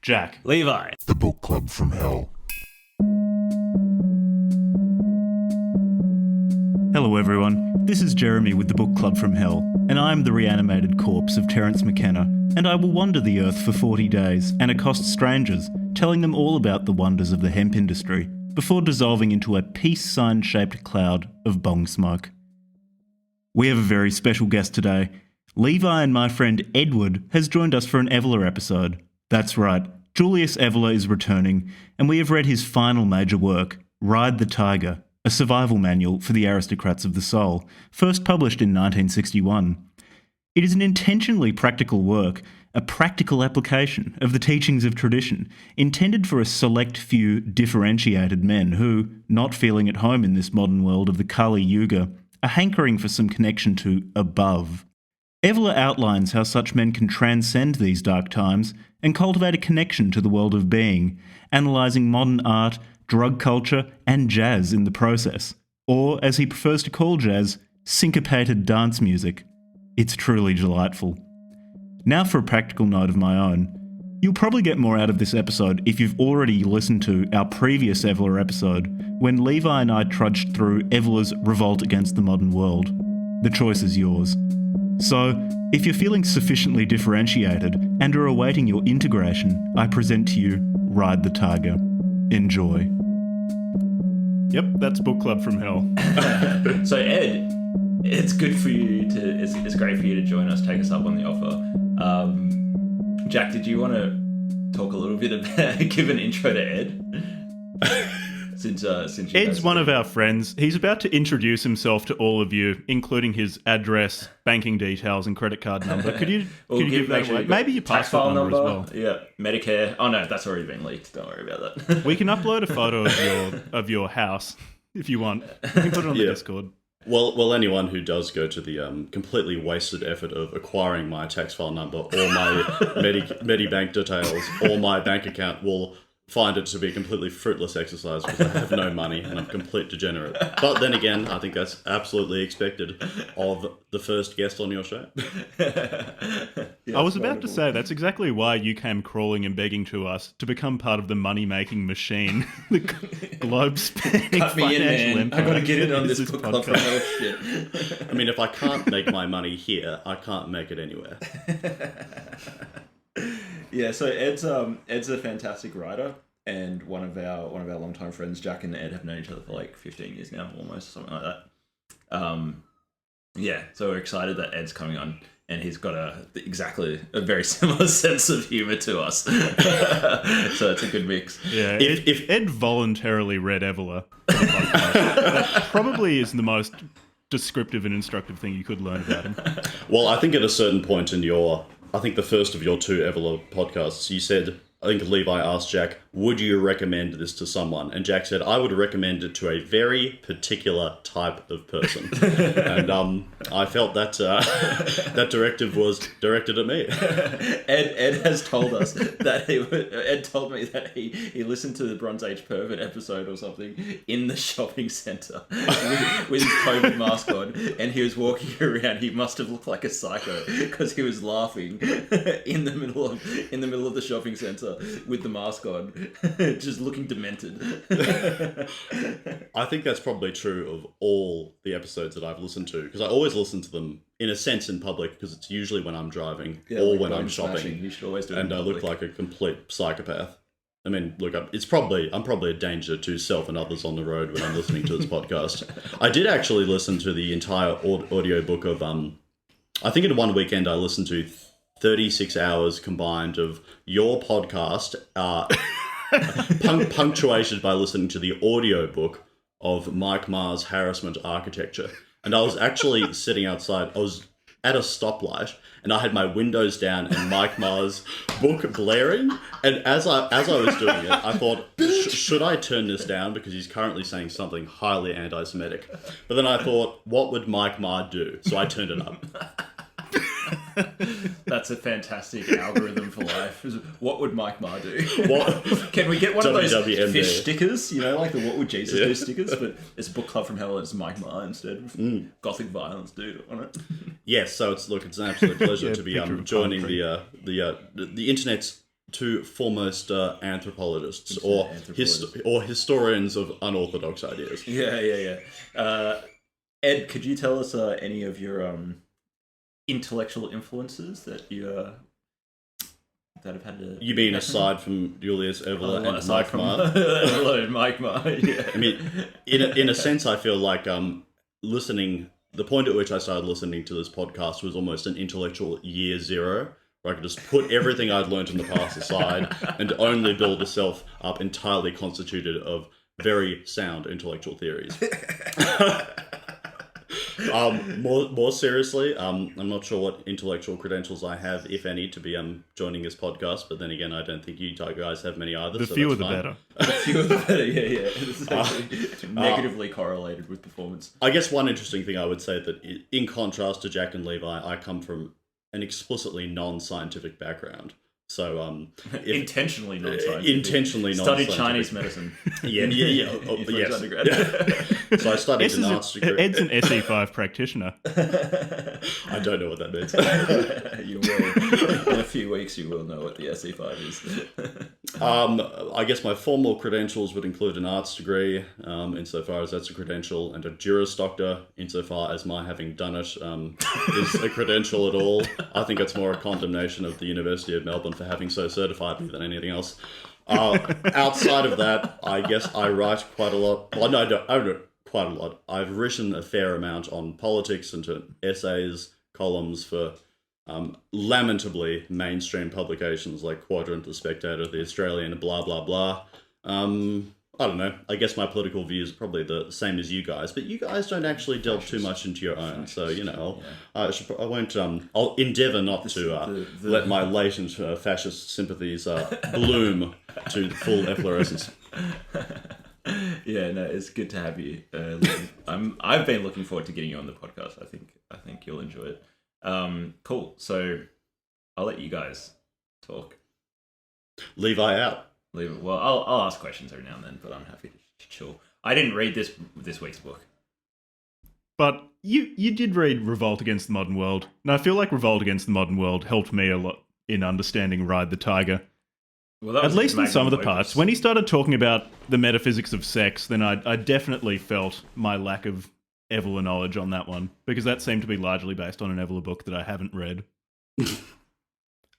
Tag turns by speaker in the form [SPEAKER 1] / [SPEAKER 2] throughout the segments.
[SPEAKER 1] Jack.
[SPEAKER 2] Levi.
[SPEAKER 3] The Book Club from Hell.
[SPEAKER 1] Hello everyone, this is Jeremy with the Book Club from Hell, and I'm the reanimated corpse of Terence McKenna, and I will wander the earth for 40 days and accost strangers, telling them all about the wonders of the hemp industry, before dissolving into a peace sign-shaped cloud of bong smoke. We have a very special guest today. Levi and my friend Edward has joined us for an Evola episode. That's right, Julius Evola is returning, and we have read his final major work, Ride the Tiger, a survival manual for the aristocrats of the soul, first published in 1961. It is an intentionally practical work, a practical application of the teachings of tradition, intended for a select few differentiated men who, not feeling at home in this modern world of the Kali Yuga, are hankering for some connection to above. Evola outlines how such men can transcend these dark times and cultivate a connection to the world of being, analysing modern art, drug culture, and jazz in the process. Or, as he prefers to call jazz, syncopated dance music. It's truly delightful. Now for a practical note of my own. You'll probably get more out of this episode if you've already listened to our previous Evola episode, when Levi and I trudged through Evola's revolt against the modern world. The choice is yours. So, if you're feeling sufficiently differentiated and are awaiting your integration, I present to you Ride the Tiger. Enjoy. Yep, that's Book Club from Hell.
[SPEAKER 2] So Ed, it's good for you to. It's great for you to join us. Take us up on the offer. Jack, did you want to talk a little bit about give an intro to Ed? Since you
[SPEAKER 1] Ed's one of our friends. He's about to introduce himself to all of you, including his address, banking details, and credit card number. Could you give that away? Maybe your passport number as well.
[SPEAKER 2] Yeah, Medicare. Oh no, that's already been leaked. Don't worry about that.
[SPEAKER 1] We can upload a photo of your house if you want. We can put it on the Discord.
[SPEAKER 4] Well, anyone who does go to the completely wasted effort of acquiring my tax file number or my Medibank details or my bank account will find it to be a completely fruitless exercise because I have no money and I'm a complete degenerate. But then again, I think that's absolutely expected of the first guest on your show.
[SPEAKER 1] I was about to say, that's exactly why you came crawling and begging to us to become part of the money-making machine, the globe-spanning financial empire.
[SPEAKER 2] I got to get in on this Book Club from Hell shit.
[SPEAKER 4] I mean, if I can't make my money here, I can't make it anywhere.
[SPEAKER 2] Yeah, so Ed's a fantastic writer and one of our longtime friends. Jack and Ed have known each other for like 15 years now, almost, something like that. Yeah, so we're excited that Ed's coming on, and he's got a very similar sense of humour to us. So it's a good mix.
[SPEAKER 1] Yeah, if Ed voluntarily read Evola, that probably is the most descriptive and instructive thing you could learn about him.
[SPEAKER 4] Well, I think at a certain point in I think the first of your two Evola podcasts, you said, I think Levi asked Jack, would you recommend this to someone? And Jack said, I would recommend it to a very particular type of person. And I felt that that directive was directed at me.
[SPEAKER 2] Ed has told us that Ed told me that he listened to the Bronze Age Pervert episode or something in the shopping centre with his COVID mask on, and he was walking around. He must have looked like a psycho because he was laughing in the middle of the shopping centre with the mask on, just looking demented.
[SPEAKER 4] I think that's probably true of all the episodes that I've listened to, because I always listen to them in a sense in public, because it's usually when I'm driving or when I'm shopping.
[SPEAKER 2] You should always do it
[SPEAKER 4] and
[SPEAKER 2] in
[SPEAKER 4] I look like a complete psychopath. I mean, look, I'm probably a danger to self and others on the road when I'm listening to this podcast. I did actually listen to the entire audiobook of I think in one weekend I listened to 36 hours combined of your podcast, punctuated by listening to the audiobook of Mike Marr's Harassment Architecture. And I was actually sitting outside. I was at a stoplight, and I had my windows down and Mike Marr's book blaring. And as I was doing it, I thought, should I turn this down, because he's currently saying something highly anti-Semitic? But then I thought, what would Mike Marr do? So I turned it up.
[SPEAKER 2] That's a fantastic algorithm for life. What would Mike Marr do?
[SPEAKER 4] What?
[SPEAKER 2] Can we get one of those
[SPEAKER 4] WWMD.
[SPEAKER 2] fish stickers? You know, like the What Would Jesus Do stickers? But it's a Book Club from Hell and it's Mike Marr instead. Gothic violence dude on it.
[SPEAKER 4] Yes, so it's an absolute pleasure to be joining the internet's two foremost anthropologists
[SPEAKER 2] Anthropologists.
[SPEAKER 4] or historians of unorthodox ideas.
[SPEAKER 2] Yeah. Ed, could you tell us any of your intellectual influences that you that have had to...
[SPEAKER 4] You mean aside from Julius Evola and
[SPEAKER 2] aside
[SPEAKER 4] Mike
[SPEAKER 2] from
[SPEAKER 4] Marr?
[SPEAKER 2] Evola and Mike Marr, yeah.
[SPEAKER 4] I mean, in a sense, I feel like listening. The point at which I started listening to this podcast was almost an intellectual year zero, where I could just put everything I'd learned in the past aside and only build a self up entirely constituted of very sound intellectual theories. More seriously, I'm not sure what intellectual credentials I have, if any, to be joining this podcast. But then again, I don't think you guys have many either.
[SPEAKER 1] The
[SPEAKER 4] so
[SPEAKER 1] fewer
[SPEAKER 4] that's
[SPEAKER 1] the
[SPEAKER 4] fine.
[SPEAKER 1] better.
[SPEAKER 2] The fewer the better, yeah. It's actually negatively correlated with performance.
[SPEAKER 4] I guess one interesting thing I would say that in contrast to Jack and Levi, I come from an explicitly non-scientific background. So,
[SPEAKER 2] Intentionally non-scientific.
[SPEAKER 4] Intentionally
[SPEAKER 2] Studied
[SPEAKER 4] non-scientific.
[SPEAKER 2] Chinese medicine.
[SPEAKER 4] Yeah. Yes.
[SPEAKER 2] Undergrad.
[SPEAKER 4] Yeah. So I studied an arts degree.
[SPEAKER 1] Ed's an SE5 practitioner.
[SPEAKER 4] I don't know what that means.
[SPEAKER 2] You will. In a few weeks, you will know what the SE5 is.
[SPEAKER 4] I guess my formal credentials would include an arts degree, insofar as that's a credential, and a Juris Doctor, insofar as my having done it is a credential at all. I think it's more a condemnation of the University of Melbourne for having so certified me than anything else. Outside of that, I guess I write quite a lot. Well, no, I don't quite a lot. I've written a fair amount on politics and essays, columns for lamentably mainstream publications like Quadrant, The Spectator, The Australian, blah, blah, blah. I don't know. I guess my political views are probably the same as you guys, but you guys don't actually delve too much into your own. So, you know, I'll endeavour not to let my latent fascist sympathies bloom to full efflorescence.
[SPEAKER 2] Yeah, no, it's good to have you. I've been looking forward to getting you on the podcast. I think you'll enjoy it. Cool. So I'll let you guys talk.
[SPEAKER 4] Levi out.
[SPEAKER 2] Leave it. Well, I'll ask questions every now and then, but I'm happy to chill. I didn't read this week's book.
[SPEAKER 1] But you did read Revolt Against the Modern World. And I feel like Revolt Against the Modern World helped me a lot in understanding Ride the Tiger.
[SPEAKER 2] Well, that
[SPEAKER 1] At
[SPEAKER 2] was
[SPEAKER 1] least in some of the
[SPEAKER 2] magnum
[SPEAKER 1] parts.
[SPEAKER 2] opus.
[SPEAKER 1] When he started talking about the metaphysics of sex, then I definitely felt my lack of Evola knowledge on that one, because that seemed to be largely based on an Evola book that I haven't read.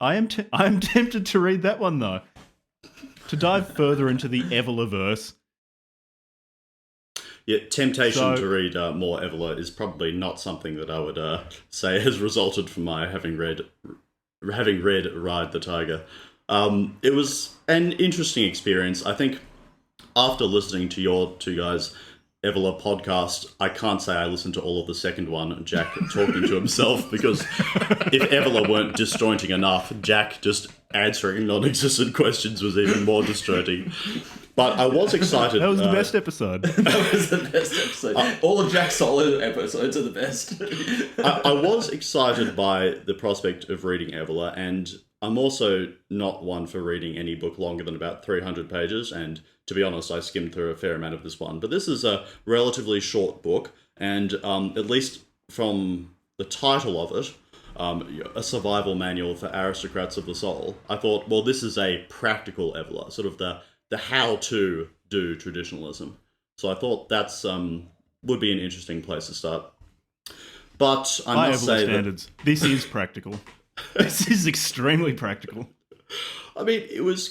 [SPEAKER 1] I am tempted to read that one, though. To dive further into the Evola-verse.
[SPEAKER 4] Yeah, temptation to read more Evola is probably not something that I would say has resulted from my having read Ride the Tiger. It was an interesting experience. I think after listening to your two guys' Evola podcast, I can't say I listened to all of the second one, Jack talking to himself, because if Evola weren't disjointing enough, Jack just answering non-existent questions was even more disjointing. But I was excited.
[SPEAKER 1] That was the best episode.
[SPEAKER 2] That was the best episode. All of Jack's solid episodes are the best.
[SPEAKER 4] I was excited by the prospect of reading Evola, and I'm also not one for reading any book longer than about 300 pages, and to be honest, I skimmed through a fair amount of this one. But this is a relatively short book, and at least from the title of it, a survival manual for aristocrats of the soul, I thought, well, this is a practical Evola, sort of the how to do traditionalism. So I thought that's would be an interesting place to start. But I
[SPEAKER 1] By
[SPEAKER 4] must
[SPEAKER 1] Evola
[SPEAKER 4] say
[SPEAKER 1] standards, this is practical. This is extremely practical.
[SPEAKER 4] I mean, it was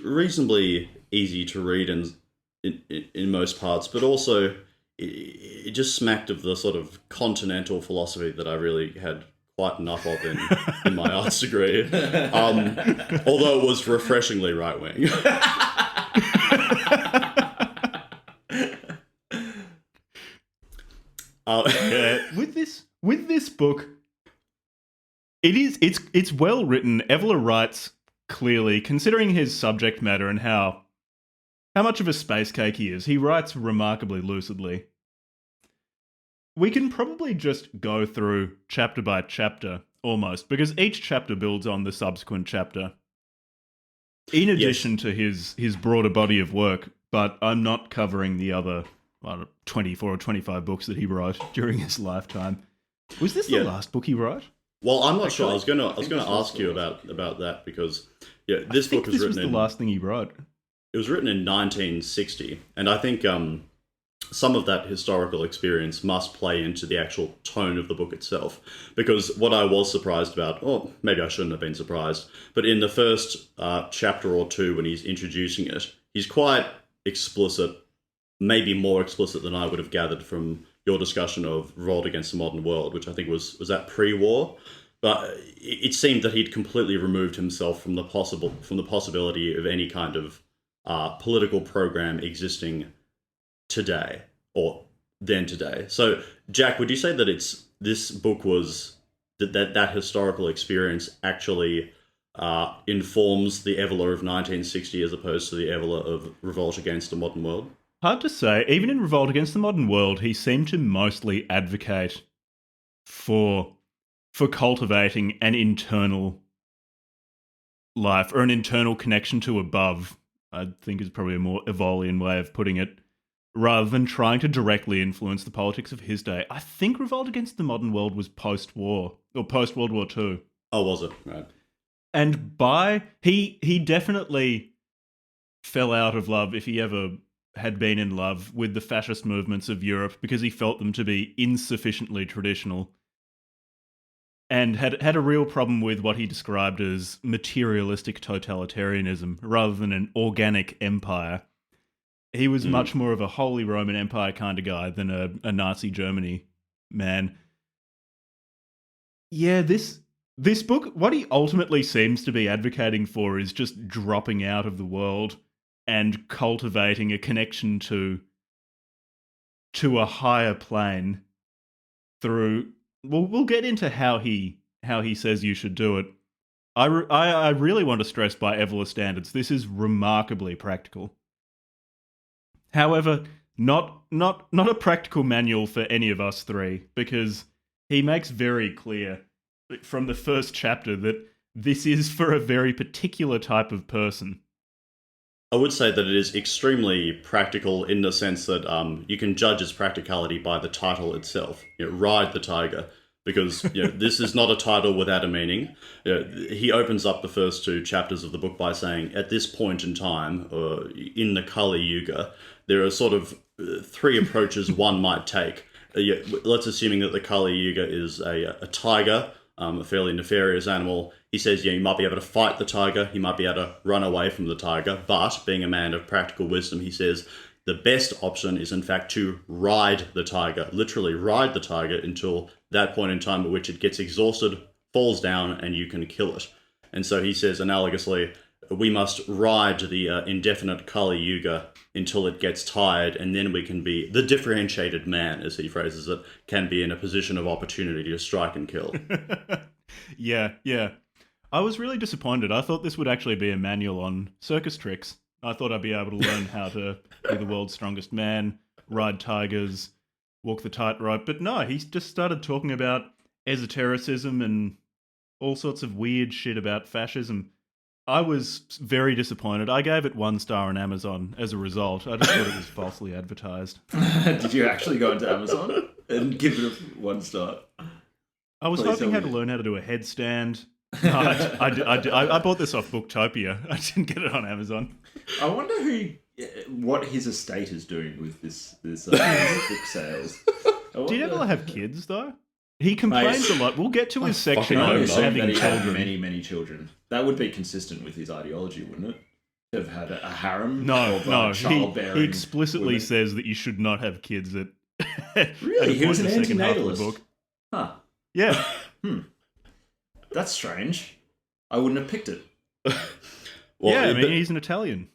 [SPEAKER 4] reasonably easy to read in most parts, but also it just smacked of the sort of continental philosophy that I really had quite enough of in my arts degree. Although it was refreshingly right wing.
[SPEAKER 1] With this book, it's well written. Evola writes clearly, considering his subject matter and how much of a space cake he is. He writes remarkably lucidly. We can probably just go through chapter by chapter, almost, because each chapter builds on the subsequent chapter, in addition to his broader body of work, but I'm not covering the other 24 or 25 books that he wrote during his lifetime. Was this the last book he wrote?
[SPEAKER 4] Well, I'm not sure. I was
[SPEAKER 2] Actually,
[SPEAKER 4] gonna
[SPEAKER 2] I think
[SPEAKER 4] ask you
[SPEAKER 2] that's
[SPEAKER 4] about that because this
[SPEAKER 1] I think
[SPEAKER 4] book was
[SPEAKER 1] this was
[SPEAKER 4] written
[SPEAKER 1] the
[SPEAKER 4] in
[SPEAKER 1] last thing he wrote.
[SPEAKER 4] it was written in 1960, and I think some of that historical experience must play into the actual tone of the book itself. Because what I was surprised about, or maybe I shouldn't have been surprised, but in the first chapter or two when he's introducing it, he's quite explicit, maybe more explicit than I would have gathered from your discussion of Revolt Against the Modern World, which I think was that pre-war. But it seemed that he'd completely removed himself from the possibility of any kind of political program existing today or then today. So, Jack, would you say that this book was that historical experience actually informs the Evola of 1960 as opposed to the Evola of Revolt Against the Modern World?
[SPEAKER 1] Hard to say. Even in Revolt Against the Modern World, he seemed to mostly advocate for cultivating an internal life or an internal connection to above. I think is probably a more Evolian way of putting it, rather than trying to directly influence the politics of his day. I think Revolt Against the Modern World was post-war or post-World War II.
[SPEAKER 4] Oh, was it? Right.
[SPEAKER 1] And he definitely fell out of love, if he ever had been in love, with the fascist movements of Europe because he felt them to be insufficiently traditional, and had a real problem with what he described as materialistic totalitarianism rather than an organic empire. He was much more of a Holy Roman Empire kind of guy than a Nazi Germany man. Yeah, this book, what he ultimately seems to be advocating for is just dropping out of the world and cultivating a connection to a higher plane through. We'll get into how he says you should do it. I really want to stress, by Evola standards, this is remarkably practical. However, not a practical manual for any of us three, because he makes very clear from the first chapter that this is for a very particular type of person.
[SPEAKER 4] I would say that it is extremely practical in the sense that you can judge its practicality by the title itself. Ride the Tiger, because this is not a title without a meaning. He opens up the first two chapters of the book by saying, at this point in time, in the Kali Yuga, there are sort of three approaches one might take. Let's assuming that the Kali Yuga is a tiger, a fairly nefarious animal. He says, you might be able to fight the tiger, you might be able to run away from the tiger, but being a man of practical wisdom, he says, the best option is in fact to ride the tiger, literally ride the tiger until that point in time at which it gets exhausted, falls down, and you can kill it. And so he says, analogously, we must ride the indefinite Kali Yuga until it gets tired, and then we can be the differentiated man, as he phrases it, can be in a position of opportunity to strike and kill.
[SPEAKER 1] Yeah. I was really disappointed. I thought this would actually be a manual on circus tricks. I thought I'd be able to learn how to be the world's strongest man, ride tigers, walk the tightrope. But no, he just started talking about esotericism and all sorts of weird shit about fascism. I was very disappointed. I gave it 1 star on Amazon as a result. I just thought it was falsely advertised.
[SPEAKER 2] Did you actually go into Amazon and give it a 1 star?
[SPEAKER 1] I was hoping how to learn how to do a headstand. No, I bought this off Booktopia. I didn't get it on Amazon.
[SPEAKER 2] I wonder what his estate is doing with this book sales.
[SPEAKER 1] Did Evola have kids though? He complains a lot. We'll get to his section on having children.
[SPEAKER 2] Many children. That would be consistent with his ideology, wouldn't it? To have had a harem.
[SPEAKER 1] No.
[SPEAKER 2] Childbearing.
[SPEAKER 1] He explicitly
[SPEAKER 2] women.
[SPEAKER 1] says that you should not have kids at.
[SPEAKER 2] Really, he was an
[SPEAKER 1] second half of the
[SPEAKER 2] antinatalist.
[SPEAKER 1] book.
[SPEAKER 2] Huh.
[SPEAKER 1] Yeah.
[SPEAKER 2] That's strange. I wouldn't have picked it.
[SPEAKER 1] Well, I mean, he's an Italian.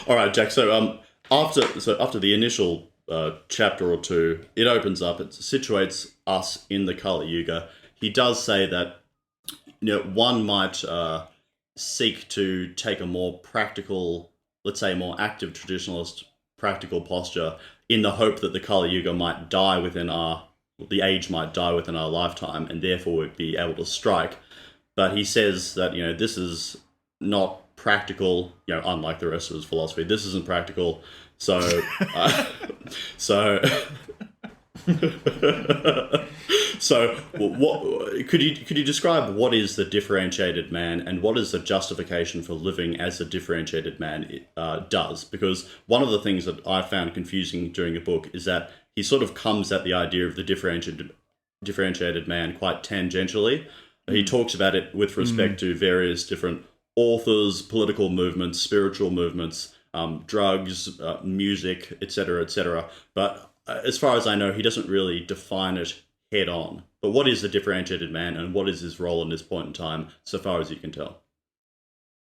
[SPEAKER 4] All right, Jack. So after the initial chapter or two, it opens up. It situates us in the Kali Yuga. He does say that one might seek to take a more practical, let's say, more active traditionalist practical posture in the hope that the Kali Yuga might die within the age might die within our lifetime, and therefore we'd be able to strike. But he says that this is not practical. Unlike the rest of his philosophy, this isn't practical. So, So, what could you describe what is the differentiated man, and what is the justification for living as a differentiated man does? Because one of the things that I found confusing during the book is that he sort of comes at the idea of the differentiated man quite tangentially. He talks about it with respect to various different authors, political movements, spiritual movements, drugs, music, etc., etc. But as far as I know, he doesn't really define it head on. But what is the differentiated man, and what is his role in this point in time, so far as you can tell?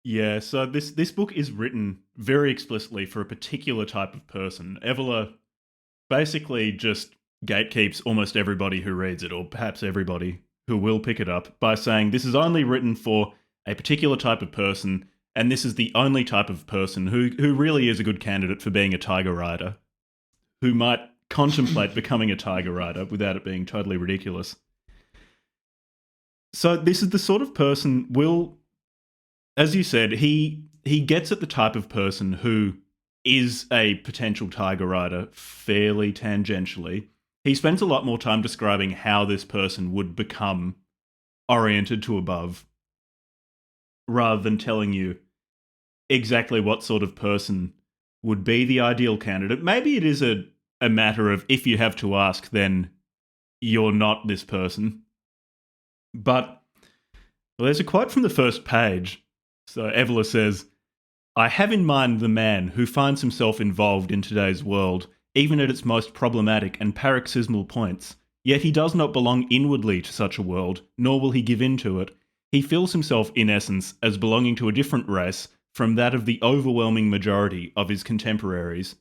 [SPEAKER 1] Yeah, so this book is written very explicitly for a particular type of person. Evola basically just gatekeeps almost everybody who reads it, or perhaps everybody who will pick it up, by saying this is only written for a particular type of person, and this is the only type of person who really is a good candidate for being a tiger rider, who might contemplate becoming a tiger rider without it being totally ridiculous. So this is the sort of person, as you said, he gets at the type of person who is a potential tiger rider fairly tangentially. He spends a lot more time describing how this person would become oriented to above, rather than telling you exactly what sort of person would be the ideal candidate. Maybe it is a matter of, if you have to ask, then you're not this person. But there's a quote from the first page. So Evola says, "I have in mind the man who finds himself involved in today's world, even at its most problematic and paroxysmal points. Yet he does not belong inwardly to such a world, nor will he give in to it. He feels himself, in essence, as belonging to a different race from that of the overwhelming majority of his contemporaries."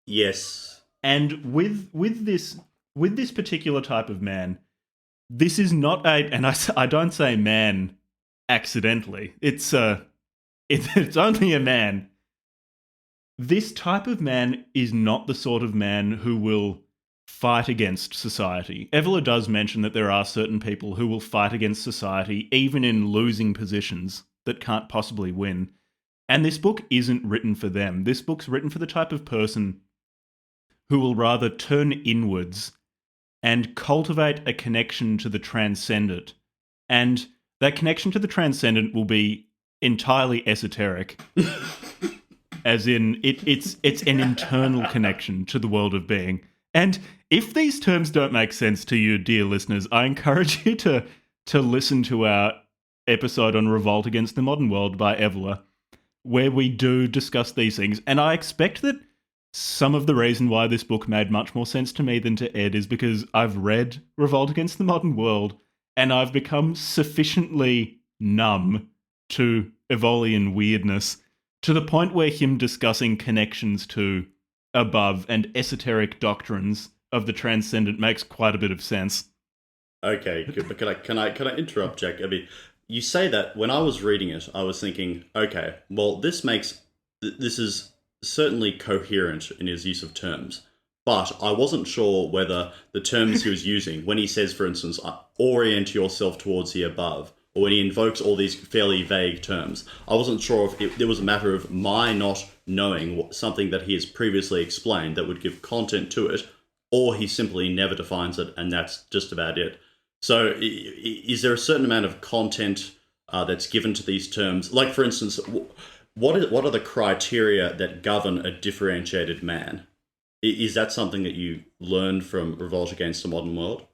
[SPEAKER 4] Yes.
[SPEAKER 1] And with this particular type of man, this is not and I don't say man accidentally. It's only a man. This type of man is not the sort of man who will fight against society. Evola does mention that there are certain people who will fight against society, even in losing positions that can't possibly win. And this book isn't written for them. This book's written for the type of person who will rather turn inwards and cultivate a connection to the transcendent. And that connection to the transcendent will be entirely esoteric. As in, it's an internal connection to the world of being. And if these terms don't make sense to you, dear listeners, I encourage you to listen to our episode on Revolt Against the Modern World by Evola, where we do discuss these things. And I expect that some of the reason why this book made much more sense to me than to Ed is because I've read Revolt Against the Modern World, and I've become sufficiently numb to Evolian weirdness to the point where him discussing connections to above and esoteric doctrines of the transcendent makes quite a bit of sense.
[SPEAKER 4] Okay, good. But can I interrupt, Jack? I mean, you say that. When I was reading it, I was thinking, okay, well, this is certainly coherent in his use of terms, but I wasn't sure whether the terms he was using, when he says, for instance, orient yourself towards the above, or when he invokes all these fairly vague terms, I wasn't sure if there was a matter of my not knowing something that he has previously explained that would give content to it, or he simply never defines it, and that's just about it. So is there a certain amount of content that's given to these terms? Like, for instance, what are the criteria that govern a differentiated man? Is that something that you learned from Revolt Against the Modern World?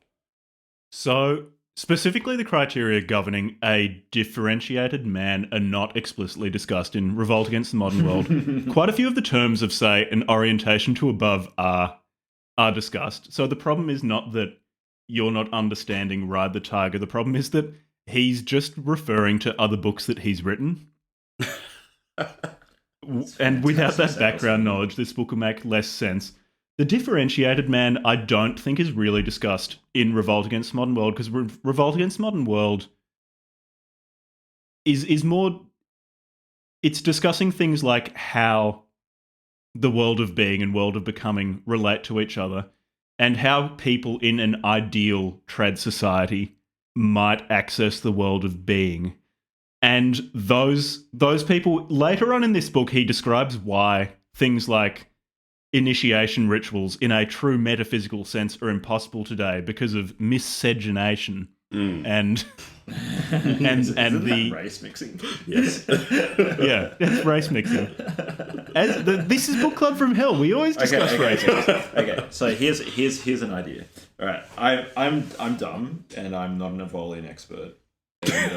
[SPEAKER 1] So, specifically the criteria governing a differentiated man are not explicitly discussed in Revolt Against the Modern World. Quite a few of the terms of, say, an orientation to above are discussed. So the problem is not that you're not understanding Ride the Tiger. The problem is that he's just referring to other books that he's written. And without that background knowledge, this book will make less sense. The differentiated man, I don't think, is really discussed in Revolt Against the Modern World, because Revolt Against the Modern World is more... It's discussing things like how the world of being and world of becoming relate to each other, and how people in an ideal trad society might access the world of being. And those people, later on in this book, he describes why things like initiation rituals in a true metaphysical sense are impossible today because of miscegenation and
[SPEAKER 2] Isn't
[SPEAKER 1] the
[SPEAKER 2] that race mixing?
[SPEAKER 4] Yes.
[SPEAKER 1] yeah, it's race mixing. This is Book Club from Hell. We always discuss race.
[SPEAKER 2] Okay, so here's an idea. All right, I'm dumb and I'm not an Evolian expert. And,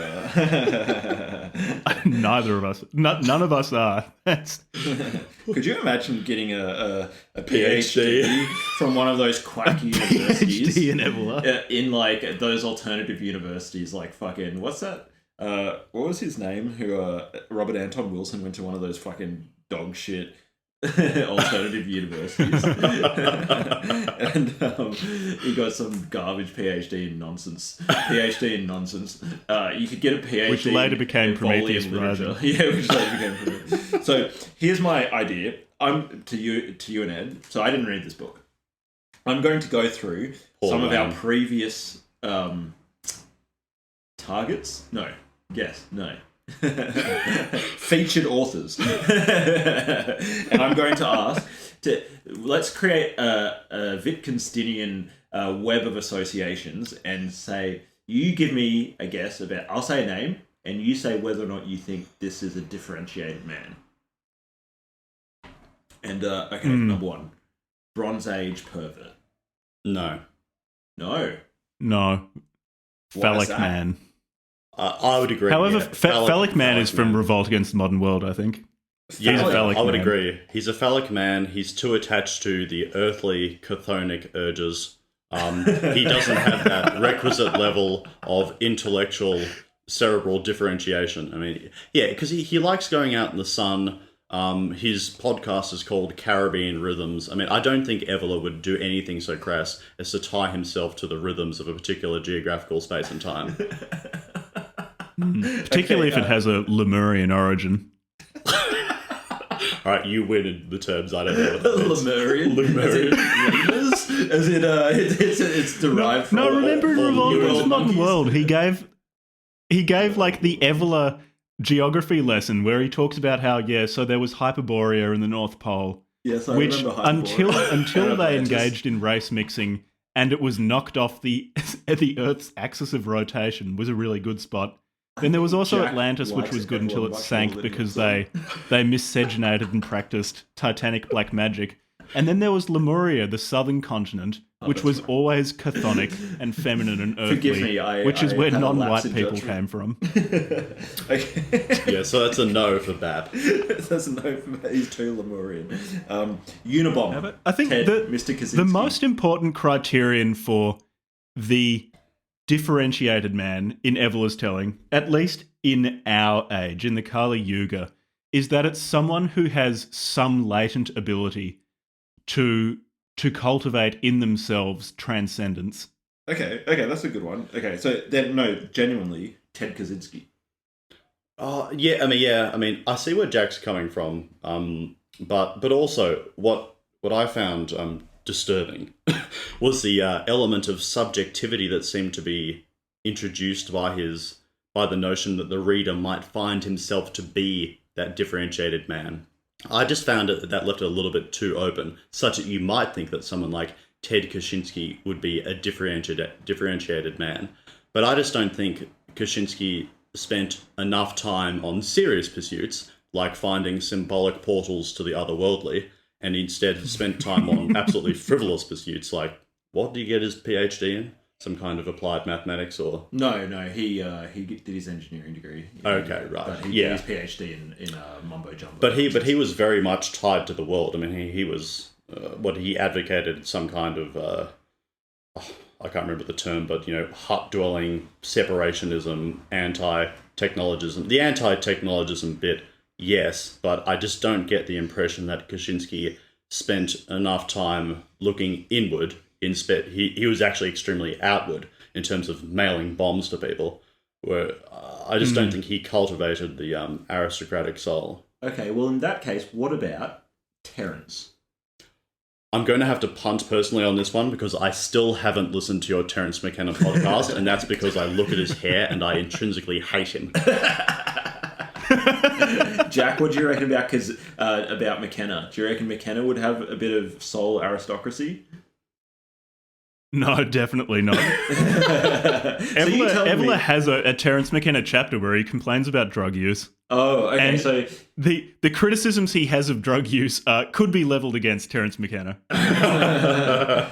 [SPEAKER 1] Neither of us. None of us are.
[SPEAKER 2] could you imagine getting a PhD from one of those quacky universities?
[SPEAKER 1] PhD in Evola.
[SPEAKER 2] In like those alternative universities, like fucking what's that? What was his name? Who Robert Anton Wilson went to one of those fucking dog shit alternative universities, and he got some garbage PhD in nonsense. You could get a PhD,
[SPEAKER 1] which later became
[SPEAKER 2] in
[SPEAKER 1] Prometheus
[SPEAKER 2] literature.
[SPEAKER 1] Rising.
[SPEAKER 2] Yeah, which later became Prometheus. So here's my idea. I'm to you and Ed. So I didn't read this book. I'm going to go through some of our previous targets. No. Featured authors. And I'm going to ask let's create a Wittgensteinian web of associations and say, you give me a guess about, I'll say a name and you say whether or not you think this is a differentiated man. And okay, number one, Bronze Age pervert.
[SPEAKER 4] No.
[SPEAKER 1] Phallic man.
[SPEAKER 4] I would agree.
[SPEAKER 1] However,
[SPEAKER 4] yeah.
[SPEAKER 1] phallic man is from Revolt Against the Modern World, I think.
[SPEAKER 4] Yeah,
[SPEAKER 1] He's a phallic
[SPEAKER 4] I would
[SPEAKER 1] man.
[SPEAKER 4] agree. He's a phallic man. He's too attached to the earthly chthonic urges. He doesn't have that requisite level of intellectual cerebral differentiation. I mean, yeah, because he likes going out in the sun. His podcast is called Caribbean Rhythms. I mean, I don't think Evola would do anything so crass as to tie himself to the rhythms of a particular geographical space and time.
[SPEAKER 1] Particularly if it has a Lemurian origin.
[SPEAKER 4] All right, you win the terms. I don't know what that means.
[SPEAKER 2] Lemurian. As in, it's derived from.
[SPEAKER 1] No, remember in Revolt Against the Modern
[SPEAKER 2] monkeys?
[SPEAKER 1] World, he gave like the Evola geography lesson where he talks about how so there was Hyperborea in the North Pole,
[SPEAKER 2] Yes, I
[SPEAKER 1] which
[SPEAKER 2] remember Hyperborea.
[SPEAKER 1] until they
[SPEAKER 2] Atlantis.
[SPEAKER 1] engaged in race mixing and it was knocked off the Earth's axis of rotation, was a really good spot. Then there was also
[SPEAKER 2] Jack
[SPEAKER 1] Atlantis, which
[SPEAKER 2] likes
[SPEAKER 1] was good until
[SPEAKER 2] Evola
[SPEAKER 1] it
[SPEAKER 2] much
[SPEAKER 1] sank
[SPEAKER 2] more than
[SPEAKER 1] because
[SPEAKER 2] himself.
[SPEAKER 1] they miscegenated and practiced Titanic black magic. And then there was Lemuria, the southern continent, which was always chthonic and feminine and earthly,
[SPEAKER 2] Forgive me,
[SPEAKER 1] which is
[SPEAKER 2] I
[SPEAKER 1] where
[SPEAKER 2] had a lapse
[SPEAKER 1] non-white
[SPEAKER 2] in
[SPEAKER 1] people
[SPEAKER 2] judgment.
[SPEAKER 1] came from.
[SPEAKER 2] Okay.
[SPEAKER 4] Yeah, so that's a no for Bab.
[SPEAKER 2] That's a no for me. He's too Lemurian. Unabomber.
[SPEAKER 1] I think
[SPEAKER 2] Ted,
[SPEAKER 1] the
[SPEAKER 2] Mr. Kaczynski.
[SPEAKER 1] the most important criterion for the differentiated man in Evola's telling, at least in our age, in the Kali Yuga, is that it's someone who has some latent ability to cultivate in themselves transcendence.
[SPEAKER 2] Okay, that's a good one. Okay, so then, no, genuinely, Ted Kaczynski.
[SPEAKER 4] Yeah. I mean, I see where Jack's coming from. But also what I found disturbing was the element of subjectivity that seemed to be introduced by the notion that the reader might find himself to be that differentiated man. I just found that left it a little bit too open, such that you might think that someone like Ted Kaczynski would be a differentiated man. But I just don't think Kaczynski spent enough time on serious pursuits, like finding symbolic portals to the otherworldly, and instead spent time on absolutely frivolous pursuits, like, what did he get his PhD in? Some kind of applied mathematics, or... No,
[SPEAKER 2] he did his engineering degree.
[SPEAKER 4] Okay, right.
[SPEAKER 2] But he did his PhD in mumbo jumbo.
[SPEAKER 4] But he was very much tied to the world. I mean, he was he advocated some kind of I can't remember the term, but hut dwelling separationism, anti-technologism. The anti-technologism bit, yes, but I just don't get the impression that Kaczynski spent enough time looking inward. Instead, he was actually extremely outward in terms of mailing bombs to people. Where I just don't think he cultivated the aristocratic soul.
[SPEAKER 2] Okay, well, in that case, what about Terence?
[SPEAKER 4] I'm going to have to punt personally on this one because I still haven't listened to your Terence McKenna podcast, and that's because I look at his hair and I intrinsically hate him.
[SPEAKER 2] Jack, what do you reckon about McKenna? Do you reckon McKenna would have a bit of soul aristocracy?
[SPEAKER 1] No, definitely not.
[SPEAKER 2] Evola
[SPEAKER 1] Evola has a Terence McKenna chapter where he complains about drug use.
[SPEAKER 2] Oh, okay.
[SPEAKER 1] And
[SPEAKER 2] so
[SPEAKER 1] the criticisms he has of drug use could be leveled against Terence McKenna.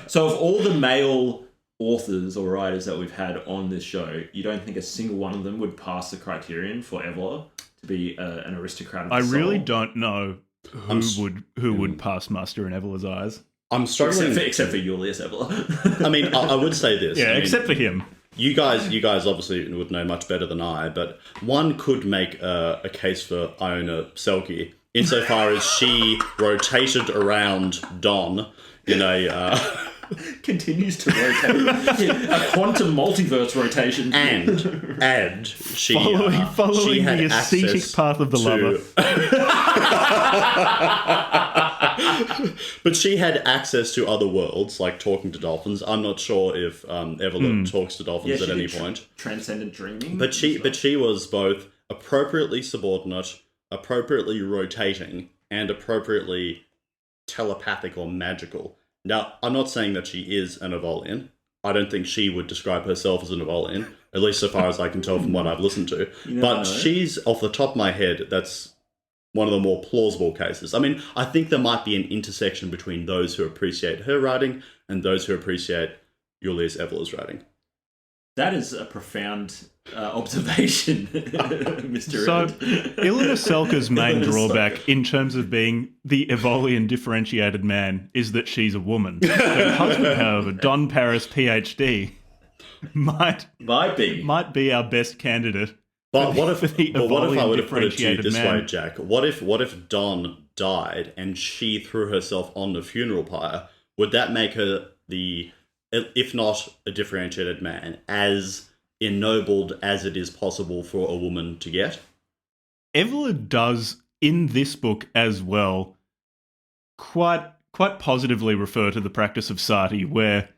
[SPEAKER 2] So of all the male authors or writers that we've had on this show, you don't think a single one of them would pass the criterion for Evola to be an aristocrat of the
[SPEAKER 1] I
[SPEAKER 2] soul?
[SPEAKER 1] really don't know who would pass muster in Evola's eyes.
[SPEAKER 4] I'm struggling.
[SPEAKER 2] Except for Julius Evola.
[SPEAKER 4] I mean, I would say this.
[SPEAKER 1] Yeah,
[SPEAKER 4] I mean,
[SPEAKER 1] except for him.
[SPEAKER 4] You guys obviously would know much better than I, but one could make a case for Iona Selke insofar as she rotated around Don in a...
[SPEAKER 2] continues to rotate. A quantum multiverse rotation.
[SPEAKER 4] and she
[SPEAKER 1] Following
[SPEAKER 4] she had
[SPEAKER 1] the ascetic
[SPEAKER 4] access
[SPEAKER 1] path of the lover.
[SPEAKER 4] But she had access to other worlds, like talking to dolphins. I'm not sure if Evelyn talks to dolphins at any point.
[SPEAKER 2] Transcendent dreaming.
[SPEAKER 4] But she was both appropriately subordinate, appropriately rotating, and appropriately telepathic or magical. Now, I'm not saying that she is an Evolian. I don't think she would describe herself as an Evolian, at least so far as I can tell from what I've listened to. But she's, off the top of my head, that's one of the more plausible cases. I mean, I think there might be an intersection between those who appreciate her writing and those who appreciate Julius Evola's writing.
[SPEAKER 2] That is a profound observation, Mr.
[SPEAKER 1] So,
[SPEAKER 2] Ed.
[SPEAKER 1] Ilona Selka's main drawback in terms of being the Evolian differentiated man is that she's a woman. Her husband, however, Don Paris, PhD, might be our best candidate.
[SPEAKER 4] But what if I would have put it to you this
[SPEAKER 1] man.
[SPEAKER 4] way, Jack? What if Don died and she threw herself on the funeral pyre? Would that make her the, if not a differentiated man, as ennobled as it is possible for a woman to get?
[SPEAKER 1] Evola does, in this book as well, quite positively refer to the practice of sati, where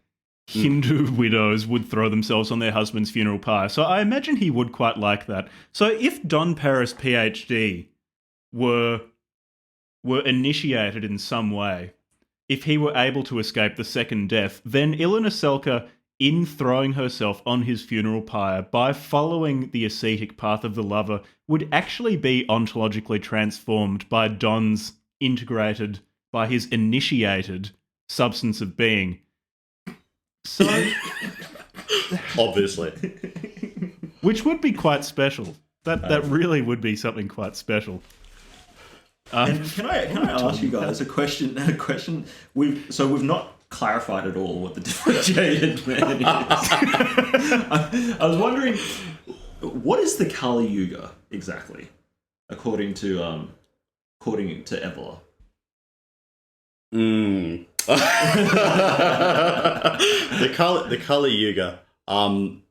[SPEAKER 1] Hindu widows would throw themselves on their husband's funeral pyre. So I imagine he would quite like that. So if Don Paris, PhD, were initiated in some way, if he were able to escape the second death, then Ilona Selka, in throwing herself on his funeral pyre, by following the ascetic path of the lover, would actually be ontologically transformed by Don's integrated, by his initiated substance of being. So,
[SPEAKER 4] obviously,
[SPEAKER 1] which would be quite special. That really would be something quite special.
[SPEAKER 2] And can I ask you guys a question? We've not clarified at all what the differentiated man is. I was wondering, what is the Kali Yuga exactly, according to Evola?
[SPEAKER 4] The Kali Yuga. I'm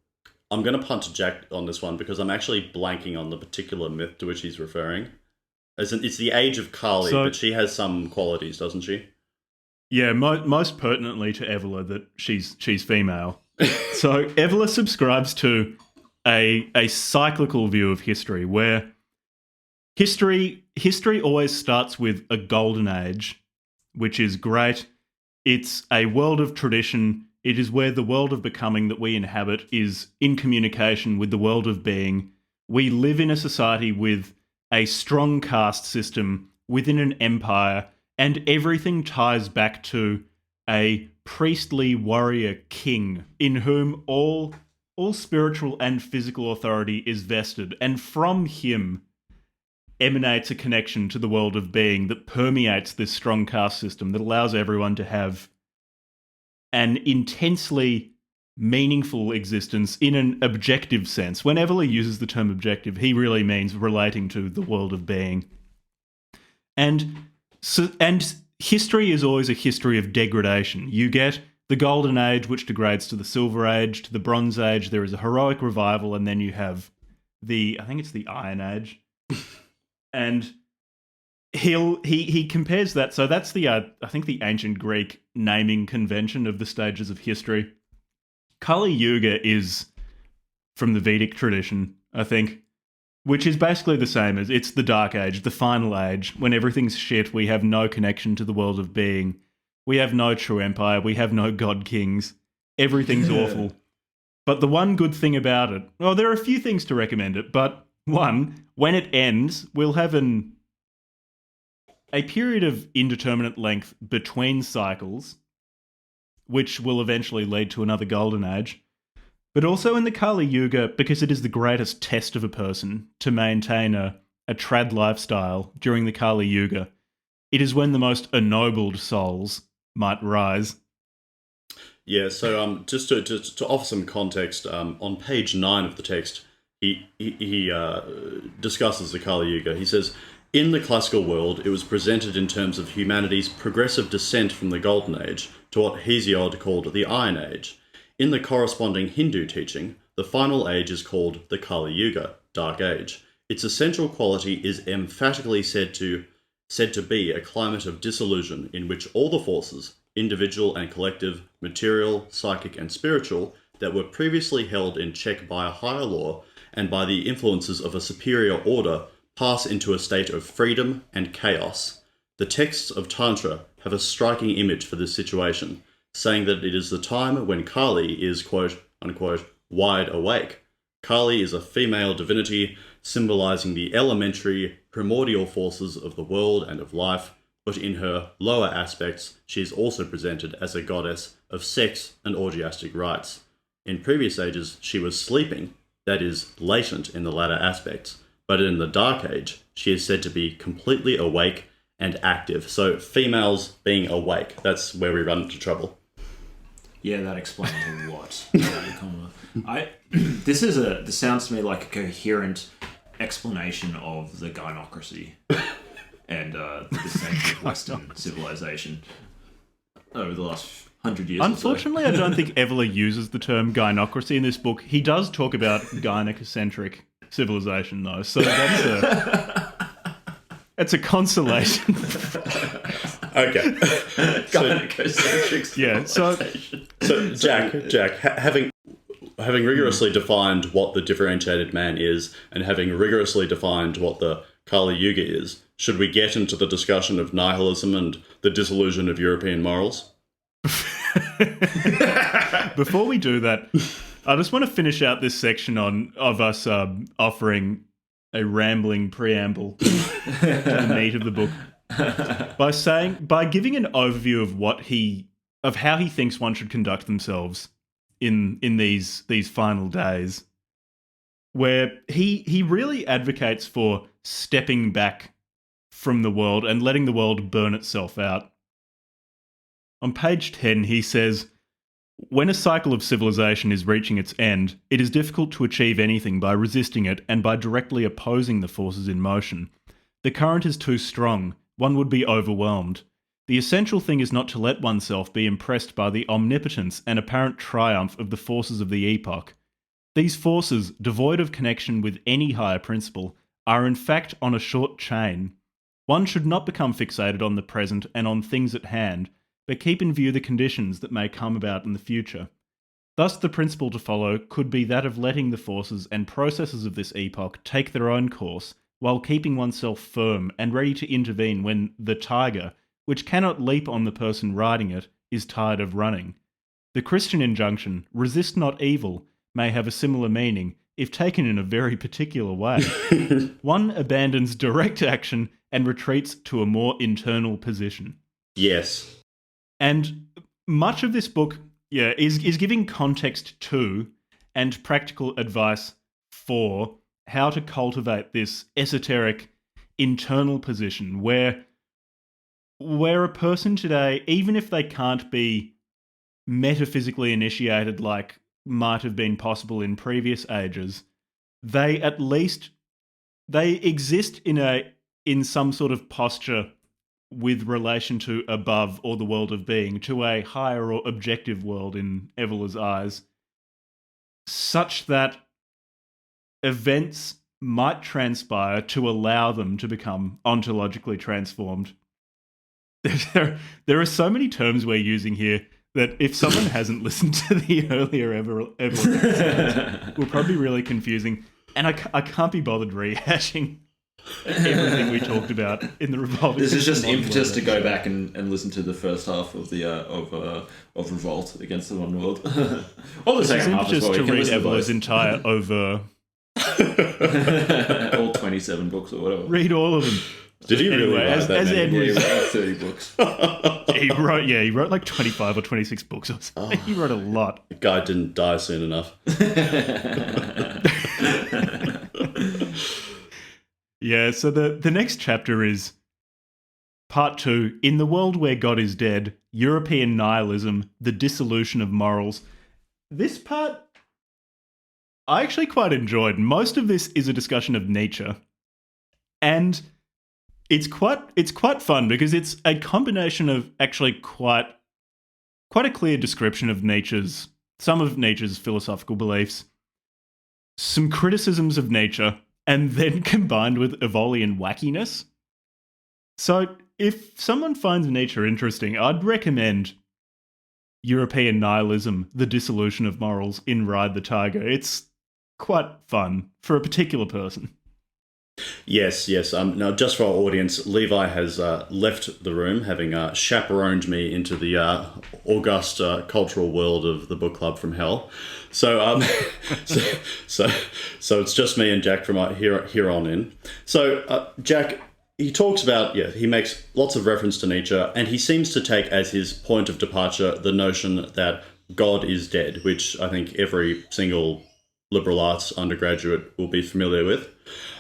[SPEAKER 4] going to punt to Jack on this one because I'm actually blanking on the particular myth to which he's referring. It's the age of Kali, but she has some qualities, doesn't she?
[SPEAKER 1] Yeah, most pertinently to Evola that she's female. So Evola subscribes to a cyclical view of history, where history always starts with a golden age, which is great. It's a world of tradition. It is where the world of becoming that we inhabit is in communication with the world of being. We live in a society with a strong caste system within an empire, and everything ties back to a priestly warrior king in whom all spiritual and physical authority is vested, and from him emanates a connection to the world of being that permeates this strong caste system that allows everyone to have an intensely meaningful existence in an objective sense. Whenever he uses the term objective, he really means relating to the world of being. And history is always a history of degradation. You get the Golden Age, which degrades to the Silver Age, to the Bronze Age. There is a heroic revival, and then you have I think it's the Iron Age. And he compares that. So that's I think the ancient Greek naming convention of the stages of history. Kali Yuga is from the Vedic tradition, I think. Which is basically the same as it's the Dark Age, the final age, when everything's shit, we have no connection to the world of being, we have no true empire, we have no god kings, everything's awful. But the one good thing about it, well, there are a few things to recommend it, but one, when it ends, we'll have a period of indeterminate length between cycles, which will eventually lead to another golden age. But also in the Kali Yuga, because it is the greatest test of a person to maintain a trad lifestyle during the Kali Yuga, it is when the most ennobled souls might rise.
[SPEAKER 4] Yeah, so just to offer some context, on page 9 of the text, he discusses the Kali Yuga. He says, in the classical world, it was presented in terms of humanity's progressive descent from the Golden Age to what Hesiod called the Iron Age. In the corresponding Hindu teaching, the final age is called the Kali Yuga, Dark Age. Its essential quality is emphatically said to be a climate of disillusion in which all the forces, individual and collective, material, psychic and spiritual, that were previously held in check by a higher law and by the influences of a superior order, pass into a state of freedom and chaos. The texts of Tantra have a striking image for this situation, saying that it is the time when Kali is, quote, unquote, wide awake. Kali is a female divinity symbolizing the elementary, primordial forces of the world and of life, but in her lower aspects, she is also presented as a goddess of sex and orgiastic rites. In previous ages, she was sleeping, that is, latent in the latter aspects, but in the Dark Age, she is said to be completely awake and active. So females being awake, that's where we run into trouble.
[SPEAKER 2] Yeah, that explains a lot. This sounds to me like a coherent explanation of the gynocracy and the descent of Western civilization over the last 100 years.
[SPEAKER 1] Unfortunately, I don't think Evola uses the term gynocracy in this book. He does talk about gynocentric civilization, though, so that's a consolation.
[SPEAKER 4] Okay.
[SPEAKER 2] Yeah.
[SPEAKER 4] So Jack, having rigorously defined what the differentiated man is, and having rigorously defined what the Kali Yuga is, should we get into the discussion of nihilism and the disillusion of European morals?
[SPEAKER 1] Before we do that, I just want to finish out this section of us offering a rambling preamble to the meat of the book by giving an overview of how he thinks one should conduct themselves in these final days, where he really advocates for stepping back from the world and letting the world burn itself out. On page 10, he says, when a cycle of civilization is reaching its end, it is difficult to achieve anything by resisting it and by directly opposing the forces in motion. The current is too strong. One would be overwhelmed. The essential thing is not to let oneself be impressed by the omnipotence and apparent triumph of the forces of the epoch. These forces, devoid of connection with any higher principle, are in fact on a short chain. One should not become fixated on the present and on things at hand, but keep in view the conditions that may come about in the future. Thus the principle to follow could be that of letting the forces and processes of this epoch take their own course, while keeping oneself firm and ready to intervene when the tiger, which cannot leap on the person riding it, is tired of running. The Christian injunction, resist not evil, may have a similar meaning, if taken in a very particular way. One abandons direct action and retreats to a more internal position.
[SPEAKER 4] Yes.
[SPEAKER 1] And much of this book, is giving context to and practical advice for how to cultivate this esoteric internal position where a person today, even if they can't be metaphysically initiated like might have been possible in previous ages, they exist in some sort of posture with relation to above or the world of being, to a higher or objective world in Evola's eyes, such that events might transpire to allow them to become ontologically transformed. There are so many terms we're using here that if someone hasn't listened to the earlier episodes, will probably be really confusing. And I can't be bothered rehashing everything we talked about in the revolving.
[SPEAKER 2] This is just
[SPEAKER 1] Modern
[SPEAKER 2] impetus
[SPEAKER 1] World
[SPEAKER 2] to go
[SPEAKER 1] episode.
[SPEAKER 2] back and listen to the first half of the of Revolt against the One World, or the
[SPEAKER 1] This is
[SPEAKER 2] second half as
[SPEAKER 1] impetus
[SPEAKER 2] well.
[SPEAKER 1] to
[SPEAKER 2] You can
[SPEAKER 1] read
[SPEAKER 2] listen to
[SPEAKER 1] Evola's
[SPEAKER 2] both.
[SPEAKER 1] entire over.
[SPEAKER 2] All 27 books or whatever.
[SPEAKER 1] Read all of them.
[SPEAKER 4] Did he really
[SPEAKER 1] Anyway,
[SPEAKER 4] write that
[SPEAKER 1] as
[SPEAKER 4] many?
[SPEAKER 1] Ed
[SPEAKER 2] Yeah,
[SPEAKER 1] was-
[SPEAKER 2] about 30 books.
[SPEAKER 1] He wrote like 25 or 26 books or something. He wrote a lot.
[SPEAKER 4] The guy didn't die soon enough.
[SPEAKER 1] Yeah, so the next chapter is part 2, In the World Where God is Dead, European Nihilism, the Dissolution of Morals. This part I actually quite enjoyed. Most of this is a discussion of nature. And it's quite fun because it's a combination of actually quite a clear description of some of nature's philosophical beliefs, some criticisms of nature, and then combined with Evolian wackiness. So if someone finds nature interesting, I'd recommend European Nihilism, the Dissolution of Morals in Ride the Tiger. It's quite fun for a particular person.
[SPEAKER 4] Yes. Now, just for our audience, Levi has left the room, having chaperoned me into the august cultural world of the book club from hell. So, so it's just me and Jack from here on in. So, Jack, he talks about he makes lots of reference to nature, and he seems to take as his point of departure the notion that God is dead, which I think every single liberal arts undergraduate will be familiar with.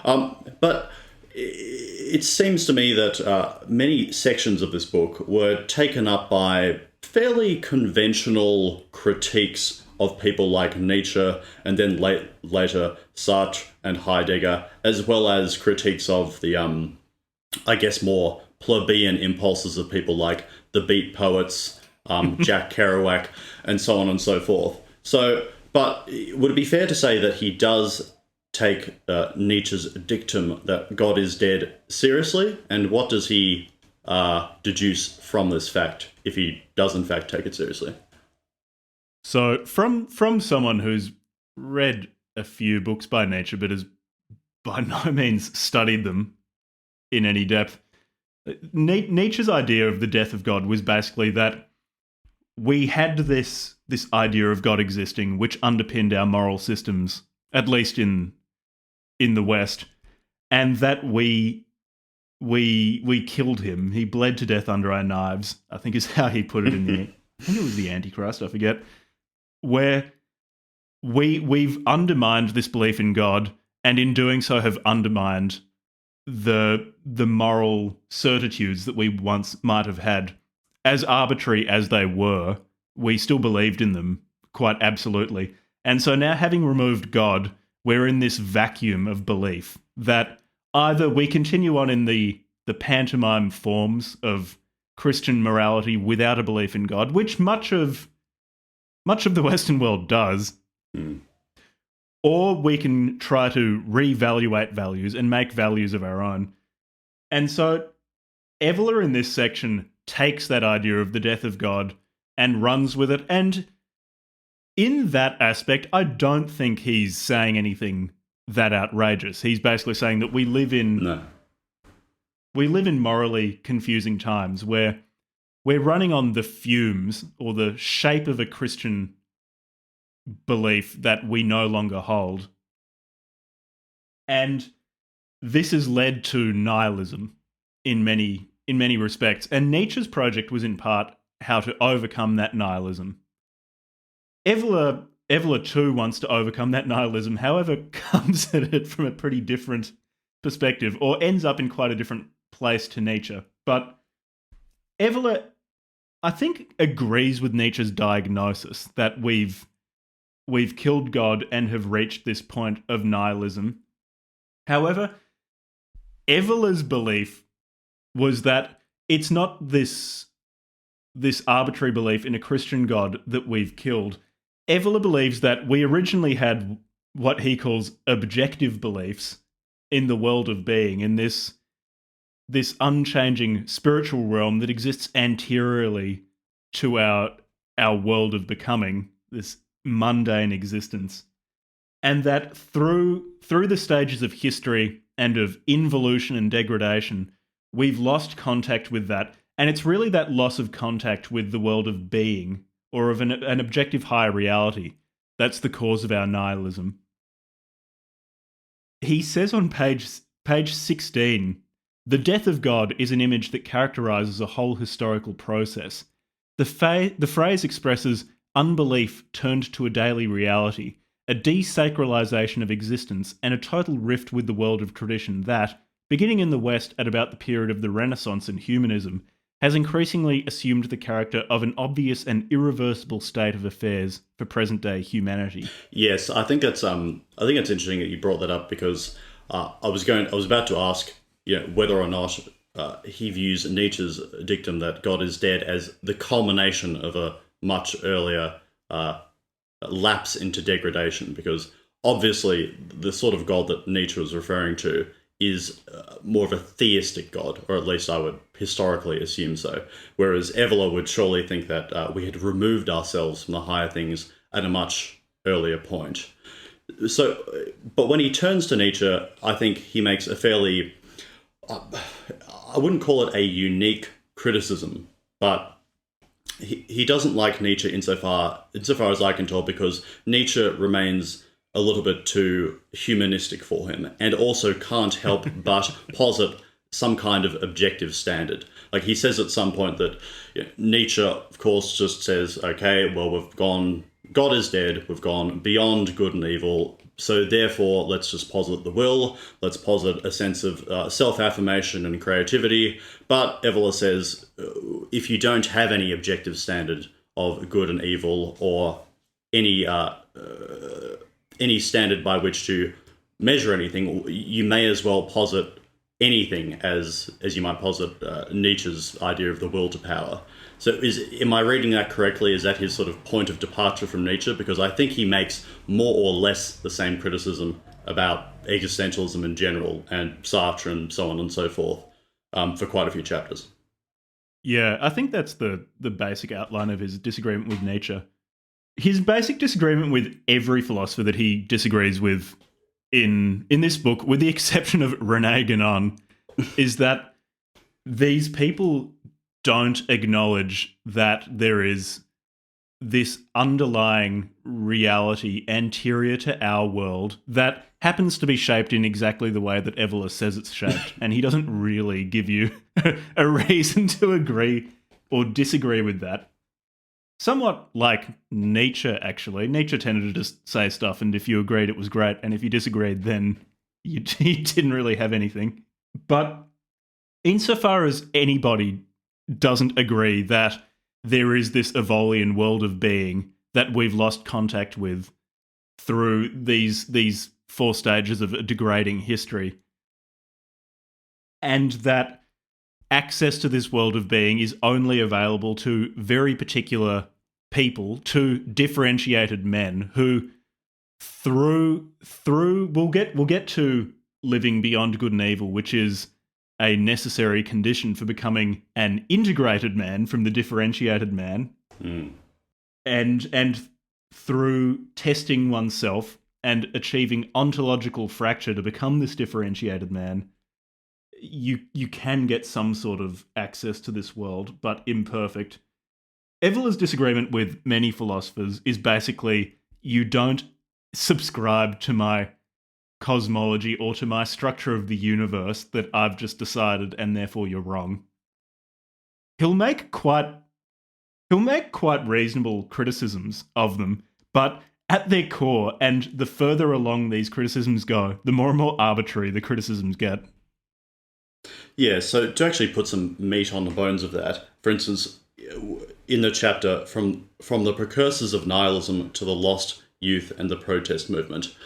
[SPEAKER 4] But it seems to me that many sections of this book were taken up by fairly conventional critiques of people like Nietzsche and then later Sartre and Heidegger, as well as critiques of the, I guess, more plebeian impulses of people like the Beat Poets, Jack Kerouac, and so on and so forth. So, but would it be fair to say that he does take Nietzsche's dictum that God is dead seriously? And what does he deduce from this fact, if he does in fact take it seriously?
[SPEAKER 1] So from someone who's read a few books by Nietzsche but has by no means studied them in any depth, Nietzsche's idea of the death of God was basically that we had this idea of God existing which underpinned our moral systems, at least in the West, and that we killed him. He bled to death under our knives, I think is how he put it in the I think it was the Antichrist, I forget, where we've undermined this belief in God, and in doing so have undermined the moral certitudes that we once might have had. As arbitrary as they were, we still believed in them quite absolutely. And so now, having removed God, we're in this vacuum of belief that either we continue on in the pantomime forms of Christian morality without a belief in God, which much of the Western world does, or we can try to reevaluate values and make values of our own. And so Evola in this section takes that idea of the death of God and runs with it. And in that aspect, I don't think he's saying anything that outrageous. He's basically saying that we live in morally confusing times where we're running on the fumes or the shape of a Christian belief that we no longer hold. And this has led to nihilism in many respects. And Nietzsche's project was in part how to overcome that nihilism. Evola too wants to overcome that nihilism, however, comes at it from a pretty different perspective, or ends up in quite a different place to Nietzsche. But Evola, I think, agrees with Nietzsche's diagnosis that we've killed God and have reached this point of nihilism. However, Evola's belief was that it's not this arbitrary belief in a Christian God that we've killed. Evola believes that we originally had what he calls objective beliefs in the world of being, in this unchanging spiritual realm that exists anteriorly to our world of becoming, this mundane existence. and that through the stages of history and of involution and degradation, we've lost contact with that. And it's really that loss of contact with the world of being, or of an objective higher reality, that's the cause of our nihilism. He says on page 16, the death of God is an image that characterizes a whole historical process. The phrase expresses unbelief turned to a daily reality, a desacralization of existence, and a total rift with the world of tradition that, beginning in the West at about the period of the Renaissance and humanism, has increasingly assumed the character of an obvious and irreversible state of affairs for present-day humanity.
[SPEAKER 4] Yes, I think it's interesting that you brought that up, because I was about to ask, whether or not he views Nietzsche's dictum that God is dead as the culmination of a much earlier lapse into degradation, because obviously the sort of God that Nietzsche was referring to is more of a theistic God, or at least I would historically assume so. Whereas Evola would surely think that we had removed ourselves from the higher things at a much earlier point. So, but when he turns to Nietzsche, I think he makes a fairly, I wouldn't call it a unique criticism, but he doesn't like Nietzsche insofar as I can tell, because Nietzsche remains a little bit too humanistic for him, and also can't help but posit some kind of objective standard. Like, he says at some point that Nietzsche, of course, just says, okay, well, God is dead, we've gone beyond good and evil, so therefore let's just posit the will, let's posit a sense of self-affirmation and creativity. But Evola says, if you don't have any objective standard of good and evil, or any standard by which to measure anything, you may as well posit anything as you might posit Nietzsche's idea of the will to power. So am I reading that correctly? Is that his sort of point of departure from Nietzsche? Because I think he makes more or less the same criticism about existentialism in general, and Sartre and so on and so forth, for quite a few chapters.
[SPEAKER 1] Yeah, I think that's the basic outline of his disagreement with Nietzsche. His basic disagreement with every philosopher that he disagrees with in this book, with the exception of René Guénon, is that these people don't acknowledge that there is this underlying reality anterior to our world that happens to be shaped in exactly the way that Evola says it's shaped, and he doesn't really give you a reason to agree or disagree with that. Somewhat like Nietzsche, actually. Nietzsche tended to just say stuff, and if you agreed, it was great, and if you disagreed, then you didn't really have anything. But insofar as anybody doesn't agree that there is this Evolian world of being that we've lost contact with through these 4 stages of a degrading history, and that access to this world of being is only available to very particular people, to differentiated men who through we'll get to living beyond good and evil, which is a necessary condition for becoming an integrated man from the differentiated man. And through testing oneself and achieving ontological fracture to become this differentiated man, you can get some sort of access to this world, but imperfect. Evola's disagreement with many philosophers is basically, you don't subscribe to my cosmology or to my structure of the universe that I've just decided, and therefore you're wrong. He'll make quite reasonable criticisms of them, but at their core, and the further along these criticisms go, the more and more arbitrary the criticisms get.
[SPEAKER 4] Yeah, so to actually put some meat on the bones of that, for instance, in the chapter from the precursors of nihilism to the lost youth and the protest movement,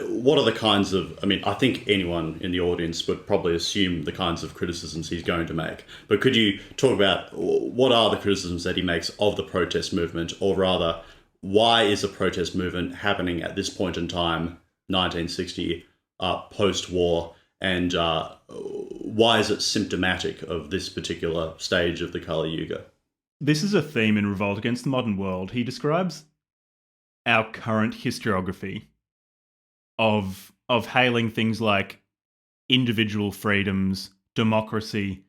[SPEAKER 4] what are the kinds of, I think anyone in the audience would probably assume the kinds of criticisms he's going to make, but could you talk about what are the criticisms that he makes of the protest movement, or rather, why is the protest movement happening at this point in time, 1960, post-war, and why is it symptomatic of this particular stage of the Kali Yuga?
[SPEAKER 1] This is a theme in Revolt Against the Modern World. He describes our current historiography of hailing things like individual freedoms, democracy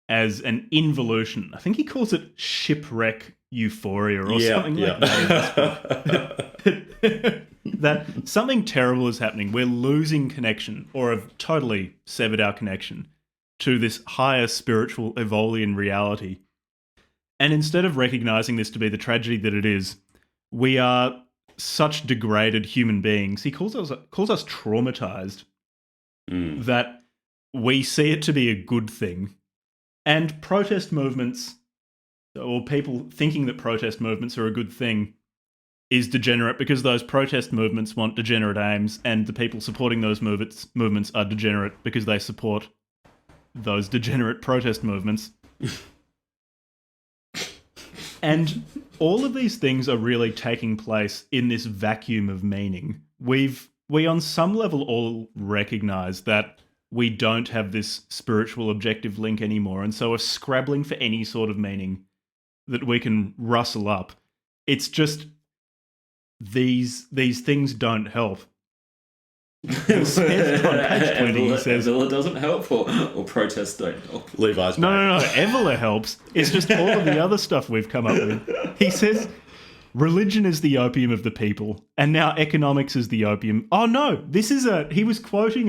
[SPEAKER 1] as an involution. I think he calls it shipwreck euphoria or something like that. That something terrible is happening. We're losing connection, or have totally severed our connection to this higher spiritual Evolian reality. And instead of recognizing this to be the tragedy that it is, we are such degraded human beings. He calls us traumatized, that we see it to be a good thing. And protest movements, or people thinking that protest movements are a good thing, is degenerate because those protest movements want degenerate aims, and the people supporting those movements are degenerate because they support those degenerate protest movements. And all of these things are really taking place in this vacuum of meaning. We on some level all recognize that we don't have this spiritual objective link anymore, and so are scrabbling for any sort of meaning that we can rustle up. It's just these things don't help. It says on page 20, he says,
[SPEAKER 2] Evola doesn't help, or protests don't help.
[SPEAKER 4] Levi's back.
[SPEAKER 1] No, Evola helps. It's just all of the other stuff we've come up with. He says, religion is the opium of the people, and now economics is the opium. Oh no, he was quoting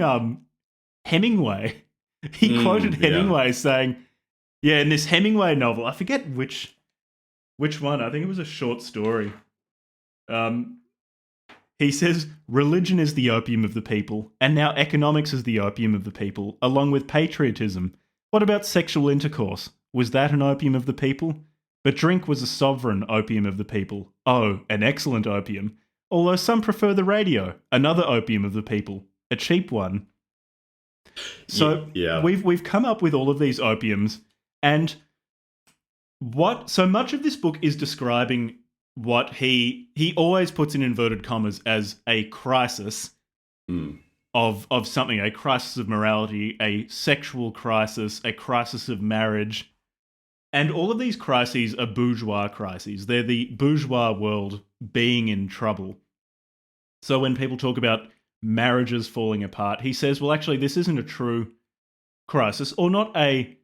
[SPEAKER 1] Hemingway. He quoted Hemingway saying, in this Hemingway novel, I forget which one, I think it was a short story. He says, religion is the opium of the people, and now economics is the opium of the people, along with patriotism. What about sexual intercourse? Was that an opium of the people? But drink was a sovereign opium of the people. Oh, an excellent opium. Although some prefer the radio, another opium of the people, a cheap one. So we've come up with all of these opiums, and so much of this book is describing what he always puts in inverted commas as a crisis of something, a crisis of morality, a sexual crisis, a crisis of marriage. And all of these crises are bourgeois crises. They're the bourgeois world being in trouble. So when people talk about marriages falling apart, he says, well, actually, this isn't a true crisis, or not a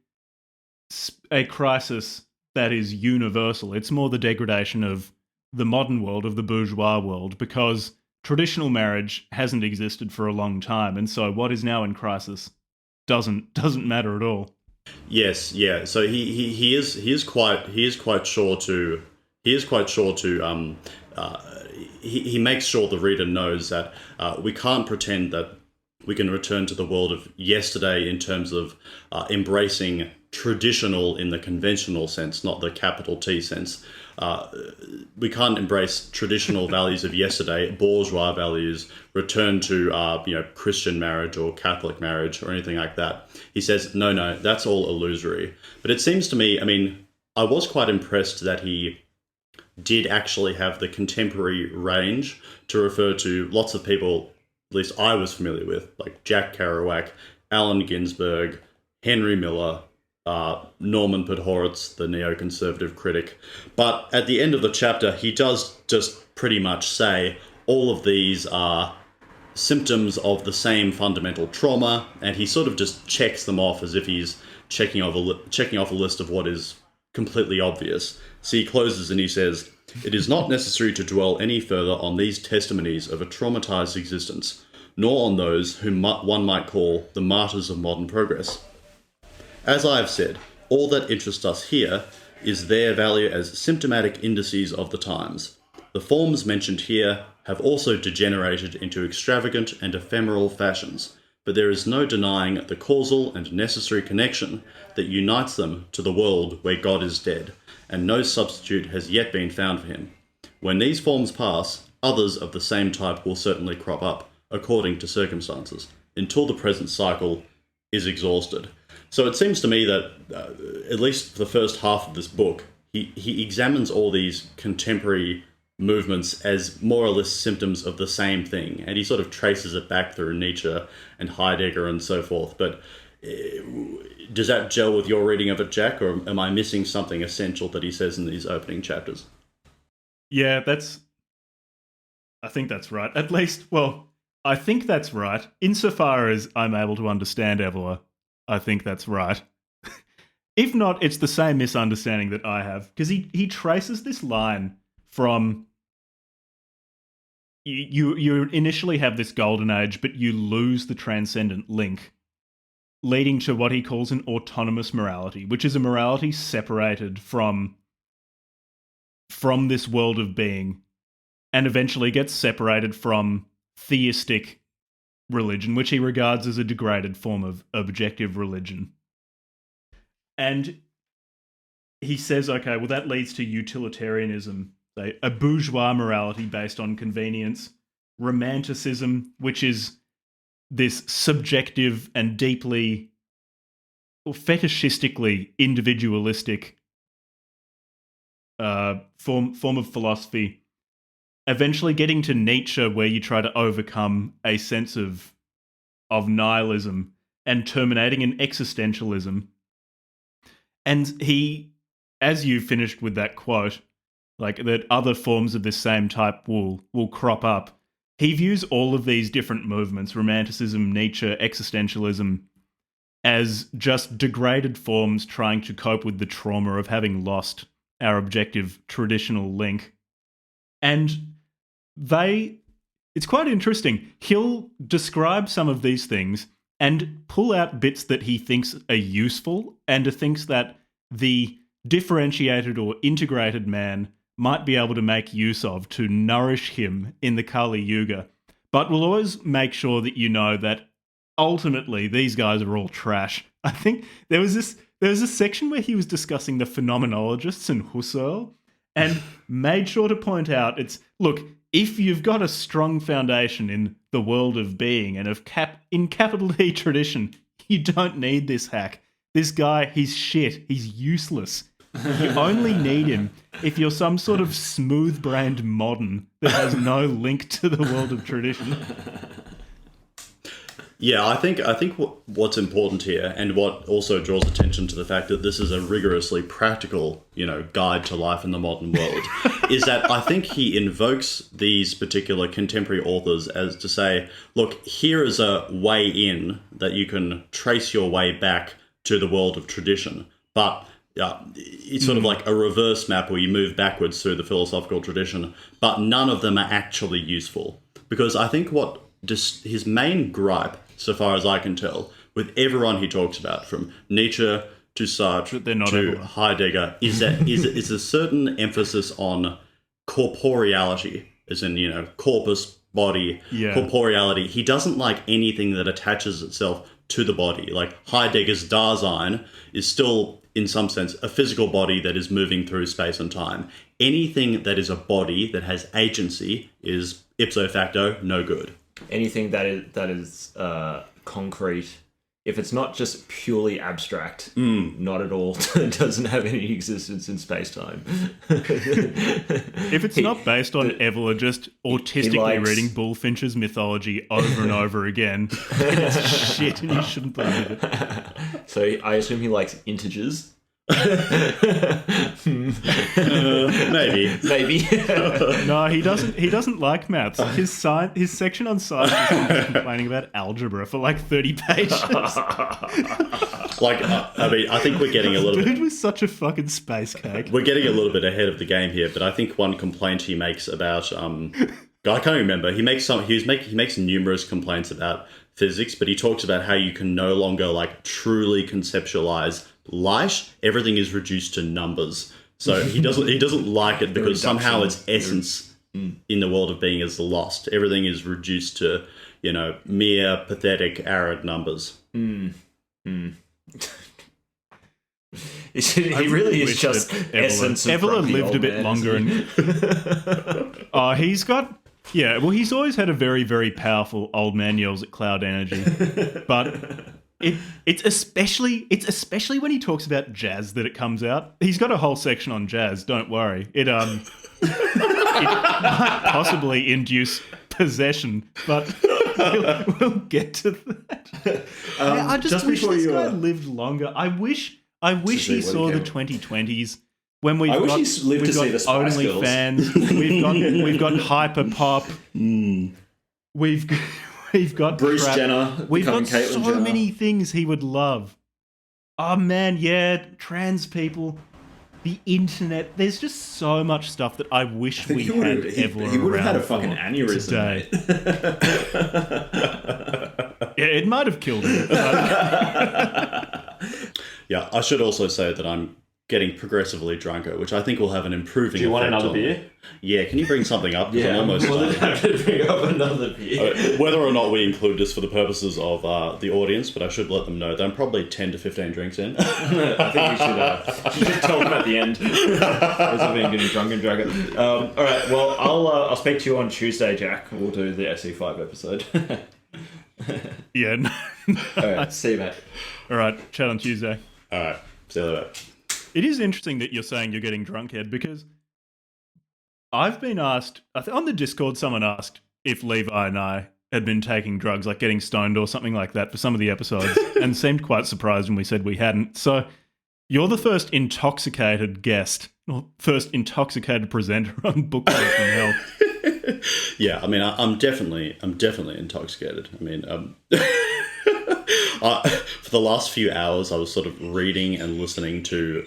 [SPEAKER 1] crisis that is universal. It's more the degradation of the modern world, of the bourgeois world, because traditional marriage hasn't existed for a long time, and so what is now in crisis doesn't matter at all.
[SPEAKER 4] Yes, yeah. So he is quite sure to he makes sure the reader knows that we can't pretend that we can return to the world of yesterday in terms of embracing traditional in the conventional sense, not the capital T sense. We can't embrace traditional values of yesterday, bourgeois values, return to Christian marriage or Catholic marriage or anything like that. He says, no, that's all illusory. But it seems to me, I was quite impressed that he did actually have the contemporary range to refer to lots of people, at least I was familiar with, like Jack Kerouac, Allen Ginsberg, Henry Miller, Norman Podhoretz, the neoconservative critic. But at the end of the chapter, he does just pretty much say all of these are symptoms of the same fundamental trauma, and he sort of just checks them off as if he's checking off a list of what is completely obvious. So he closes and he says, "It is not necessary to dwell any further on these testimonies of a traumatized existence, nor on those whom one might call the martyrs of modern progress. As I have said, all that interests us here is their value as symptomatic indices of the times. The forms mentioned here have also degenerated into extravagant and ephemeral fashions, but there is no denying the causal and necessary connection that unites them to the world where God is dead, and no substitute has yet been found for him. When these forms pass, others of the same type will certainly crop up, according to circumstances, until the present cycle is exhausted." So it seems to me that, at least for the first half of this book, he examines all these contemporary movements as more or less symptoms of the same thing, and he sort of traces it back through Nietzsche and Heidegger and so forth. But does that gel with your reading of it, Jack, or am I missing something essential that he says in these opening chapters?
[SPEAKER 1] Yeah, I think that's right. At least, well, I think that's right. Insofar as I'm able to understand Evola, I think that's right. If not, it's the same misunderstanding that I have, because he traces this line from you initially have this golden age, but you lose the transcendent link, leading to what he calls an autonomous morality, which is a morality separated from this world of being, and eventually gets separated from theistic religion, which he regards as a degraded form of objective religion. And he says, okay, well, that leads to utilitarianism, a bourgeois morality based on convenience, romanticism, which is this subjective and deeply or fetishistically individualistic form of philosophy, eventually getting to Nietzsche, where you try to overcome a sense of nihilism and terminating in existentialism. And he, as you finished with that quote, like that other forms of this same type will crop up. He views all of these different movements, romanticism, Nietzsche, existentialism, as just degraded forms trying to cope with the trauma of having lost our objective traditional link. And it's quite interesting. He'll describe some of these things and pull out bits that he thinks are useful and thinks that the differentiated or integrated man might be able to make use of to nourish him in the Kali Yuga. But we'll always make sure that you know that ultimately these guys are all trash. I think there was a section where he was discussing the phenomenologists and Husserl and made sure to point out look, if you've got a strong foundation in the world of being and in capital D tradition, you don't need this hack. This guy, he's shit. He's useless. You only need him if you're some sort of smooth-brained modern that has no link to the world of tradition.
[SPEAKER 4] Yeah, I think what's important here, and what also draws attention to the fact that this is a rigorously practical, guide to life in the modern world, is that I think he invokes these particular contemporary authors as to say, look, here is a way in that you can trace your way back to the world of tradition, but it's sort of like a reverse map where you move backwards through the philosophical tradition, but none of them are actually useful. Because I think his main gripe, so far as I can tell, with everyone he talks about, from Nietzsche to Sartre to Heidegger, is a certain emphasis on corporeality, as in, corpus, body, corporeality. He doesn't like anything that attaches itself to the body. Like Heidegger's Dasein is still, in some sense, a physical body that is moving through space and time. Anything that is a body that has agency is ipso facto no good.
[SPEAKER 2] Anything that is concrete, if it's not just purely abstract, not at all, doesn't have any existence in space-time.
[SPEAKER 1] If it's not based on Evola just autistically reading Bullfinch's mythology over and over again, it's shit and you shouldn't believe it.
[SPEAKER 2] So I assume he likes integers.
[SPEAKER 4] Maybe.
[SPEAKER 1] No, he doesn't like maths. His section on science is complaining about algebra for like 30 pages.
[SPEAKER 4] I think we're getting a little bit.
[SPEAKER 1] Dude was such a fucking space cake.
[SPEAKER 4] We're getting a little bit ahead of the game here, but I think one complaint he makes about I can't remember. He makes numerous complaints about physics, but he talks about how you can no longer truly conceptualize light. Everything is reduced to numbers. So he doesn't like it because somehow its essence in the world of being is lost. Everything is reduced to, mere pathetic arid numbers.
[SPEAKER 2] He really is just essence of
[SPEAKER 1] Evola lived a bit longer and he's got he's always had a very, very powerful old man yells at cloud energy. But it's especially when he talks about jazz that it comes out. He's got a whole section on jazz, don't worry. It might possibly induce possession, but we'll get to that. I just wish this guy lived longer. I wish he saw the 2020s when we've got OnlyFans, we've got hyperpop, we've We've got
[SPEAKER 2] Bruce
[SPEAKER 1] crap.
[SPEAKER 2] Jenner.
[SPEAKER 1] We've got
[SPEAKER 2] becoming Caitlyn
[SPEAKER 1] so
[SPEAKER 2] Jenner.
[SPEAKER 1] many things he would love. Oh man, yeah, trans people, the internet. There's just so much stuff that I wish we had Evola
[SPEAKER 2] He would have had a
[SPEAKER 1] around
[SPEAKER 2] fucking
[SPEAKER 1] for
[SPEAKER 2] aneurysm,
[SPEAKER 1] today.
[SPEAKER 2] mate.
[SPEAKER 1] Yeah, it might have killed him.
[SPEAKER 4] Yeah, I should also say that I'm getting progressively drunker, which I think will have an improving.
[SPEAKER 2] Do you want
[SPEAKER 4] effect
[SPEAKER 2] another
[SPEAKER 4] on
[SPEAKER 2] beer?
[SPEAKER 4] Yeah, can you bring something up? 'Cause I'm almost
[SPEAKER 2] more than
[SPEAKER 4] done.
[SPEAKER 2] happy to bring up another beer.
[SPEAKER 4] Whether or not we include this for the purposes of the audience, but I should let them know that I'm probably 10 to 15 drinks in.
[SPEAKER 2] I think we should tell them at the end. As I've been getting drunk and drunker. All right, well, I'll speak to you on Tuesday, Jack. We'll do the SE5 episode.
[SPEAKER 1] Yeah. No.
[SPEAKER 2] All right, see you, mate.
[SPEAKER 1] All right, chat on Tuesday.
[SPEAKER 4] All right, see you later.
[SPEAKER 1] It is interesting that you're saying you're getting drunk, Ed, because I've been asked, on the Discord, someone asked if Levi and I had been taking drugs, like getting stoned or something like that for some of the episodes, and seemed quite surprised when we said we hadn't. So you're the first intoxicated guest, or first intoxicated presenter on Book Club from Hell.
[SPEAKER 4] Yeah, I mean, I'm definitely intoxicated. I mean, for the last few hours, I was sort of reading and listening to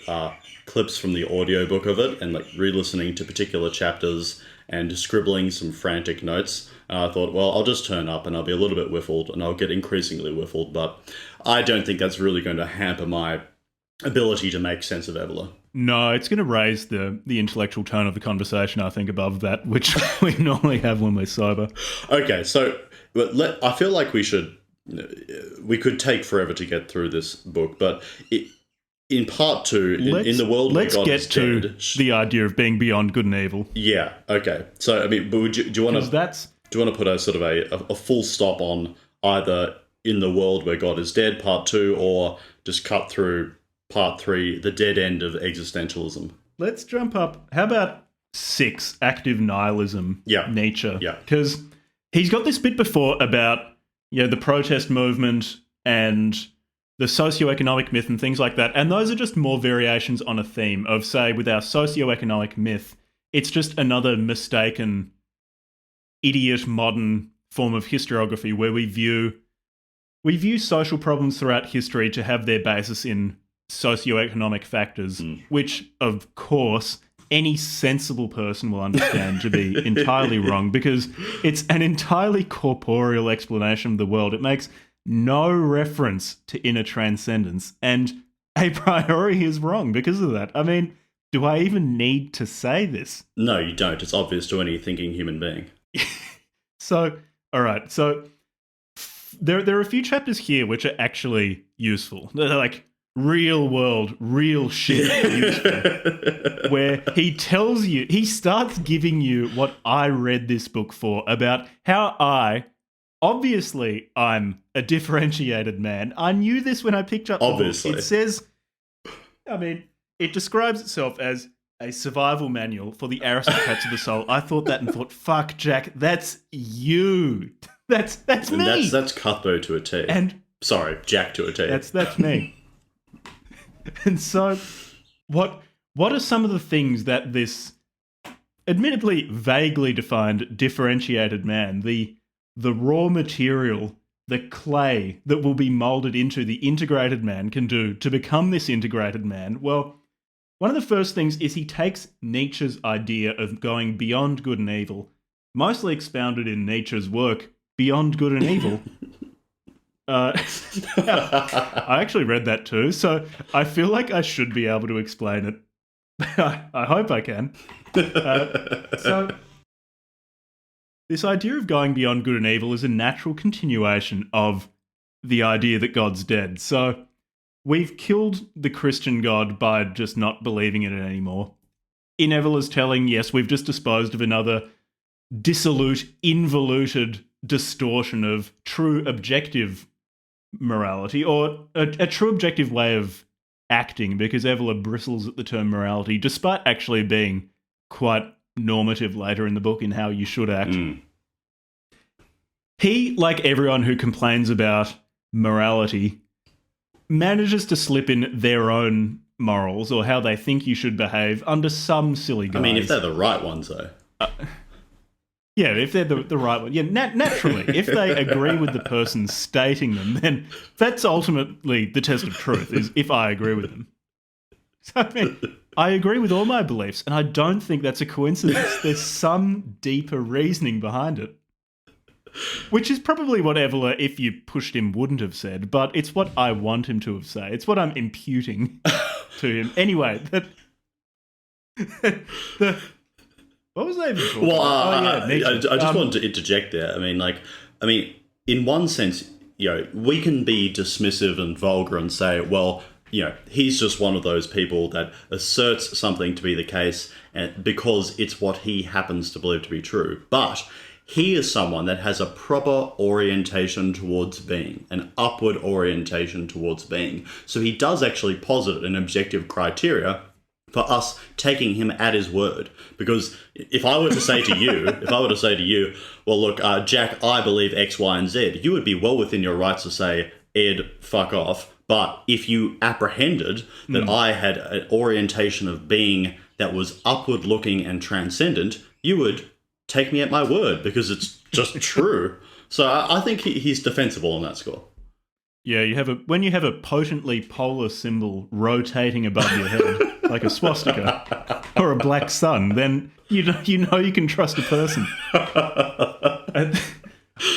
[SPEAKER 4] clips from the audiobook of it, and like re-listening to particular chapters and scribbling some frantic notes. And I thought, well, I'll just turn up and I'll be a little bit whiffled, and I'll get increasingly whiffled, but I don't think that's really going to hamper my ability to make sense of Evola.
[SPEAKER 1] No, it's going to raise the intellectual tone of the conversation, I think, above that, which we normally have when we're sober.
[SPEAKER 4] Okay, so I feel like we could take forever to get through this book, but in part two, in the world where God is dead...
[SPEAKER 1] Let's get to the idea of being beyond good and evil.
[SPEAKER 4] Yeah, okay. So, I mean, but do you want to put a sort of a full stop on either in the world where God is dead, part two, or just cut through part three, the dead end of existentialism?
[SPEAKER 1] Let's jump up. How about 6, active nihilism, nature?
[SPEAKER 4] Yeah.
[SPEAKER 1] Because he's got this bit before about the protest movement and the socioeconomic myth and things like that. And those are just more variations on a theme of, say, with our socioeconomic myth, it's just another mistaken, idiot modern form of historiography where we view social problems throughout history to have their basis in socioeconomic factors, which, of course, any sensible person will understand to be entirely wrong, because it's an entirely corporeal explanation of the world. It makes no reference to inner transcendence, and a priori is wrong because of that. I mean, do I even need to say this?
[SPEAKER 4] No, you don't. It's obvious to any thinking human being.
[SPEAKER 1] So, all right. So there are a few chapters here which are actually useful. They're like real world, real shit useful, where he starts giving you what I read this book for, about how obviously I'm a differentiated man. I knew this when I picked up the book. It says, it describes itself as a survival manual for the aristocrats of the soul. I thought that and thought, fuck, Jack, that's you. That's me.
[SPEAKER 4] That's Cutbo to a T.
[SPEAKER 1] And
[SPEAKER 4] sorry, Jack to a T.
[SPEAKER 1] That's me. And so, what are some of the things that this admittedly vaguely defined differentiated man, the raw material, the clay that will be molded into the integrated man, can do to become this integrated man? Well, one of the first things is he takes Nietzsche's idea of going beyond good and evil, mostly expounded in Nietzsche's work, Beyond Good and Evil. I actually read that too, so I feel like I should be able to explain it. I hope I can. So, this idea of going beyond good and evil is a natural continuation of the idea that God's dead. So, we've killed the Christian God by just not believing in it anymore. In Evola's telling, yes, we've just disposed of another dissolute, involuted distortion of true objective morality, or a true objective way of acting, because Evola bristles at the term morality, despite actually being quite normative later in the book in how you should act. He, like everyone who complains about morality, manages to slip in their own morals or how they think you should behave under some silly guise.
[SPEAKER 4] I mean, if they're the right ones, though.
[SPEAKER 1] Yeah, if they're the right one. Yeah, naturally, if they agree with the person stating them, then that's ultimately the test of truth, is if I agree with them. So, I mean, I agree with all my beliefs, and I don't think that's a coincidence. There's some deeper reasoning behind it. Which is probably what Evola, if you pushed him, wouldn't have said, but it's what I want him to have said. It's what I'm imputing to him. Anyway, what was I even talking about?
[SPEAKER 4] I just wanted to interject there. I mean, in one sense, we can be dismissive and vulgar and say, well, he's just one of those people that asserts something to be the case and because it's what he happens to believe to be true. But he is someone that has a proper orientation towards being, an upward orientation towards being. So he does actually posit an objective criteria for us taking him at his word. Because if I were to say to you, well, look, Jack, I believe X, Y, and Z, you would be well within your rights to say, Ed, fuck off. But if you apprehended that I had an orientation of being that was upward looking and transcendent, you would take me at my word because it's just true. So I think he's defensible on that score.
[SPEAKER 1] Yeah, when you have a potently polar symbol rotating above your head, like a swastika or a black sun, then you know you can trust a person.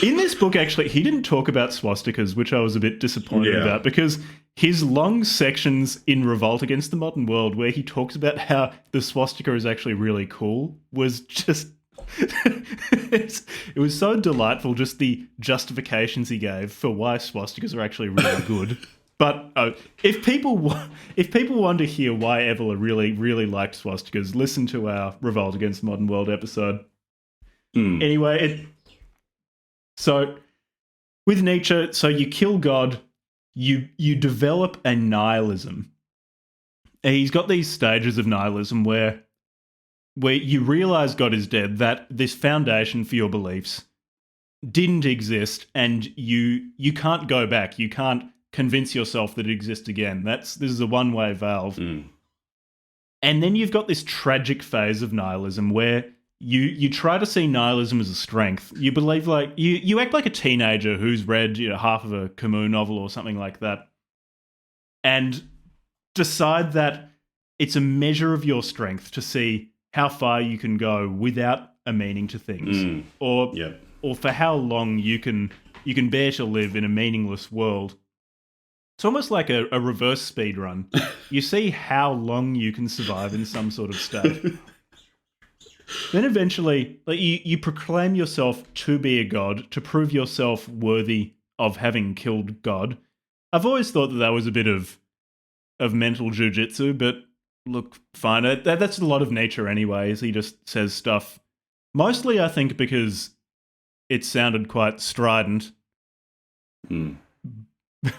[SPEAKER 1] In this book, actually, he didn't talk about swastikas, which I was a bit disappointed about, because his long sections in Revolt Against the Modern World, where he talks about how the swastika is actually really cool, was just... it was so delightful, just the justifications he gave for why swastikas are actually really good. But if people want to hear why Evola really, really liked swastikas, listen to our Revolt Against the Modern World episode. Anyway, so with Nietzsche, so you kill God, you develop a nihilism. He's got these stages of nihilism where you realize God is dead, that this foundation for your beliefs didn't exist, and you can't go back. You can't convince yourself that it exists again. This is a one-way valve. And then you've got this tragic phase of nihilism where you try to see nihilism as a strength. You believe you act like a teenager who's read half of a Camus novel or something like that, and decide that it's a measure of your strength to see how far you can go without a meaning to things, or for how long you can bear to live in a meaningless world. It's almost like a reverse speed run. You see how long you can survive in some sort of state. Then eventually, you proclaim yourself to be a god, to prove yourself worthy of having killed God. I've always thought that was a bit of mental jujitsu, but look, fine. That's a lot of Nietzsche anyway, as he just says stuff. Mostly, I think, because it sounded quite strident,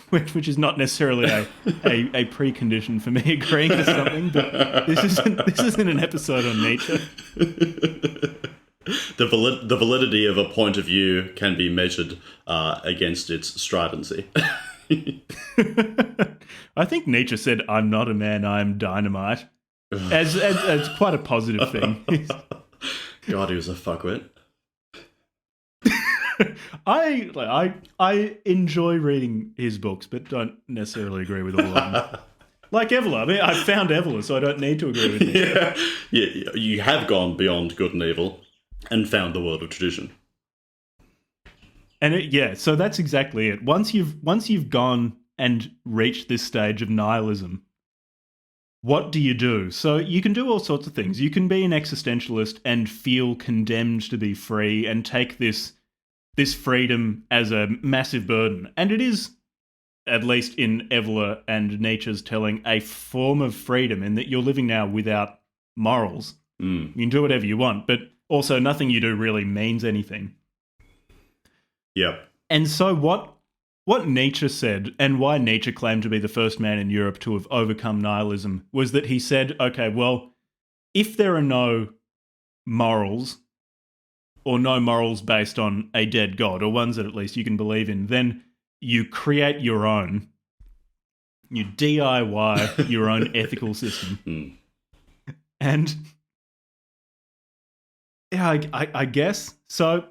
[SPEAKER 1] which is not necessarily a precondition for me agreeing to something. But this isn't an episode on Nietzsche.
[SPEAKER 4] The validity of a point of view can be measured against its stridency.
[SPEAKER 1] I think Nietzsche said, "I'm not a man, I'm dynamite," as quite a positive thing.
[SPEAKER 4] God, he was a fuckwit.
[SPEAKER 1] I enjoy reading his books, but don't necessarily agree with all of them. Like Evola. I mean, I found Evola, so I don't need to agree with him.
[SPEAKER 4] Yeah, you have gone beyond good and evil and found the world of tradition.
[SPEAKER 1] And so that's exactly it. Once you've gone and reached this stage of nihilism, what do you do? So you can do all sorts of things. You can be an existentialist and feel condemned to be free and take this freedom as a massive burden. And it is, at least in Evola and Nietzsche's telling, a form of freedom in that you're living now without morals. You can do whatever you want, but also nothing you do really means anything.
[SPEAKER 4] Yeah.
[SPEAKER 1] And so what Nietzsche said, and why Nietzsche claimed to be the first man in Europe to have overcome nihilism, was that he said, okay, well, if there are no morals, or no morals based on a dead god, or ones that at least you can believe in, then you create your own. You DIY your own ethical system. And Yeah, I guess. So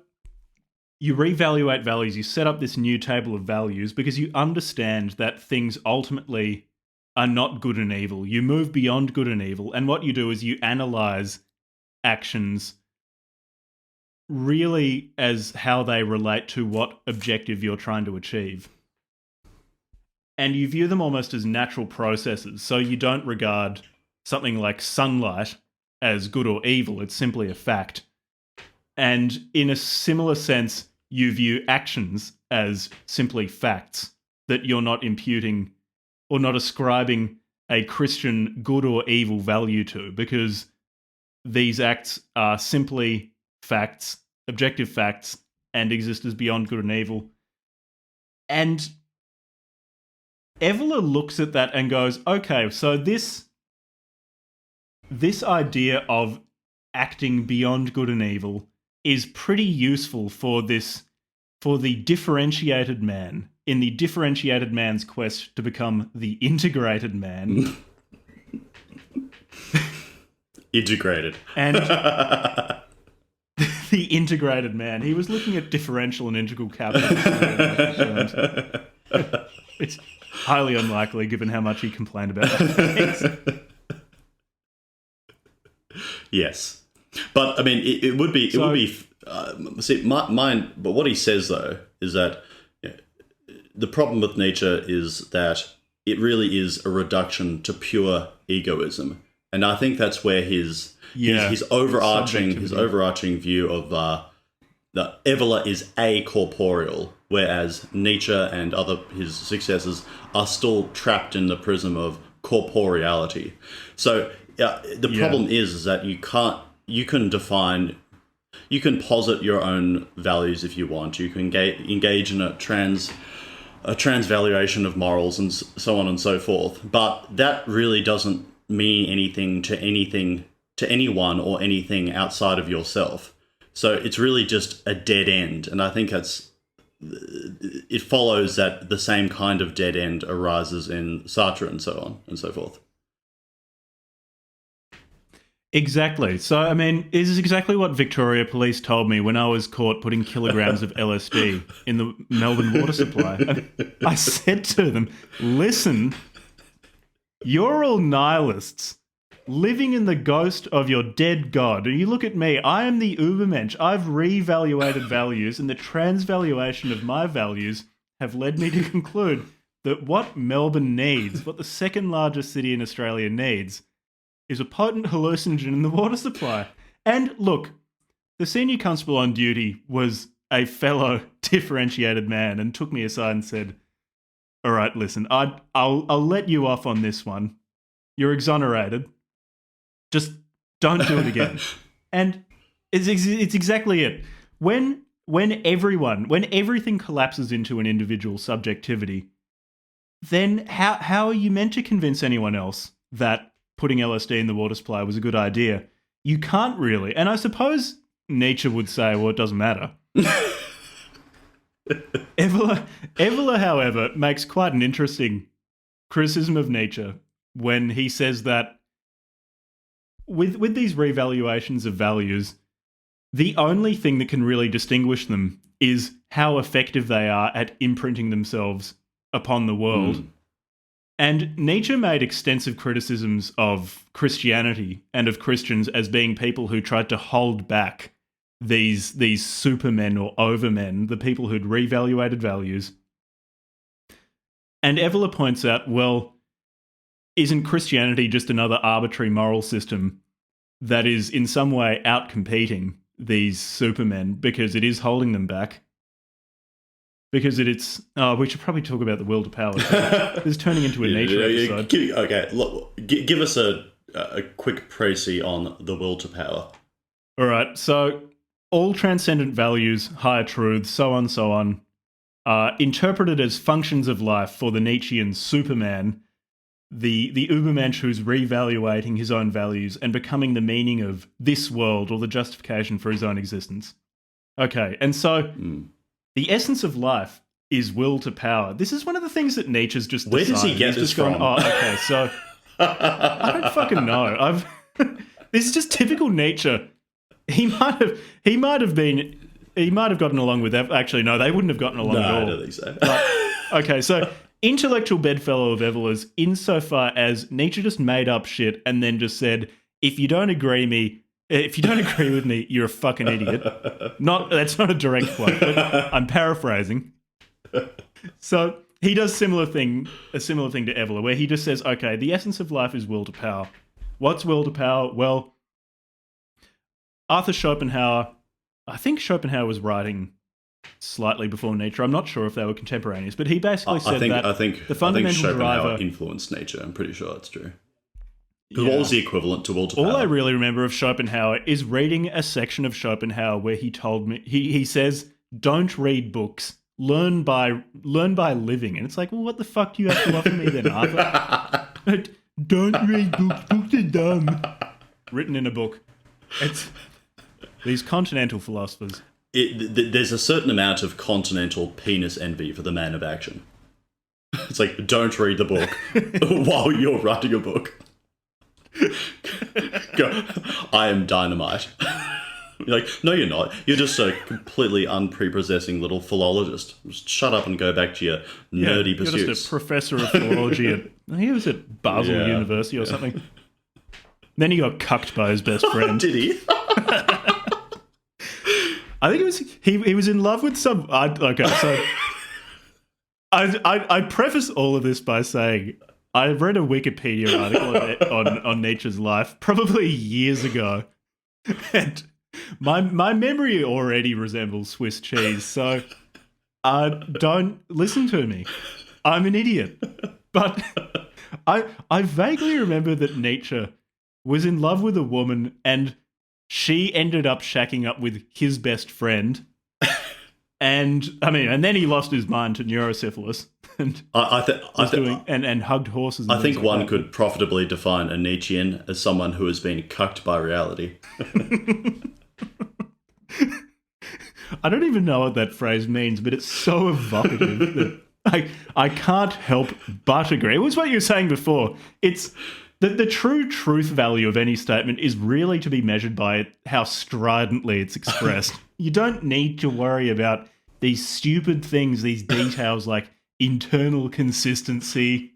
[SPEAKER 1] you reevaluate values, you set up this new table of values because you understand that things ultimately are not good and evil. You move beyond good and evil, and what you do is you analyze actions really as how they relate to what objective you're trying to achieve. And you view them almost as natural processes, so you don't regard something like sunlight as good or evil, it's simply a fact. And in a similar sense, you view actions as simply facts that you're not imputing or not ascribing a Christian good or evil value to, because these acts are simply facts, objective facts, and exist as beyond good and evil. And Evola looks at that and goes, okay, so this idea of acting beyond good and evil is pretty useful for the differentiated man in the differentiated man's quest to become the integrated man.
[SPEAKER 4] Integrated.
[SPEAKER 1] And the integrated man. He was looking at differential and integral calculus. It's highly unlikely given how much he complained about that.
[SPEAKER 4] Yes. But I mean, it would be. But what he says though is that the problem with Nietzsche is that it really is a reduction to pure egoism, and I think that's where his overarching view of that Evola is acorporeal, whereas Nietzsche and his successors are still trapped in the prism of corporeality. So the problem is that you can posit your own values if you want. You can engage in a transvaluation of morals and so on and so forth. But that really doesn't mean anything to anyone or anything outside of yourself. So it's really just a dead end. And I think it follows that the same kind of dead end arises in Sartre and so on and so forth.
[SPEAKER 1] Exactly. So, I mean, this is exactly what Victoria Police told me when I was caught putting kilograms of LSD in the Melbourne water supply. I said to them, listen, you're all nihilists living in the ghost of your dead god. And you look at me, I am the Ubermensch. I've reevaluated values, and the transvaluation of my values have led me to conclude that what Melbourne needs, what the second largest city in Australia needs, is a potent hallucinogen in the water supply. And look, the senior constable on duty was a fellow differentiated man and took me aside and said, all right, listen, I'll let you off on this one. You're exonerated. Just don't do it again. And it's exactly it. When everything collapses into an individual subjectivity, then how are you meant to convince anyone else that putting LSD in the water supply was a good idea? You can't really. And I suppose Nietzsche would say, well, it doesn't matter. Evola, however, makes quite an interesting criticism of Nietzsche when he says that with these revaluations of values, the only thing that can really distinguish them is how effective they are at imprinting themselves upon the world. And Nietzsche made extensive criticisms of Christianity and of Christians as being people who tried to hold back these supermen or overmen, the people who'd reevaluated values. And Evola points out, well, isn't Christianity just another arbitrary moral system that is in some way outcompeting these supermen because it is holding them back? Because we should probably talk about the will to power. This is turning into a Nietzsche episode.
[SPEAKER 4] Give us a quick précis on the will to power.
[SPEAKER 1] All right, so all transcendent values, higher truths, so on, are interpreted as functions of life for the Nietzschean Superman, the Ubermensch who's reevaluating his own values and becoming the meaning of this world or the justification for his own existence. Okay, and so the essence of life is will to power. This is one of the things that Nietzsche's just decided.
[SPEAKER 4] Where does he get this from?
[SPEAKER 1] Okay, so I don't fucking know. This is just typical Nietzsche he might have gotten along with that. Actually, no, they wouldn't have gotten along at all.
[SPEAKER 4] I don't think so.
[SPEAKER 1] Okay, so intellectual bedfellow of Evola's, insofar as Nietzsche just made up shit and then just said, if you don't agree with me, you're a fucking idiot. That's not a direct quote, but I'm paraphrasing. So he does a similar thing to Evola, where he just says, okay, the essence of life is will to power. What's will to power? Well, Arthur Schopenhauer, I think Schopenhauer was writing slightly before Nietzsche. I'm not sure if they were contemporaneous, but he basically said the fundamental
[SPEAKER 4] Schopenhauer
[SPEAKER 1] driver
[SPEAKER 4] influenced Nietzsche. I'm pretty sure it's true. Because what was the equivalent to will to power?
[SPEAKER 1] All I really remember of Schopenhauer is reading a section of Schopenhauer where he told me he says, "Don't read books, learn by living." And it's like, well, what the fuck do you have to offer me then, Arthur? Don't read books. Books are dumb. Written in a book. It's these continental philosophers.
[SPEAKER 4] There's a certain amount of continental penis envy for the man of action. It's like, don't read the book while you're writing a book. Go, I am dynamite. You're like, no, you're not. You're just a completely unprepossessing little philologist. Just shut up and go back to your nerdy pursuits.
[SPEAKER 1] You're just a professor of philology he was at Basel University or something. Then he got cucked by his best friend.
[SPEAKER 4] Did he?
[SPEAKER 1] I think it was he was in love with some. Okay, so I preface all of this by saying I read a Wikipedia article on Nietzsche's life probably years ago, and my memory already resembles Swiss cheese. So don't listen to me. I'm an idiot, but I vaguely remember that Nietzsche was in love with a woman and she ended up shacking up with his best friend. And then he lost his mind to neurosyphilis and and hugged horses.
[SPEAKER 4] I think one could profitably define a Nietzschean as someone who has been cucked by reality.
[SPEAKER 1] I don't even know what that phrase means, but it's so evocative that I can't help but agree. It was what you were saying before. It's the true truth value of any statement is really to be measured by how stridently it's expressed. You don't need to worry about these stupid things, these details like internal consistency,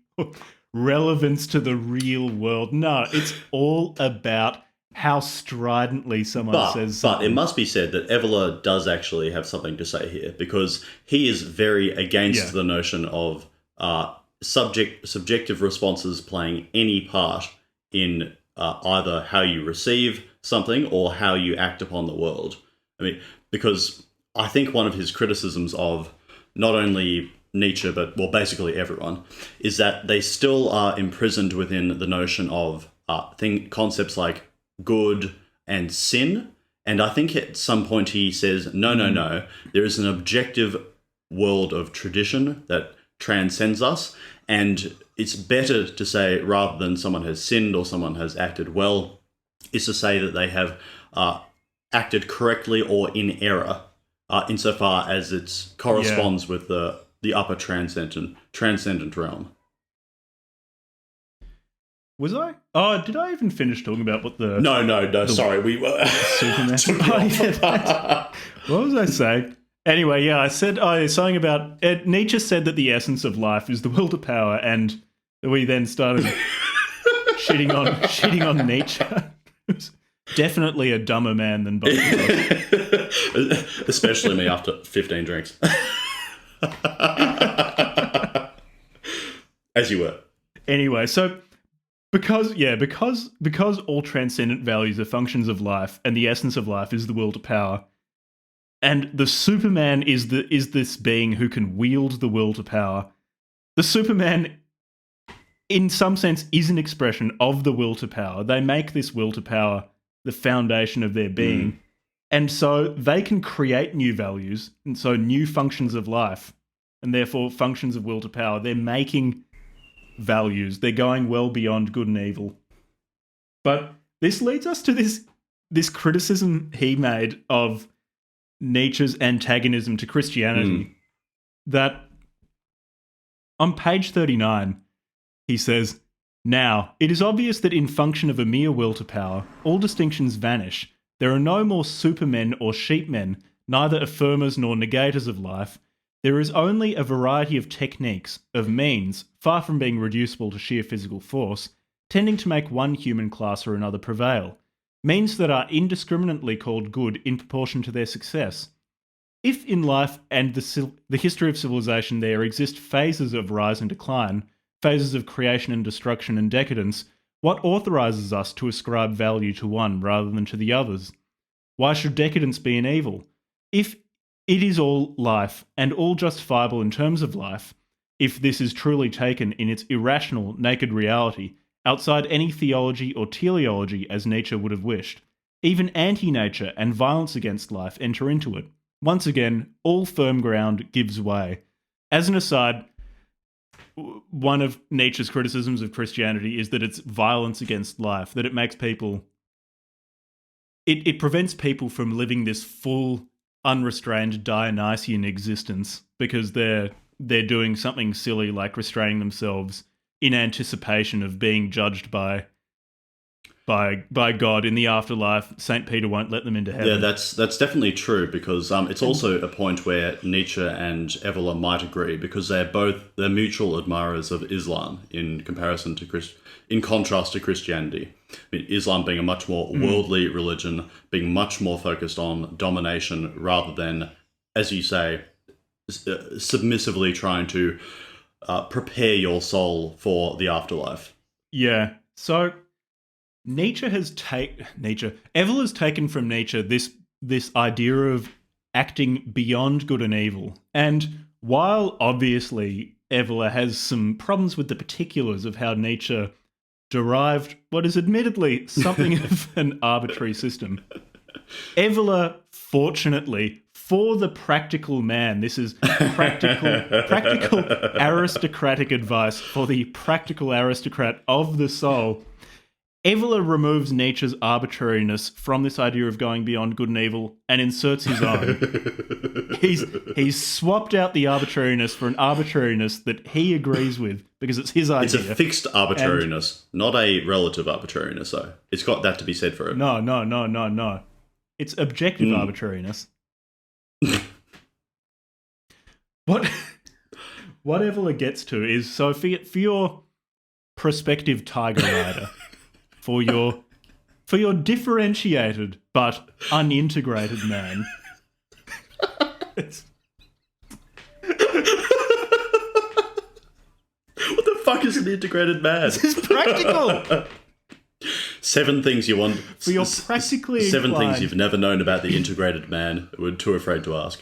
[SPEAKER 1] relevance to the real world. No, it's all about how stridently someone says something.
[SPEAKER 4] But it must be said that Evola does actually have something to say here, because he is very against the notion of subjective responses playing any part in either how you receive something or how you act upon the world. I mean, because I think one of his criticisms of not only Nietzsche, but basically everyone, is that they still are imprisoned within the notion of concepts like good and sin. And I think at some point he says, no, there is an objective world of tradition that transcends us, and it's better to say, rather than someone has sinned or someone has acted well, is to say that they have acted correctly or in error, insofar as it corresponds with the upper transcendent realm.
[SPEAKER 1] Was I? Oh, did I even finish talking about what the...
[SPEAKER 4] No, sorry, we were...
[SPEAKER 1] Superman. What was I saying? Anyway, I said something about... Nietzsche said that the essence of life is the will to power, and we then started shitting on Nietzsche. It was definitely a dumber man than both of us.
[SPEAKER 4] Especially me after 15 drinks. As you were.
[SPEAKER 1] Anyway, so... Because all transcendent values are functions of life, and the essence of life is the will to power, and the Superman is this being who can wield the will to power. The Superman, in some sense, is an expression of the will to power. They make this will to power the foundation of their being, and so they can create new values, and so new functions of life, and therefore functions of will to power. They're making values. They're going well beyond good and evil. But this leads us to this criticism he made of Nietzsche's antagonism to Christianity. That on page 39, he says, "Now, it is obvious that in function of a mere will to power, all distinctions vanish, There are no more supermen or sheepmen, neither affirmers nor negators of life. There is only a variety of techniques, of means, far from being reducible to sheer physical force, tending to make one human class or another prevail. Means that are indiscriminately called good in proportion to their success. If in life and the history of civilization there exist phases of rise and decline, phases of creation and destruction and decadence, what authorizes us to ascribe value to one rather than to the others? Why should decadence be an evil? If it is all life and all justifiable in terms of life, if this is truly taken in its irrational, naked reality, outside any theology or teleology as nature would have wished, even anti-nature and violence against life enter into it. Once again, all firm ground gives way. As an aside, one of Nietzsche's criticisms of Christianity is that it's violence against life, that it makes people... It prevents people from living this full, unrestrained Dionysian existence because they're doing something silly like restraining themselves in anticipation of being judged by God in the afterlife. St. Peter won't let them into heaven.
[SPEAKER 4] Yeah, that's definitely true because it's also a point where Nietzsche and Evola might agree because they're mutual admirers of Islam in contrast to Christianity. I mean, Islam being a much more worldly religion, being much more focused on domination rather than, as you say, submissively trying to prepare your soul for the afterlife.
[SPEAKER 1] Yeah. So Evola's taken from Nietzsche this idea of acting beyond good and evil. And while obviously Evola has some problems with the particulars of how Nietzsche derived what is admittedly something of an arbitrary system, Evola, fortunately, for the practical man, this is practical aristocratic advice for the practical aristocrat of the soul. Evola removes Nietzsche's arbitrariness from this idea of going beyond good and evil and inserts his own. He's swapped out the arbitrariness for an arbitrariness that he agrees with because it's his idea.
[SPEAKER 4] It's a fixed arbitrariness, not a relative arbitrariness, though. It's got that to be said for it.
[SPEAKER 1] No. It's objective arbitrariness. What Evola gets to is, so for your prospective tiger rider, for your differentiated but unintegrated man.
[SPEAKER 4] What the fuck is an integrated man?
[SPEAKER 1] This is practical.
[SPEAKER 4] 7 things you want.
[SPEAKER 1] For your practically
[SPEAKER 4] 7
[SPEAKER 1] inclined.
[SPEAKER 4] things you've never known about the integrated man. We're too afraid to ask.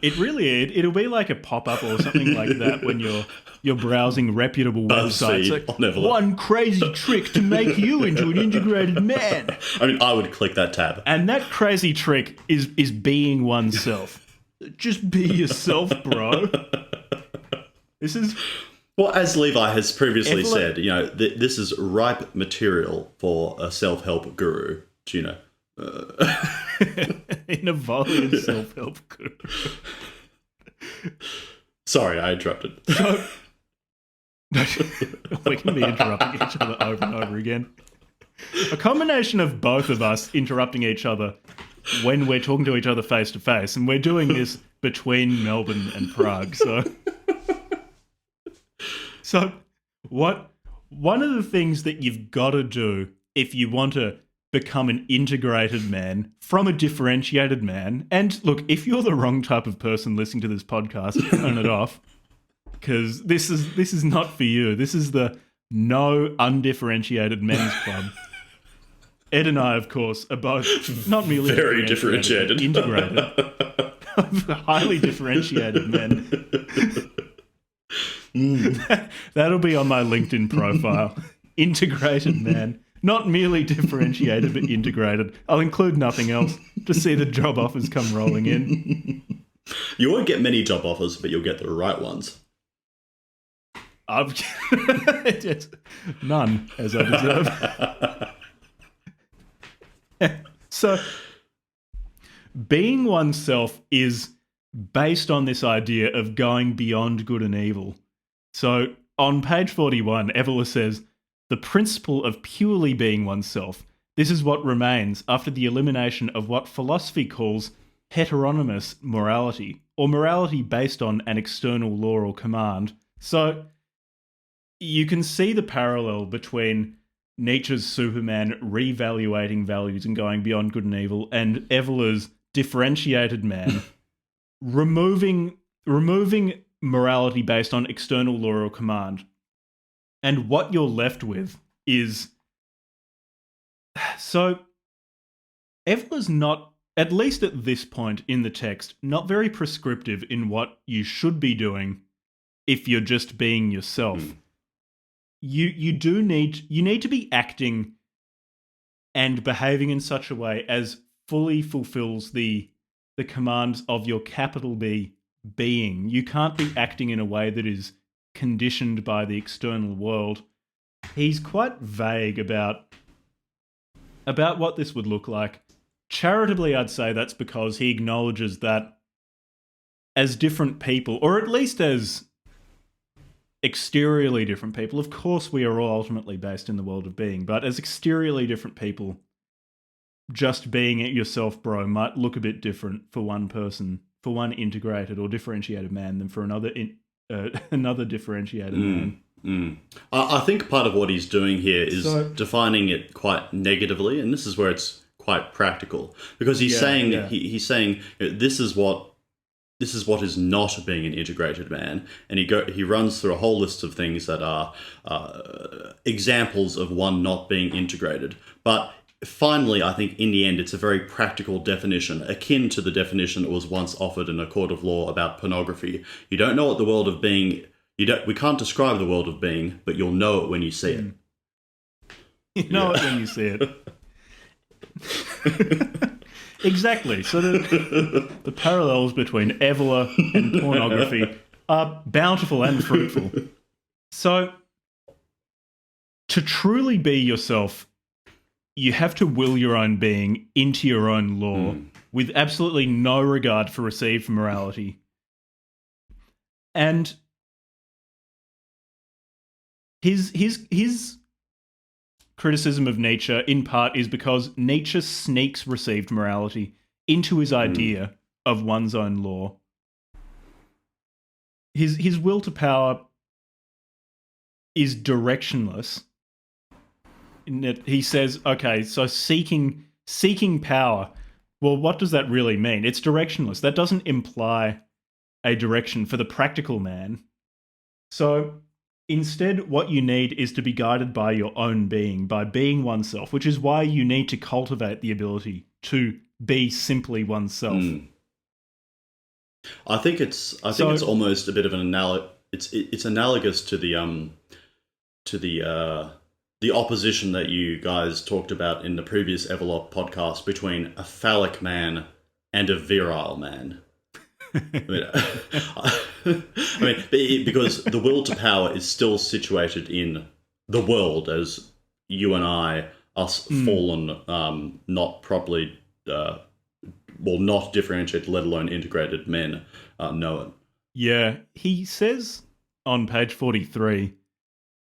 [SPEAKER 1] It'll be like a pop-up or something like that when you're browsing reputable websites. Like, one crazy trick to make you into an integrated man.
[SPEAKER 4] I mean, I would click that tab.
[SPEAKER 1] And that crazy trick is being oneself. Just be yourself, bro. This is...
[SPEAKER 4] Well, as Levi has previously said, this is ripe material for a self-help guru,
[SPEAKER 1] In a volume self-help guru.
[SPEAKER 4] Sorry, I interrupted.
[SPEAKER 1] We can be interrupting each other over and over again. A combination of both of us interrupting each other when we're talking to each other face to face, and we're doing this between Melbourne and Prague. So one of the things that you've got to do if you want to become an integrated man from a differentiated man, and look, if you're the wrong type of person listening to this podcast, turn it off, because this is not for you. This is the no undifferentiated men's club. Ed and I, of course, are both not merely
[SPEAKER 4] very differentiated,
[SPEAKER 1] integrated, highly differentiated men. That'll be on my LinkedIn profile. Integrated man. Not merely differentiated, but integrated. I'll include nothing else to see the job offers come rolling in.
[SPEAKER 4] You won't get many job offers, but you'll get the right ones.
[SPEAKER 1] None, as I deserve. So, being oneself is based on this idea of going beyond good and evil. So, on page 41, Evola says, the principle of purely being oneself This is what remains after the elimination of what philosophy calls heteronymous morality, or morality based on an external law or command. So you can see the parallel between Nietzsche's Superman reevaluating values and going beyond good and evil, and Evola's differentiated man removing morality based on external law or command. And what you're left with is... So, Evola's not, at least at this point in the text, not very prescriptive in what you should be doing if you're just being yourself. You need to be acting and behaving in such a way as fully fulfills the commands of your capital B being. You can't be acting in a way that is conditioned by the external world. He's quite vague about what this would look like. Charitably, I'd say that's because he acknowledges that as different people, or at least as exteriorly different people, of course we are all ultimately based in the world of being, but as exteriorly different people, just being it yourself, bro, might look a bit different for one person, for one integrated or differentiated man than for another another differentiated man.
[SPEAKER 4] I think part of what he's doing here is defining it quite negatively, and this is where it's quite practical, because he's saying he's saying, you know, this is what is not being an integrated man, and he runs through a whole list of things that are examples of one not being integrated. But finally, I think in the end, it's a very practical definition, akin to the definition that was once offered in a court of law about pornography. You don't know what the world of being. We can't describe the world of being, but you'll know it when you see it.
[SPEAKER 1] You know it when you see it. Exactly. So the parallels between Evola and pornography are bountiful and fruitful. So to truly be yourself, you have to will your own being into your own law with absolutely no regard for received morality. And his criticism of Nietzsche, in part, is because Nietzsche sneaks received morality into his idea of one's own law. His will to power is directionless. In that he says, okay, so seeking power, well, what does that really mean? It's directionless. That doesn't imply a direction for the practical man. So instead, what you need is to be guided by your own being, by being oneself, which is why you need to cultivate the ability to be simply oneself.
[SPEAKER 4] I think it's almost a bit of an it's analogous to the opposition that you guys talked about in the previous Evola podcast between a phallic man and a virile man. I mean, because the will to power is still situated in the world as you and I, us fallen, not properly, not differentiated, let alone integrated men, know it.
[SPEAKER 1] Yeah, he says on page 43,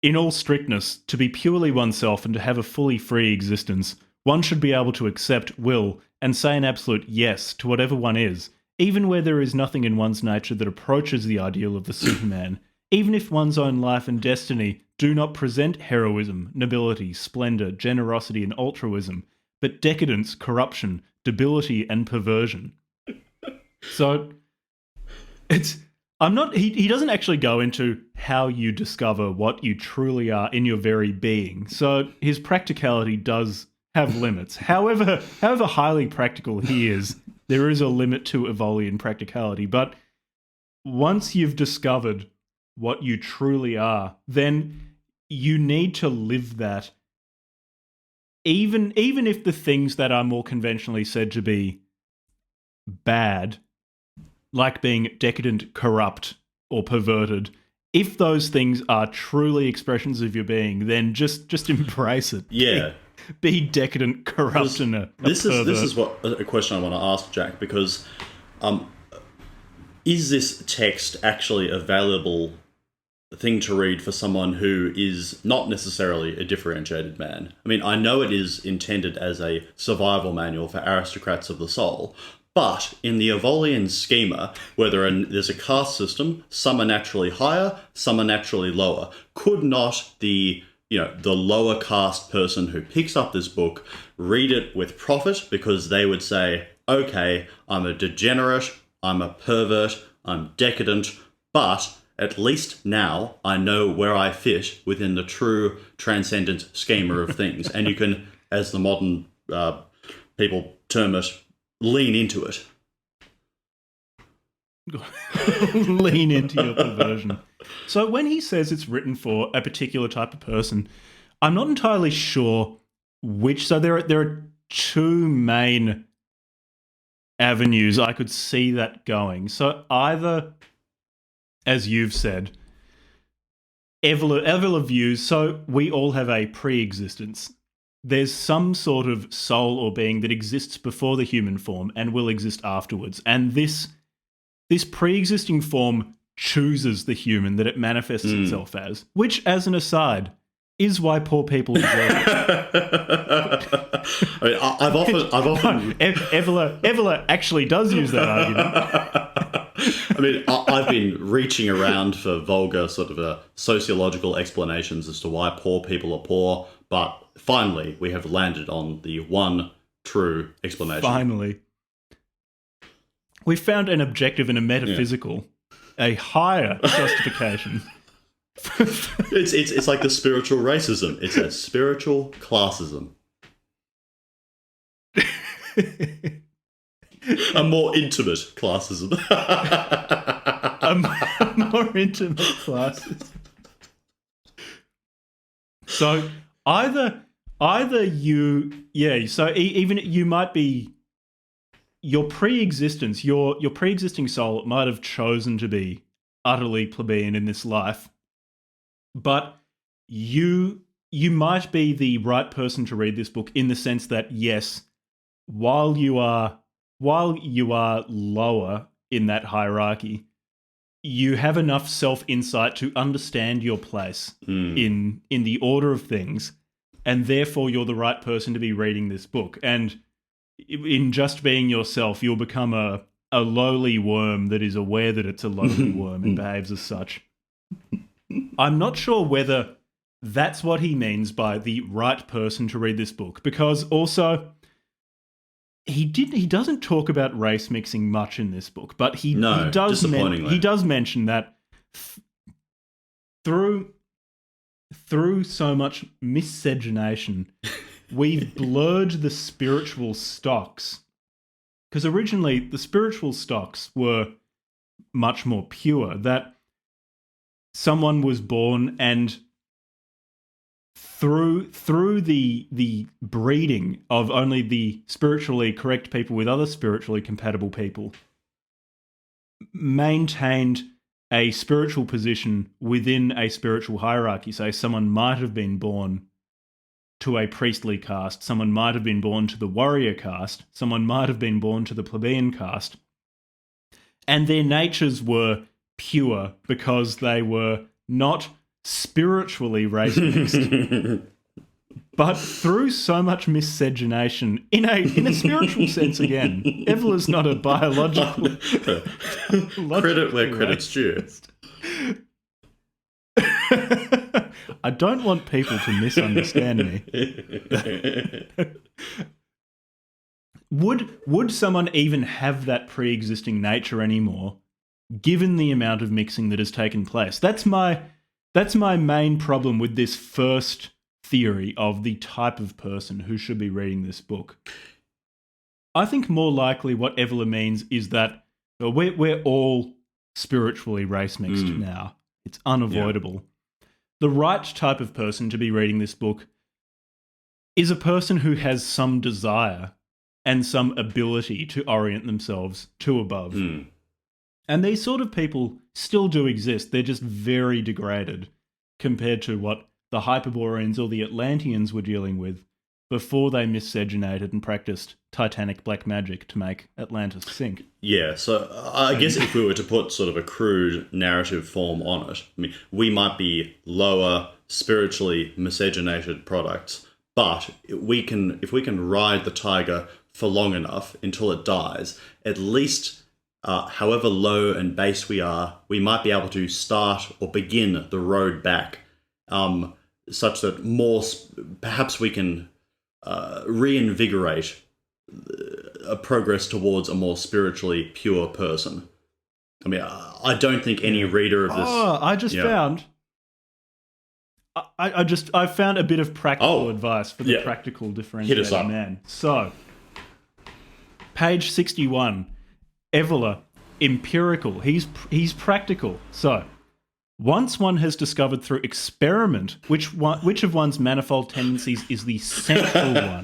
[SPEAKER 1] in all strictness, to be purely oneself and to have a fully free existence, one should be able to accept will and say an absolute yes to whatever one is, even where there is nothing in one's nature that approaches the ideal of the Superman, even if one's own life and destiny do not present heroism, nobility, splendour, generosity and altruism, but decadence, corruption, debility and perversion. So, he doesn't actually go into how you discover what you truly are in your very being. So his practicality does have limits. However highly practical he is, there is a limit to Evolian practicality. But once you've discovered what you truly are, then you need to live that. Even if the things that are more conventionally said to be bad, like being decadent, corrupt, or perverted, if those things are truly expressions of your being, then just embrace it.
[SPEAKER 4] Yeah.
[SPEAKER 1] Be decadent, corrupt, and a
[SPEAKER 4] this is what a question I want to ask, Jack, because is this text actually a valuable thing to read for someone who is not necessarily a differentiated man. I mean, I know it is intended as a survival manual for aristocrats of the soul, but in the Evolian schema, where there's a caste system, some are naturally higher, some are naturally lower. Could not the lower caste person who picks up this book read it with profit, because they would say, okay, I'm a degenerate, I'm a pervert, I'm decadent, but at least now I know where I fit within the true transcendent schema of things. And you can, as the modern people term it, lean into it.
[SPEAKER 1] Lean into your perversion. So when he says it's written for a particular type of person, I'm not entirely sure which. So there are two main avenues I could see that going. So either, as you've said, Evola views, so we all have a pre-existence. There's some sort of soul or being that exists before the human form and will exist afterwards. And this pre-existing form chooses the human that it manifests itself as, which, as an aside, is why poor people exist.
[SPEAKER 4] I mean, I've often
[SPEAKER 1] Evola actually does use that argument.
[SPEAKER 4] I mean, I've been reaching around for vulgar sort of sociological explanations as to why poor people are poor, but finally we have landed on the one true explanation.
[SPEAKER 1] Finally. We found an objective and a metaphysical, a higher justification.
[SPEAKER 4] It's like the spiritual racism. It's a spiritual classism. A more intimate classism.
[SPEAKER 1] a more intimate classism. So either you, so even you might be, your pre-existence, your pre-existing soul might have chosen to be utterly plebeian in this life, but you might be the right person to read this book in the sense that, yes, while you are lower in that hierarchy, you have enough self-insight to understand your place in the order of things, and therefore you're the right person to be reading this book. And in just being yourself, you'll become a lowly worm that is aware that it's a lowly worm and behaves as such. I'm not sure whether that's what he means by the right person to read this book, because also he doesn't talk about race mixing much in this book, but he does mention that through so much miscegenation, we've blurred the spiritual stocks. Because originally the spiritual stocks were much more pure, that someone was born and through the breeding of only the spiritually correct people with other spiritually compatible people, maintained a spiritual position within a spiritual hierarchy. So someone might have been born to a priestly caste, someone might have been born to the warrior caste, someone might have been born to the plebeian caste, and their natures were pure because they were not spiritually race mixed. But through so much miscegenation, in a spiritual sense again, Evola's not a biological
[SPEAKER 4] credit where credit's due.
[SPEAKER 1] I don't want people to misunderstand me. Would someone even have that pre-existing nature anymore, given the amount of mixing that has taken place? That's my main problem with this first theory of the type of person who should be reading this book. I think more likely what Evola means is that we're all spiritually race mixed now. It's unavoidable. Yeah. The right type of person to be reading this book is a person who has some desire and some ability to orient themselves to above. And these sort of people still do exist. They're just very degraded compared to what the Hyperboreans or the Atlanteans were dealing with before they miscegenated and practiced Titanic black magic to make Atlantis sink.
[SPEAKER 4] Yeah, so I guess if we were to put sort of a crude narrative form on it, I mean, we might be lower spiritually miscegenated products, but if we can ride the tiger for long enough until it dies, at least however low and base we are, we might be able to start or begin the road back, such that perhaps we can reinvigorate a progress towards a more spiritually pure person. I mean, I don't think any reader of this...
[SPEAKER 1] Oh, I just found... I found a bit of practical advice for the practical differentiated man. So, page 61, Evola, empirical. He's practical. So, once one has discovered through experiment which of one's manifold tendencies is the central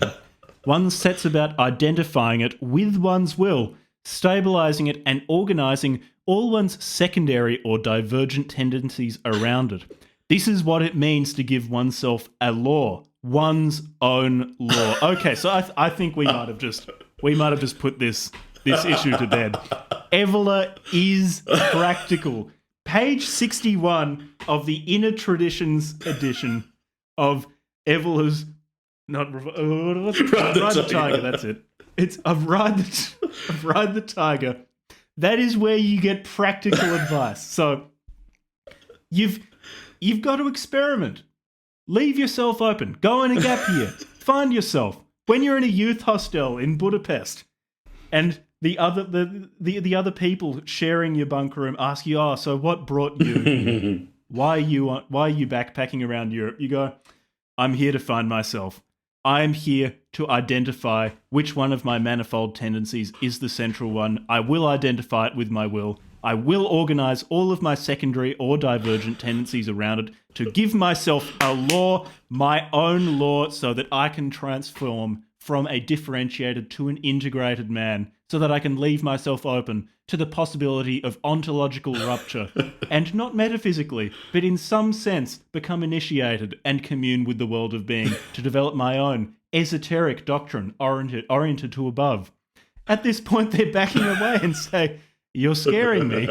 [SPEAKER 1] one sets about identifying it with one's will, stabilizing it and organizing all one's secondary or divergent tendencies around it. This is what it means to give oneself a law, one's own law. Okay, so I think we might have just put this issue to bed. Evola is practical. Page 61 of the Inner Traditions edition of Evola's Ride the Tiger, that's it. It's of Ride the Tiger. That is where you get practical advice. So you've got to experiment. Leave yourself open. Go on a gap year. Find yourself. When you're in a youth hostel in Budapest and the other people sharing your bunk room ask you, "Oh, so what brought you here? Why are you backpacking around Europe?" You go, "I'm here to find myself. I am here to identify which one of my manifold tendencies is the central one. I will identify it with my will. I will organize all of my secondary or divergent tendencies around it to give myself a law, my own law, so that I can transform from a differentiated to an integrated man, so that I can leave myself open to the possibility of ontological rupture, and not metaphysically, but in some sense become initiated and commune with the world of being to develop my own esoteric doctrine oriented to above." At this point, they're backing away and say, "You're scaring me.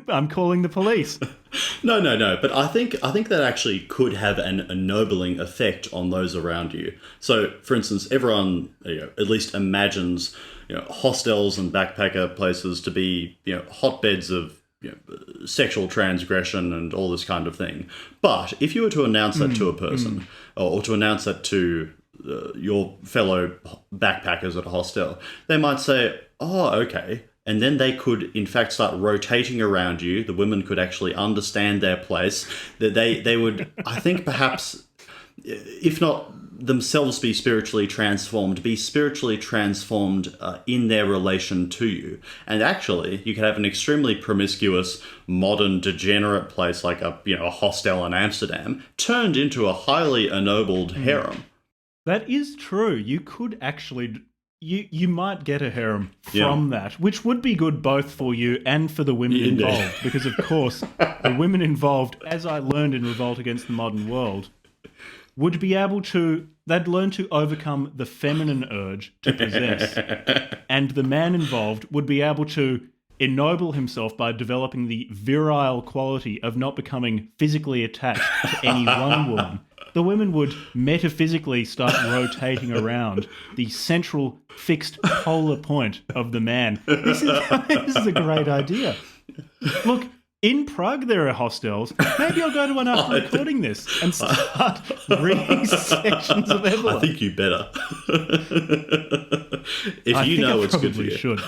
[SPEAKER 1] I'm calling the police."
[SPEAKER 4] No. But I think that actually could have an ennobling effect on those around you. So, for instance, everyone at least imagines hostels and backpacker places to be hotbeds of sexual transgression and all this kind of thing. But if you were to announce that to a person, or to announce that to your fellow backpackers at a hostel, they might say, "Oh, okay." And then they could, in fact, start rotating around you. The women could actually understand their place. That they would, I think, perhaps, if not themselves be spiritually transformed in their relation to you. And actually, you could have an extremely promiscuous, modern, degenerate place like a hostel in Amsterdam turned into a highly ennobled harem.
[SPEAKER 1] That is true. You could actually... You might get a harem from that, which would be good both for you and for the women involved. Because, of course, the women involved, as I learned in Revolt Against the Modern World, would be able to... They'd learn to overcome the feminine urge to possess. And the man involved would be able to ennoble himself by developing the virile quality of not becoming physically attached to any one woman. The women would metaphysically start rotating around the central fixed polar point of the man. This is a great idea. Look, in Prague there are hostels. Maybe I'll go to one after recording this and start reading sections of Evola.
[SPEAKER 4] I think you better. If you know it's good for you.
[SPEAKER 1] Should.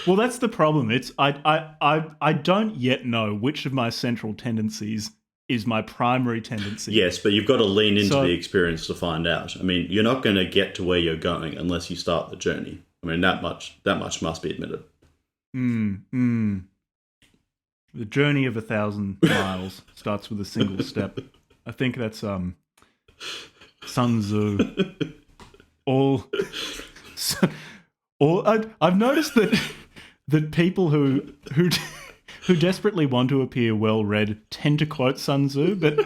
[SPEAKER 1] Well, that's the problem. I don't yet know which of my central tendencies is my primary tendency.
[SPEAKER 4] Yes, but you've got to lean into the experience to find out. I mean, you're not going to get to where you're going unless you start the journey. I mean, that much must be admitted.
[SPEAKER 1] The journey of 1,000 miles starts with a single step. I think that's Sun Tzu. I've noticed that people who desperately want to appear well-read tend to quote Sun Tzu, but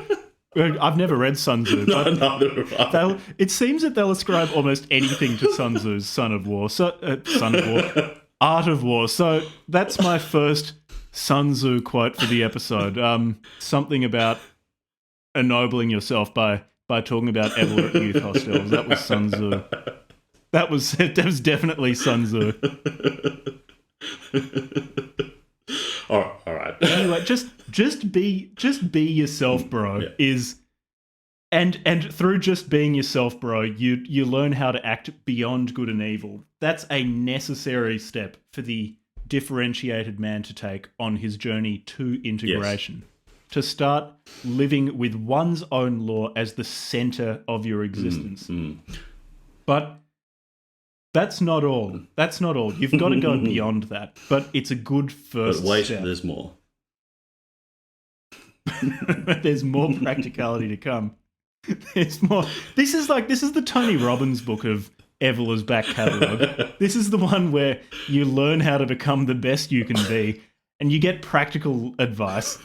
[SPEAKER 1] I've never read Sun Tzu,
[SPEAKER 4] No,
[SPEAKER 1] but
[SPEAKER 4] neither have I.
[SPEAKER 1] it seems that they'll ascribe almost anything to Sun Tzu's Son of War. Son of War. Art of War. So that's my first Sun Tzu quote for the episode. Something about ennobling yourself by talking about Evola at youth hostels. That was Sun Tzu. That was definitely Sun Tzu.
[SPEAKER 4] All right.
[SPEAKER 1] Anyway, just be yourself, bro.
[SPEAKER 4] Yeah.
[SPEAKER 1] And through just being yourself, bro, you learn how to act beyond good and evil. That's a necessary step for the differentiated man to take on his journey to integration. Yes. To start living with one's own law as the center of your existence. But that's not all. That's not all. You've got to go beyond that. But it's a good first
[SPEAKER 4] But wait,
[SPEAKER 1] step.
[SPEAKER 4] there's more.
[SPEAKER 1] There's more practicality to come. There's more. This is the Tony Robbins book of Evola's back catalogue. This is the one where you learn how to become the best you can be, and you get practical advice.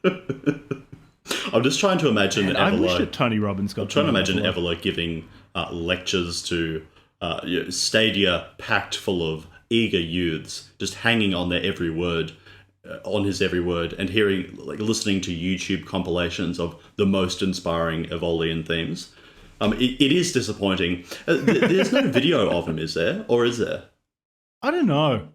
[SPEAKER 4] I'm just trying to imagine Evola.
[SPEAKER 1] I wish that Tony Robbins got.
[SPEAKER 4] I'm trying to imagine Evola giving lectures to stadia packed full of eager youths, just hanging on their every word. On his every word, and listening to YouTube compilations of the most inspiring Evolian themes. It is disappointing. There's no video of him, is there? Or is there?
[SPEAKER 1] I don't know.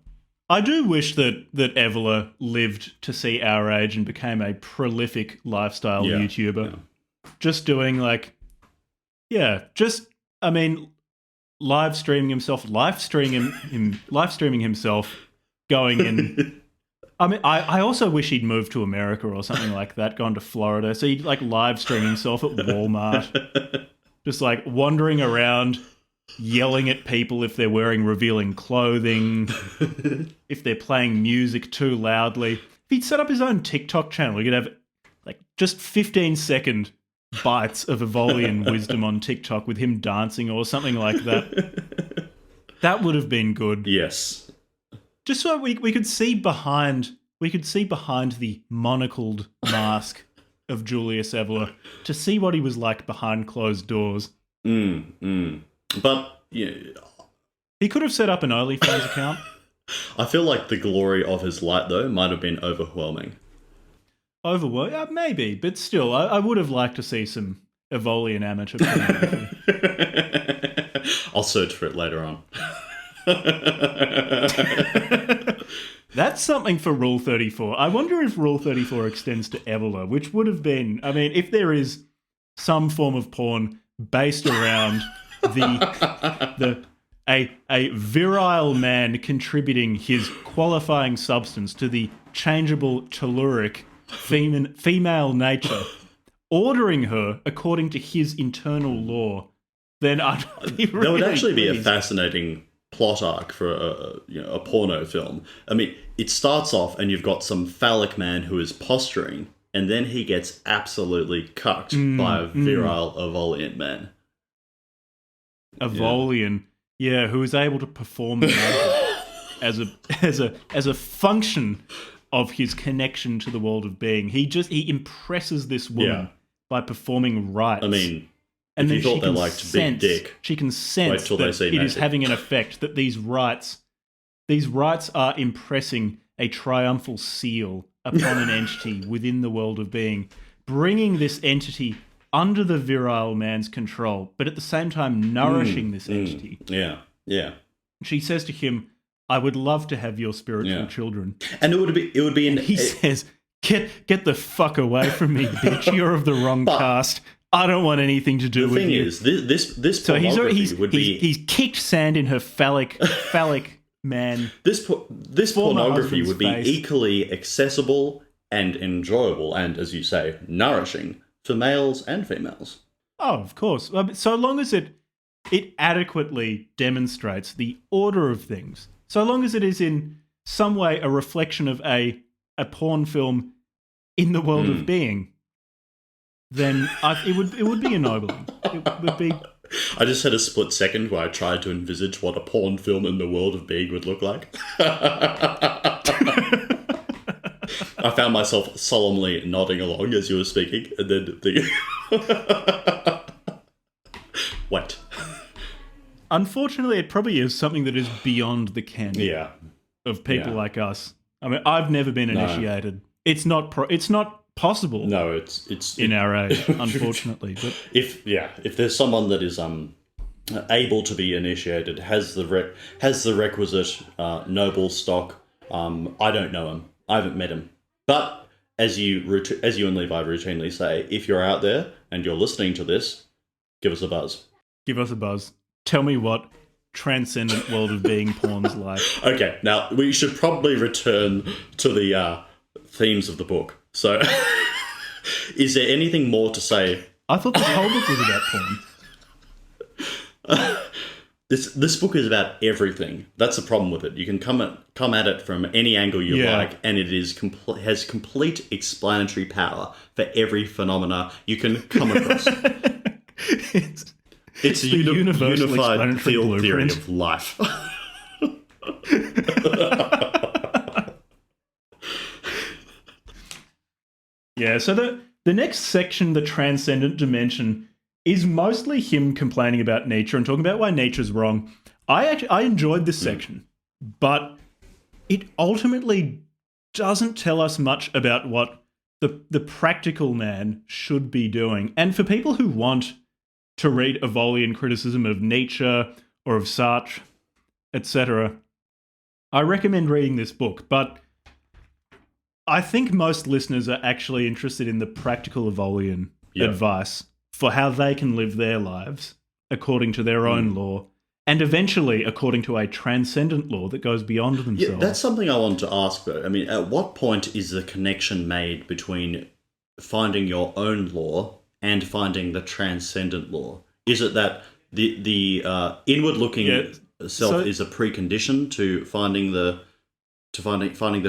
[SPEAKER 1] I do wish that Evola lived to see our age and became a prolific lifestyle YouTuber. Yeah. Just doing live streaming himself, going in. I mean, I also wish he'd moved to America or something like that, gone to Florida. So he'd live stream himself at Walmart, just wandering around, yelling at people if they're wearing revealing clothing, if they're playing music too loudly. If he'd set up his own TikTok channel, he could have just 15-second bites of Evolian wisdom on TikTok with him dancing or something like that. That would have been good.
[SPEAKER 4] Yes.
[SPEAKER 1] Just so we could see behind the monocled mask of Julius Evola, to see what he was like behind closed doors.
[SPEAKER 4] But
[SPEAKER 1] he could have set up an OnlyFans account.
[SPEAKER 4] I feel like the glory of his light, though, might have been overwhelming.
[SPEAKER 1] Maybe, but still, I would have liked to see some Evolian amateur pornography.
[SPEAKER 4] I'll search for it later on.
[SPEAKER 1] That's something for Rule 34. I wonder if Rule 34 extends to Evola, which would have been, if there is some form of porn based around a virile man contributing his qualifying substance to the changeable telluric female nature, ordering her according to his internal law, then I'd be really
[SPEAKER 4] That would actually
[SPEAKER 1] pleased.
[SPEAKER 4] be a fascinating plot arc for a porno film. It starts off and you've got some phallic man who is posturing, and then he gets absolutely cucked by a virile Evolian man.
[SPEAKER 1] Evolian, who is able to perform the magic as a function of his connection to the world of being. He impresses this woman by performing rites.
[SPEAKER 4] And if you thought they liked big dick,
[SPEAKER 1] she can sense that it is having an effect, that these rites are impressing a triumphal seal upon an entity within the world of being, bringing this entity under the virile man's control, but at the same time nourishing this entity.
[SPEAKER 4] Yeah.
[SPEAKER 1] She says to him, "I would love to have your spiritual children."
[SPEAKER 4] And it would be
[SPEAKER 1] and he says, Get the fuck away from me, bitch. You're of the wrong caste. I don't want anything to do with you.
[SPEAKER 4] The thing is, this pornography would be...
[SPEAKER 1] He's kicked sand in her phallic man.
[SPEAKER 4] This pornography would be equally accessible and enjoyable and, as you say, nourishing for males and females.
[SPEAKER 1] Oh, of course. So long as it adequately demonstrates the order of things. So long as it is in some way a reflection of a porn film in the world of being, then it would be ennobling. It would be.
[SPEAKER 4] I just had a split second where I tried to envisage what a porn film in the world of being would look like. I found myself solemnly nodding along as you were speaking, and then wait.
[SPEAKER 1] Unfortunately, it probably is something that is beyond the ken of people like us. I mean, I've never been initiated. It's not possible.
[SPEAKER 4] No, it's
[SPEAKER 1] in our age, unfortunately. But
[SPEAKER 4] if there's someone that is able to be initiated, has the requisite noble stock, I don't know him. I haven't met him. But as you and Levi routinely say, if you're out there and you're listening to this, give us a buzz.
[SPEAKER 1] Give us a buzz. Tell me what transcendent world of being porn's like.
[SPEAKER 4] Okay, now we should probably return to the themes of the book. So, is there anything more to say?
[SPEAKER 1] I thought the whole book was about porn.
[SPEAKER 4] This book is about everything. That's the problem with it. You can come at it from any angle you like, and it is has complete explanatory power for every phenomena you can come across. It's a unified field theory of life.
[SPEAKER 1] Yeah, so the next section, the transcendent dimension, is mostly him complaining about nature and talking about why nature's wrong. I enjoyed this section, but it ultimately doesn't tell us much about what the practical man should be doing. And for people who want to read Evolian criticism of nature or of Sartre, etc., I recommend reading this book, but I think most listeners are actually interested in the practical Evolian advice for how they can live their lives according to their own law, and eventually according to a transcendent law that goes beyond themselves.
[SPEAKER 4] Yeah, that's something I want to ask, though. I mean, at what point is the connection made between finding your own law and finding the transcendent law? Is it that the inward-looking self is a precondition to finding the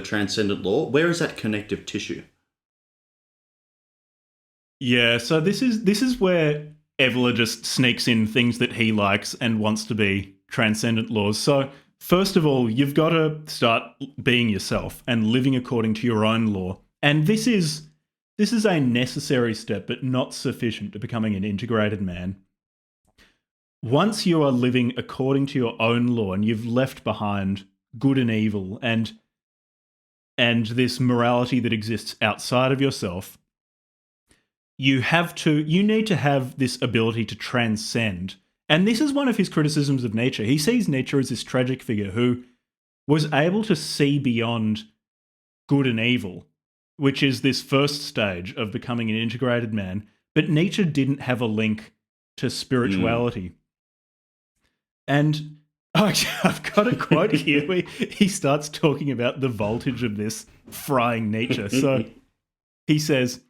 [SPEAKER 4] transcendent law? Where is that connective tissue?
[SPEAKER 1] Yeah, so this is where Evola just sneaks in things that he likes and wants to be transcendent laws. So first of all, you've got to start being yourself and living according to your own law. And this is a necessary step, but not sufficient to becoming an integrated man. Once you are living according to your own law and you've left behind good and evil and this morality that exists outside of yourself, you need to have this ability to transcend. And this is one of his criticisms of nature. He sees nature as this tragic figure who was able to see beyond good and evil, which is this first stage of becoming an integrated man. But nature didn't have a link to spirituality. And I've got a quote here where he starts talking about the voltage of this frying nature. So he says,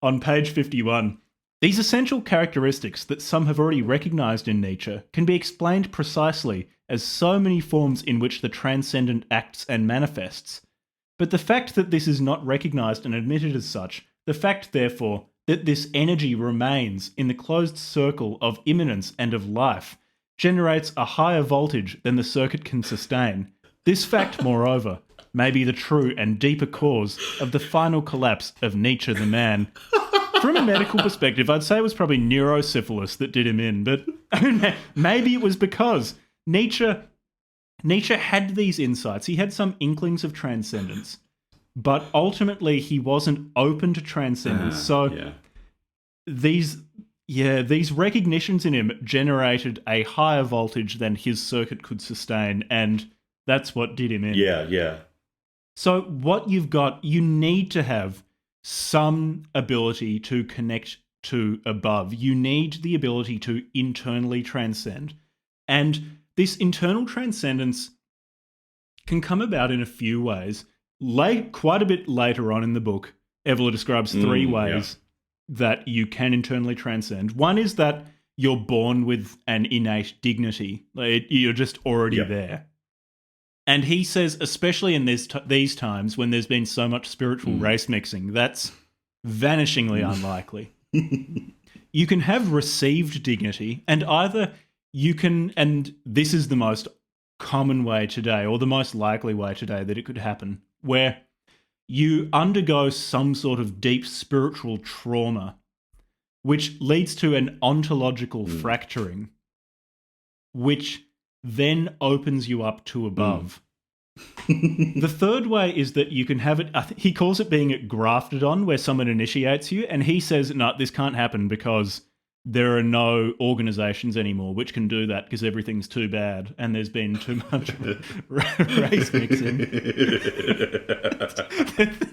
[SPEAKER 1] on page 51, these essential characteristics that some have already recognized in nature can be explained precisely as so many forms in which the transcendent acts and manifests. But the fact that this is not recognized and admitted as such, the fact, therefore, that this energy remains in the closed circle of immanence and of life, generates a higher voltage than the circuit can sustain. This fact, moreover, may be the true and deeper cause of the final collapse of Nietzsche the man. From a medical perspective, I'd say it was probably neurosyphilis that did him in, but I mean, maybe it was because Nietzsche had these insights. He had some inklings of transcendence, but ultimately he wasn't open to transcendence. These recognitions in him generated a higher voltage than his circuit could sustain, and that's what did him in.
[SPEAKER 4] Yeah.
[SPEAKER 1] So what you've got, you need to have some ability to connect to above. You need the ability to internally transcend. And this internal transcendence can come about in a few ways. Quite a bit later on in the book, Evola describes three ways that you can internally transcend. One is that you're born with an innate dignity. You're just already there. And he says, especially in these times when there's been so much spiritual race mixing, that's vanishingly unlikely. You can have received dignity, and either you can, and this is the most common way today, or the most likely way today that it could happen, where you undergo some sort of deep spiritual trauma, which leads to an ontological fracturing, which then opens you up to above. The third way is that you can have it, he calls it being grafted on, where someone initiates you, and he says, no, this can't happen because there are no organizations anymore which can do that because everything's too bad and there's been too much race mixing.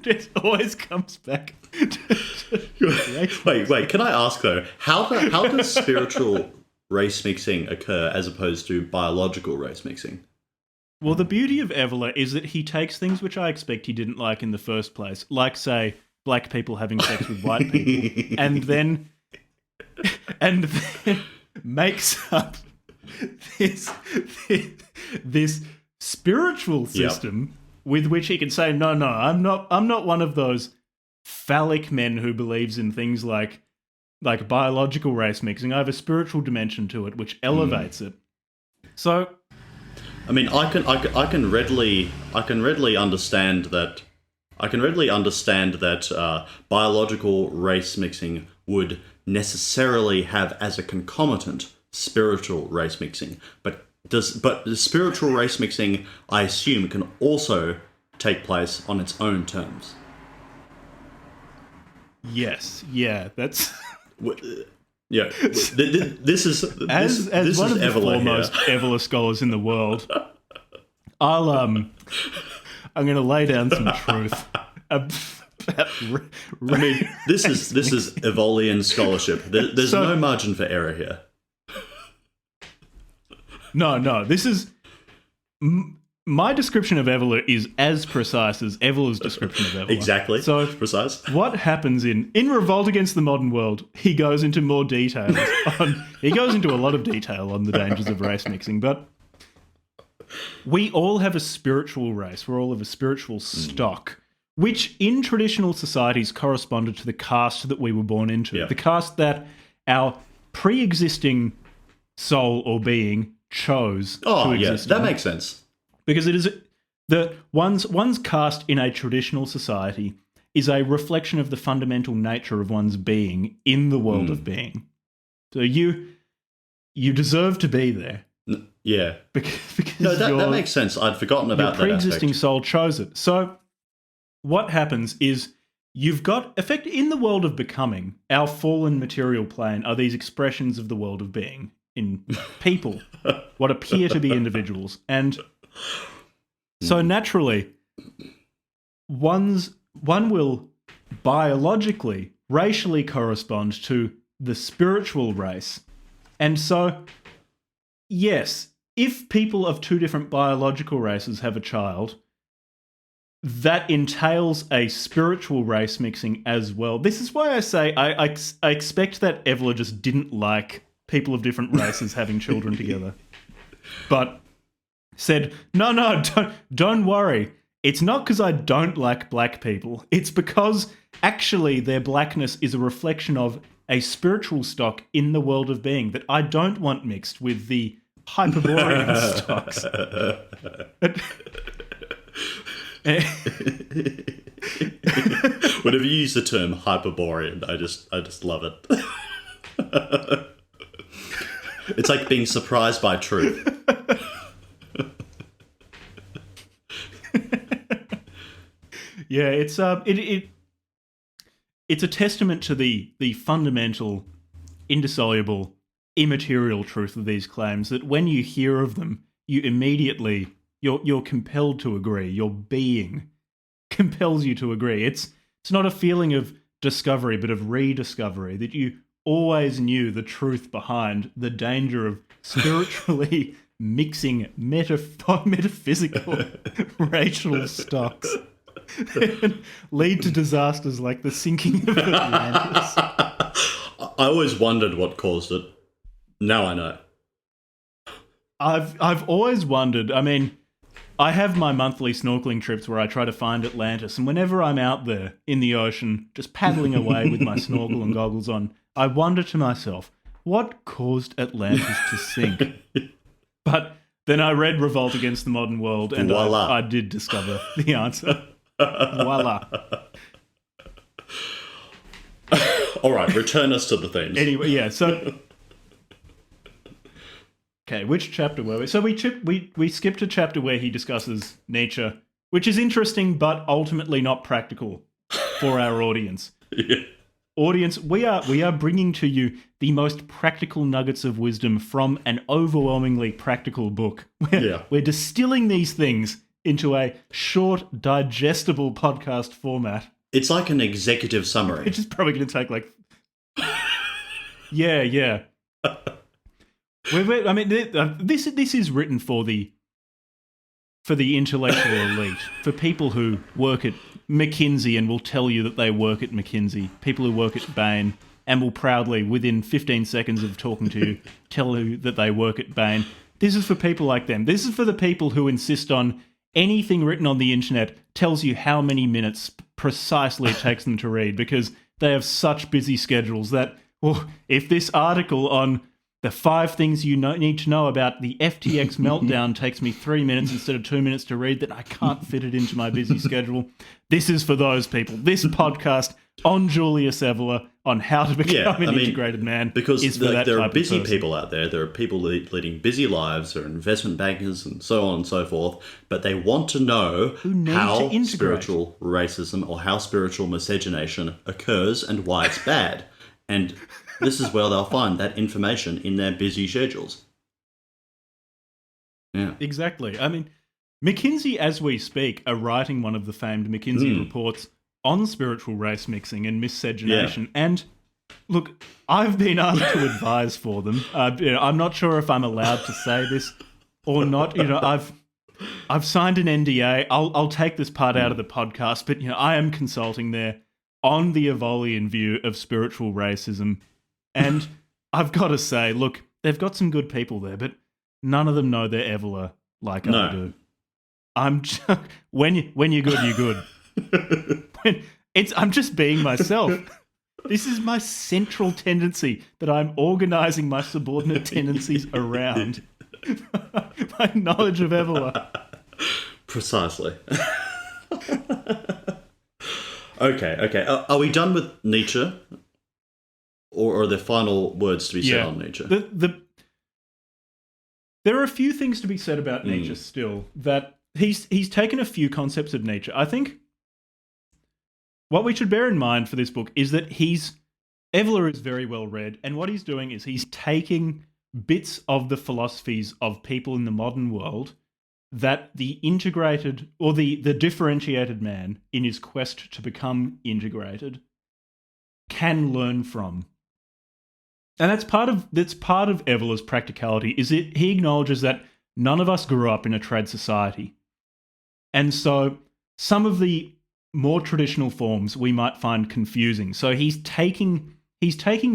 [SPEAKER 1] It always comes back to
[SPEAKER 4] Wait, can I ask though, how does spiritual race mixing occur as opposed to biological race mixing?
[SPEAKER 1] Well, the beauty of Evola is that he takes things which I expect he didn't like in the first place, like, say, black people having sex with white people, and then makes up this spiritual system with which he can say, no, I'm not one of those phallic men who believes in things like biological race mixing. I have a spiritual dimension to it which elevates it. So,
[SPEAKER 4] I mean, I can readily understand that. I can readily understand that biological race mixing would necessarily have as a concomitant spiritual race mixing, but the spiritual race mixing, I assume, can also take place on its own terms.
[SPEAKER 1] Yes, yeah, that's.
[SPEAKER 4] Yeah, this is
[SPEAKER 1] as one of the
[SPEAKER 4] Evola
[SPEAKER 1] foremost Evola scholars in the world. I'm going to lay down some truth.
[SPEAKER 4] I mean, this is Evolian scholarship. There's no margin for error here.
[SPEAKER 1] No, this is my description of Evola is as precise as Evola's description of Evola.
[SPEAKER 4] Exactly.
[SPEAKER 1] So
[SPEAKER 4] precise.
[SPEAKER 1] What happens in Revolt Against the Modern World? He goes into more details. He goes into a lot of detail on the dangers of race mixing, but we all have a spiritual race. We're all of a spiritual stock, which in traditional societies corresponded to the caste that we were born into, the caste that our pre-existing soul or being chose to exist.
[SPEAKER 4] That makes sense.
[SPEAKER 1] Because it is one's caste in a traditional society is a reflection of the fundamental nature of one's being in the world of being. So you deserve to be there.
[SPEAKER 4] Yeah.
[SPEAKER 1] Because
[SPEAKER 4] that makes sense. I'd forgotten about that.
[SPEAKER 1] Your pre-existing soul chose it. So what happens is you've got effect in the world of becoming. Our fallen material plane are these expressions of the world of being in people, what appear to be individuals, and so naturally, one will biologically, racially correspond to the spiritual race. And so, yes, if people of two different biological races have a child, that entails a spiritual race mixing as well. This is why I say I expect that Evola just didn't like people of different races having children together. But said, no, don't worry. It's not because I don't like black people. It's because actually their blackness is a reflection of a spiritual stock in the world of being that I don't want mixed with the Hyperborean stocks.
[SPEAKER 4] Whenever you use the term Hyperborean, I just love it. It's like being surprised by truth.
[SPEAKER 1] Yeah, it's a testament to the fundamental, indissoluble, immaterial truth of these claims that when you hear of them, you immediately you're compelled to agree. Your being compels you to agree. It's not a feeling of discovery, but of rediscovery, that you always knew the truth behind the danger of spiritually mixing metaphysical racial stocks and lead to disasters like the sinking of Atlantis.
[SPEAKER 4] I always wondered what caused it. Now I know.
[SPEAKER 1] I've always wondered. I mean, I have my monthly snorkeling trips where I try to find Atlantis, and whenever I'm out there in the ocean, just paddling away with my snorkel and goggles on, I wonder to myself, what caused Atlantis to sink? But then I read Revolt Against the Modern World, and
[SPEAKER 4] Voila.
[SPEAKER 1] I did discover the answer. Voila.
[SPEAKER 4] All right, return us to the themes.
[SPEAKER 1] Anyway, yeah, so... Okay, which chapter were we? So we skipped a chapter where he discusses nature, which is interesting, but ultimately not practical for our audience.
[SPEAKER 4] Yeah.
[SPEAKER 1] Audience, we are bringing to you the most practical nuggets of wisdom from an overwhelmingly practical book. We're distilling these things into a short, digestible podcast format.
[SPEAKER 4] It's like an executive summary.
[SPEAKER 1] Which is probably going to take like... Yeah. I mean, this is written for the intellectual elite, for people who work at McKinsey and will tell you that they work at McKinsey, people who work at Bain and will proudly, within 15 seconds of talking to you, tell you that they work at Bain. This is for people like them. This is for the people who insist on anything written on the internet tells you how many minutes precisely it takes them to read, because they have such busy schedules that, well, if this article on the 5 things you need to know about the FTX meltdown takes me 3 minutes instead of 2 minutes to read, that I can't fit it into my busy schedule. This is for those people. This podcast on Julius Evola on how to become an integrated man.
[SPEAKER 4] Because
[SPEAKER 1] is for that
[SPEAKER 4] there
[SPEAKER 1] type
[SPEAKER 4] are busy
[SPEAKER 1] of person.
[SPEAKER 4] people out there. There are people leading busy lives, or investment bankers and so on and so forth, but they want to know how spiritual racism or how spiritual miscegenation occurs and why it's bad. And this is where they'll find that information in their busy schedules. Yeah.
[SPEAKER 1] Exactly. I mean, McKinsey, as we speak, are writing one of the famed McKinsey reports on spiritual race mixing and miscegenation.
[SPEAKER 4] Yeah.
[SPEAKER 1] And look, I've been asked to advise for them. I'm not sure if I'm allowed to say this or not. I've signed an NDA. I'll take this part out of the podcast, but I am consulting there on the Evolian view of spiritual racism. And I've got to say, look, they've got some good people there, but none of them know their Evola like I do. When you're good, you're good. I'm just being myself. This is my central tendency that I'm organising my subordinate tendencies around. My knowledge of Evola.
[SPEAKER 4] Precisely. Okay. Are we done with Nietzsche? Or are there final words to be said on Nietzsche?
[SPEAKER 1] There are a few things to be said about Nietzsche still, that he's taken a few concepts of Nietzsche. I think what we should bear in mind for this book is that Evola is very well read, and what he's doing is he's taking bits of the philosophies of people in the modern world that the integrated or the differentiated man in his quest to become integrated can learn from. And that's part of Evola's practicality, is he acknowledges that none of us grew up in a trad society. And so some of the more traditional forms we might find confusing. So he's taking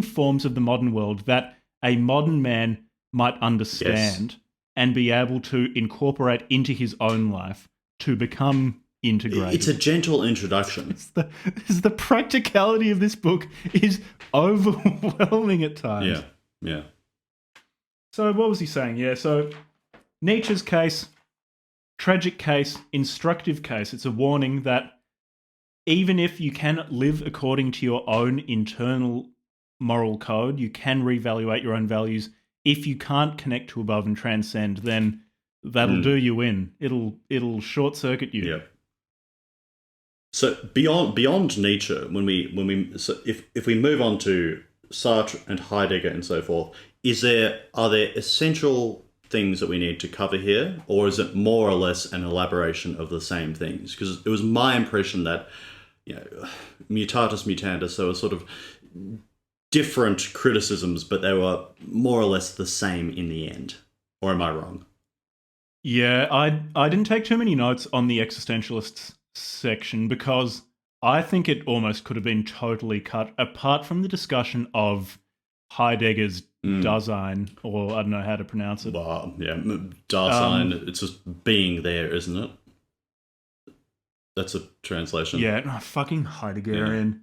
[SPEAKER 1] forms of the modern world that a modern man might understand and be able to incorporate into his own life to become integrated.
[SPEAKER 4] It's a gentle introduction.
[SPEAKER 1] The practicality of this book is overwhelming at times.
[SPEAKER 4] Yeah.
[SPEAKER 1] So what was he saying? Yeah, so Nietzsche's case, tragic case, instructive case. It's a warning that even if you cannot live according to your own internal moral code, you can reevaluate your own values. If you can't connect to above and transcend, then that'll do you in. It'll short circuit you.
[SPEAKER 4] Yeah. So beyond Nietzsche, if we move on to Sartre and Heidegger and so forth, are there essential things that we need to cover here, or is it more or less an elaboration of the same things? Because it was my impression that mutatis mutandis, there were sort of different criticisms, but they were more or less the same in the end. Or am I wrong?
[SPEAKER 1] Yeah, I didn't take too many notes on the existentialists section because I think it almost could have been totally cut apart from the discussion of Heidegger's Dasein, or I don't know how to pronounce it.
[SPEAKER 4] Well, yeah, Dasein, it's just being there, isn't it? That's a translation.
[SPEAKER 1] Yeah, no, fucking Heideggerian.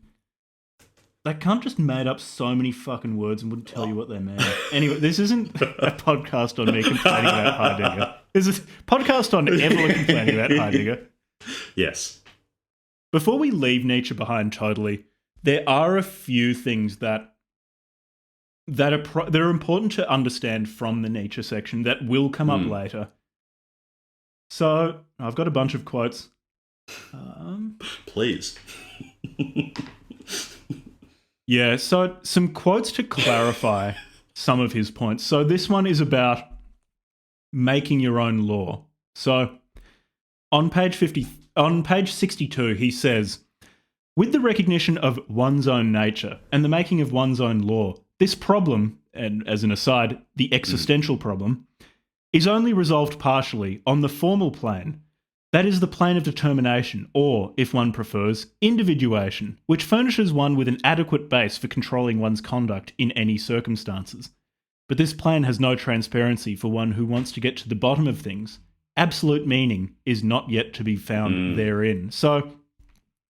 [SPEAKER 1] That cunt just made up so many fucking words and wouldn't tell you what they meant. Anyway, this isn't a podcast on me complaining about Heidegger. This is a podcast on Evola complaining about Heidegger.
[SPEAKER 4] Yes.
[SPEAKER 1] before we leave Nietzsche behind totally, there are a few things that are important to understand from the Nietzsche section that will come up later. So I've got a bunch of quotes.
[SPEAKER 4] Please.
[SPEAKER 1] Yeah, so some quotes to clarify some of his points. So this one is about making your own law. So on page 62, he says, with the recognition of one's own nature and the making of one's own law, this problem, and as an aside, the existential problem, is only resolved partially on the formal plane. That is the plane of determination, or, if one prefers, individuation, which furnishes one with an adequate base for controlling one's conduct in any circumstances. But this plane has no transparency for one who wants to get to the bottom of things. Absolute meaning is not yet to be found therein. So,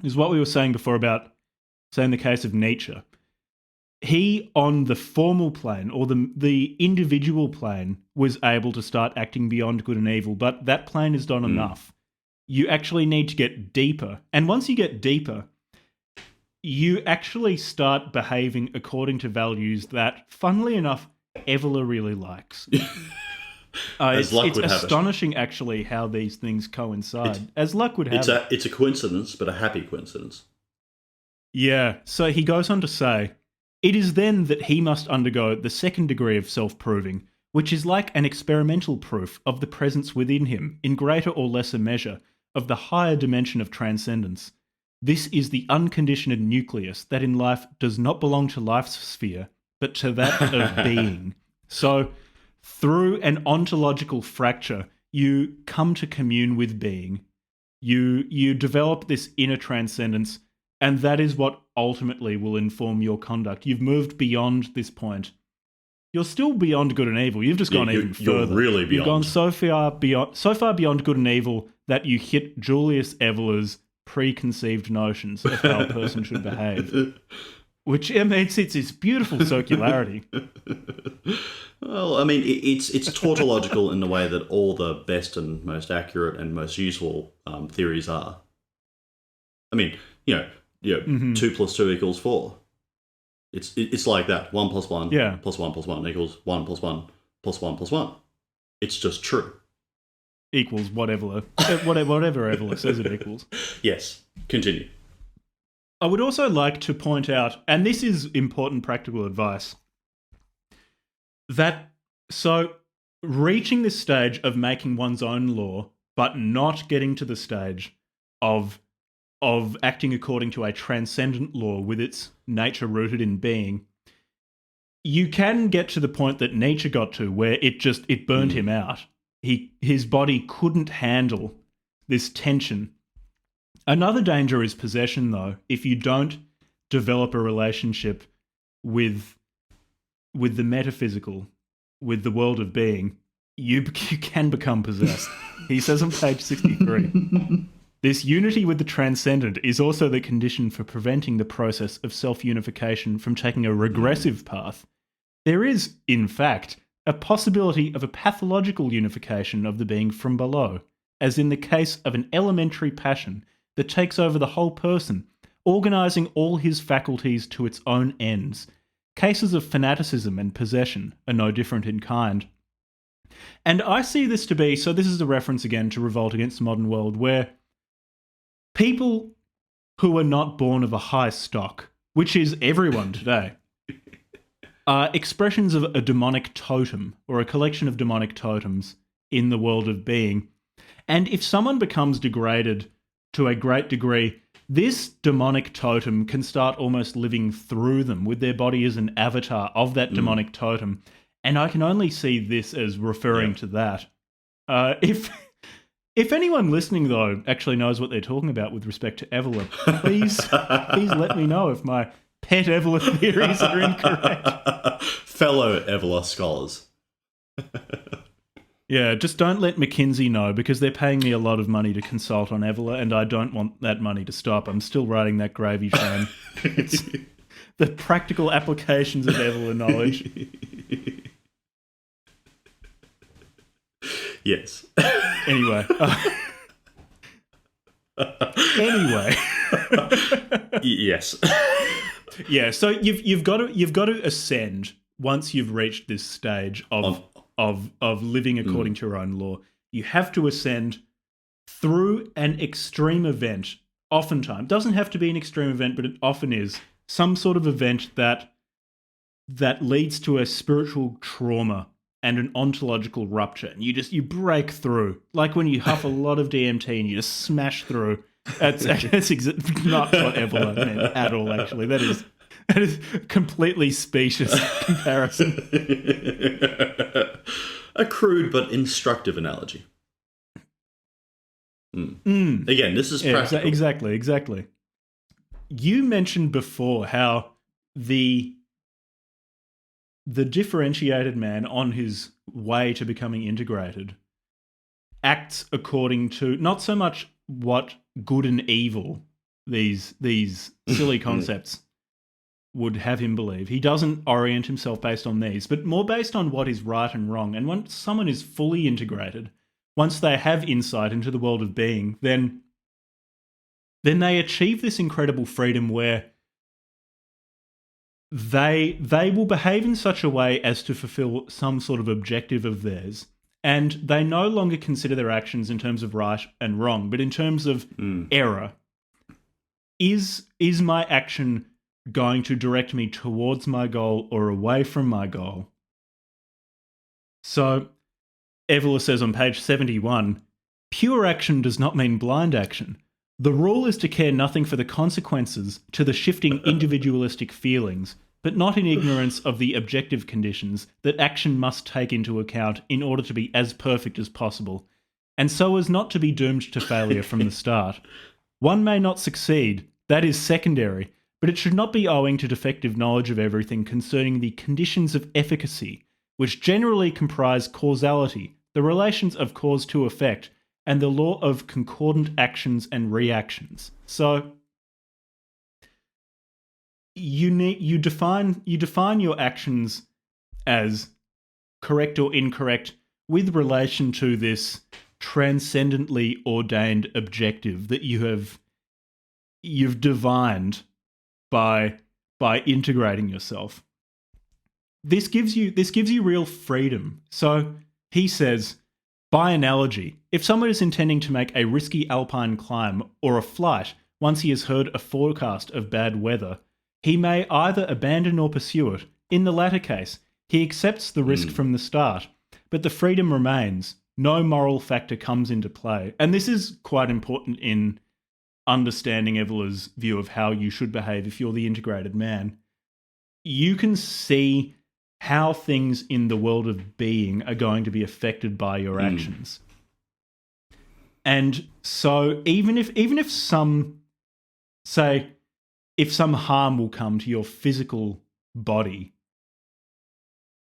[SPEAKER 1] is what we were saying before about, say in the case of Nietzsche, he, on the formal plane, or the individual plane, was able to start acting beyond good and evil, but that plane is not enough. You actually need to get deeper. And once you get deeper, you actually start behaving according to values that, funnily enough, Evola really likes. It's astonishing, actually, how these things coincide. As luck would have it.
[SPEAKER 4] It's a coincidence, but a happy coincidence.
[SPEAKER 1] Yeah, so he goes on to say, it is then that he must undergo the second degree of self-proving, which is like an experimental proof of the presence within him, in greater or lesser measure, of the higher dimension of transcendence. This is the unconditioned nucleus that in life does not belong to life's sphere, but to that of being. So, through an ontological fracture, you come to commune with being. You develop this inner transcendence, and that is what ultimately will inform your conduct. You've moved beyond this point. You're still beyond good and evil. You've just gone even further.
[SPEAKER 4] You're really beyond.
[SPEAKER 1] You've gone so far beyond good and evil that you hit Julius Evola's preconceived notions of how a person should behave. Which, I mean, it's this beautiful circularity.
[SPEAKER 4] Well, I mean, it's tautological in the way that all the best and most accurate and most useful theories are. I mean, 2 + 2 = 4. It's like that. 1 + 1 plus 1 + 1 equals 1 + 1 plus 1 + 1. It's just true.
[SPEAKER 1] Equals whatever Evola says it equals.
[SPEAKER 4] Yes. Continue.
[SPEAKER 1] I would also like to point out, and this is important practical advice, that so reaching this stage of making one's own law, but not getting to the stage of acting according to a transcendent law with its nature rooted in being, you can get to the point that Nietzsche got to, where it burned him out. His body couldn't handle this tension. Another danger is possession, though. If you don't develop a relationship with the metaphysical, with the world of being, you can become possessed. He says on page 63, this unity with the transcendent is also the condition for preventing the process of self-unification from taking a regressive path. There is, in fact, a possibility of a pathological unification of the being from below, as in the case of an elementary passion that takes over the whole person, organising all his faculties to its own ends. Cases of fanaticism and possession are no different in kind. And I see this to be, so this is a reference again to Revolt Against the Modern World, where people who are not born of a high stock, which is everyone today, are expressions of a demonic totem, or a collection of demonic totems in the world of being. And if someone becomes degraded to a great degree, this demonic totem can start almost living through them, with their body as an avatar of that demonic totem. And I can only see this as referring to that. If anyone listening, though, actually knows what they're talking about with respect to Evola, please let me know if my pet Evola theories are incorrect.
[SPEAKER 4] Fellow Evola scholars.
[SPEAKER 1] Yeah, just don't let McKinsey know, because they're paying me a lot of money to consult on Evola, and I don't want that money to stop. I'm still riding that gravy train. It's the practical applications of Evola knowledge.
[SPEAKER 4] Yes.
[SPEAKER 1] Anyway. Anyway.
[SPEAKER 4] Yes.
[SPEAKER 1] Yeah, so you've got to ascend once you've reached this stage of living according to your own law. You have to ascend through an extreme event. Oftentimes, doesn't have to be an extreme event, but it often is some sort of event that leads to a spiritual trauma and an ontological rupture, and you break through, like when you huff a lot of DMT and you just smash through. That's not what Evola meant at all. Actually, that is completely specious comparison.
[SPEAKER 4] A crude but instructive analogy. Again, this is practical.
[SPEAKER 1] Exactly. You mentioned before how the differentiated man on his way to becoming integrated acts according to not so much what good and evil, these silly concepts would have him believe. He doesn't orient himself based on these, but more based on what is right and wrong. And once someone is fully integrated, once they have insight into the world of being, then they achieve this incredible freedom where they will behave in such a way as to fulfill some sort of objective of theirs, and they no longer consider their actions in terms of right and wrong, but in terms of error. Is my action going to direct me towards my goal or away from my goal? So Evola says on page 71, pure action does not mean blind action. The rule is to care nothing for the consequences to the shifting individualistic feelings, but not in ignorance of the objective conditions that action must take into account in order to be as perfect as possible, and so as not to be doomed to failure from the start. One may not succeed, that is secondary, but it should not be owing to defective knowledge of everything concerning the conditions of efficacy, which generally comprise causality, the relations of cause to effect, and the law of concordant actions and reactions. So you define your actions as correct or incorrect with relation to this transcendently ordained objective that you've divined by integrating yourself. This gives you real freedom. So he says, by analogy, if someone is intending to make a risky alpine climb or a flight once he has heard a forecast of bad weather, he may either abandon or pursue it. In the latter case, he accepts the risk from the start, but the freedom remains. No moral factor comes into play. And this is quite important in understanding Evola's view of how you should behave if you're the integrated man. You can see how things in the world of being are going to be affected by your actions. And so even if some harm will come to your physical body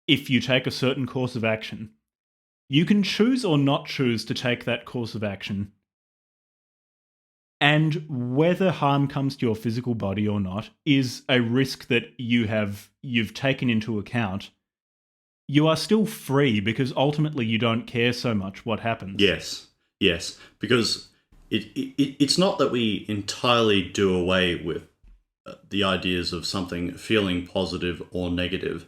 [SPEAKER 1] if you take a certain course of action, you can choose or not choose to take that course of action. And whether harm comes to your physical body or not is a risk that you've taken into account. You are still free because ultimately you don't care so much what happens.
[SPEAKER 4] Yes, because it's not that we entirely do away with the ideas of something feeling positive or negative.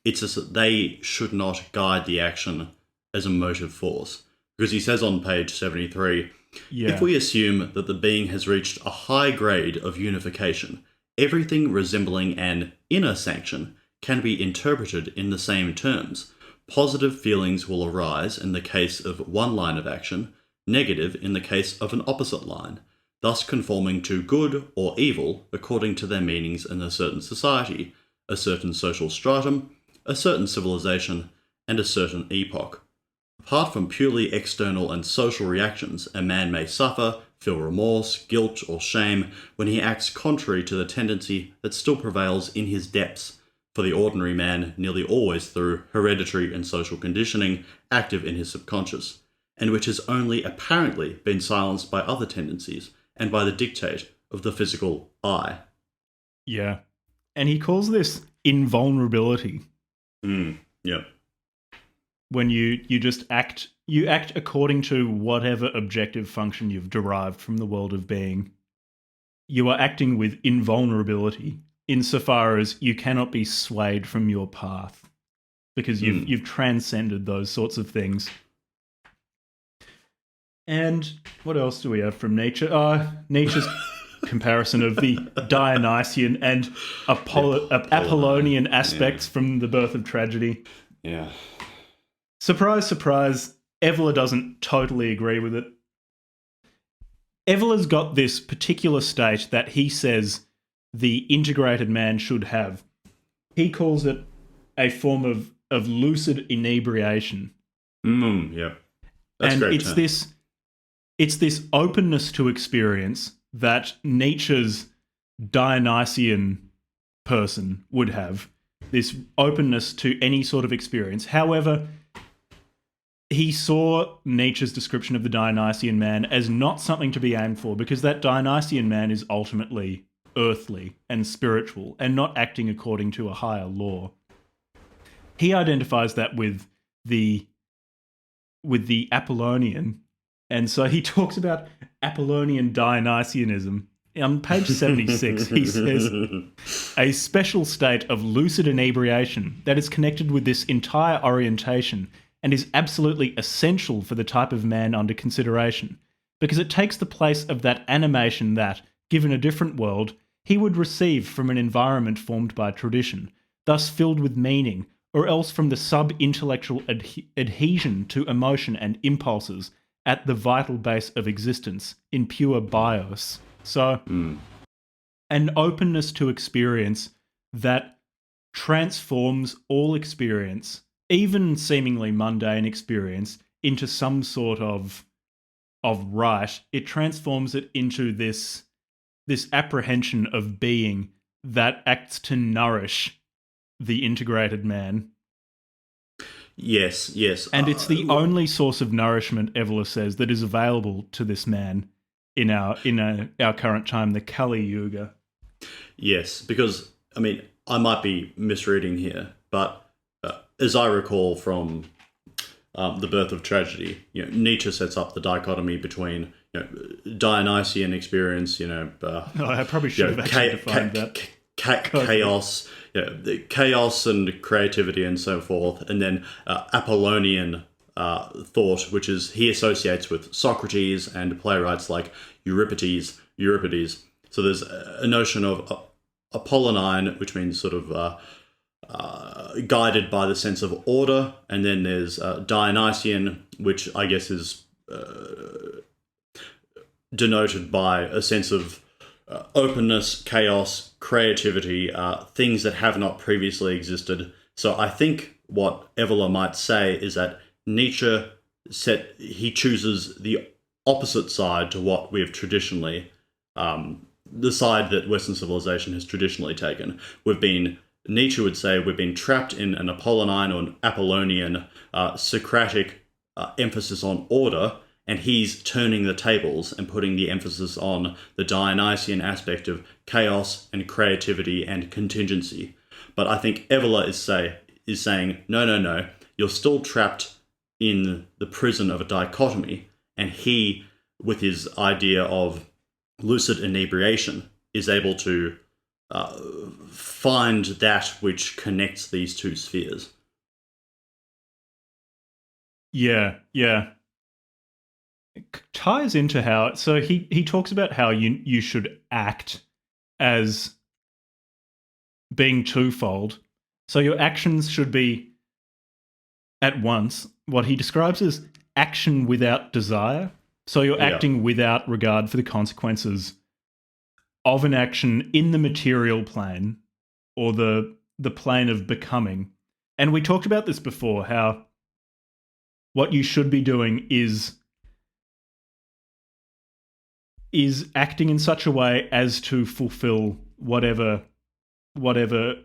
[SPEAKER 4] It's just that they should not guide the action as a motive force. Because he says on page 73, if we assume that the being has reached a high grade of unification, everything resembling an inner sanction can be interpreted in the same terms. Positive feelings will arise in the case of one line of action, negative in the case of an opposite line, thus conforming to good or evil according to their meanings in a certain society, a certain social stratum, a certain civilization, and a certain epoch. Apart from purely external and social reactions, a man may suffer, feel remorse, guilt, or shame when he acts contrary to the tendency that still prevails in his depths, for the ordinary man nearly always through hereditary and social conditioning active in his subconscious, and which has only apparently been silenced by other tendencies and by the dictate of the physical I.
[SPEAKER 1] Yeah. And he calls this invulnerability.
[SPEAKER 4] Yep.
[SPEAKER 1] when you just act. You act according to whatever objective function you've derived from the world of being. You are acting with invulnerability insofar as you cannot be swayed from your path because you've transcended those sorts of things. And what else do we have from Nietzsche? Nietzsche's comparison of the Dionysian and Apollonian aspects from The Birth of Tragedy.
[SPEAKER 4] Yeah.
[SPEAKER 1] Surprise, surprise, Evola doesn't totally agree with it. Evola's got this particular state that he says the integrated man should have. He calls it a form of lucid inebriation.
[SPEAKER 4] Yeah. That's
[SPEAKER 1] and
[SPEAKER 4] great.
[SPEAKER 1] It's this openness to experience that Nietzsche's Dionysian person would have. This openness to any sort of experience. However, he saw Nietzsche's description of the Dionysian man as not something to be aimed for because that Dionysian man is ultimately earthly and spiritual and not acting according to a higher law. He identifies that with the Apollonian, and so he talks about Apollonian Dionysianism. On page 76, he says, a special state of lucid inebriation that is connected with this entire orientation and is absolutely essential for the type of man under consideration, because it takes the place of that animation that, given a different world, he would receive from an environment formed by tradition, thus filled with meaning, or else from the sub-intellectual adhesion to emotion and impulses at the vital base of existence, in pure bios. So, an openness to experience that transforms all experience, even seemingly mundane experience, into some sort of right. It transforms it into this apprehension of being that acts to nourish the integrated man.
[SPEAKER 4] Yes.
[SPEAKER 1] And it's the only source of nourishment, Evola says, that is available to this man in our current time, the Kali Yuga.
[SPEAKER 4] Yes, because, I mean, I might be misreading here, but as I recall from The Birth of Tragedy, Nietzsche sets up the dichotomy between Dionysian experience,
[SPEAKER 1] I probably should have actually defined that.
[SPEAKER 4] Chaos, the chaos and creativity and so forth, and then Apollonian thought, which is he associates with Socrates and playwrights like Euripides. So there's a notion of Apollinine, which means sort of guided by the sense of order, and then there's Dionysian, which I guess is denoted by a sense of openness, chaos, creativity, things that have not previously existed. So I think what Evola might say is that Nietzsche he chooses the opposite side to what we have traditionally, the side that Western civilization has traditionally taken. Nietzsche would say we've been trapped in an Apollinine or an Apollonian Socratic emphasis on order, and he's turning the tables and putting the emphasis on the Dionysian aspect of chaos and creativity and contingency. But I think Evola is saying, no, you're still trapped in the prison of a dichotomy, and he, with his idea of lucid inebriation, is able to find that which connects these two spheres.
[SPEAKER 1] Yeah. It ties into how... So he talks about how you should act as being twofold. So your actions should be at once what he describes as action without desire. So you're acting without regard for the consequences of an action in the material plane or the plane of becoming. And we talked about this before, how what you should be doing is acting in such a way as to fulfill whatever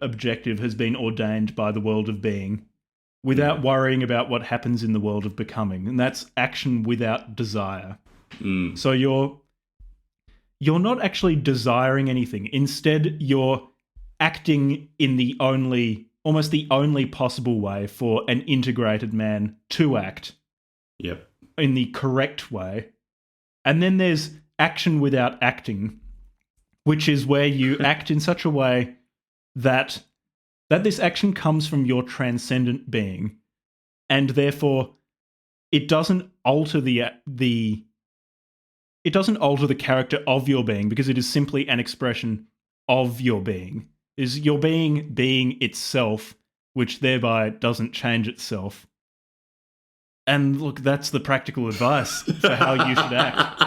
[SPEAKER 1] objective has been ordained by the world of being, without worrying about what happens in the world of becoming. And that's action without desire. So you're not actually desiring anything. Instead, you're acting in the only almost the only possible way for an integrated man to act
[SPEAKER 4] Yep.
[SPEAKER 1] in the correct way. And then there's action without acting, which is where you act in such a way that this action comes from your transcendent being, and therefore it doesn't alter the character of your being, because it is simply an expression of your being. Is your being itself, which thereby doesn't change itself. And look, that's the practical advice for how you should act.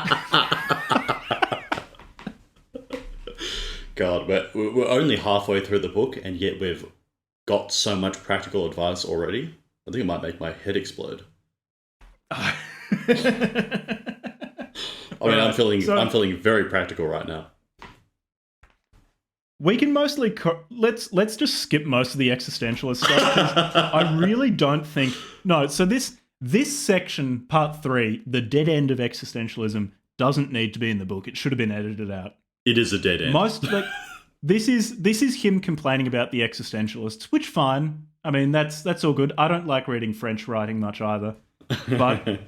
[SPEAKER 4] God, we're only halfway through the book, and yet we've got so much practical advice already. I think it might make my head explode. I'm feeling very practical right now.
[SPEAKER 1] We can mostly let's just skip most of the existentialist stuff, 'cause I really don't think So this section, part 3, the dead end of existentialism, doesn't need to be in the book. It should have been edited out.
[SPEAKER 4] It is a dead end.
[SPEAKER 1] This is him complaining about the existentialists, which fine. I mean, that's all good. I don't like reading French writing much either, but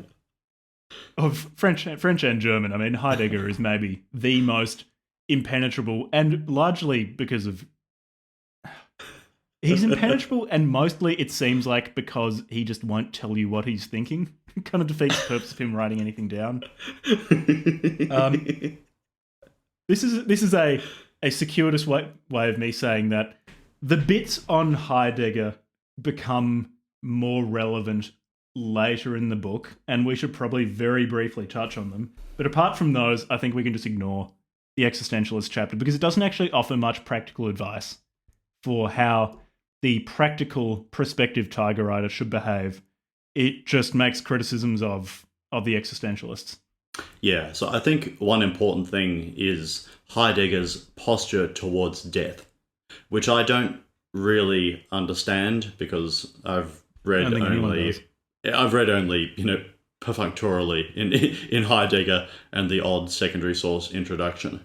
[SPEAKER 1] of French and German. I mean, Heidegger is maybe the most impenetrable, and largely because of he's impenetrable, and mostly it seems like because he just won't tell you what he's thinking. It kind of defeats the purpose of him writing anything down. This is a circuitous way of me saying that the bits on Heidegger become more relevant later in the book, and we should probably very briefly touch on them. But apart from those, I think we can just ignore the existentialist chapter, because it doesn't actually offer much practical advice for how the practical prospective tiger rider should behave. It just makes criticisms of the existentialists.
[SPEAKER 4] Yeah, so I think one important thing is Heidegger's posture towards death, which I don't really understand, because I've read only, perfunctorily in Heidegger and the odd secondary source introduction.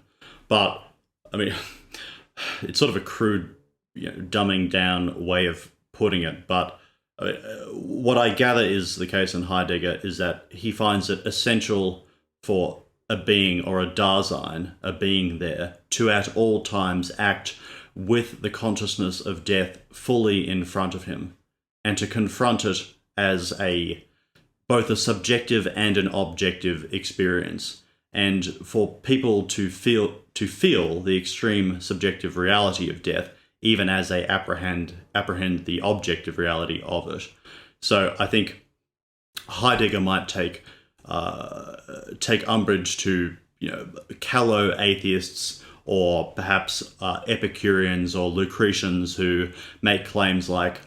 [SPEAKER 4] But I mean, it's sort of a crude, dumbing down way of putting it. But what I gather is the case in Heidegger is that he finds it essential for a being, or a Dasein, a being there, to at all times act with the consciousness of death fully in front of him, and to confront it as both a subjective and an objective experience, and for people to feel the extreme subjective reality of death, even as they apprehend the objective reality of it. So I think Heidegger might take umbrage to callow atheists, or perhaps Epicureans or Lucretians, who make claims like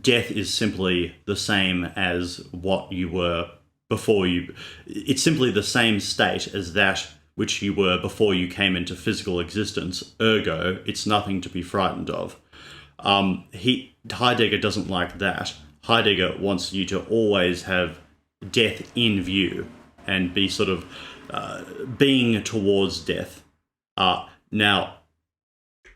[SPEAKER 4] death is simply the same as what you were before you. It's simply the same state as that which you were before you came into physical existence. Ergo, it's nothing to be frightened of. Heidegger doesn't like that. Heidegger wants you to always have death in view and be sort of being towards death. Now,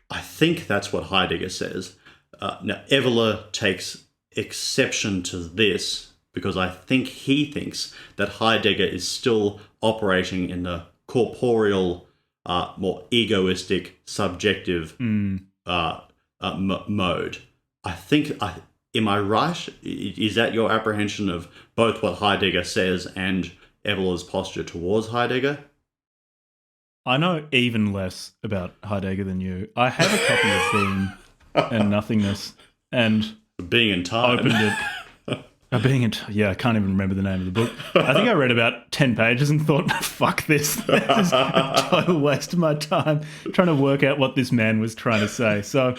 [SPEAKER 4] I think that's what Heidegger says. Now, Evola takes exception to this, because I think he thinks that Heidegger is still operating in the corporeal, more egoistic, subjective mode. I think, am I right? Is that your apprehension of both what Heidegger says and Evola's posture towards Heidegger?
[SPEAKER 1] I know even less about Heidegger than you. I have a copy of Being and Nothingness, and
[SPEAKER 4] Being in Time.
[SPEAKER 1] Opened it. I can't even remember the name of the book. I think I read about 10 pages and thought, fuck this. This is a total waste of my time trying to work out what this man was trying to say. So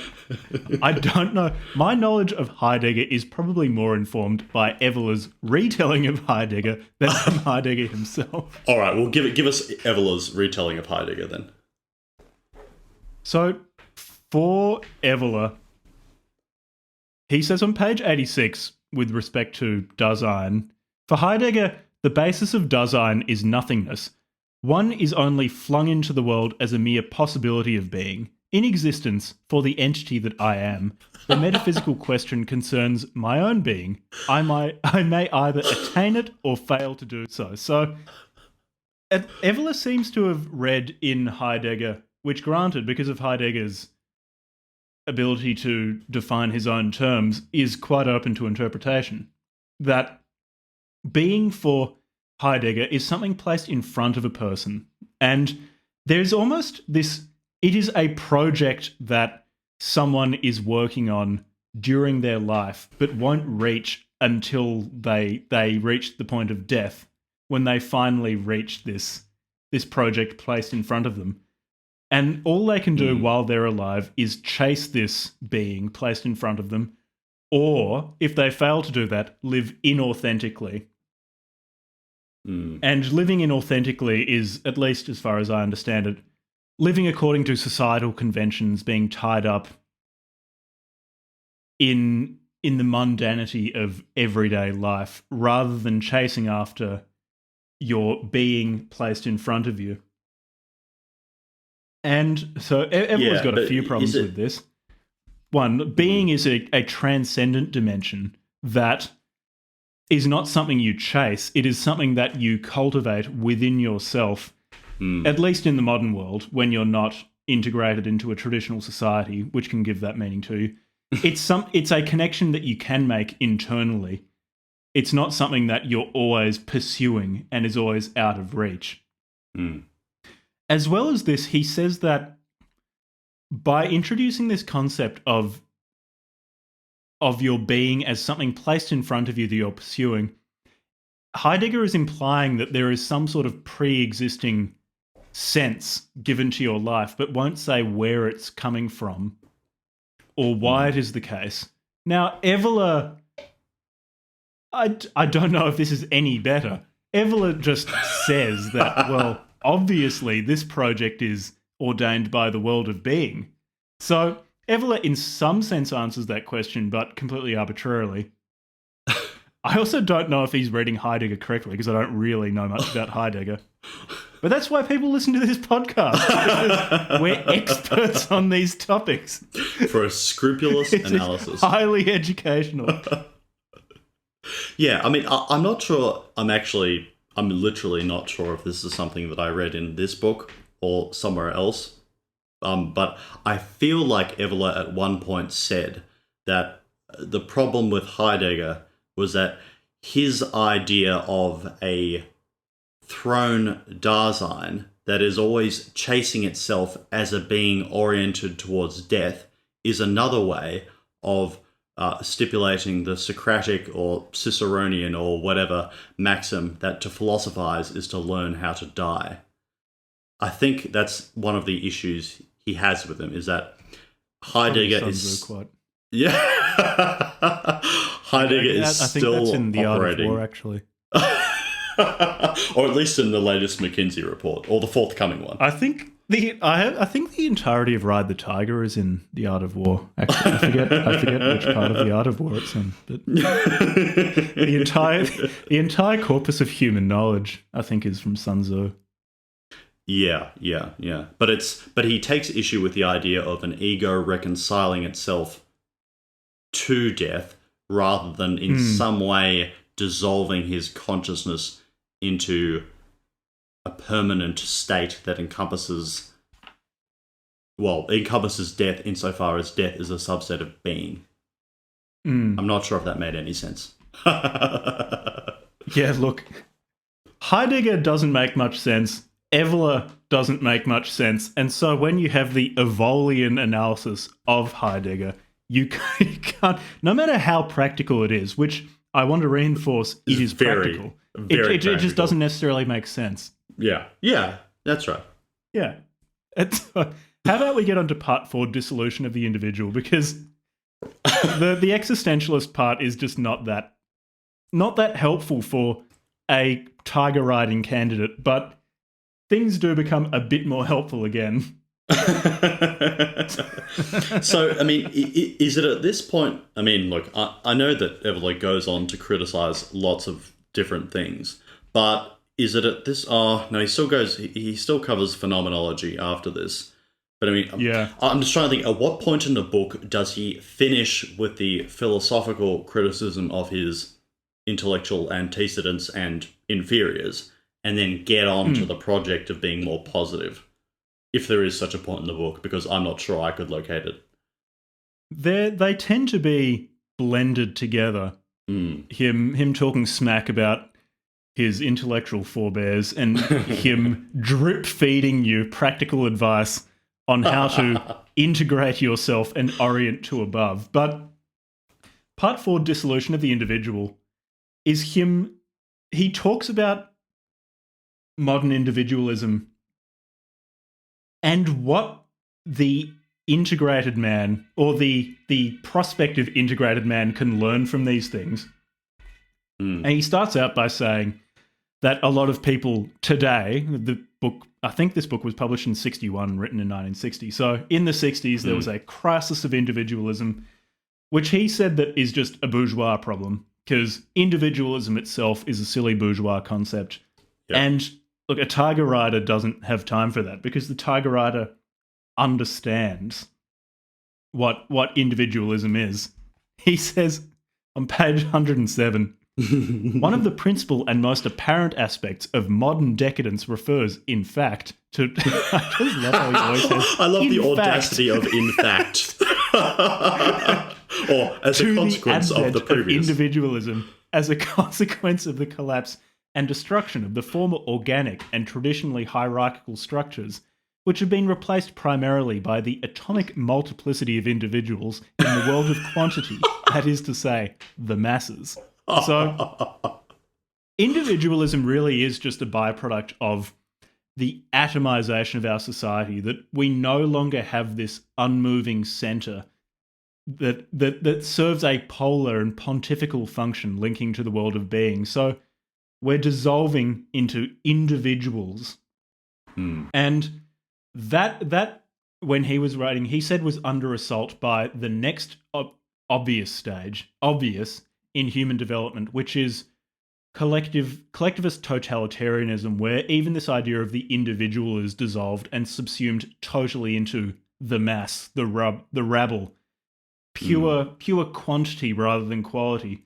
[SPEAKER 1] I don't know. My knowledge of Heidegger is probably more informed by Evola's retelling of Heidegger than from Heidegger himself.
[SPEAKER 4] All right, well, give us Evola's retelling of Heidegger then.
[SPEAKER 1] So for Evola, he says on page 86, with respect to Dasein, for Heidegger, the basis of Dasein is nothingness. One is only flung into the world as a mere possibility of being, in existence for the entity that I am, the metaphysical question concerns my own being. I may either attain it or fail to do so. So, Evola seems to have read in Heidegger, which granted, because of Heidegger's ability to define his own terms, is quite open to interpretation, that being for Heidegger is something placed in front of a person. And there's almost this, it is a project that someone is working on during their life, but won't reach until they reach the point of death, when they finally reach this project placed in front of them. And all they can do while they're alive is chase this being placed in front of them, or, if they fail to do that, live inauthentically. And living inauthentically is, at least as far as I understand it, living according to societal conventions, being tied up in the mundanity of everyday life, rather than chasing after your being placed in front of you. And so everyone's got a few problems with this. One, being is a transcendent dimension that is not something you chase. It is something that you cultivate within yourself, at least in the modern world, when you're not integrated into a traditional society, which can give that meaning to you. It's a connection that you can make internally. It's not something that you're always pursuing and is always out of reach. As well as this, he says that by introducing this concept of your being as something placed in front of you that you're pursuing, Heidegger is implying that there is some sort of pre-existing sense given to your life, but won't say where it's coming from or why it is the case. Now, Evola, I don't know if this is any better. Evola just says that, well, obviously this project is ordained by the world of being. So Evola in some sense answers that question, but completely arbitrarily. I also don't know if he's reading Heidegger correctly, because I don't really know much about Heidegger. But that's why people listen to this podcast, because we're experts on these topics.
[SPEAKER 4] For a scrupulous analysis.
[SPEAKER 1] Highly educational.
[SPEAKER 4] Yeah, I mean, I'm not sure. I'm literally not sure if this is something that I read in this book or somewhere else. But I feel like Evola at one point said that the problem with Heidegger was that his idea of a throne Dasein that is always chasing itself as a being oriented towards death is another way of stipulating the Socratic or Ciceronian or whatever maxim that to philosophize is to learn how to die. I think that's one of the issues he has with him, is that Heidegger is... Yeah. Heidegger is still
[SPEAKER 1] that's in the
[SPEAKER 4] operating.
[SPEAKER 1] Art of War, actually.
[SPEAKER 4] Or at least in the latest McKinsey report, or the forthcoming one.
[SPEAKER 1] I think the entirety of Ride the Tiger is in the Art of War. Actually, I forget which part of the Art of War it's in. But the entire corpus of human knowledge, I think, is from Sun Tzu.
[SPEAKER 4] Yeah. But he takes issue with the idea of an ego reconciling itself to death, rather than in some way dissolving his consciousness into a permanent state that encompasses death insofar as death is a subset of being. I'm not sure if that made any sense.
[SPEAKER 1] Yeah, look, Heidegger doesn't make much sense. Evola doesn't make much sense. And so when you have the Evolian analysis of Heidegger, you can't, no matter how practical it is, which I want to reinforce, it is practical. It just doesn't necessarily make sense.
[SPEAKER 4] Yeah, that's right.
[SPEAKER 1] Yeah. How about we get on to part 4, dissolution of the individual, because the existentialist part is just not that helpful for a tiger riding candidate, but things do become a bit more helpful again.
[SPEAKER 4] So, I mean, is it at this point... I mean, look, I know that Evola goes on to criticize lots of different things, but is it at this... Oh, no, he still covers phenomenology after this. But I mean,
[SPEAKER 1] Yeah.
[SPEAKER 4] I'm just trying to think, at what point in the book does he finish with the philosophical criticism of his intellectual antecedents and inferiors, and then get on to the project of being more positive? If there is such a point in the book, because I'm not sure I could locate it.
[SPEAKER 1] They tend to be blended together. Him talking smack about his intellectual forebears and him drip feeding you practical advice on how to integrate yourself and orient to above. But part 4, dissolution of the individual, is him. He talks about modern individualism and what the integrated man, or the prospective integrated man, can learn from these things. And he starts out by saying that a lot of people today, the book, I think this book was published in 61, written in 1960. So in the 60s, there was a crisis of individualism, which he said that is just a bourgeois problem, because individualism itself is a silly bourgeois concept. Yep. And look, a tiger rider doesn't have time for that, because the tiger rider understands what individualism is. He says on page 107, one of the principal and most apparent aspects of modern decadence refers, in fact, to... I just love how he always says,
[SPEAKER 4] I love the audacity of "in fact," or as a consequence of the previous.
[SPEAKER 1] Of individualism as a consequence of the collapse and destruction of the former organic and traditionally hierarchical structures, which have been replaced primarily by the atomic multiplicity of individuals in the world of quantity, that is to say, the masses. So, individualism really is just a byproduct of the atomization of our society, that we no longer have this unmoving center that serves a polar and pontifical function linking to the world of being. So, we're dissolving into individuals. And that when he was writing, he said was under assault by the next obvious in human development, which is collectivist totalitarianism, where even this idea of the individual is dissolved and subsumed totally into the mass, the rabble, pure quantity rather than quality.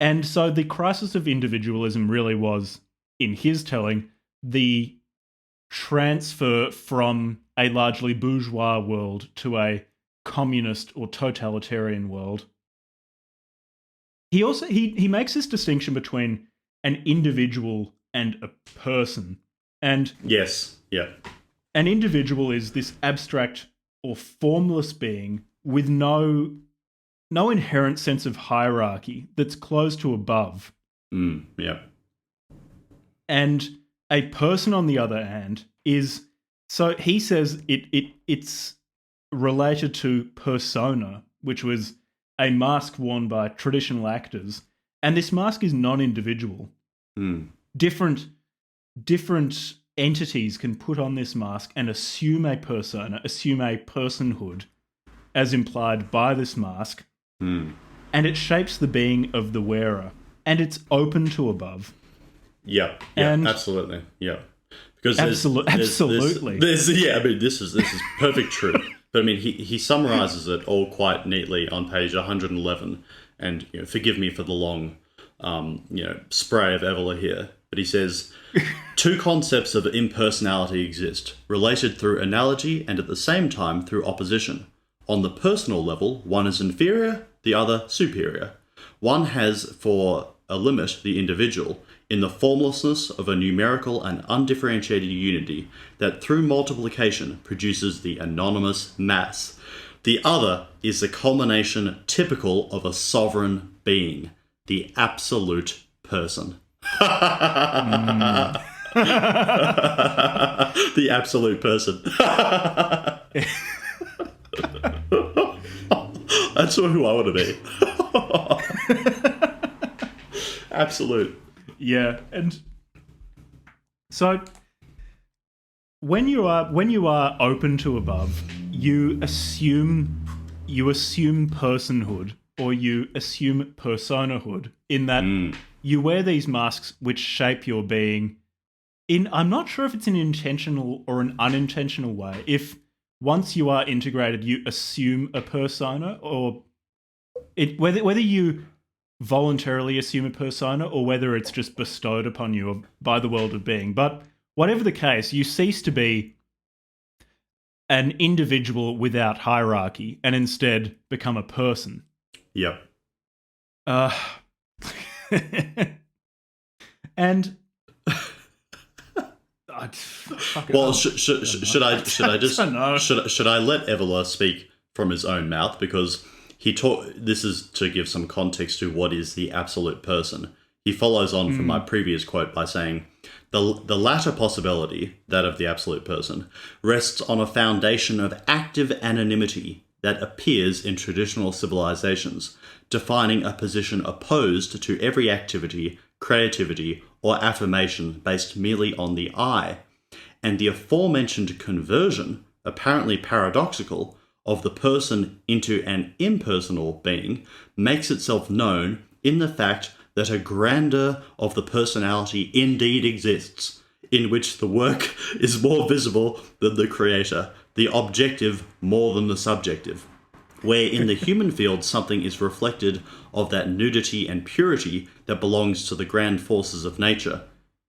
[SPEAKER 1] And so the crisis of individualism really was, in his telling, the transfer from a largely bourgeois world to a communist or totalitarian world. He also he makes this distinction between an individual and a person. And
[SPEAKER 4] yes, yeah.
[SPEAKER 1] An individual is this abstract or formless being with no inherent sense of hierarchy that's closed to above.
[SPEAKER 4] Yeah.
[SPEAKER 1] And a person, on the other hand, is, so he says it's related to persona, which was a mask worn by traditional actors, and this mask is non-individual. Different entities can put on this mask and assume a persona, assume a personhood, as implied by this mask, and it shapes the being of the wearer, and it's open to above.
[SPEAKER 4] Yeah, absolutely, yeah. Because
[SPEAKER 1] absolutely,
[SPEAKER 4] this is perfect truth. But I mean, he summarizes it all quite neatly on page 111. And forgive me for the long, spray of Evola here. But he says, 2 concepts of impersonality exist, related through analogy and at the same time through opposition. On the personal level, one is inferior, the other superior. One has for a limit the individual, in the formlessness of a numerical and undifferentiated unity that through multiplication produces the anonymous mass. The other is the culmination typical of a sovereign being, the absolute person. The absolute person. That's who I want to be. Absolute.
[SPEAKER 1] Yeah, and so when you are open to above, you assume personhood, or you assume personahood, in that you wear these masks which shape your being in, I'm not sure if it's an intentional or an unintentional way. If once you are integrated, you assume a persona, or whether you voluntarily assume a persona or whether it's just bestowed upon you by the world of being. But whatever the case, you cease to be an individual without hierarchy and instead become a person.
[SPEAKER 4] Yep.
[SPEAKER 1] And
[SPEAKER 4] well, should I let Evola speak from his own mouth, because this is to give some context to what is the absolute person. He follows on from my previous quote by saying, the latter possibility, that of the absolute person, rests on a foundation of active anonymity that appears in traditional civilizations, defining a position opposed to every activity, creativity, or affirmation based merely on the I, and the aforementioned conversion, apparently paradoxical, of the person into an impersonal being makes itself known in the fact that a grandeur of the personality indeed exists, in which the work is more visible than the creator, the objective more than the subjective, where in the human field something is reflected of that nudity and purity that belongs to the grand forces of nature,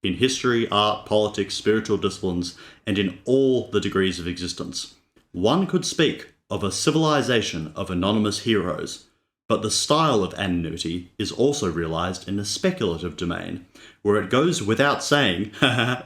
[SPEAKER 4] in history, art, politics, spiritual disciplines, and in all the degrees of existence. One could speak of a civilization of anonymous heroes, but the style of anonymity is also realized in the speculative domain, where it goes without saying that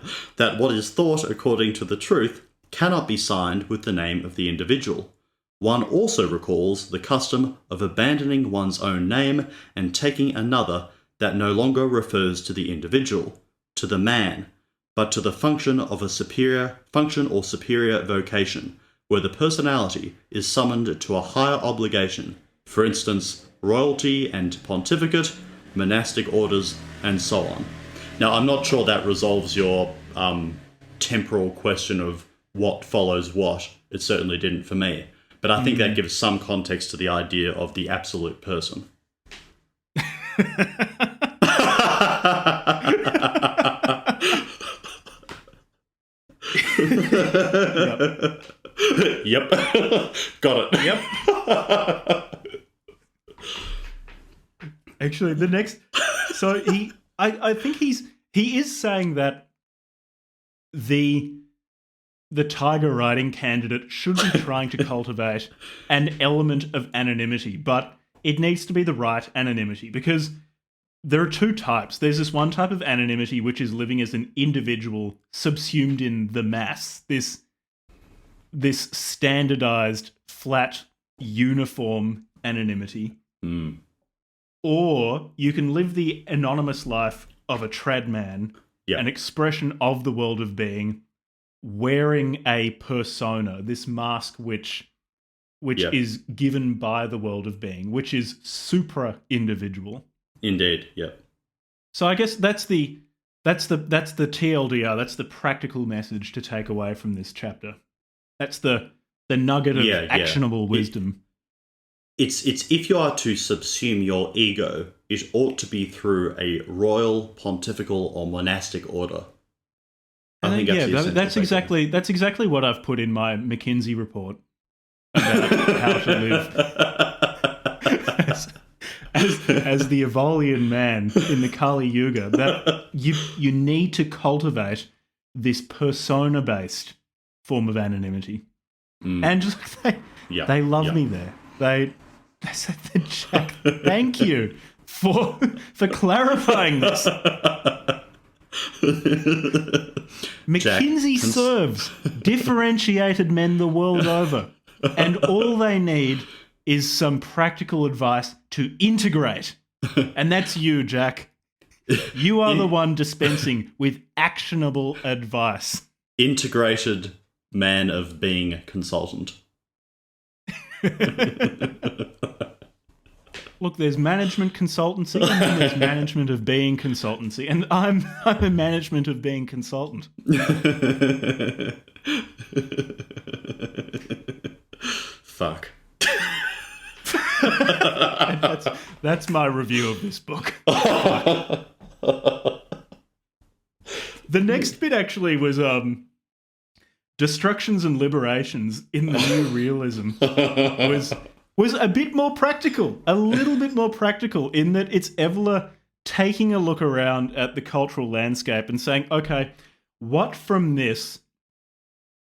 [SPEAKER 4] what is thought according to the truth cannot be signed with the name of the individual. One also recalls the custom of abandoning one's own name and taking another that no longer refers to the individual, to the man, but to the function of a superior function or superior vocation, where the personality is summoned to a higher obligation, for instance, royalty and pontificate, monastic orders, and so on. Now, I'm not sure that resolves your temporal question of what follows what. It certainly didn't for me. But I think that gives some context to the idea of the absolute person. Yep. Got it.
[SPEAKER 1] Yep. Actually, the next... So I think he is saying that the tiger riding candidate should be trying to cultivate an element of anonymity, but it needs to be the right anonymity, because there are two types. There's this one type of anonymity which is living as an individual subsumed in the mass, this standardized, flat, uniform anonymity. Or you can live the anonymous life of a trad man, an expression of the world of being, wearing a persona, this mask which is given by the world of being, which is supra-individual.
[SPEAKER 4] Indeed, yep.
[SPEAKER 1] So I guess that's the TLDR, that's the practical message to take away from this chapter. That's the nugget of actionable wisdom.
[SPEAKER 4] It's if you are to subsume your ego, it ought to be through a royal, pontifical, or monastic order.
[SPEAKER 1] That's exactly what I've put in my McKinsey report about how to live as the Evolian man in the Kali Yuga. That you need to cultivate this persona-based form of anonymity, and just they love me there. They said, Jack, thank you for clarifying this. McKinsey serves differentiated men the world over, and all they need is some practical advice to integrate. And that's you, Jack. You are the one dispensing with actionable advice.
[SPEAKER 4] Integrated man of being consultant.
[SPEAKER 1] Look, there's management consultancy, and then there's management of being consultancy, and I'm a management of being consultant.
[SPEAKER 4] Fuck.
[SPEAKER 1] That's my review of this book. The next bit actually was destructions and liberations in the new realism was a bit more practical, a little bit more practical, in that it's Evola taking a look around at the cultural landscape and saying, okay, what from this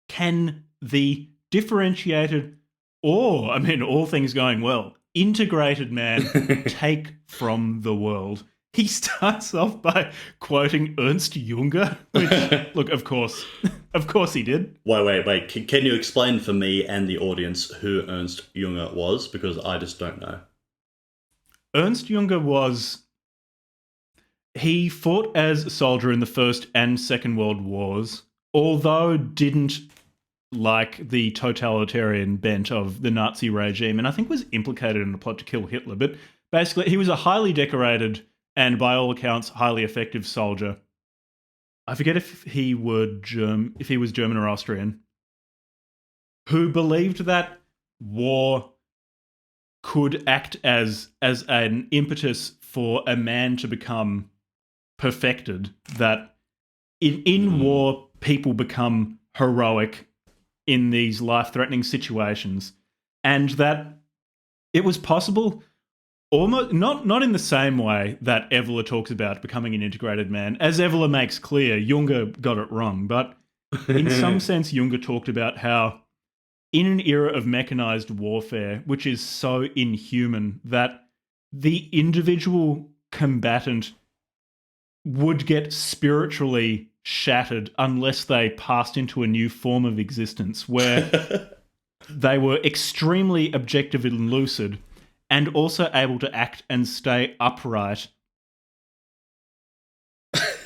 [SPEAKER 1] can the differentiated, or, I mean, all things going well, integrated man take from the world? He starts off by quoting Ernst Junger, which, look, of course he did.
[SPEAKER 4] Wait. Can you explain for me and the audience who Ernst Junger was? Because I just don't know.
[SPEAKER 1] Ernst Junger he fought as a soldier in the First and Second World Wars, although didn't like the totalitarian bent of the Nazi regime, and I think was implicated in a plot to kill Hitler. But basically, he was a highly decorated and, by all accounts, highly effective soldier. I forget if he was German or Austrian, who believed that war could act as an impetus for a man to become perfected, that in war people become heroic in these life-threatening situations, and that it was possible, almost not in the same way that Evola talks about becoming an integrated man. As Evola makes clear, Junger got it wrong, but in some sense Junger talked about how in an era of mechanized warfare, which is so inhuman, that the individual combatant would get spiritually shattered unless they passed into a new form of existence where they were extremely objective and lucid and also able to act and stay upright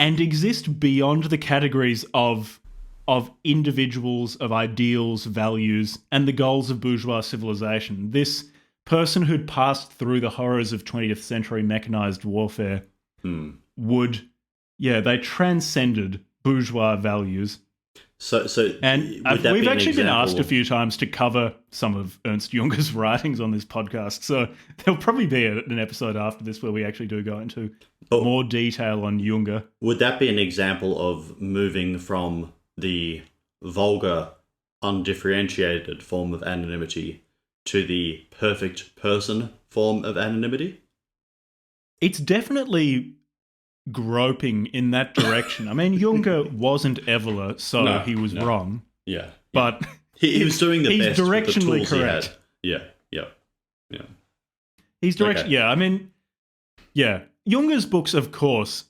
[SPEAKER 1] and exist beyond the categories of individuals, of ideals, values, and the goals of bourgeois civilization. This person who'd passed through the horrors of 20th century mechanized warfare they transcended bourgeois values.
[SPEAKER 4] So
[SPEAKER 1] and we've actually been asked a few times to cover some of Ernst Junger's writings on this podcast, so there'll probably be an episode after this where we actually do go into more detail on Junger.
[SPEAKER 4] Would that be an example of moving from the vulgar, undifferentiated form of anonymity to the perfect person form of anonymity?
[SPEAKER 1] It's definitely groping in that direction. I mean, Junger wasn't Evola, so he was wrong.
[SPEAKER 4] Yeah.
[SPEAKER 1] But
[SPEAKER 4] he was doing the best with the tools
[SPEAKER 1] correct.
[SPEAKER 4] he had. Yeah.
[SPEAKER 1] He's yeah, I mean, Junger's books, of course,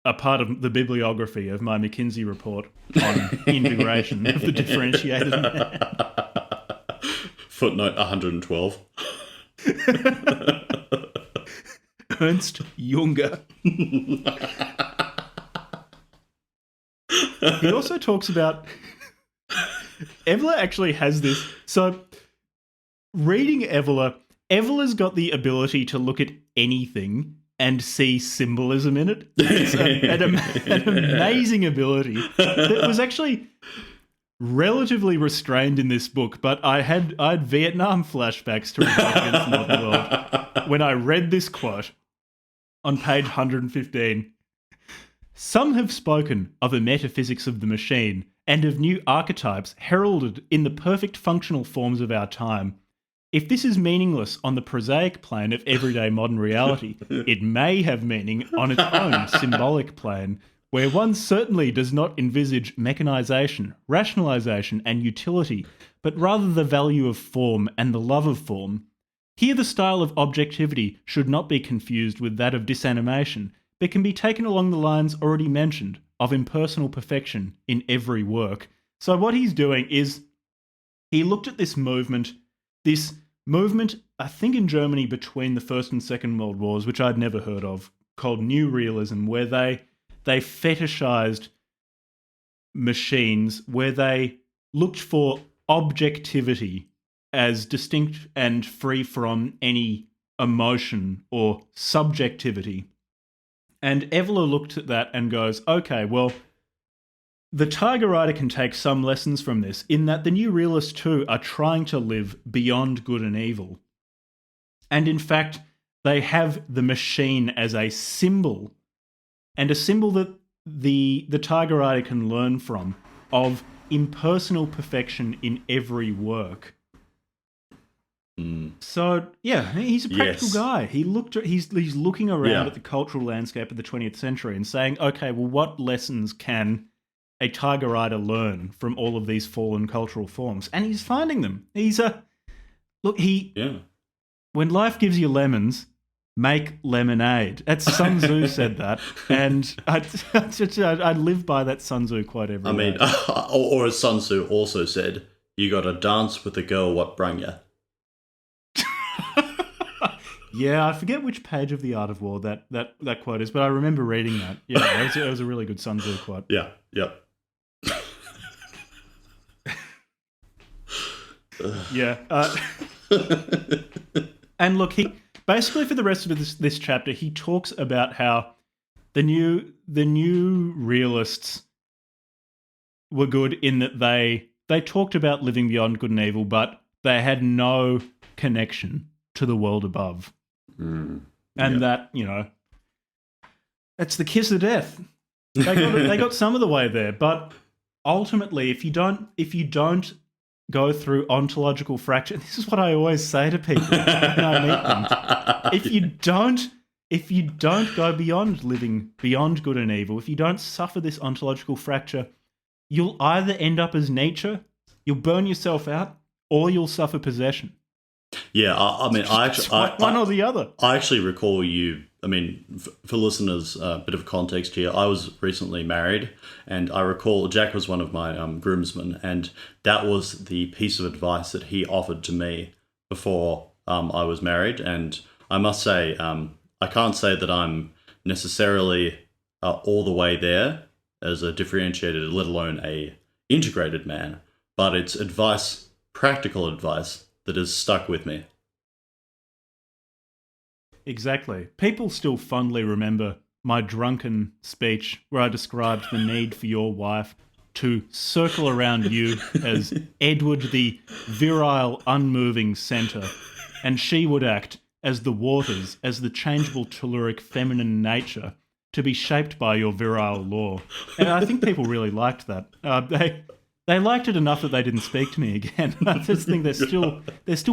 [SPEAKER 1] are part of the bibliography of my McKinsey report on integration of the differentiated man.
[SPEAKER 4] Footnote 112.
[SPEAKER 1] Ernst Junger. He also talks about... Evola actually has this... So, reading Evola's got the ability to look at anything and see symbolism in it. It's an amazing ability that was actually relatively restrained in this book, but I had Vietnam flashbacks to Rebel Against the Modern World when I read this quote on page 115. Some have spoken of a metaphysics of the machine and of new archetypes heralded in the perfect functional forms of our time. If this is meaningless on the prosaic plane of everyday modern reality, it may have meaning on its own symbolic plane, where one certainly does not envisage mechanization, rationalization, and utility, but rather the value of form and the love of form. Here the style of objectivity should not be confused with that of disanimation, but can be taken along the lines already mentioned of impersonal perfection in every work. So what he's doing is he looked at this movement, I think in Germany between the First and Second World Wars, which I'd never heard of, called New Realism, where they fetishized machines, where they looked for objectivity as distinct and free from any emotion or subjectivity. And Evola looked at that and goes, okay, well, the Tiger Rider can take some lessons from this, in that the New Realists too are trying to live beyond good and evil. And in fact, they have the machine as a symbol, and a symbol that the Tiger Rider can learn from, of impersonal perfection in every work.
[SPEAKER 4] Mm.
[SPEAKER 1] So yeah, he's a practical
[SPEAKER 4] Yes.
[SPEAKER 1] guy. He's looking around
[SPEAKER 4] Yeah.
[SPEAKER 1] at the cultural landscape of the 20th century and saying, okay, well, what lessons can a tiger rider learn from all of these fallen cultural forms? And he's finding them.
[SPEAKER 4] Yeah.
[SPEAKER 1] When life gives you lemons, make lemonade. That's Sun Tzu said that, and I live by that Sun Tzu quote every
[SPEAKER 4] I mean,
[SPEAKER 1] day.
[SPEAKER 4] or as Sun Tzu also said, you got to dance with the girl what brung ya.
[SPEAKER 1] Yeah, I forget which page of The Art of War that quote is, but I remember reading that. Yeah, it was a really good Sun Tzu quote.
[SPEAKER 4] Yeah. Yep.
[SPEAKER 1] Yeah. And look, he basically for the rest of this chapter, he talks about how the new realists were good in that they talked about living beyond good and evil, but they had no connection to the world above.
[SPEAKER 4] Mm.
[SPEAKER 1] And that, that's the kiss of death. They got some of the way there, but ultimately, if you don't go through ontological fracture, this is what I always say to people when I meet them. If you don't go beyond living beyond good and evil, if you don't suffer this ontological fracture, you'll either end up as nature, you'll burn yourself out, or you'll suffer possession.
[SPEAKER 4] Yeah, I mean,
[SPEAKER 1] One or the other.
[SPEAKER 4] I actually recall you. I mean, for listeners, a bit of context here. I was recently married, and I recall Jack was one of my groomsmen, and that was the piece of advice that he offered to me before I was married. And I must say, I can't say that I'm necessarily all the way there as a differentiated, let alone a integrated man, but it's advice, practical advice, that has stuck with me.
[SPEAKER 1] Exactly. People still fondly remember my drunken speech where I described the need for your wife to circle around you as Edward the virile, unmoving centre, and she would act as the waters, as the changeable telluric feminine nature to be shaped by your virile law. And I think people really liked that. They liked it enough that they didn't speak to me again. I just think they're still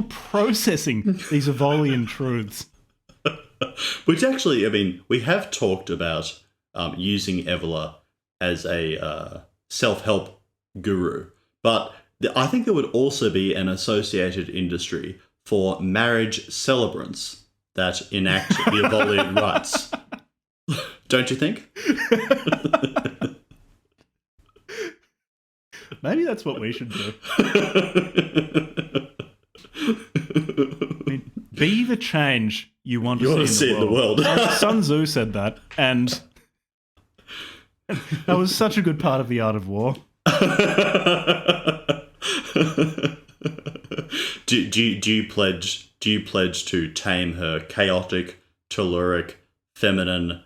[SPEAKER 1] processing these Evolian truths.
[SPEAKER 4] Which actually, I mean, we have talked about using Evola as a self-help guru, but I think there would also be an associated industry for marriage celebrants that enact the Evolian rites. Don't you think?
[SPEAKER 1] Maybe that's what we should do. I mean, be the change you want to see in the world. Sun Tzu said that, and that was such a good part of The Art of War.
[SPEAKER 4] Do you pledge to tame her chaotic, telluric, feminine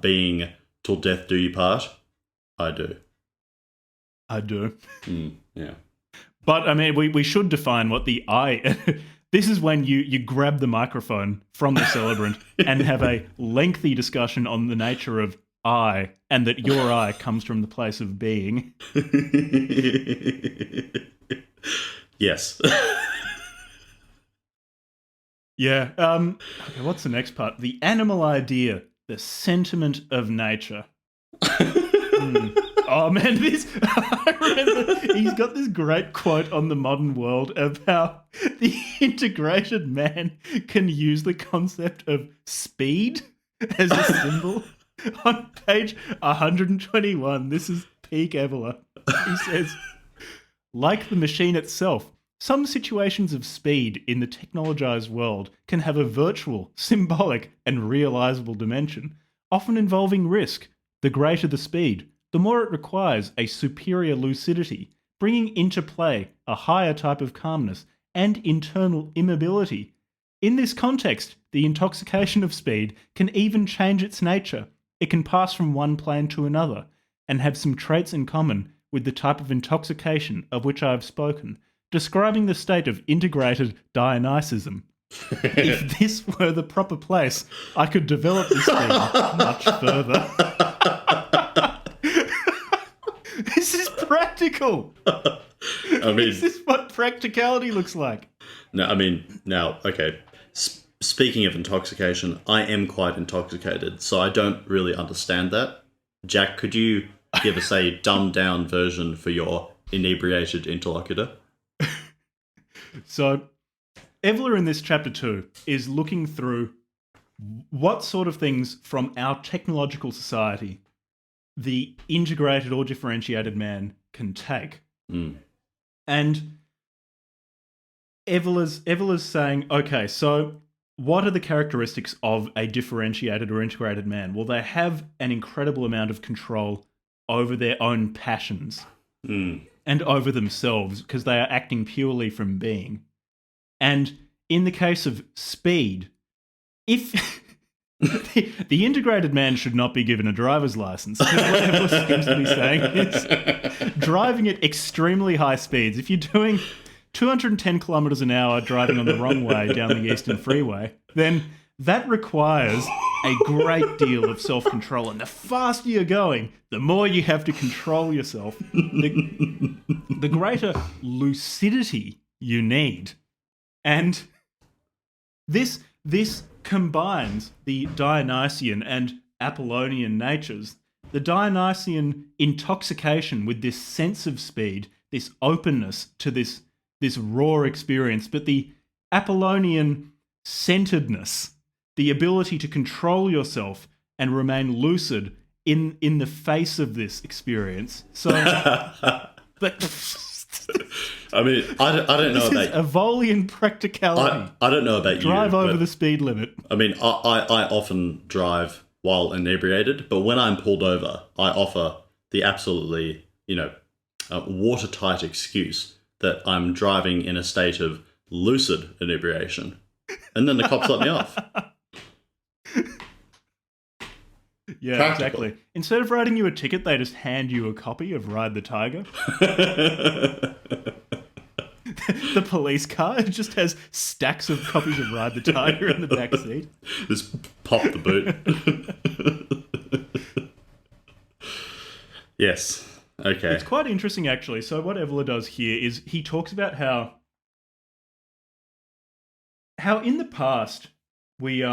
[SPEAKER 4] being till death do you part? I do.
[SPEAKER 1] I do.
[SPEAKER 4] Yeah.
[SPEAKER 1] But, I mean, we should define what the I... This is when you grab the microphone from the celebrant and have a lengthy discussion on the nature of I, and that your I comes from the place of being.
[SPEAKER 4] Yes.
[SPEAKER 1] Yeah. Okay, what's the next part? The animal idea, the sentiment of nature. Oh man, I remember he's got this great quote on The Modern World of how the integrated man can use the concept of speed as a symbol. On page 121, this is peak Evola. He says, like the machine itself, some situations of speed in the technologized world can have a virtual, symbolic, and realizable dimension, often involving risk. The greater the speed, the more it requires a superior lucidity, bringing into play a higher type of calmness and internal immobility. In this context, the intoxication of speed can even change its nature. It can pass from one plane to another and have some traits in common with the type of intoxication of which I have spoken, describing the state of integrated Dionysusm. If this were the proper place, I could develop this thing much further. This is practical. practical.
[SPEAKER 4] I mean,
[SPEAKER 1] This is what practicality looks like.
[SPEAKER 4] no, I mean, now, okay. Speaking of intoxication, I am quite intoxicated, so I don't really understand that. Jack, could you give us a dumbed-down version for your inebriated interlocutor?
[SPEAKER 1] So, Evola in this chapter 2 is looking through what sort of things from our technological society the integrated or differentiated man can take. And Evola's saying, okay, so what are the characteristics of a differentiated or integrated man? Well, they have an incredible amount of control over their own passions and over themselves because they are acting purely from being. And in the case of speed, if the integrated man should not be given a driver's license, because what Evola seems to be saying is driving at extremely high speeds. If you're doing 210 kilometers an hour driving on the wrong way down the Eastern Freeway, then that requires a great deal of self-control. And the faster you're going, the more you have to control yourself, the greater lucidity you need. And this combines the Dionysian and Apollonian natures. The Dionysian intoxication with this sense of speed, this openness to this raw experience, but the Apollonian centeredness, the ability to control yourself and remain lucid in the face of this experience. So, but
[SPEAKER 4] I mean, I don't know
[SPEAKER 1] this is
[SPEAKER 4] about
[SPEAKER 1] Evolian practicality.
[SPEAKER 4] I don't know about
[SPEAKER 1] Drive
[SPEAKER 4] you.
[SPEAKER 1] over
[SPEAKER 4] but,
[SPEAKER 1] the speed limit.
[SPEAKER 4] I mean, I often drive while inebriated, but when I'm pulled over, I offer the absolutely, watertight excuse that I'm driving in a state of lucid inebriation. And then the cops let me off.
[SPEAKER 1] Yeah,
[SPEAKER 4] Practical.
[SPEAKER 1] exactly. Instead of writing you a ticket, they just hand you a copy of Ride the Tiger. The police car just has stacks of copies of Ride the Tiger in the back seat.
[SPEAKER 4] Just pop the boot. Yes. Okay.
[SPEAKER 1] It's quite interesting, actually. So what Evola does here is he talks about how in the past we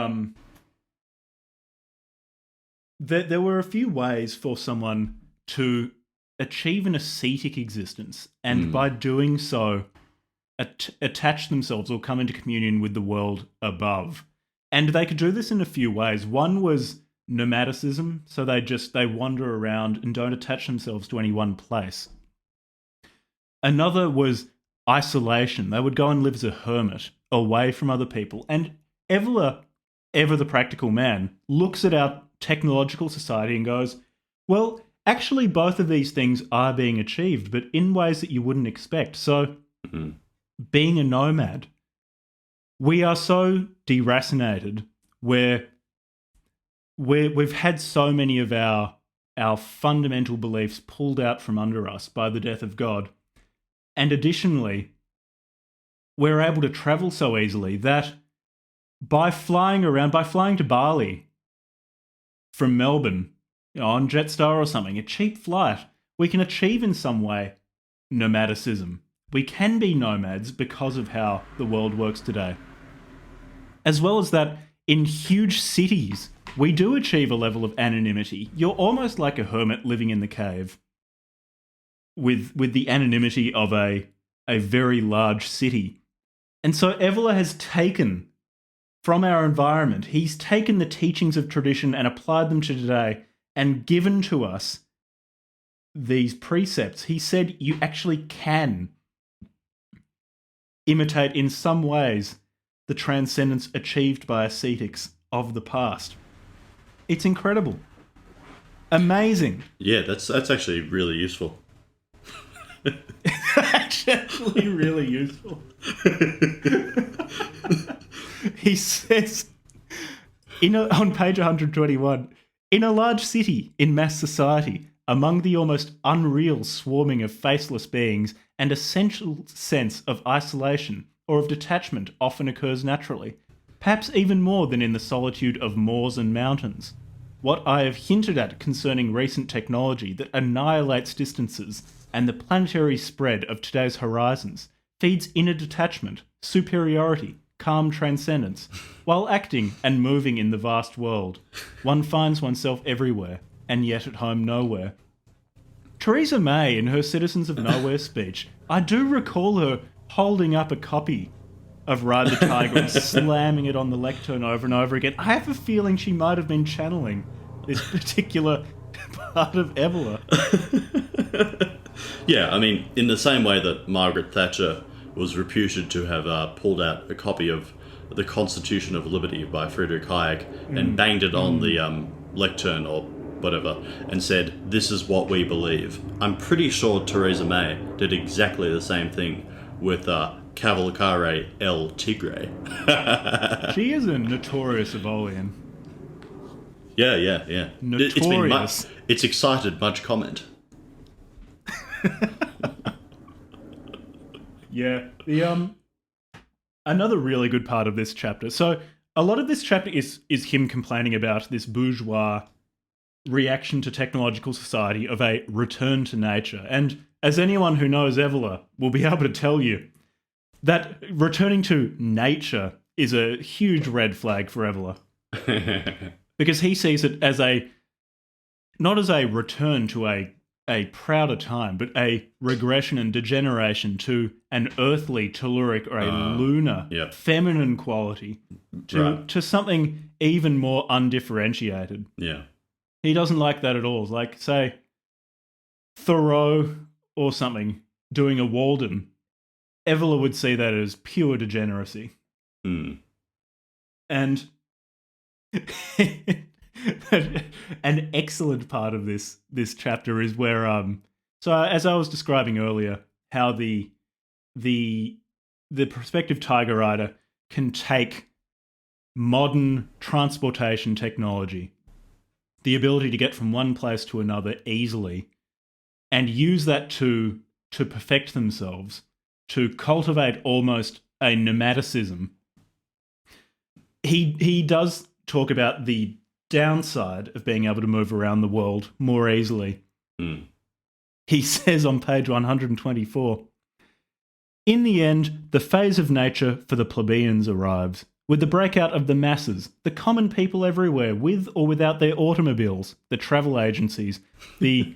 [SPEAKER 1] there were a few ways for someone to achieve an ascetic existence, and by doing so, attach themselves or come into communion with the world above. And they could do this in a few ways. One was nomadicism, so they wander around and don't attach themselves to any one place. Another was isolation. They would go and live as a hermit, away from other people. And Evola, ever the practical man, looks at our technological society and goes, well, actually both of these things are being achieved, but in ways that you wouldn't expect. So being a nomad, we are so deracinated where we've had so many of our fundamental beliefs pulled out from under us by the death of God. And additionally, we're able to travel so easily that by flying to Bali from Melbourne, on Jetstar or something, a cheap flight, we can achieve in some way nomadicism. We can be nomads because of how the world works today. As well as that, in huge cities, we do achieve a level of anonymity. You're almost like a hermit living in the cave with the anonymity of a very large city. And so Evola has taken from our environment, he's taken the teachings of tradition and applied them to today and given to us these precepts. He said you actually can imitate in some ways the transcendence achieved by ascetics of the past. It's incredible. Amazing.
[SPEAKER 4] Yeah, that's actually really useful.
[SPEAKER 1] That's actually really useful. He says, on page 121, in a large city, in mass society, among the almost unreal swarming of faceless beings, an essential sense of isolation or of detachment often occurs naturally, perhaps even more than in the solitude of moors and mountains. What I have hinted at concerning recent technology that annihilates distances and the planetary spread of today's horizons feeds inner detachment, superiority, calm transcendence. While acting and moving in the vast world, one finds oneself everywhere, and yet at home nowhere. Theresa May, in her Citizens of Nowhere speech, I do recall her holding up a copy of Ride the Tiger and slamming it on the lectern over and over again. I have a feeling she might have been channeling this particular part of Evola.
[SPEAKER 4] Yeah, I mean, in the same way that Margaret Thatcher was reputed to have pulled out a copy of The Constitution of Liberty by Friedrich Hayek and banged it on the lectern or whatever and said, "This is what we believe." I'm pretty sure Theresa May did exactly the same thing with Cavalcare El Tigre.
[SPEAKER 1] She is a notorious Evolian.
[SPEAKER 4] Yeah.
[SPEAKER 1] Notorious.
[SPEAKER 4] It's excited much comment.
[SPEAKER 1] Yeah. The another really good part of this chapter. So a lot of this chapter is him complaining about this bourgeois reaction to technological society of a return to nature. And as anyone who knows Evola will be able to tell you, that returning to nature is a huge red flag for Evola. Because he sees it as not as a return to a prouder time, but a regression and degeneration to an earthly, telluric, or a lunar, feminine quality to something even more undifferentiated.
[SPEAKER 4] Yeah.
[SPEAKER 1] He doesn't like that at all. Like, say, Thoreau or something doing a Walden, Evola would see that as pure degeneracy.
[SPEAKER 4] Mm.
[SPEAKER 1] And an excellent part of this chapter is where so as I was describing earlier, how the prospective tiger rider can take modern transportation technology, the ability to get from one place to another easily, and use that to perfect themselves, to cultivate almost a nomadicism. He does talk about the downside of being able to move around the world more easily.
[SPEAKER 4] Mm.
[SPEAKER 1] He says on page 124, "In the end, the phase of nature for the plebeians arrives, with the breakout of the masses, the common people everywhere, with or without their automobiles, the travel agencies, the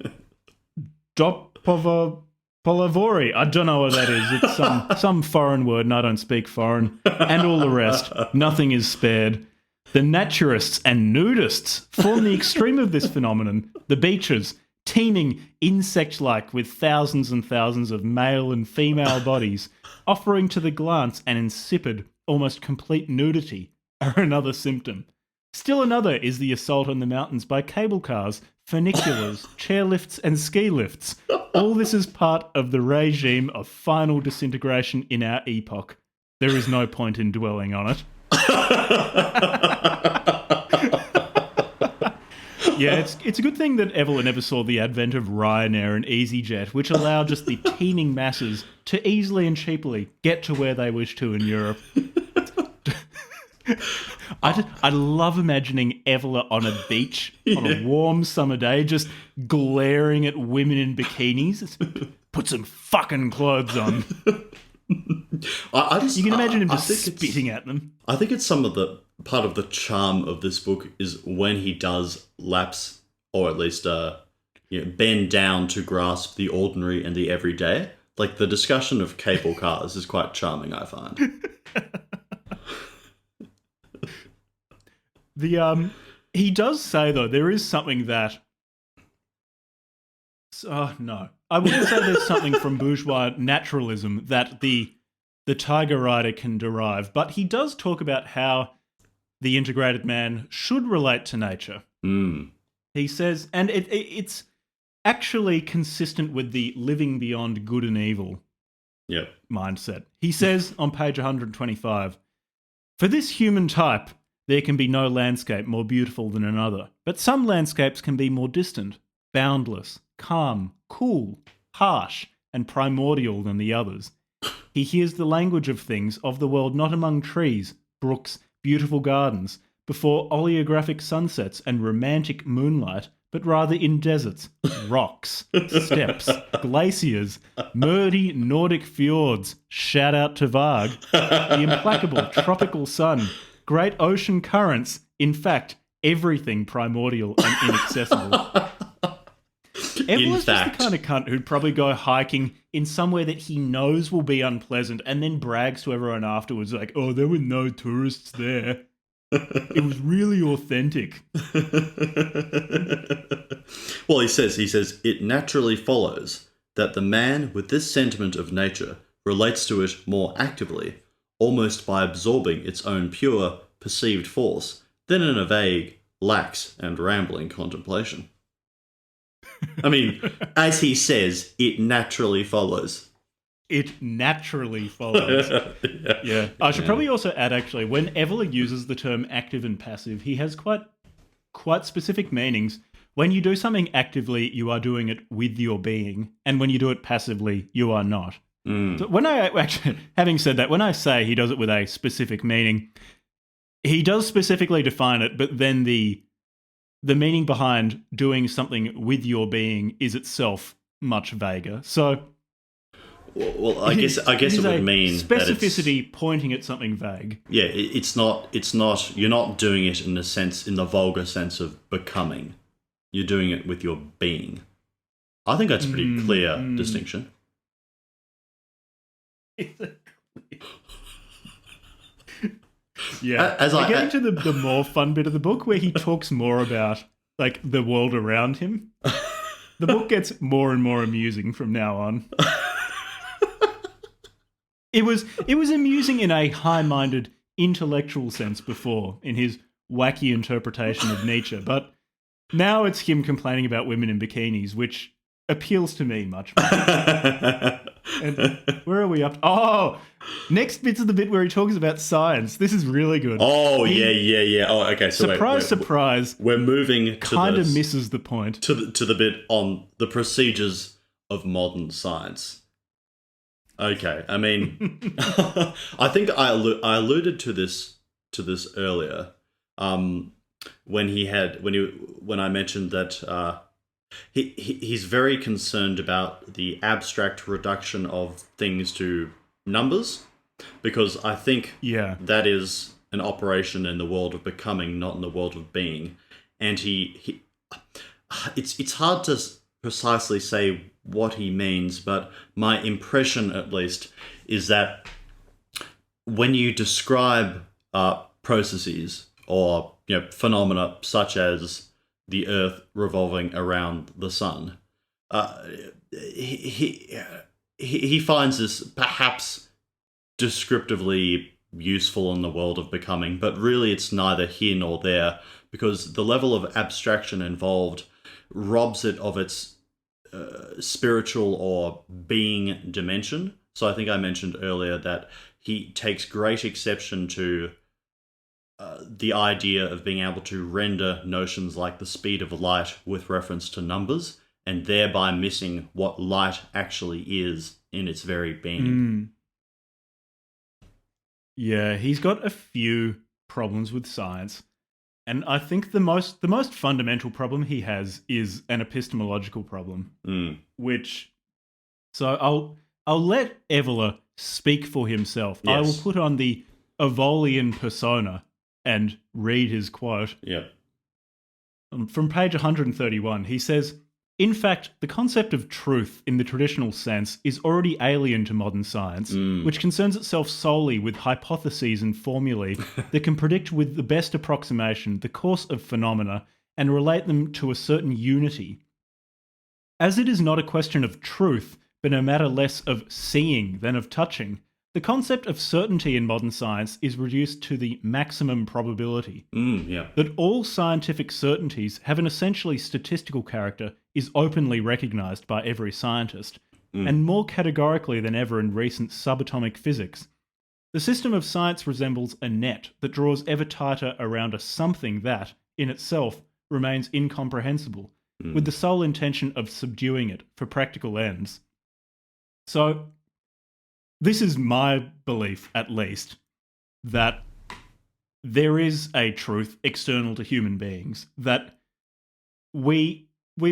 [SPEAKER 1] Polavori, I don't know what that is. It's some foreign word and I don't speak foreign. And all the rest. Nothing is spared. The naturists and nudists form the extreme of this phenomenon. The beaches, teeming insect-like with thousands and thousands of male and female bodies, offering to the glance an insipid, almost complete nudity, are another symptom. Still another is the assault on the mountains by cable cars, funiculars, chairlifts and ski lifts. All this is part of the regime of final disintegration in our epoch. There is no point in dwelling on it." Yeah, it's a good thing that Evola never saw the advent of Ryanair and EasyJet, which allowed just the teeming masses to easily and cheaply get to where they wish to in Europe. I love imagining Evola on a beach on a warm summer day, just glaring at women in bikinis. Put some fucking clothes on. You can imagine him just spitting at them.
[SPEAKER 4] I think it's part of the charm of this book is when he does lapse, or at least bend down to grasp the ordinary and the everyday. Like the discussion of cable cars is quite charming, I find.
[SPEAKER 1] He does say, though, there is something that... no. I wouldn't say there's something from bourgeois naturalism that the tiger rider can derive, but he does talk about how the integrated man should relate to nature.
[SPEAKER 4] Mm.
[SPEAKER 1] He says, and it's actually consistent with the living beyond good and evil mindset. He says on page 125, "For this human type, there can be no landscape more beautiful than another, but some landscapes can be more distant, boundless, calm, cool, harsh, and primordial than the others. He hears the language of things of the world not among trees, brooks, beautiful gardens, before oleographic sunsets and romantic moonlight, but rather in deserts, rocks, steppes, glaciers, murdy Nordic fjords, shout out to Varg, the implacable tropical sun, great ocean currents, in fact, everything primordial and inaccessible. Evola's just the kind of cunt who'd probably go hiking in somewhere that he knows will be unpleasant and then brags to everyone afterwards like, oh, there were no tourists there. It was really authentic.
[SPEAKER 4] Well, he says, it naturally follows that the man with this sentiment of nature relates to it more actively, almost by absorbing its own pure, perceived force, than in a vague, lax, and rambling contemplation. I mean, as he says, it naturally follows.
[SPEAKER 1] It naturally follows. Yeah. I should probably also add, actually, when Evola uses the term active and passive, he has quite specific meanings. When you do something actively, you are doing it with your being. And when you do it passively, you are not. So when having said that, when I say he does it with a specific meaning, he does specifically define it, but then the meaning behind doing something with your being is itself much vaguer. So,
[SPEAKER 4] well, I guess it would mean
[SPEAKER 1] specificity
[SPEAKER 4] that
[SPEAKER 1] pointing at something vague.
[SPEAKER 4] Yeah, it's not. You're not doing it in the vulgar sense of becoming. You're doing it with your being. I think that's a pretty clear distinction.
[SPEAKER 1] Yeah, I get into the more fun bit of the book where he talks more about like the world around him. The book gets more and more amusing from now on. It was amusing in a high-minded, intellectual sense before, in his wacky interpretation of Nietzsche, but now it's him complaining about women in bikinis, which appeals to me much more. And where are we up? Oh, next bit's of the bit where he talks about science. This is really good.
[SPEAKER 4] Oh, yeah. Oh, okay. So
[SPEAKER 1] surprise.
[SPEAKER 4] We're moving
[SPEAKER 1] kind of misses the point.
[SPEAKER 4] To the bit on the procedures of modern science. Okay. I mean, I think I alluded to this earlier. When I mentioned that he's very concerned about the abstract reduction of things to numbers, because I think that is an operation in the world of becoming, not in the world of being. And it's hard to precisely say what he means, but my impression, at least, is that when you describe processes or phenomena such as the Earth revolving around the sun, he finds this perhaps descriptively useful in the world of becoming, but really it's neither here nor there, because the level of abstraction involved robs it of its spiritual or being dimension. So I think I mentioned earlier that he takes great exception to the idea of being able to render notions like the speed of light with reference to numbers, and thereby missing what light actually is in its very being.
[SPEAKER 1] Yeah, he's got a few problems with science, and I think the most fundamental problem he has is an epistemological problem. So I'll let Evola speak for himself. Yes. I will put on the Evolian persona and read his quote.
[SPEAKER 4] Yeah.
[SPEAKER 1] From page 131, he says, "In fact, the concept of truth in the traditional sense is already alien to modern science, which concerns itself solely with hypotheses and formulae that can predict with the best approximation the course of phenomena and relate them to a certain unity. As it is not a question of truth, but a matter less of seeing than of touching, the concept of certainty in modern science is reduced to the maximum probability. That all scientific certainties have an essentially statistical character is openly recognised by every scientist, and more categorically than ever in recent subatomic physics. The system of science resembles a net that draws ever tighter around a something that, in itself, remains incomprehensible, with the sole intention of subduing it for practical ends." So, this is my belief, at least, that there is a truth external to human beings, that we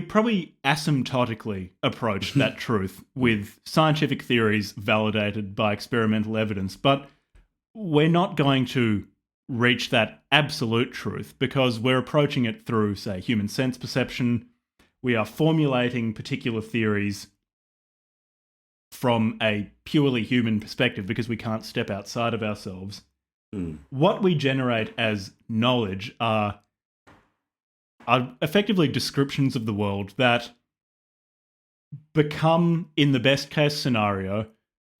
[SPEAKER 1] probably asymptotically approach that truth with scientific theories validated by experimental evidence, but we're not going to reach that absolute truth because we're approaching it through, say, human sense perception. We are formulating particular theories from a purely human perspective because we can't step outside of ourselves. What we generate as knowledge are effectively descriptions of the world that become, in the best case scenario,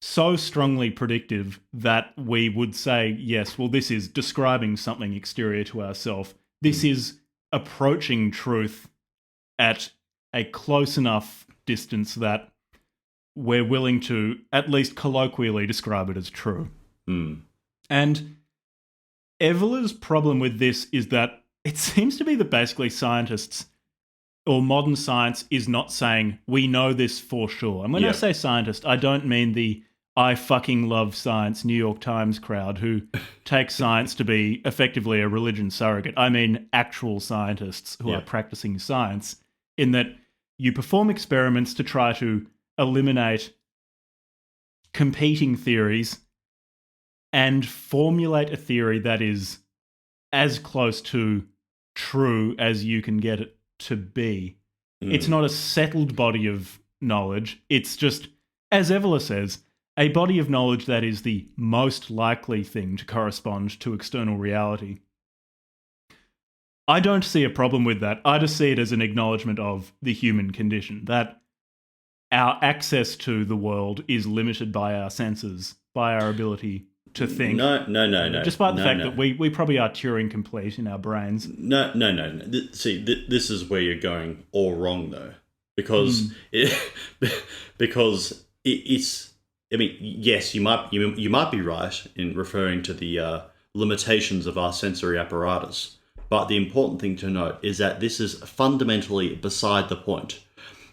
[SPEAKER 1] so strongly predictive that we would say, yes, well, this is describing something exterior to ourselves. This is approaching truth at a close enough distance that we're willing to at least colloquially describe it as true. And Evola's problem with this is that it seems to be that basically scientists or modern science is not saying, we know this for sure. And when I say scientist, I don't mean the I fucking love science New York Times crowd who take science to be effectively a religion surrogate. I mean actual scientists who are practicing science, in that you perform experiments to try to eliminate competing theories and formulate a theory that is as close to true as you can get it to be. It's not a settled body of knowledge. It's just, as Evola says, a body of knowledge that is the most likely thing to correspond to external reality. I don't see a problem with that. I just see it as an acknowledgement of the human condition, that our access to the world is limited by our senses, by our ability to think.
[SPEAKER 4] No.
[SPEAKER 1] Despite the fact that we probably are Turing complete in our brains.
[SPEAKER 4] No. See, this is where you're going all wrong, though, because it's. I mean, yes, you might be right in referring to the limitations of our sensory apparatus, but the important thing to note is that this is fundamentally beside the point.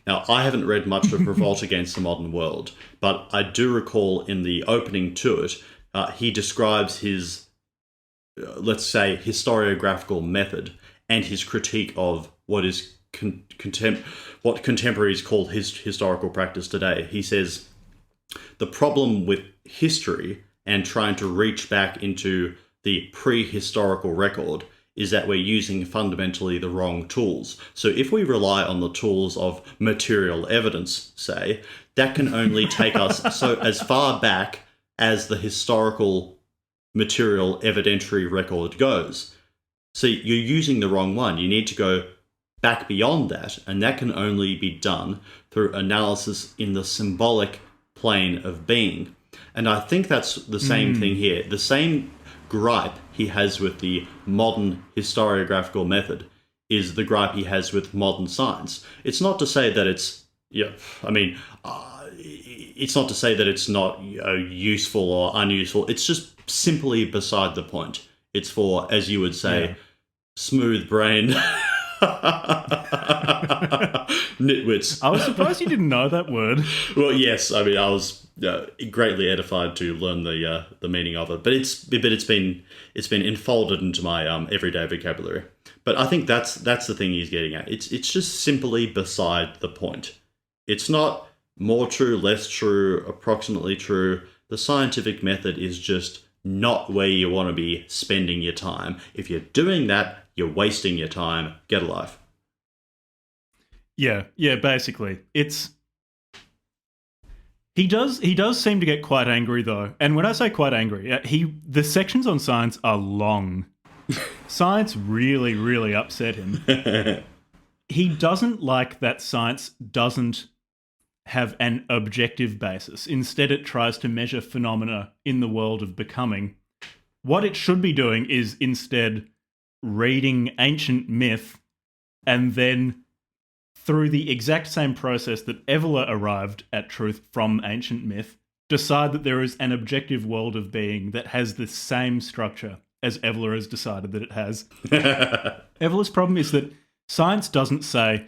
[SPEAKER 4] Now, I haven't read much of Revolt Against the Modern World, but I do recall in the opening to it, he describes his, let's say, historiographical method and his critique of what is what contemporaries call his historical practice today. He says, the problem with history and trying to reach back into the prehistorical record is that we're using fundamentally the wrong tools. So if we rely on the tools of material evidence, say, that can only take us so as far back as the historical material evidentiary record goes. So you're using the wrong one. You need to go back beyond that, and that can only be done through analysis in the symbolic plane of being. And I think that's the same thing here. The same gripe he has with the modern historiographical method is the gripe he has with modern science. It's not to say that it's, it's not to say that it's not useful or unuseful. It's just simply beside the point. It's for, as you would say, smooth brain nitwits.
[SPEAKER 1] I was surprised you didn't know that word.
[SPEAKER 4] Well, yes. I mean, I was greatly edified to learn the meaning of it, but it's been enfolded into my everyday vocabulary. But I think that's the thing he's getting at. It's just simply beside the point. It's not more true, less true, approximately true. The scientific method is just not where you want to be spending your time. If you're doing that, you're wasting your time. Get a life.
[SPEAKER 1] Yeah, basically. He does seem to get quite angry though. And when I say quite angry, the sections on science are long. Science really, really upset him. He doesn't like that science doesn't have an objective basis. Instead, it tries to measure phenomena in the world of becoming. What it should be doing is instead reading ancient myth and then, through the exact same process that Evola arrived at truth from ancient myth, decide that there is an objective world of being that has the same structure as Evola has decided that it has. Evola's problem is that science doesn't say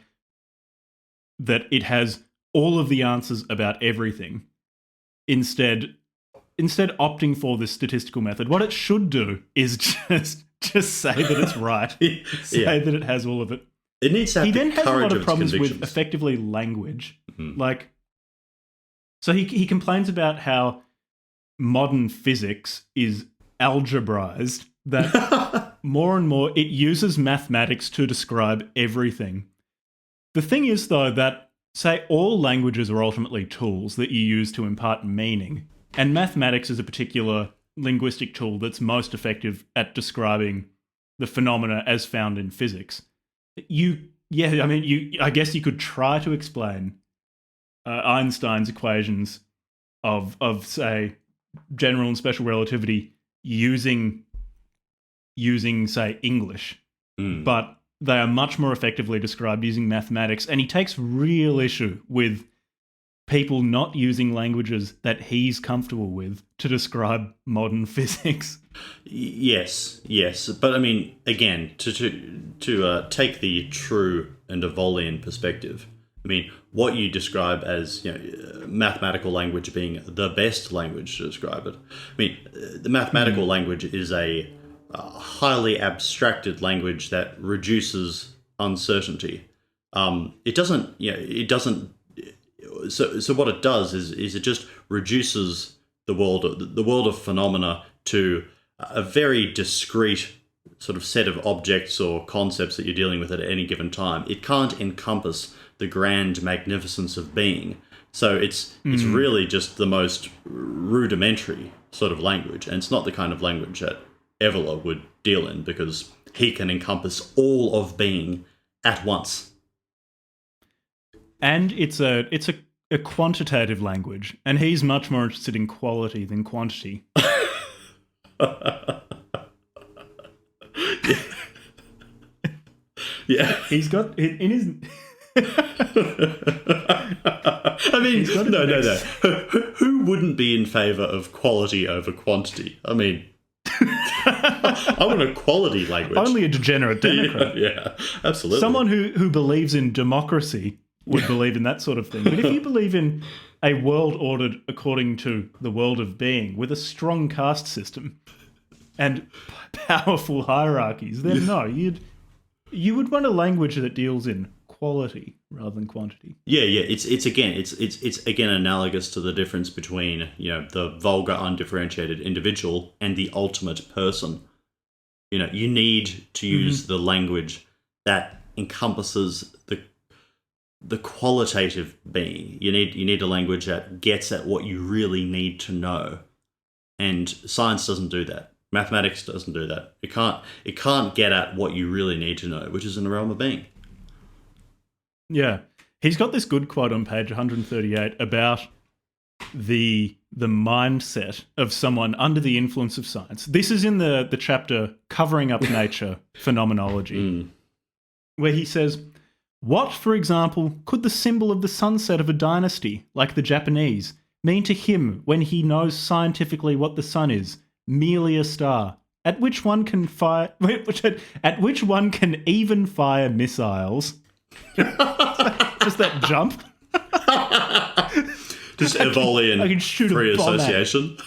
[SPEAKER 1] that it has all of the answers about everything. Instead opting for this statistical method, what it should do is just say that it's right. Say that it has all of it.
[SPEAKER 4] It needs to have
[SPEAKER 1] he
[SPEAKER 4] the
[SPEAKER 1] then has a
[SPEAKER 4] courage
[SPEAKER 1] lot
[SPEAKER 4] of
[SPEAKER 1] of
[SPEAKER 4] its
[SPEAKER 1] problems with
[SPEAKER 4] convictions.
[SPEAKER 1] effectively language.
[SPEAKER 4] Mhm.
[SPEAKER 1] Like, so he complains about how modern physics is algebraized, that more and more it uses mathematics to describe everything. The thing is, though, that, say, all languages are ultimately tools that you use to impart meaning, and mathematics is a particular linguistic tool that's most effective at describing the phenomena as found in physics. I guess you could try to explain Einstein's equations of say general and special relativity using say English,
[SPEAKER 4] Mm.
[SPEAKER 1] but they are much more effectively described using mathematics. And he takes real issue with people not using languages that he's comfortable with to describe modern physics.
[SPEAKER 4] Yes, but I mean, again, to take the true and Evolian perspective, I mean, what you describe as mathematical language being the best language to describe it. I mean, the mathematical language is a highly abstracted language that reduces uncertainty. It doesn't. It doesn't. So what it does is it just reduces the world of phenomena to a very discrete sort of set of objects or concepts that you're dealing with at any given time. It can't encompass the grand magnificence of being. So it's really just the most rudimentary sort of language, and it's not the kind of language that Evola would deal in, because he can encompass all of being at once.
[SPEAKER 1] And it's a quantitative language, and he's much more interested in quality than quantity.
[SPEAKER 4] Yeah.
[SPEAKER 1] He's got in his.
[SPEAKER 4] I mean, no. Who wouldn't be in favour of quality over quantity? I mean, I want a quality language.
[SPEAKER 1] Only a degenerate democrat.
[SPEAKER 4] Yeah, absolutely.
[SPEAKER 1] Someone who believes in democracy would believe in that sort of thing. But if you believe in a world ordered according to the world of being, with a strong caste system and powerful hierarchies, then no, you would want a language that deals in quality rather than quantity.
[SPEAKER 4] Yeah. It's again analogous to the difference between the vulgar, undifferentiated individual and the ultimate person. You need to use the language that encompasses the qualitative being. You need a language that gets at what you really need to know, and science doesn't do that. Mathematics doesn't do that. It can't get at what you really need to know, which is in the realm of being.
[SPEAKER 1] Yeah. He's got this good quote on page 138 about the mindset of someone under the influence of science. This is in the chapter Covering Up Nature Phenomenology, where he says, what, for example, could the symbol of the sunset of a dynasty, like the Japanese, mean to him when he knows scientifically what the sun is? Merely a star, at which one can even fire missiles. Just that jump.
[SPEAKER 4] Just Evolian
[SPEAKER 1] I can shoot
[SPEAKER 4] free
[SPEAKER 1] a bomb
[SPEAKER 4] association.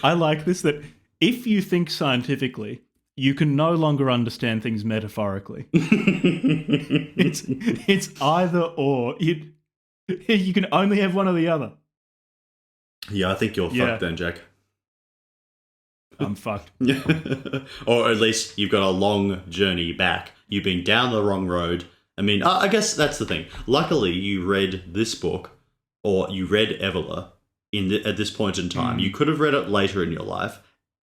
[SPEAKER 1] I like this, that if you think scientifically, you can no longer understand things metaphorically. It's either or. You can only have one or the other.
[SPEAKER 4] Yeah, I think you're fucked then, Jack.
[SPEAKER 1] I'm fucked.
[SPEAKER 4] Or at least you've got a long journey back. You've been down the wrong road. I mean, I guess that's the thing. Luckily, you read this book, or you read Evola at this point in time. You could have read it later in your life,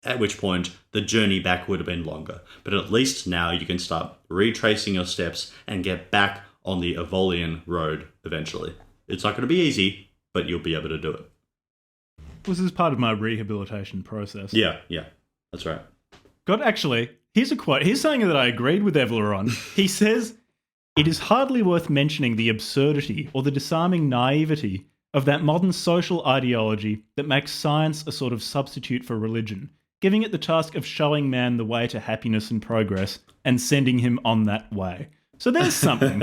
[SPEAKER 4] at which point the journey back would have been longer. But at least now you can start retracing your steps and get back on the Evolian road eventually. It's not going to be easy, but you'll be able to do it.
[SPEAKER 1] This is part of my rehabilitation process.
[SPEAKER 4] Yeah, that's right.
[SPEAKER 1] Actually, here's a quote. Here's something that I agreed with Evola on. He says, it is hardly worth mentioning the absurdity or the disarming naivety of that modern social ideology that makes science a sort of substitute for religion, giving it the task of showing man the way to happiness and progress and sending him on that way. So there's something.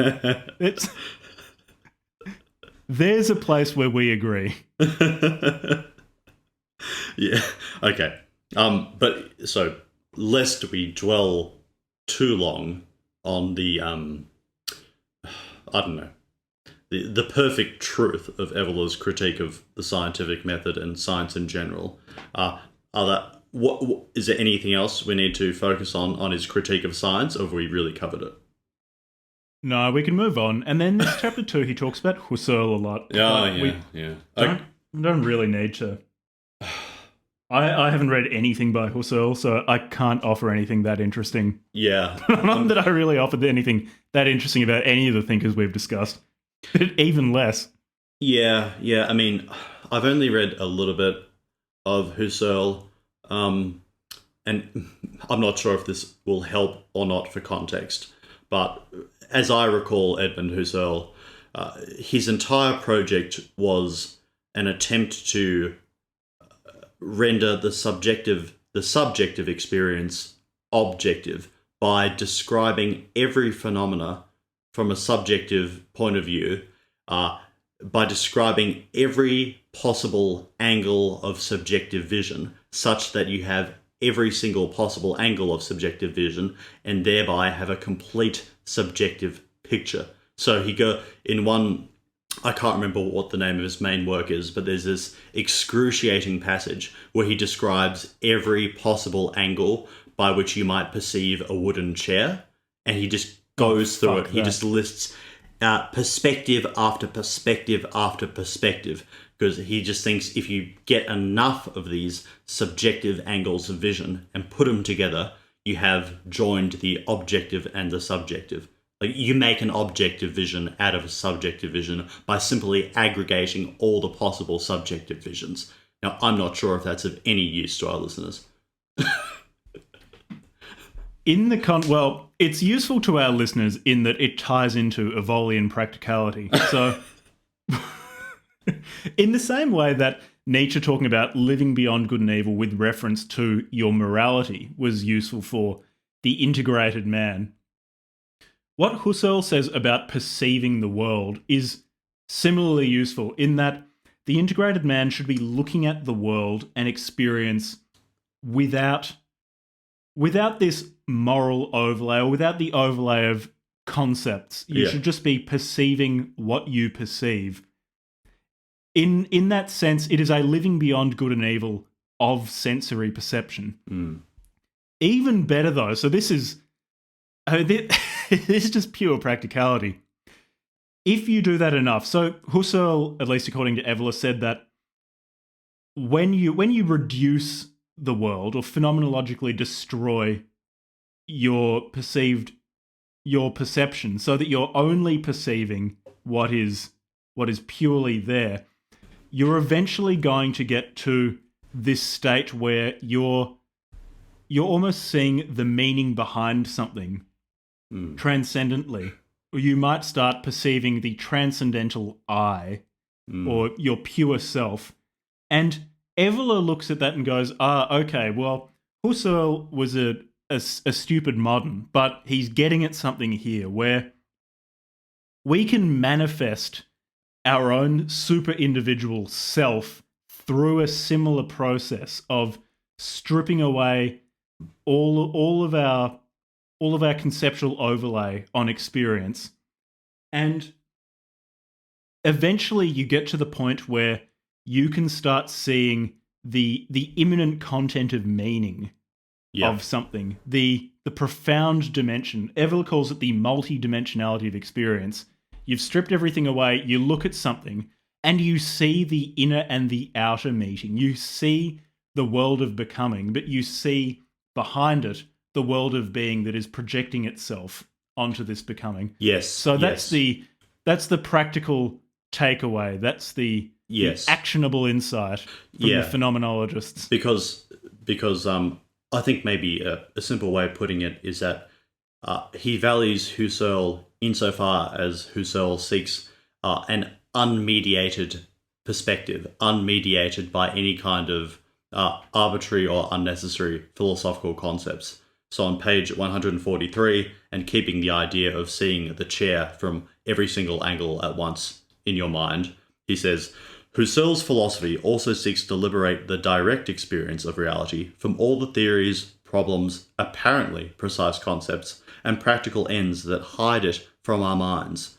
[SPEAKER 1] There's a place where we agree.
[SPEAKER 4] Yeah. Okay. But so lest we dwell too long on the I don't know, the perfect truth of Evola's critique of the scientific method and science in general. What is there anything else we need to focus on his critique of science, or have we really covered it?
[SPEAKER 1] No, we can move on. And then this chapter 2, he talks about Husserl a lot.
[SPEAKER 4] Yeah.
[SPEAKER 1] Don't really need to. I haven't read anything by Husserl, so I can't offer anything that interesting.
[SPEAKER 4] Yeah.
[SPEAKER 1] Not that I really offered anything that interesting about any of the thinkers we've discussed. But even less.
[SPEAKER 4] Yeah. I mean, I've only read a little bit of Husserl, and I'm not sure if this will help or not for context, but as I recall Edmund Husserl, his entire project was an attempt to render the subjective experience objective by describing every phenomena from a subjective point of view, by describing every possible angle of subjective vision, such that you have every single possible angle of subjective vision and thereby have a complete subjective picture. So I can't remember what the name of his main work is, but there's this excruciating passage where he describes every possible angle by which you might perceive a wooden chair, and he just goes through it. He just lists perspective after perspective after perspective, because he just thinks if you get enough of these subjective angles of vision and put them together, you have joined the objective and the subjective. Like, you make an objective vision out of a subjective vision by simply aggregating all the possible subjective visions. Now, I'm not sure if that's of any use to our listeners.
[SPEAKER 1] Well, it's useful to our listeners in that it ties into Evolian practicality. So, in the same way that Nietzsche talking about living beyond good and evil with reference to your morality was useful for the integrated man, what Husserl says about perceiving the world is similarly useful in that the integrated man should be looking at the world and experience without this moral overlay, or without the overlay of concepts. You should just be perceiving what you perceive. In that sense, it is a living beyond good and evil of sensory perception. Even better though, so this is this is just pure practicality. If you do that enough, so Husserl, at least according to Evola, said that when you reduce the world or phenomenologically destroy your perception so that you're only perceiving what is purely there, you're eventually going to get to this state where you're almost seeing the meaning behind something transcendently. Or you might start perceiving the transcendental I, or your pure self. And Evola looks at that and goes, okay, well, Husserl was a stupid modern, but he's getting at something here where we can manifest our own super individual self through a similar process of stripping away all of our conceptual overlay on experience. And eventually you get to the point where you can start seeing the immanent content of meaning of something, the profound dimension. Evola calls it the multi-dimensionality of experience. You've stripped everything away, you look at something, and you see the inner and the outer meeting. You see the world of becoming, but you see behind it the world of being that is projecting itself onto this becoming.
[SPEAKER 4] Yes.
[SPEAKER 1] So that's the practical takeaway. That's the actionable insight from the phenomenologists.
[SPEAKER 4] Because I think maybe a simple way of putting it is that he values Husserl insofar as Husserl seeks an unmediated perspective, unmediated by any kind of arbitrary or unnecessary philosophical concepts. So on page 143, and keeping the idea of seeing the chair from every single angle at once in your mind, he says, Husserl's philosophy also seeks to liberate the direct experience of reality from all the theories, problems apparently precise concepts and practical ends that hide it from our minds.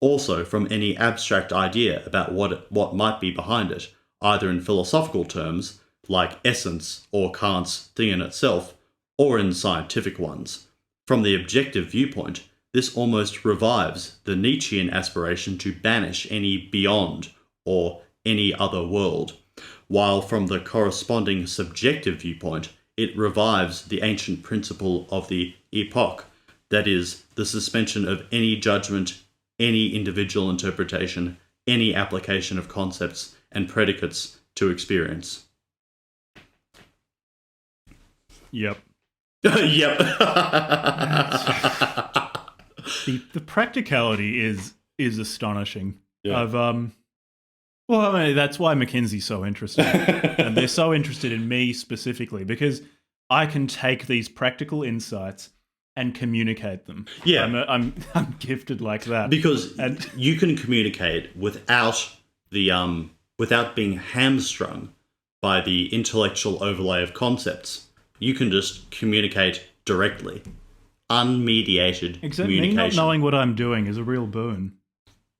[SPEAKER 4] Also from any abstract idea about what might be behind it, either in philosophical terms, like essence or Kant's thing in itself, or in scientific ones. From the objective viewpoint, this almost revives the Nietzschean aspiration to banish any beyond or any other world, while from the corresponding subjective viewpoint, it revives the ancient principle of the epoch, that is, the suspension of any judgment, any individual interpretation, any application of concepts and predicates to experience.
[SPEAKER 1] Yep.
[SPEAKER 4] Yep.
[SPEAKER 1] The practicality is astonishing.
[SPEAKER 4] Yeah.
[SPEAKER 1] Well, I mean, that's why McKinsey's so interested. And they're so interested in me specifically because I can take these practical insights and communicate them.
[SPEAKER 4] Yeah.
[SPEAKER 1] I'm gifted like that.
[SPEAKER 4] Because you can communicate without being hamstrung by the intellectual overlay of concepts. You can just communicate directly. Unmediated
[SPEAKER 1] Exactly.
[SPEAKER 4] communication.
[SPEAKER 1] Me not knowing what I'm doing is a real boon.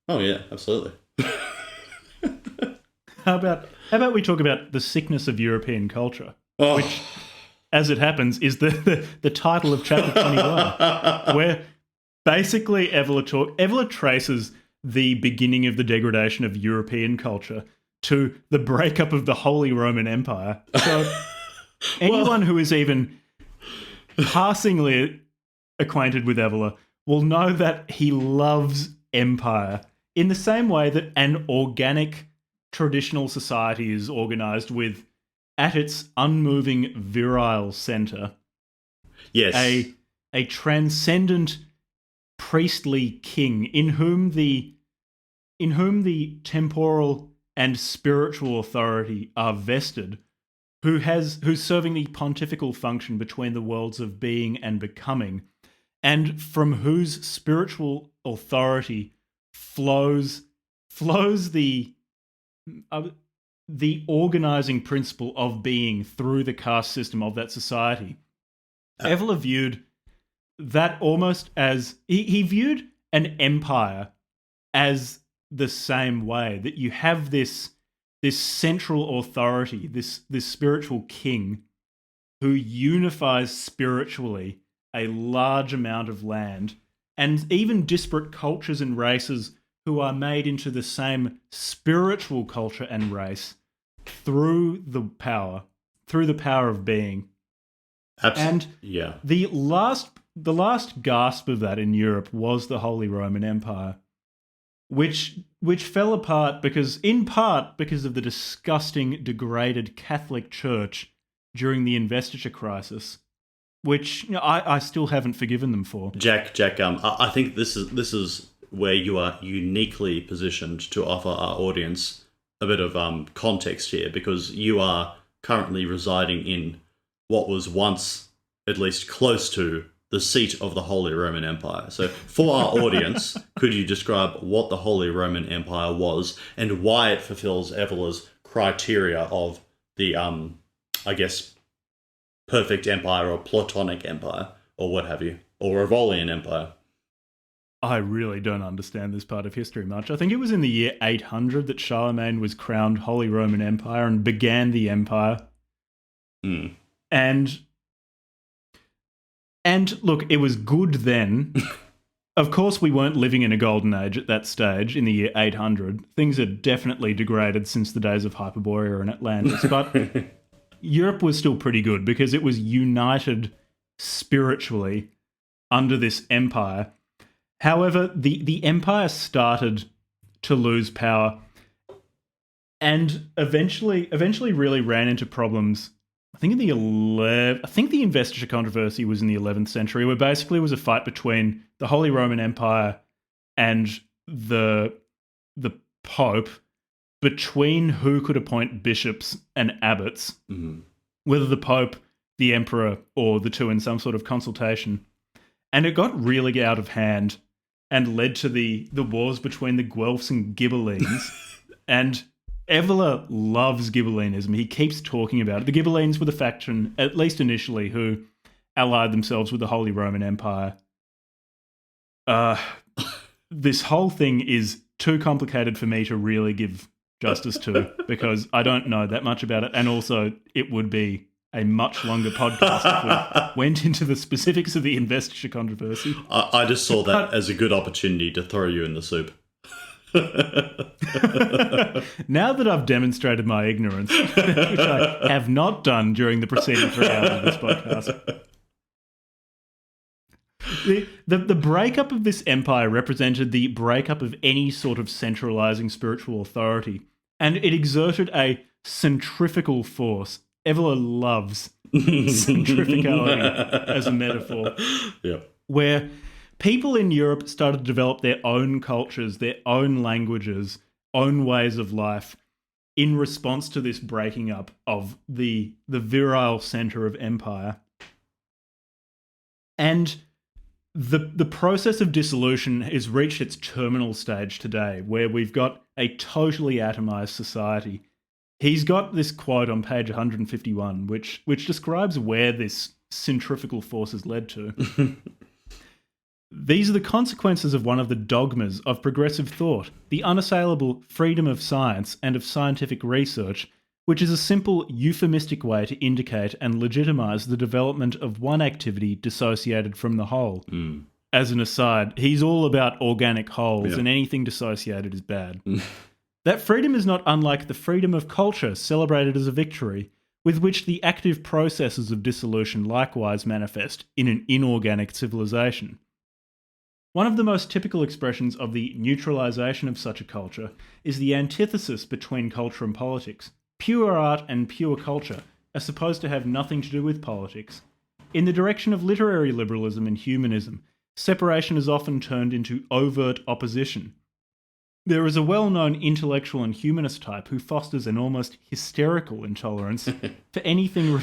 [SPEAKER 4] Oh yeah, absolutely.
[SPEAKER 1] How about we talk about the sickness of European culture,
[SPEAKER 4] Oh.
[SPEAKER 1] which, as it happens, is the title of chapter 21, where basically Evola traces the beginning of the degradation of European culture to the breakup of the Holy Roman Empire. So anyone who is even passingly acquainted with Evola will know that he loves empire in the same way that an organic traditional society is organized with, at its unmoving virile center,
[SPEAKER 4] Yes.
[SPEAKER 1] a transcendent priestly king in whom the temporal and spiritual authority are vested, who's serving the pontifical function between the worlds of being and becoming, and from whose spiritual authority flows the organizing principle of being through the caste system of that society. Evola viewed that almost as he viewed an empire as the same way, that you have this central authority, this spiritual king who unifies spiritually a large amount of land, and even disparate cultures and races who are made into the same spiritual culture and race through the power of being.
[SPEAKER 4] Absolutely.
[SPEAKER 1] And
[SPEAKER 4] yeah.
[SPEAKER 1] the last gasp of that in Europe was the Holy Roman Empire, which fell apart in part because of the disgusting, degraded Catholic Church during the investiture crisis, which I still haven't forgiven them for.
[SPEAKER 4] Jack. I think this is where you are uniquely positioned to offer our audience a bit of context here, because you are currently residing in what was once at least close to the seat of the Holy Roman Empire. So for our audience, could you describe what the Holy Roman Empire was and why it fulfills Evola's criteria of the, I guess, perfect empire or Platonic empire or what have you, or Evolian empire?
[SPEAKER 1] I really don't understand this part of history much. I think it was in the year 800 that Charlemagne was crowned Holy Roman Empire and began the empire.
[SPEAKER 4] Mm.
[SPEAKER 1] And look, it was good then. Of course, we weren't living in a golden age at that stage in the year 800. Things had definitely degraded since the days of Hyperborea and Atlantis. But Europe was still pretty good because it was united spiritually under this empire. However, the empire started to lose power and eventually really ran into problems. I think the investiture controversy was in the 11th century, where basically it was a fight between the Holy Roman Empire and the Pope, between who could appoint bishops and abbots, whether the Pope, the Emperor, or the two in some sort of consultation. And it got really out of hand and led to the wars between the Guelphs and Ghibellines. And Evola loves Ghibellinism. He keeps talking about it. The Ghibellines were the faction, at least initially, who allied themselves with the Holy Roman Empire. This whole thing is too complicated for me to really give justice to because I don't know that much about it. And also, it would be a much longer podcast if we went into the specifics of the investiture controversy.
[SPEAKER 4] I just saw that as a good opportunity to throw you in the soup.
[SPEAKER 1] Now that I've demonstrated my ignorance, which I have not done during the preceding 3 hours of this podcast, the breakup of this empire represented the breakup of any sort of centralizing spiritual authority, and it exerted a centrifugal force. Evola loves centrifugality as a metaphor.
[SPEAKER 4] Yeah.
[SPEAKER 1] Where people in Europe started to develop their own cultures, their own languages, own ways of life in response to this breaking up of the virile center of empire. And the process of dissolution has reached its terminal stage today, where we've got a totally atomized society. He's got this quote on page 151, which describes where this centrifugal force has led to. These are the consequences of one of the dogmas of progressive thought, the unassailable freedom of science and of scientific research, which is a simple euphemistic way to indicate and legitimize the development of one activity dissociated from the whole. As an aside, he's all about organic wholes, and anything dissociated is bad. That freedom is not unlike the freedom of culture celebrated as a victory, with which the active processes of dissolution likewise manifest in an inorganic civilization. One of the most typical expressions of the neutralization of such a culture is the antithesis between culture and politics. Pure art and pure culture are supposed to have nothing to do with politics. In the direction of literary liberalism and humanism, separation is often turned into overt opposition. There is a well-known intellectual and humanist type who fosters an almost hysterical intolerance for anything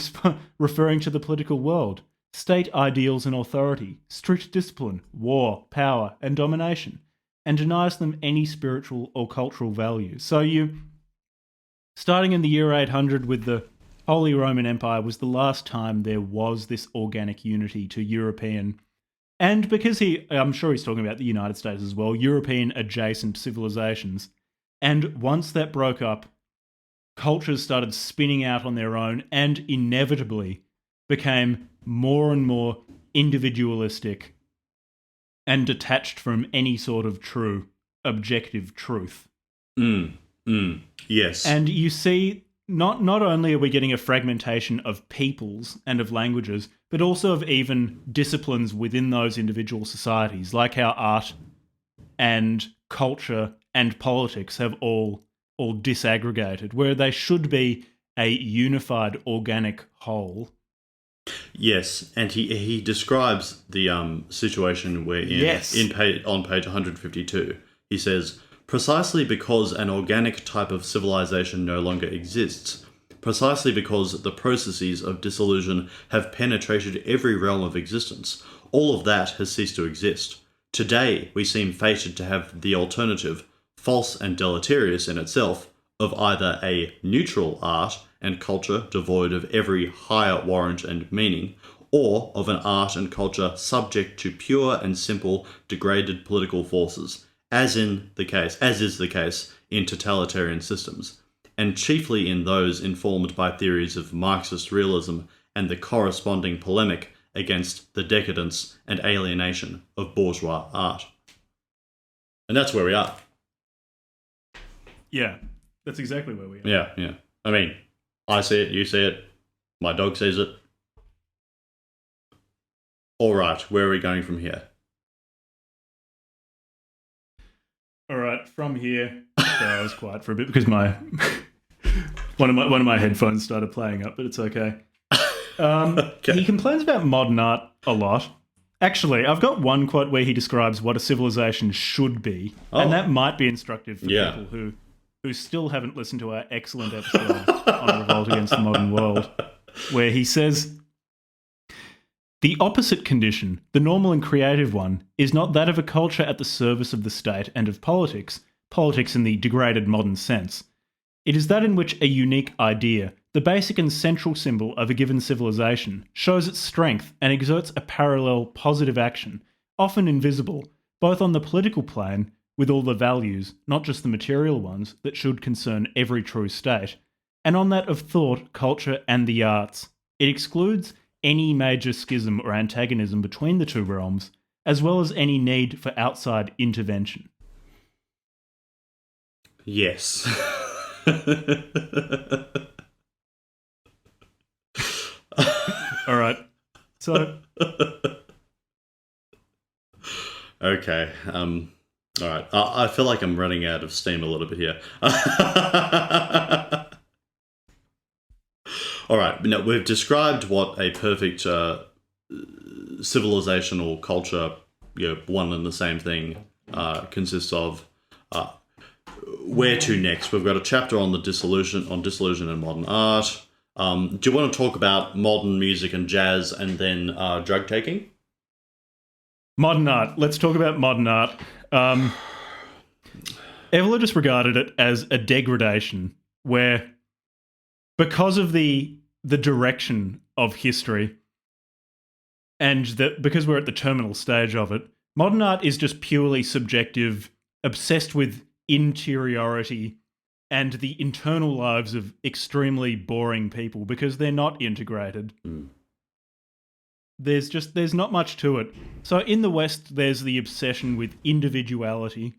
[SPEAKER 1] referring to the political world, state ideals and authority, strict discipline, war, power, and domination, and denies them any spiritual or cultural value. So starting in the year 800 with the Holy Roman Empire was the last time there was this organic unity to European, and because I'm sure he's talking about the United States as well, European adjacent civilizations. And once that broke up, cultures started spinning out on their own and inevitably became more and more individualistic and detached from any sort of true objective truth.
[SPEAKER 4] Yes.
[SPEAKER 1] And you see, not only are we getting a fragmentation of peoples and of languages, but also of even disciplines within those individual societies, like how art and culture and politics have all disaggregated, where they should be a unified organic whole.
[SPEAKER 4] Yes, and he describes the situation where on page 152, he says, precisely because an organic type of civilization no longer exists, precisely because the processes of dissolution have penetrated every realm of existence, all of that has ceased to exist. Today, we seem fated to have the alternative, false and deleterious in itself, of either a neutral art and culture devoid of every higher warrant and meaning, or of an art and culture subject to pure and simple degraded political forces, as is the case in totalitarian systems, and chiefly in those informed by theories of Marxist realism and the corresponding polemic against the decadence and alienation of bourgeois art. And that's where we are.
[SPEAKER 1] Yeah, that's exactly where we are.
[SPEAKER 4] Yeah. I mean, I see it, you see it, my dog sees it. All right, where are we going from here?
[SPEAKER 1] All right, from here, I was quiet for a bit because one of my headphones started playing up, but it's okay.
[SPEAKER 4] Okay.
[SPEAKER 1] He complains about modern art a lot. Actually, I've got one quote where he describes what a civilization should be, and that might be instructive for people who still haven't listened to our excellent episode on Revolt Against the Modern World, where he says, the opposite condition, the normal and creative one, is not that of a culture at the service of the state and of politics in the degraded modern sense. It is that in which a unique idea, the basic and central symbol of a given civilization, shows its strength and exerts a parallel positive action, often invisible, both on the political plane, with all the values, not just the material ones, that should concern every true state, and on that of thought, culture, and the arts. It excludes any major schism or antagonism between the two realms, as well as any need for outside intervention.
[SPEAKER 4] Yes.
[SPEAKER 1] All right. So...
[SPEAKER 4] Okay. All right. I feel like I'm running out of steam a little bit here. All right. Now, we've described what a perfect civilizational culture, one and the same thing, consists of. Where to next? We've got a chapter on disillusion in modern art. Do you want to talk about modern music and jazz and then drug taking?
[SPEAKER 1] Modern art. Let's talk about modern art. Evola just regarded it as a degradation where, because of the direction of history and because we're at the terminal stage of it, modern art is just purely subjective, obsessed with interiority and the internal lives of extremely boring people because they're not integrated. There's not much to it. So in the West, there's the obsession with individuality.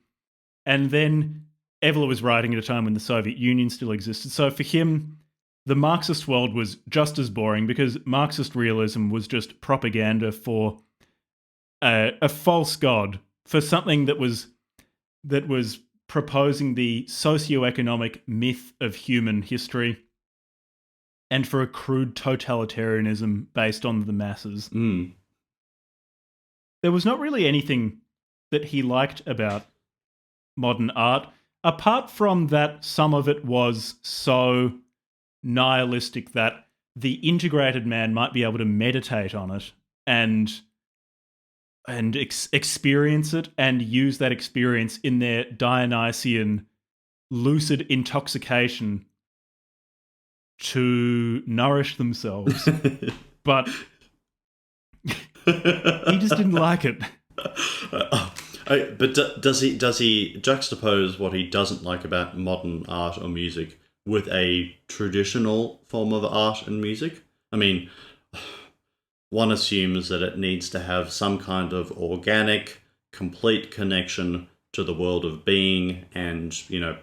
[SPEAKER 1] And then Evola was writing at a time when the Soviet Union still existed. So for him, the Marxist world was just as boring because Marxist realism was just propaganda for a false god, for something that was proposing the socioeconomic myth of human history, and for a crude totalitarianism based on the masses. There was not really anything that he liked about modern art, apart from that some of it was so nihilistic that the integrated man might be able to meditate on it and experience it and use that experience in their Dionysian lucid intoxication to nourish themselves. But he just didn't like it.
[SPEAKER 4] But does he juxtapose what he doesn't like about modern art or music with a traditional form of art and music? I mean, one assumes that it needs to have some kind of organic, complete connection to the world of being, and,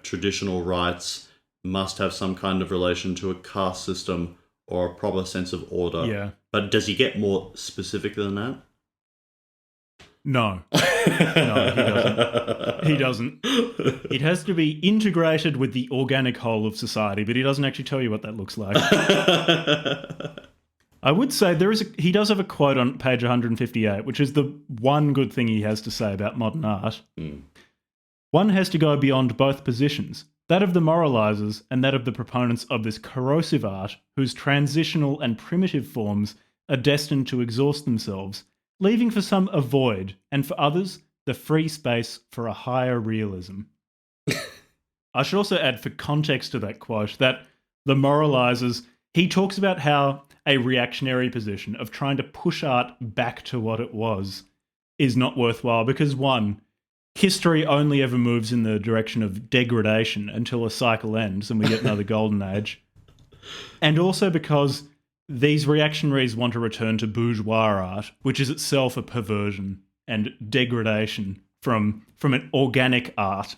[SPEAKER 4] traditional rites must have some kind of relation to a caste system or a proper sense of order.
[SPEAKER 1] Yeah.
[SPEAKER 4] But does he get more specific than that?
[SPEAKER 1] No. No, he doesn't. It has to be integrated with the organic whole of society, but he doesn't actually tell you what that looks like. I would say he does have a quote on page 158, which is the one good thing he has to say about modern art. One has to go beyond both positions, that of the moralizers and that of the proponents of this corrosive art, whose transitional and primitive forms are destined to exhaust themselves, leaving for some a void, and for others the free space for a higher realism. I should also add, for context to that quote, that the moralizers, he talks about how a reactionary position of trying to push art back to what it was is not worthwhile because, one, history only ever moves in the direction of degradation until a cycle ends and we get another golden age. And also because these reactionaries want to return to bourgeois art, which is itself a perversion and degradation from an organic art.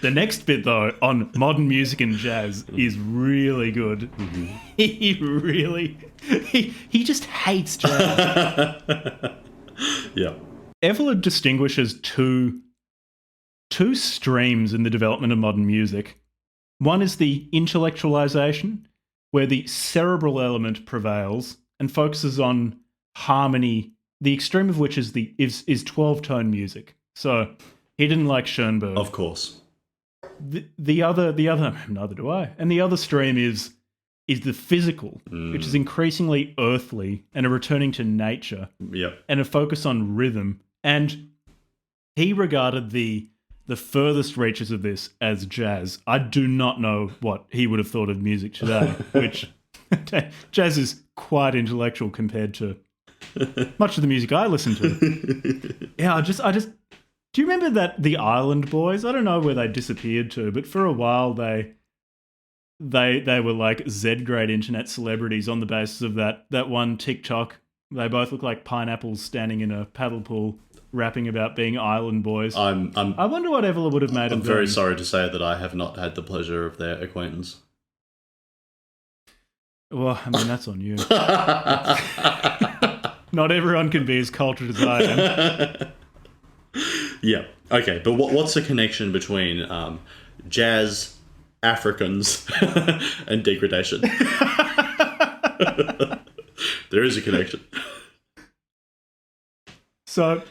[SPEAKER 1] The next bit, though, on modern music and jazz is really good. Mm-hmm. He just hates jazz.
[SPEAKER 4] Yeah.
[SPEAKER 1] Evola distinguishes two streams in the development of modern music. One is the intellectualization, where the cerebral element prevails and focuses on harmony, the extreme of which is 12-tone music. So he didn't like Schoenberg.
[SPEAKER 4] Of course.
[SPEAKER 1] The other, neither do I. And the other stream is the physical, which is increasingly earthly and a returning to nature.
[SPEAKER 4] Yep.
[SPEAKER 1] And a focus on rhythm. And he regarded the the furthest reaches of this as jazz. I do not know what he would have thought of music today, which jazz is quite intellectual compared to much of the music I listen to. Yeah, I just. Do you remember that the Island Boys? I don't know where they disappeared to, but for a while they were like Z-grade internet celebrities on the basis of that one TikTok. They both look like pineapples standing in a paddle pool, rapping about being Island Boys. I wonder what Evola would have made of them.
[SPEAKER 4] I'm very sorry to say that I have not had the pleasure of their acquaintance.
[SPEAKER 1] Well, I mean, that's on you. Not everyone can be as cultured as I am.
[SPEAKER 4] Yeah. Okay, but what's the connection between jazz, Africans, and degradation? There is a connection.
[SPEAKER 1] So,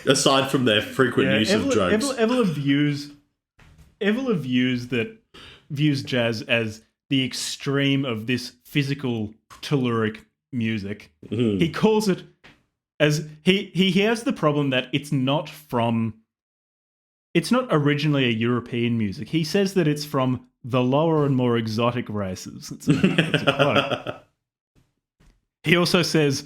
[SPEAKER 4] aside from their frequent use of drugs,
[SPEAKER 1] Evola views jazz as the extreme of this physical telluric music.
[SPEAKER 4] Mm-hmm.
[SPEAKER 1] He calls it as he has the problem that it's not originally a European music. He says that it's from the lower and more exotic races. It's a quote. He also says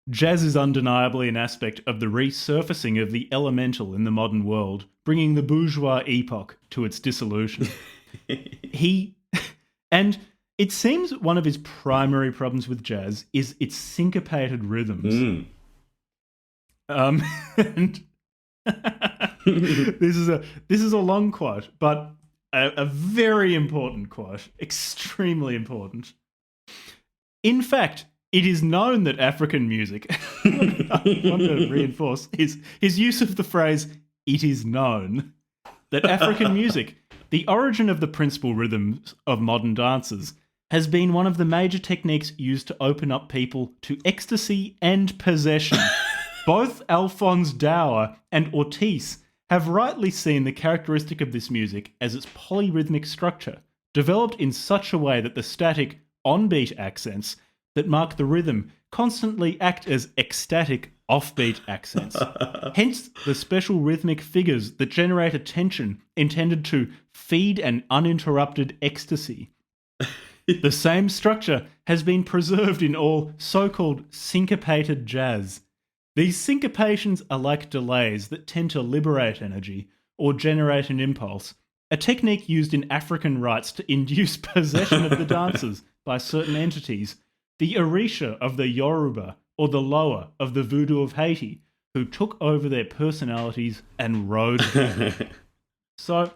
[SPEAKER 1] jazz is undeniably an aspect of the resurfacing of the elemental in the modern world, bringing the bourgeois epoch to its dissolution. And it seems one of his primary problems with jazz is its syncopated rhythms. And this is a long quote, but a very important quote, extremely important. In fact, it is known that African music, I want to reinforce his use of the phrase, it is known, that African music, the origin of the principal rhythms of modern dances, has been one of the major techniques used to open up people to ecstasy and possession. Both Alphonse Dauer and Ortiz have rightly seen the characteristic of this music as its polyrhythmic structure, developed in such a way that the static, on-beat accents that mark the rhythm constantly act as ecstatic, off-beat accents. Hence, the special rhythmic figures that generate a tension intended to feed an uninterrupted ecstasy. The same structure has been preserved in all so-called syncopated jazz. These syncopations are like delays that tend to liberate energy or generate an impulse, a technique used in African rites to induce possession of the dancers by certain entities, the Orisha of the Yoruba or the Loa of the Voodoo of Haiti, who took over their personalities and rode them. So,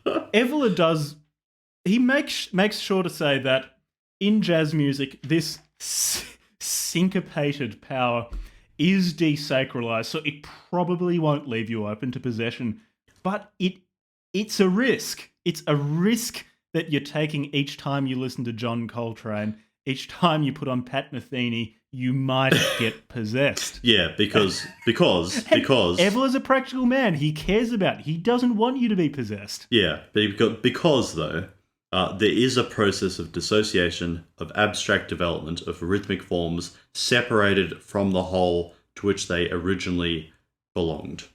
[SPEAKER 1] Evola makes sure to say that in jazz music, this syncopated power is desacralized, so it probably won't leave you open to possession, but it's a risk. It's a risk that you're taking each time you listen to John Coltrane, each time you put on Pat Metheny, you might get possessed.
[SPEAKER 4] Yeah, because
[SPEAKER 1] Evola's a practical man. He cares about it. He doesn't want you to be possessed.
[SPEAKER 4] Yeah, because though, there is a process of dissociation, of abstract development of rhythmic forms separated from the whole to which they originally belonged.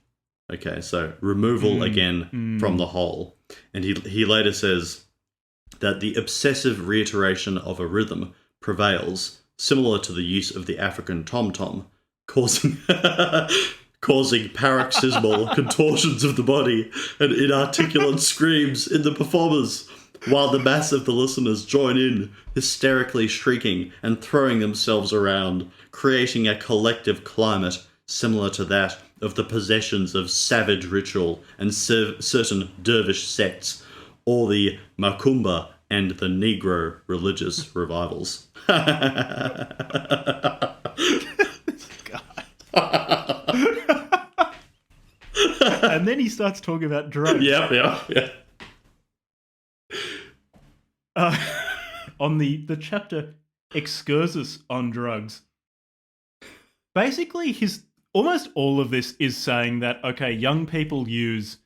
[SPEAKER 4] Okay, so removal again from the whole. And he later says that the obsessive reiteration of a rhythm prevails, similar to the use of the African tom-tom, causing paroxysmal contortions of the body and inarticulate screams in the performers, while the mass of the listeners join in, hysterically shrieking and throwing themselves around, creating a collective climate similar to that of the possessions of savage ritual and certain dervish sects, or the Macumba and the Negro religious revivals.
[SPEAKER 1] And then he starts talking about drugs.
[SPEAKER 4] Yeah.
[SPEAKER 1] On the chapter Excursus on drugs. Basically, almost all of this is saying that, okay, young people use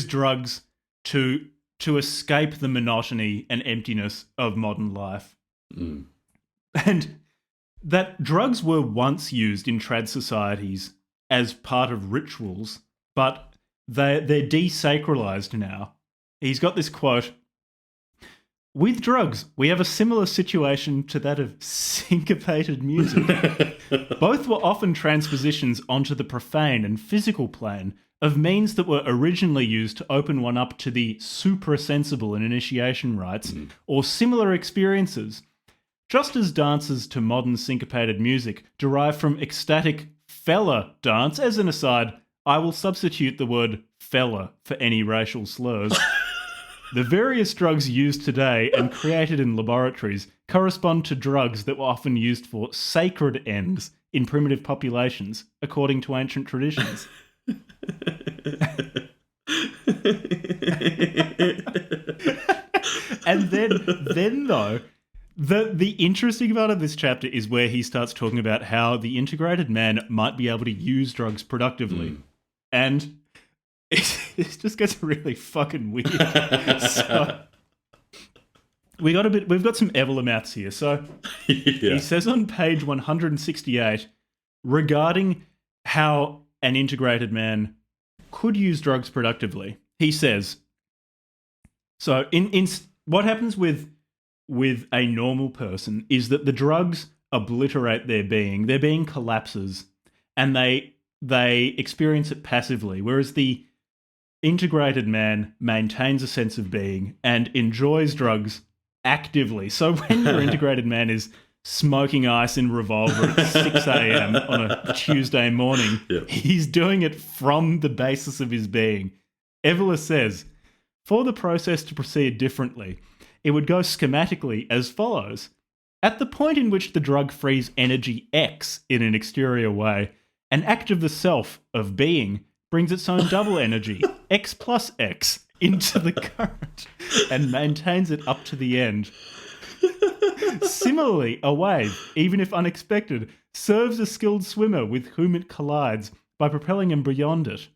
[SPEAKER 1] drugs to escape the monotony and emptiness of modern life. And that drugs were once used in trad societies as part of rituals but they're desacralized now. He's got this quote: "With drugs, we have a similar situation to that of syncopated music. Both were often transpositions onto the profane and physical plane of means that were originally used to open one up to the suprasensible in initiation rites or similar experiences. Just as dances to modern syncopated music derive from ecstatic fella dance, as an aside, I will substitute the word fella for any racial slurs. The various drugs used today and created in laboratories correspond to drugs that were often used for sacred ends in primitive populations, according to ancient traditions." And then though, the interesting part of this chapter is where he starts talking about how the integrated man might be able to use drugs productively. And it just gets really fucking weird. So, we've got some Evola maths here. So he says on page 168, regarding how an integrated man could use drugs productively, he says, so in what happens with a normal person is that the drugs obliterate their being collapses, and they experience it passively, whereas the integrated man maintains a sense of being and enjoys drugs actively. So when your integrated man is smoking ice in Revolver at 6 a.m. on a Tuesday morning, he's doing it from the basis of his being. Evola says, for the process to proceed differently, it would go schematically as follows. At the point in which the drug frees energy X in an exterior way, an act of the self, of being, brings its own double energy, X plus X, into the current and maintains it up to the end. Similarly, a wave, even if unexpected, serves a skilled swimmer with whom it collides by propelling him beyond it.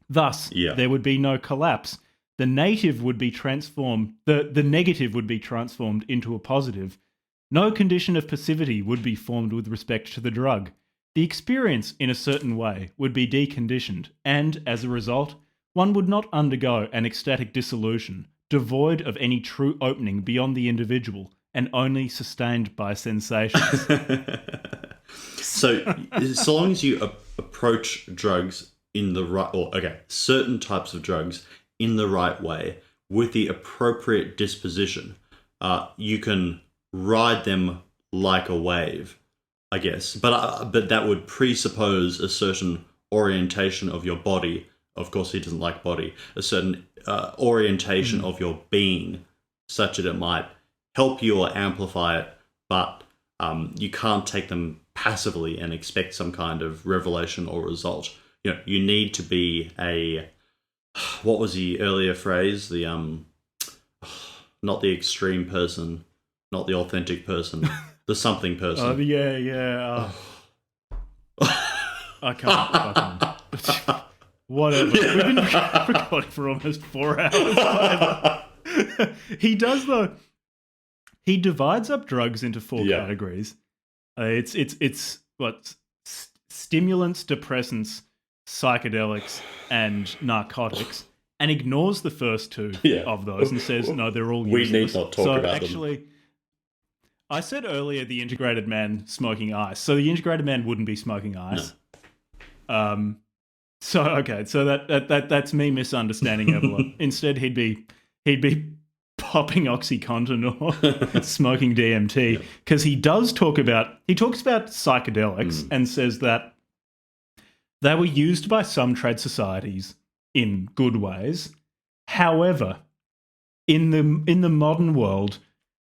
[SPEAKER 1] Thus, there would be no collapse. The negative would be transformed into a positive. No condition of passivity would be formed with respect to the drug. The experience, in a certain way, would be deconditioned, and, as a result, one would not undergo an ecstatic dissolution, devoid of any true opening beyond the individual, and only sustained by sensations.
[SPEAKER 4] So long as you approach drugs in the right, certain types of drugs in the right way, with the appropriate disposition, you can ride them like a wave, I guess. But that would presuppose a certain orientation of your body. Of course, he doesn't like body. A certain orientation of your being, such that it might help you or amplify it, but you can't take them passively and expect some kind of revelation or result. You know, you need to be a, what was the earlier phrase? The not the extreme person, not the authentic person, the something person.
[SPEAKER 1] I can't fucking... Whatever. We've been recording for almost 4 hours. He does, though. He divides up drugs into 4 categories. It's what? Stimulants, depressants, psychedelics, and narcotics, and ignores the first 2 of those and says, no, they're all useless.
[SPEAKER 4] We need not talk about them.
[SPEAKER 1] I said earlier the integrated man smoking ice. So the integrated man wouldn't be smoking ice. No. So that's me misunderstanding Evola. Instead, he'd be popping OxyContin or smoking DMT, because he talks about psychedelics and says that they were used by some trade societies in good ways. However, in the modern world,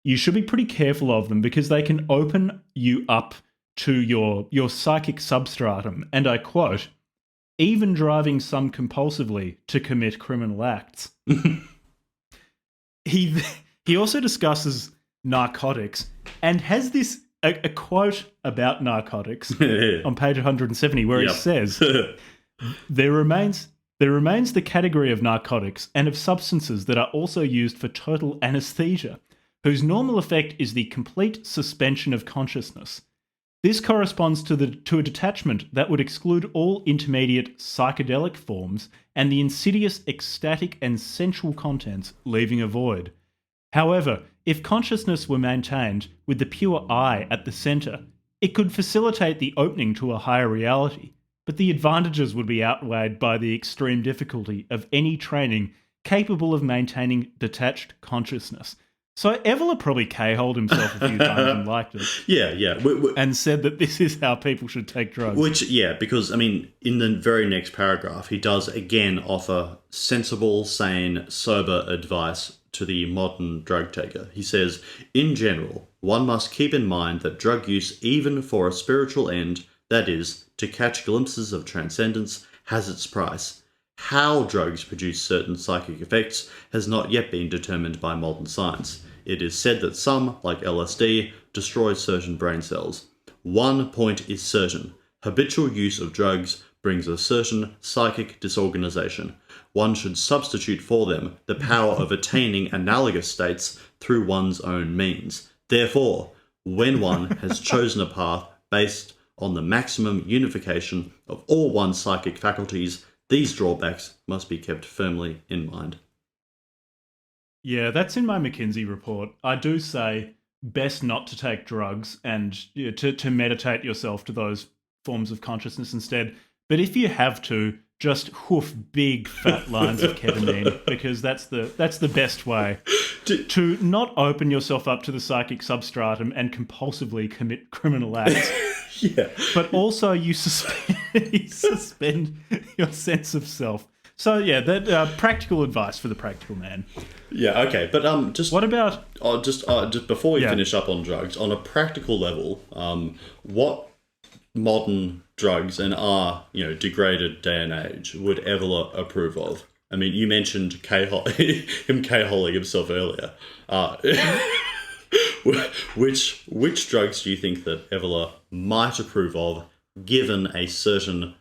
[SPEAKER 1] you should be pretty careful of them because they can open you up to your psychic substratum, and I quote, even driving some compulsively to commit criminal acts. He also discusses narcotics and has this a quote about narcotics on page 170 where he says, there remains the category of narcotics and of substances that are also used for total anesthesia, whose normal effect is the complete suspension of consciousness. This corresponds to a detachment that would exclude all intermediate psychedelic forms and the insidious ecstatic and sensual contents, leaving a void. However, if consciousness were maintained with the pure I at the centre, it could facilitate the opening to a higher reality, but the advantages would be outweighed by the extreme difficulty of any training capable of maintaining detached consciousness. So Evola probably K-holed himself a few times and liked it.
[SPEAKER 4] Yeah.
[SPEAKER 1] And said that this is how people should take drugs.
[SPEAKER 4] Because, I mean, in the very next paragraph, he does again offer sensible, sane, sober advice to the modern drug taker. He says, in general, one must keep in mind that drug use, even for a spiritual end, that is, to catch glimpses of transcendence, has its price. How drugs produce certain psychic effects has not yet been determined by modern science. It is said that some, like LSD, destroy certain brain cells. One point is certain. Habitual use of drugs brings a certain psychic disorganization. One should substitute for them the power of attaining analogous states through one's own means. Therefore, when one has chosen a path based on the maximum unification of all one's psychic faculties, these drawbacks must be kept firmly in mind.
[SPEAKER 1] Yeah, that's in my McKinsey report. I do say best not to take drugs and to meditate yourself to those forms of consciousness instead. But if you have to, just hoof big fat lines of ketamine, because that's the best way to not open yourself up to the psychic substratum and compulsively commit criminal acts.
[SPEAKER 4] Yeah.
[SPEAKER 1] But also you suspend your sense of self. So yeah, that practical advice for the practical man.
[SPEAKER 4] Yeah, okay, but just
[SPEAKER 1] what about?
[SPEAKER 4] Just before we finish up on drugs, on a practical level, what modern drugs and our degraded day and age would Evola approve of? I mean, you mentioned him K-holing himself earlier. Which drugs do you think that Evola might approve of, given a certain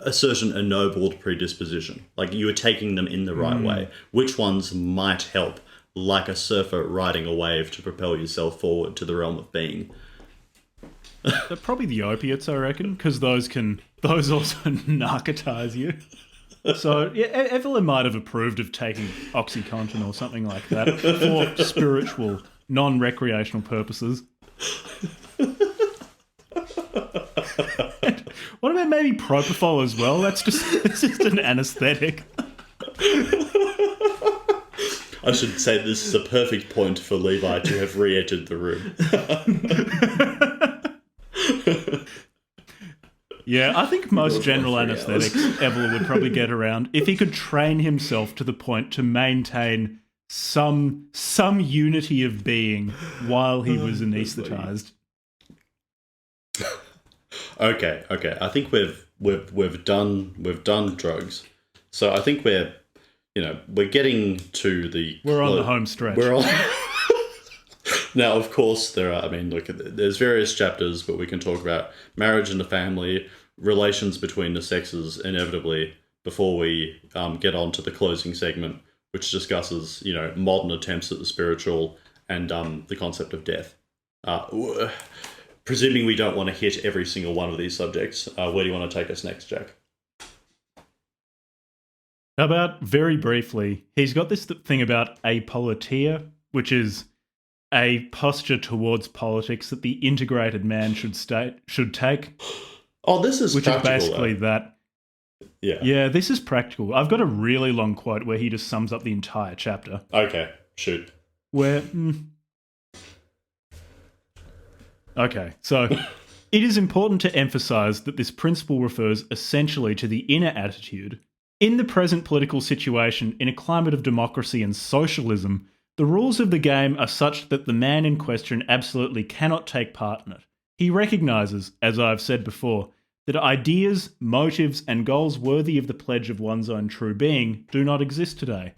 [SPEAKER 4] ennobled predisposition? Like, you were taking them in the right way. Which ones might help, like a surfer riding a wave, to propel yourself forward to the realm of being?
[SPEAKER 1] They're probably the opiates, I reckon, because those also narcotize you. So yeah, Evelyn might have approved of taking OxyContin or something like that for spiritual, non-recreational purposes. What about maybe propofol as well? It's just an anesthetic.
[SPEAKER 4] I should say this is a perfect point for Levi to have re-entered the room.
[SPEAKER 1] Yeah, I think most general anaesthetics Evelyn would probably get around if he could train himself to the point to maintain some unity of being while he was anaesthetized.
[SPEAKER 4] Okay. I think we've done drugs. So I think we're getting to the...
[SPEAKER 1] We're on the home stretch.
[SPEAKER 4] Now, of course, there's various chapters where we can talk about marriage and the family, relations between the sexes, inevitably, before we get on to the closing segment, which discusses, modern attempts at the spiritual and the concept of death. Presuming we don't want to hit every single one of these subjects, where do you want to take us next, Jack?
[SPEAKER 1] How about, very briefly, he's got this thing about apolitia, which is a posture towards politics that the integrated man should take.
[SPEAKER 4] Oh, this is practical,
[SPEAKER 1] which is basically
[SPEAKER 4] though.
[SPEAKER 1] That.
[SPEAKER 4] Yeah.
[SPEAKER 1] Yeah, this is practical. I've got a really long quote where he just sums up the entire chapter.
[SPEAKER 4] Okay, shoot.
[SPEAKER 1] Where... Okay, so it is important to emphasize that this principle refers essentially to the inner attitude. In the present political situation, in a climate of democracy and socialism, the rules of the game are such that the man in question absolutely cannot take part in it. He recognises, as I've said before, that ideas, motives, and goals worthy of the pledge of one's own true being do not exist today.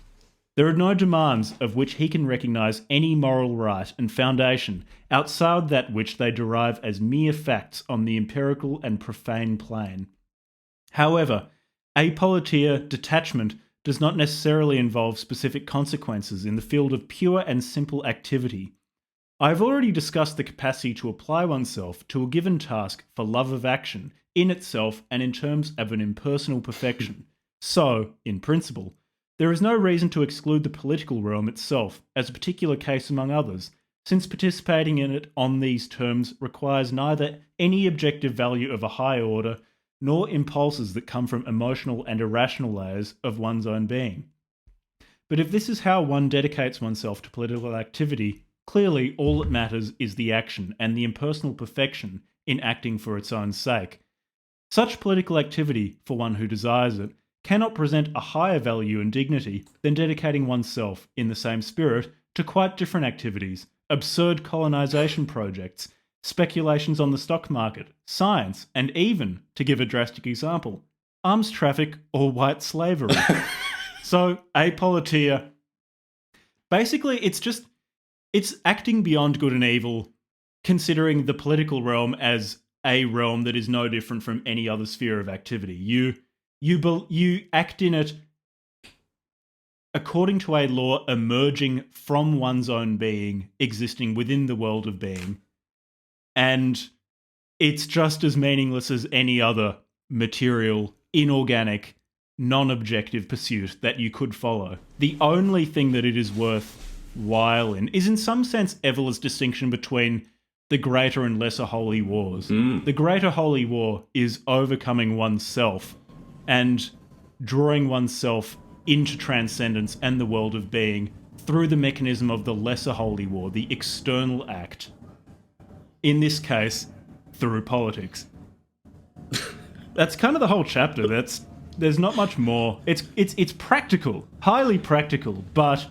[SPEAKER 1] There are no demands of which he can recognise any moral right and foundation outside that which they derive as mere facts on the empirical and profane plane. However, apolitia, detachment, does not necessarily involve specific consequences in the field of pure and simple activity. I've already discussed the capacity to apply oneself to a given task for love of action in itself and in terms of an impersonal perfection. So, in principle, there is no reason to exclude the political realm itself as a particular case among others, since participating in it on these terms requires neither any objective value of a high order nor impulses that come from emotional and irrational layers of one's own being. But if this is how one dedicates oneself to political activity, clearly all that matters is the action and the impersonal perfection in acting for its own sake. Such political activity, for one who desires it, cannot present a higher value and dignity than dedicating oneself, in the same spirit, to quite different activities, absurd colonization projects, speculations on the stock market, science, and even, to give a drastic example, arms traffic or white slavery. So, apolitia, basically it's acting beyond good and evil, considering the political realm as a realm that is no different from any other sphere of activity. You act in it according to a law emerging from one's own being, existing within the world of being. And it's just as meaningless as any other material, inorganic, non-objective pursuit that you could follow. The only thing that it is worthwhile in is, in some sense, Evola's distinction between the greater and lesser holy wars. The greater holy war is overcoming oneself and drawing oneself into transcendence and the world of being through the mechanism of the lesser holy war, the external act. In this case, through politics. That's kind of the whole chapter. There's not much more. It's practical, highly practical, but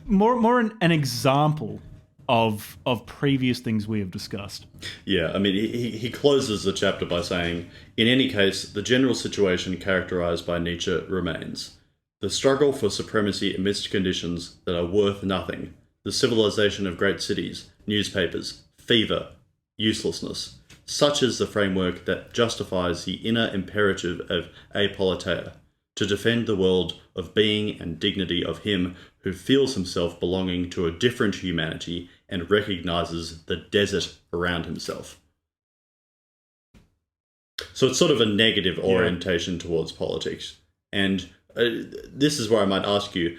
[SPEAKER 1] more an example of previous things we have discussed.
[SPEAKER 4] Yeah, I mean, he closes the chapter by saying, in any case, the general situation characterized by Nietzsche remains. The struggle for supremacy amidst conditions that are worth nothing, the civilization of great cities, newspapers, fever, uselessness. Such is the framework that justifies the inner imperative of apolitia, to defend the world of being and dignity of him who feels himself belonging to a different humanity and recognizes the desert around himself. So it's sort of a negative orientation towards politics. And this is where I might ask you,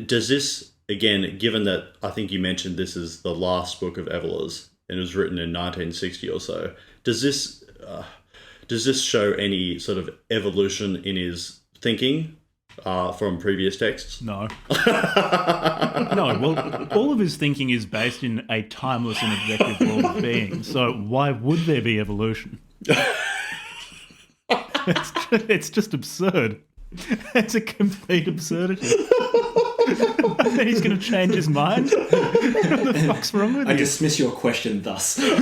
[SPEAKER 4] does this, again, given that I think you mentioned this is the last book of Evola's, and it was written in 1960 or so, does this show any sort of evolution in his thinking from previous texts?
[SPEAKER 1] No. No, well, all of his thinking is based in a timeless and objective world of being, so why would there be evolution? It's just absurd. It's a complete absurdity. Then he's going to change his mind? What the fuck's wrong with you?
[SPEAKER 3] I dismiss your question thus.
[SPEAKER 4] What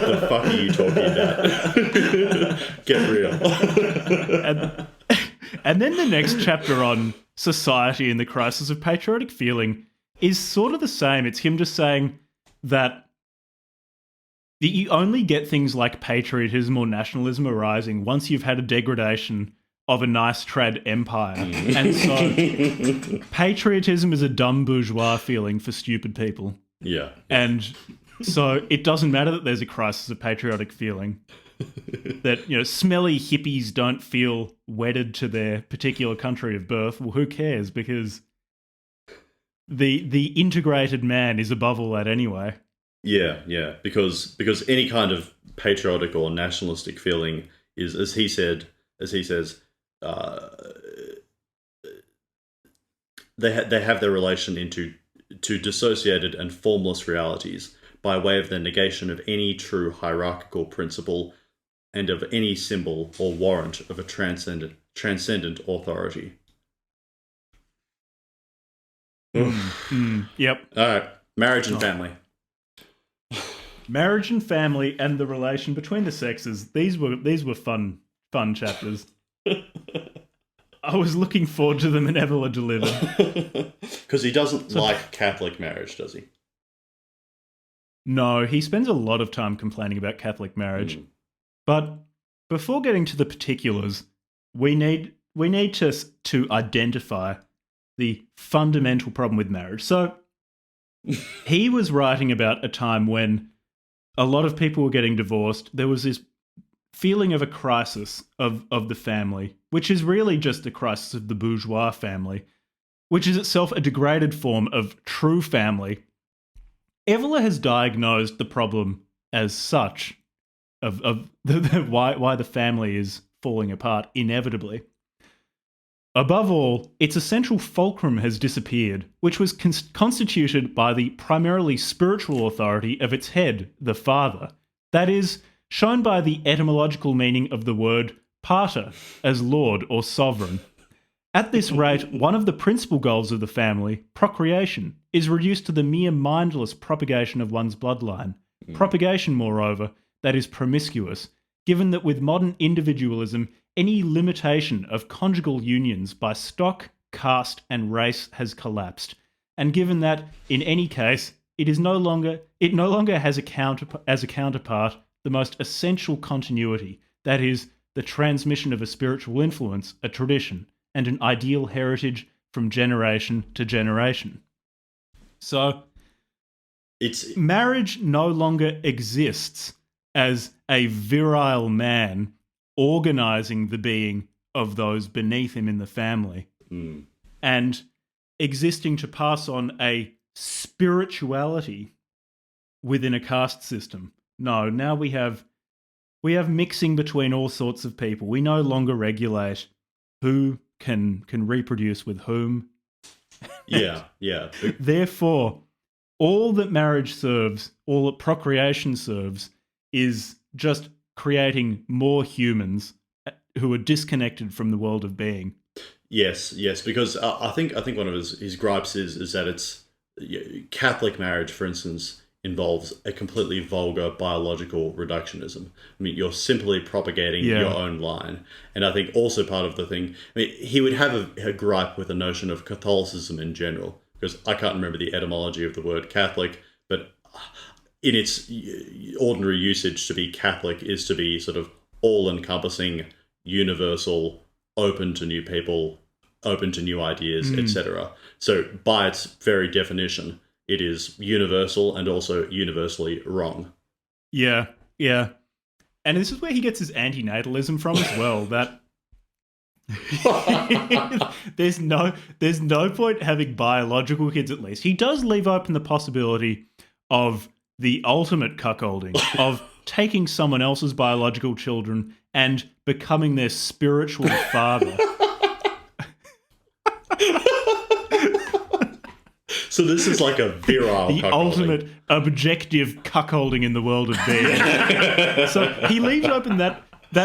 [SPEAKER 4] the fuck are you talking about? Get real.
[SPEAKER 1] And then the next chapter on society and the crisis of patriotic feeling is sort of the same. It's him just saying that you only get things like patriotism or nationalism arising once you've had a degradation of a nice trad empire. And so patriotism is a dumb bourgeois feeling for stupid people.
[SPEAKER 4] Yeah.
[SPEAKER 1] And so it doesn't matter that there's a crisis of patriotic feeling. That, smelly hippies don't feel wedded to their particular country of birth. Well, who cares? Because the integrated man is above all that anyway.
[SPEAKER 4] Yeah. Because any kind of patriotic or nationalistic feeling is, as he says, they have their relation into dissociated and formless realities by way of the negation of any true hierarchical principle and of any symbol or warrant of a transcendent authority.
[SPEAKER 1] Yep.
[SPEAKER 4] All right, marriage and family.
[SPEAKER 1] Marriage and family and the relation between the sexes. These were fun chapters. I was looking forward to them and Evola delivered.
[SPEAKER 4] Because he doesn't like Catholic marriage, does he?
[SPEAKER 1] No, he spends a lot of time complaining about Catholic marriage. But before getting to the particulars, we need to identify the fundamental problem with marriage. So he was writing about a time when a lot of people were getting divorced. There was this feeling of a crisis of the family, which is really just a crisis of the bourgeois family, which is itself a degraded form of true family. Evola has diagnosed the problem as such of why the family is falling apart inevitably. Above all, its essential fulcrum has disappeared, which was constituted by the primarily spiritual authority of its head, the father. That is, shown by the etymological meaning of the word pater, as lord or sovereign. At this rate, one of the principal goals of the family, procreation, is reduced to the mere mindless propagation of one's bloodline. Propagation, moreover, that is promiscuous, given that with modern individualism, any limitation of conjugal unions by stock, caste, and race has collapsed, and given that, in any case, it no longer has as a counterpart the most essential continuity, that is, the transmission of a spiritual influence, a tradition, and an ideal heritage from generation to generation. So, marriage no longer exists as a virile man organizing the being of those beneath him in the family and existing to pass on a spirituality within a caste system. No, now we have mixing between all sorts of people. We no longer regulate who can reproduce with whom.
[SPEAKER 4] Yeah.
[SPEAKER 1] Therefore, all that marriage serves, all that procreation serves, is just creating more humans who are disconnected from the world of being.
[SPEAKER 4] Yes, because I think one of his gripes is that it's Catholic marriage, for instance, involves a completely vulgar biological reductionism. I mean, you're simply propagating your own line. And I think also part of the thing, I mean, he would have a gripe with the notion of Catholicism in general, because I can't remember the etymology of the word Catholic, but in its ordinary usage, to be Catholic is to be sort of all-encompassing, universal, open to new people, open to new ideas, etc. So by its very definition, it is universal and also universally wrong.
[SPEAKER 1] Yeah. And this is where he gets his antinatalism from as well, that there's no point having biological kids, at least. He does leave open the possibility of the ultimate cuckolding, of taking someone else's biological children and becoming their spiritual father.
[SPEAKER 4] So this is like a virile
[SPEAKER 1] the
[SPEAKER 4] cuckolding.
[SPEAKER 1] Ultimate objective cuckolding in the world of being. So he leaves open that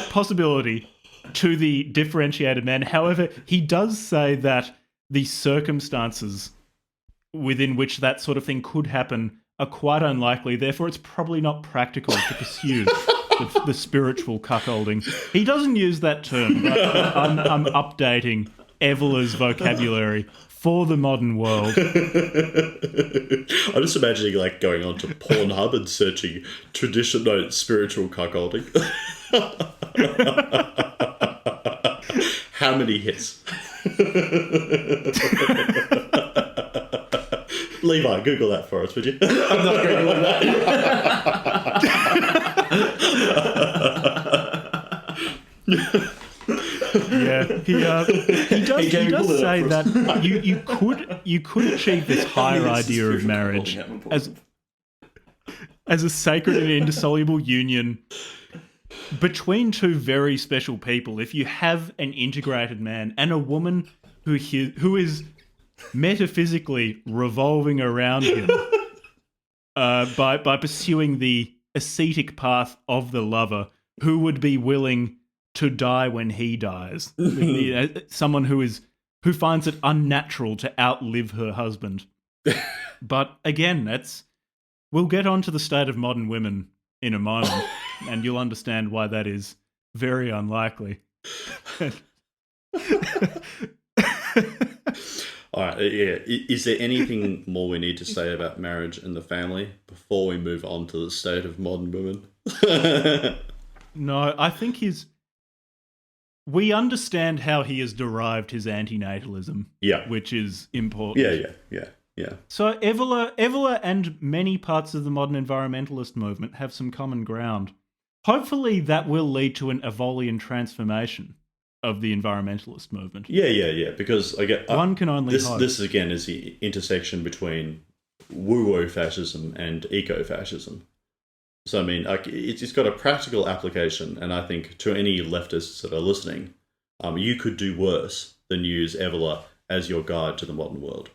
[SPEAKER 1] possibility to the differentiated man. However, he does say that the circumstances within which that sort of thing could happen are quite unlikely. Therefore, it's probably not practical to pursue the spiritual cuckolding. He doesn't use that term, but I'm updating Evola's vocabulary for the modern world.
[SPEAKER 4] I'm just imagining like going on to Pornhub and searching spiritual cuckolding. How many hits? Levi, Google that for us, would you?
[SPEAKER 3] I'm not Googling that.
[SPEAKER 1] Yeah, he does say that you could achieve this higher idea of marriage as a sacred and indissoluble union between two very special people. If you have an integrated man and a woman who is metaphysically revolving around him by pursuing the ascetic path of the lover, who would be willing to die when he dies. Someone who finds it unnatural to outlive her husband. But again, we'll get on to the state of modern women in a moment, and you'll understand why that is very unlikely.
[SPEAKER 4] All right, yeah. Is there anything more we need to say about marriage and the family before we move on to the state of modern women?
[SPEAKER 1] No, I think we understand how he has derived his antinatalism,
[SPEAKER 4] Yeah.
[SPEAKER 1] which is important.
[SPEAKER 4] Yeah.
[SPEAKER 1] So Evola and many parts of the modern environmentalist movement have some common ground. Hopefully that will lead to an Evolian transformation of the environmentalist movement.
[SPEAKER 4] Yeah. Because
[SPEAKER 1] One can only hope.
[SPEAKER 4] This again is the intersection between woo-woo fascism and eco-fascism. So I mean, it's got a practical application, and I think to any leftists that are listening, you could do worse than use Evola as your guide to the modern world.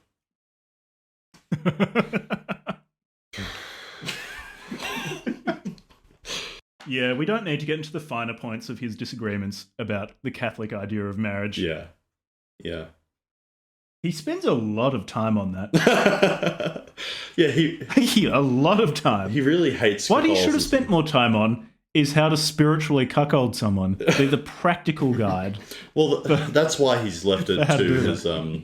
[SPEAKER 1] Yeah, we don't need to get into the finer points of his disagreements about the Catholic idea of marriage.
[SPEAKER 4] Yeah.
[SPEAKER 1] He spends a lot of time on that.
[SPEAKER 4] Yeah,
[SPEAKER 1] A lot of time.
[SPEAKER 4] he really hates
[SPEAKER 1] What he should have
[SPEAKER 4] Catholicism.
[SPEAKER 1] spent more time on is how to spiritually cuckold someone. The practical guide.
[SPEAKER 4] Well, that's why he's left it
[SPEAKER 1] How to do
[SPEAKER 4] to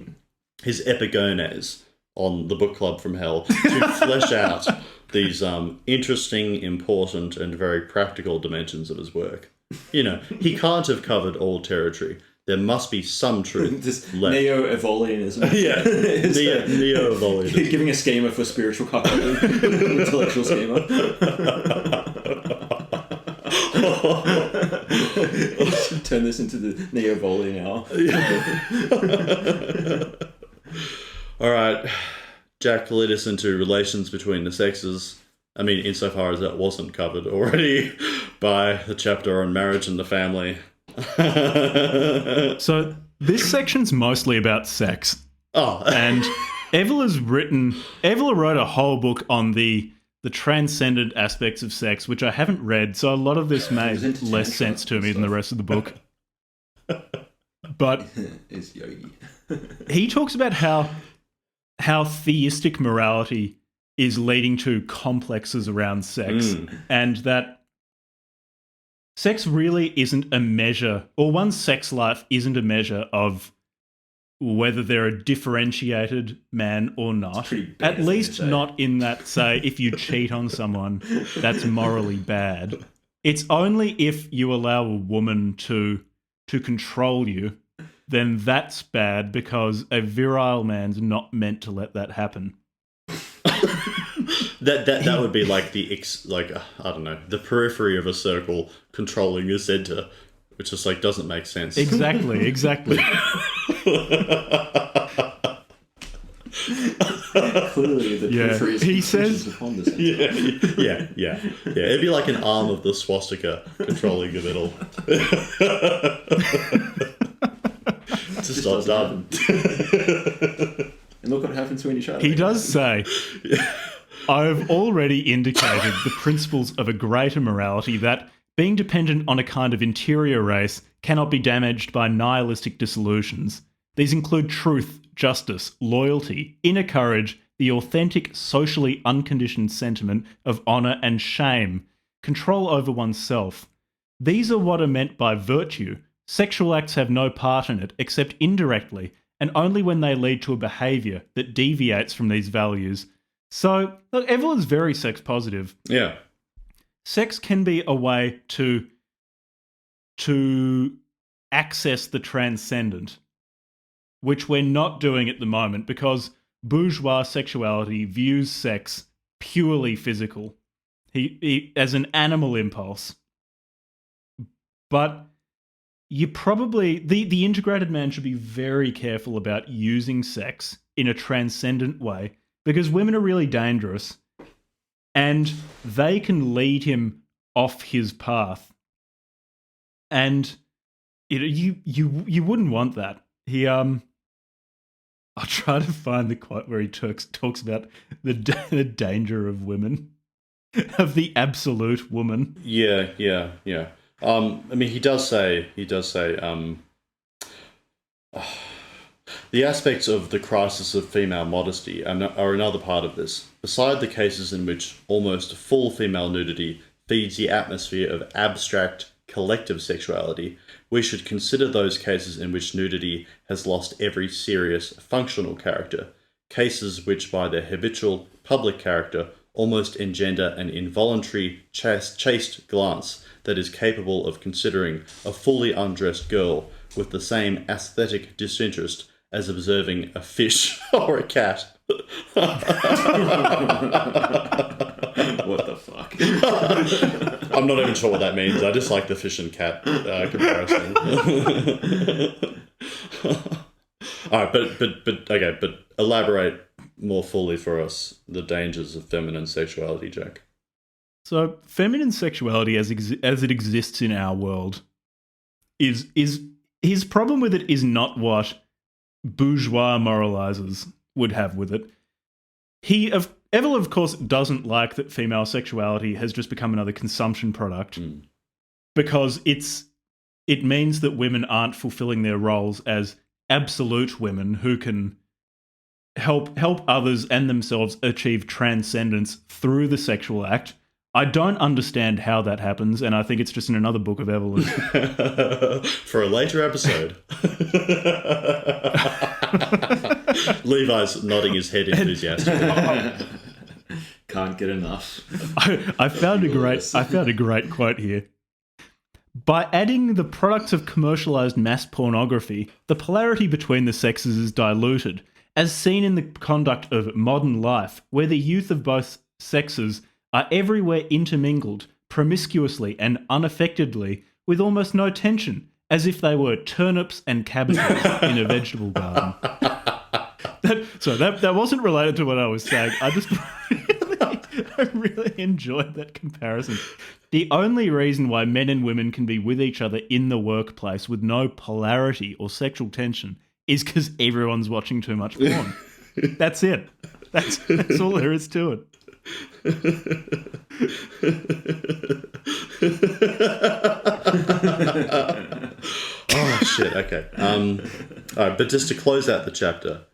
[SPEAKER 4] his epigones on the book club from hell to flesh out these interesting, important, and very practical dimensions of his work. You know, he can't have covered all territory. There must be some truth
[SPEAKER 2] This
[SPEAKER 4] left.
[SPEAKER 2] neo-Evolianism.
[SPEAKER 4] Yeah, neo-Evolianism.
[SPEAKER 2] Giving a schema for spiritual cuckolding. Intellectual schema. You should turn this into the neo-Evolian hour.
[SPEAKER 4] All right, Jack led us into relations between the sexes. I mean, insofar as that wasn't covered already by the chapter on marriage and the family.
[SPEAKER 1] So this section's mostly about sex.
[SPEAKER 4] Oh,
[SPEAKER 1] And Evola wrote a whole book on the transcendent aspects of sex, which I haven't read, so a lot of this made
[SPEAKER 2] into
[SPEAKER 1] less
[SPEAKER 2] tantra
[SPEAKER 1] sense to
[SPEAKER 2] and
[SPEAKER 1] me than the
[SPEAKER 2] stuff.
[SPEAKER 1] rest of the book. But
[SPEAKER 2] Is yogi.
[SPEAKER 1] he talks about how theistic morality is leading to complexes around sex, and that sex really isn't a measure, or one's sex life isn't a measure of whether they're a differentiated man or not.
[SPEAKER 2] pretty basic
[SPEAKER 1] At
[SPEAKER 2] to
[SPEAKER 1] least
[SPEAKER 2] say.
[SPEAKER 1] not in that, say, if you cheat on someone, that's morally bad. It's only if you allow a woman to control you, then that's bad, because a virile man's not meant to let that happen.
[SPEAKER 4] that would be like I don't know, the periphery of a circle controlling the center, which just like doesn't make sense.
[SPEAKER 1] Exactly.
[SPEAKER 2] Clearly, the
[SPEAKER 1] Yeah,
[SPEAKER 2] periphery is
[SPEAKER 1] he says-
[SPEAKER 2] upon the center.
[SPEAKER 4] Yeah. It'd be like an arm of the swastika controlling the middle. It's just not
[SPEAKER 2] doesn't
[SPEAKER 4] done.
[SPEAKER 2] And look what happens when you try to
[SPEAKER 1] He
[SPEAKER 2] make it
[SPEAKER 1] does say, I've already indicated the principles of a greater morality that, being dependent on a kind of interior race, cannot be damaged by nihilistic dissolutions. These include truth, justice, loyalty, inner courage, the authentic, socially unconditioned sentiment of honour and shame, control over oneself. These are what are meant by virtue. Sexual acts have no part in it, except indirectly, and only when they lead to a behaviour that deviates from these values. So, look, Evola's very sex positive.
[SPEAKER 4] Yeah.
[SPEAKER 1] Sex can be a way to access the transcendent, which we're not doing at the moment because bourgeois sexuality views sex purely physical, he as an animal impulse. But you probably the integrated man should be very careful about using sex in a transcendent way, because women are really dangerous and they can lead him off his path. And you wouldn't want that. I'll try to find the quote where he talks about the danger of women, of the absolute woman.
[SPEAKER 4] Yeah. I mean, he does say, the aspects of the crisis of female modesty are another part of this. Beside the cases in which almost full female nudity feeds the atmosphere of abstract collective sexuality, we should consider those cases in which nudity has lost every serious functional character, cases which by their habitual public character almost engender an involuntary chaste glance that is capable of considering a fully undressed girl with the same aesthetic disinterest as observing a fish or a cat.
[SPEAKER 2] What the fuck?
[SPEAKER 4] I'm not even sure what that means. I just like the fish and cat comparison. All right, but elaborate more fully for us the dangers of feminine sexuality, Jack.
[SPEAKER 1] So, feminine sexuality as it exists in our world is his problem with it is not what bourgeois moralizers would have with it. Evola, of course, doesn't like that female sexuality has just become another consumption product because it means that women aren't fulfilling their roles as absolute women who can help others and themselves achieve transcendence through the sexual act. I don't understand how that happens, and I think it's just in another book of Evola's.
[SPEAKER 4] For a later episode. Levi's nodding his head enthusiastically.
[SPEAKER 2] Can't get enough.
[SPEAKER 1] I found a great quote here. By adding the products of commercialized mass pornography, the polarity between the sexes is diluted, as seen in the conduct of modern life, where the youth of both sexes are everywhere intermingled, promiscuously and unaffectedly, with almost no tension, as if they were turnips and cabbages in a vegetable garden. That wasn't related to what I was saying. I really enjoyed that comparison. The only reason why men and women can be with each other in the workplace with no polarity or sexual tension is because everyone's watching too much porn. That's it. That's all there is to it.
[SPEAKER 4] Oh shit! Okay. All right, but just to close out the chapter,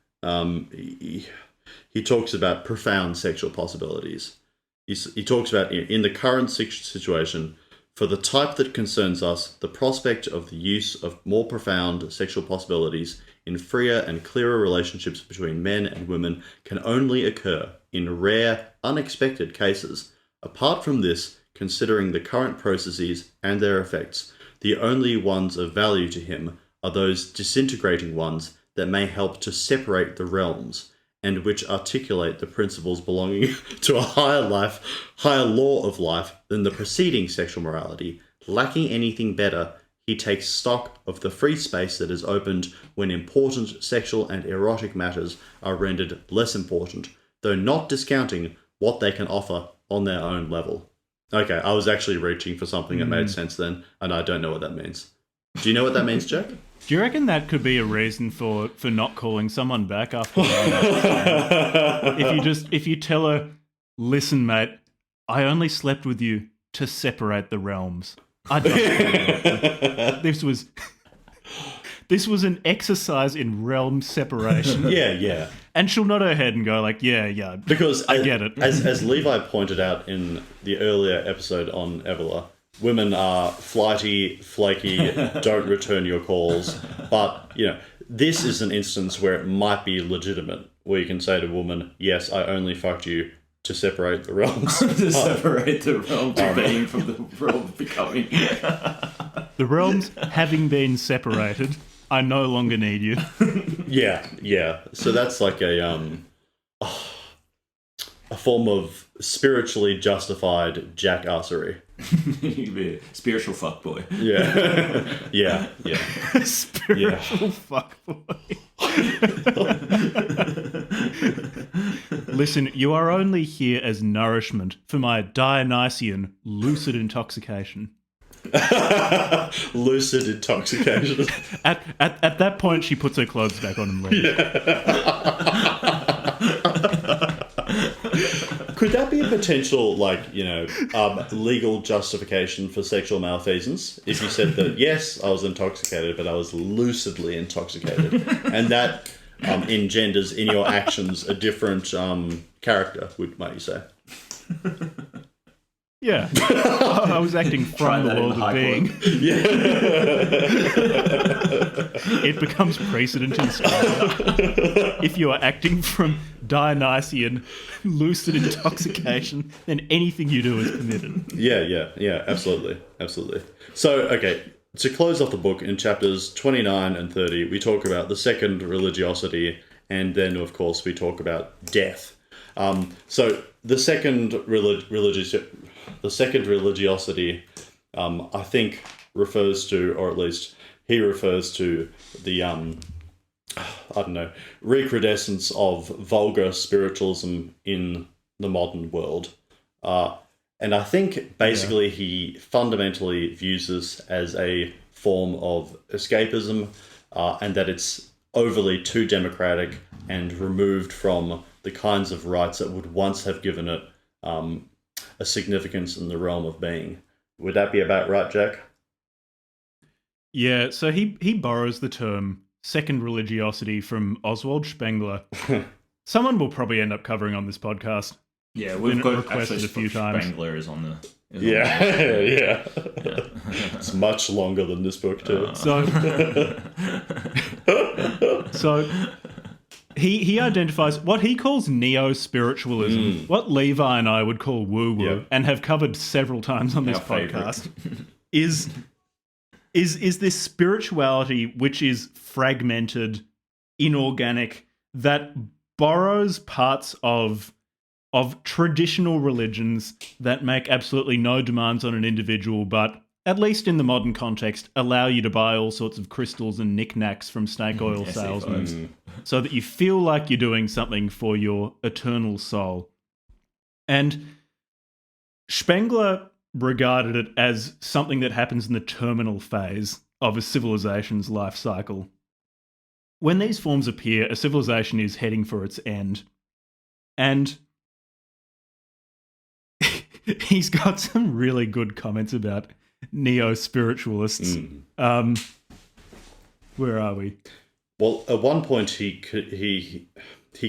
[SPEAKER 4] he talks about profound sexual possibilities. He talks about in the current situation, for the type that concerns us, the prospect of the use of more profound sexual possibilities in freer and clearer relationships between men and women can only occur in rare, unexpected cases. Apart from this, considering the current processes and their effects, the only ones of value to him are those disintegrating ones that may help to separate the realms, and which articulate the principles belonging to a higher law of life than the preceding sexual morality. Lacking anything better, he takes stock of the free space that is opened when important sexual and erotic matters are rendered less important, though not discounting what they can offer on their own level. Okay, I was actually reaching for something that made sense then, and I don't know what that means. Do you know what that means, Jack?
[SPEAKER 1] Do you reckon that could be a reason for not calling someone back after that? If you tell her, listen, mate, I only slept with you to separate the realms. I don't This was an exercise in realm separation.
[SPEAKER 4] Yeah.
[SPEAKER 1] And she'll nod her head and go like, yeah.
[SPEAKER 4] Because
[SPEAKER 1] I get it.
[SPEAKER 4] As Levi pointed out in the earlier episode on Evola, women are flighty, flaky, don't return your calls. But, this is an instance where it might be legitimate, where you can say to a woman, yes, I only fucked you to separate the realms.
[SPEAKER 2] To separate the realm to being from the realm becoming.
[SPEAKER 1] The realms having been separated, I no longer need you.
[SPEAKER 4] Yeah. So that's like a form of spiritually justified jackassery.
[SPEAKER 2] Spiritual fuckboy.
[SPEAKER 4] Yeah.
[SPEAKER 1] Spiritual fuckboy. Listen, you are only here as nourishment for my Dionysian lucid intoxication.
[SPEAKER 4] Lucid intoxication.
[SPEAKER 1] At that point, she puts her clothes back on and leaves.
[SPEAKER 4] Could that be a potential, legal justification for sexual malfeasance? If you said that, yes, I was intoxicated, but I was lucidly intoxicated, and that engenders in your actions a different character, might you say?
[SPEAKER 1] Yeah. I was acting
[SPEAKER 2] Try
[SPEAKER 1] from the
[SPEAKER 2] that in
[SPEAKER 1] world
[SPEAKER 2] the
[SPEAKER 1] of
[SPEAKER 2] High
[SPEAKER 1] being. It becomes precedent in Scripture. If you are acting from Dionysian lucid intoxication, then anything you do is permitted.
[SPEAKER 4] Yeah, absolutely. So, okay, to close off the book, in chapters 29 and 30, we talk about the second religiosity, and then, of course, we talk about death. So, the second religiosity, I think, refers to, or at least he refers to, the recrudescence of vulgar spiritualism in the modern world. And I think basically he fundamentally views this as a form of escapism, and that it's overly too democratic and removed from the kinds of rights that would once have given it a significance in the realm of being. Would that be about right, Jack?
[SPEAKER 1] Yeah, so he borrows the term second religiosity from Oswald Spengler. Someone will probably end up covering on this podcast.
[SPEAKER 2] Yeah, we've
[SPEAKER 1] Been
[SPEAKER 2] got
[SPEAKER 1] requested
[SPEAKER 2] actually
[SPEAKER 1] a few times.
[SPEAKER 2] Spengler is on the.
[SPEAKER 4] Yeah. It's much longer than this book too.
[SPEAKER 1] So he identifies what he calls neo-spiritualism, what Levi and I would call woo-woo, and have covered several times on this podcast, is this spirituality which is fragmented, inorganic, that borrows parts of traditional religions that make absolutely no demands on an individual, but at least in the modern context, allow you to buy all sorts of crystals and knickknacks from snake oil salesmen so that you feel like you're doing something for your eternal soul. And Spengler regarded it as something that happens in the terminal phase of a civilization's life cycle. When these forms appear, a civilization is heading for its end. And he's got some really good comments about neo-spiritualists. Where are we?
[SPEAKER 4] Well, at one point he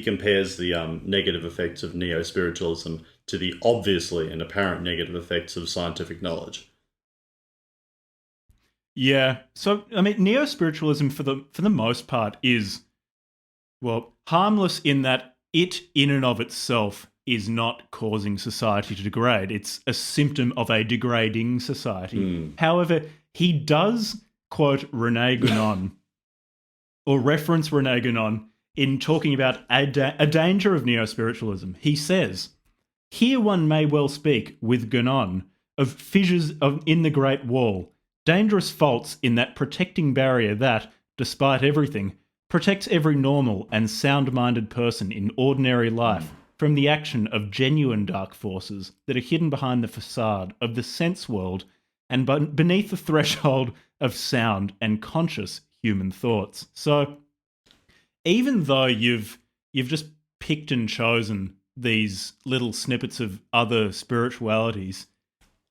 [SPEAKER 4] compares the negative effects of neo-spiritualism to the obviously and apparent negative effects of scientific knowledge.
[SPEAKER 1] Yeah. So, I mean, neo-spiritualism for the most part is, well, harmless in that it in and of itself is not causing society to degrade. It's a symptom of a degrading society. However, he does quote René Guénon, or reference René Guénon, in talking about a danger of neo-spiritualism. He says, "Here one may well speak, with Guénon, of fissures in the Great Wall, dangerous faults in that protecting barrier that, despite everything, protects every normal and sound-minded person in ordinary life from the action of genuine dark forces that are hidden behind the facade of the sense world and beneath the threshold of sound and conscious human thoughts." So even though you've just picked and chosen these little snippets of other spiritualities,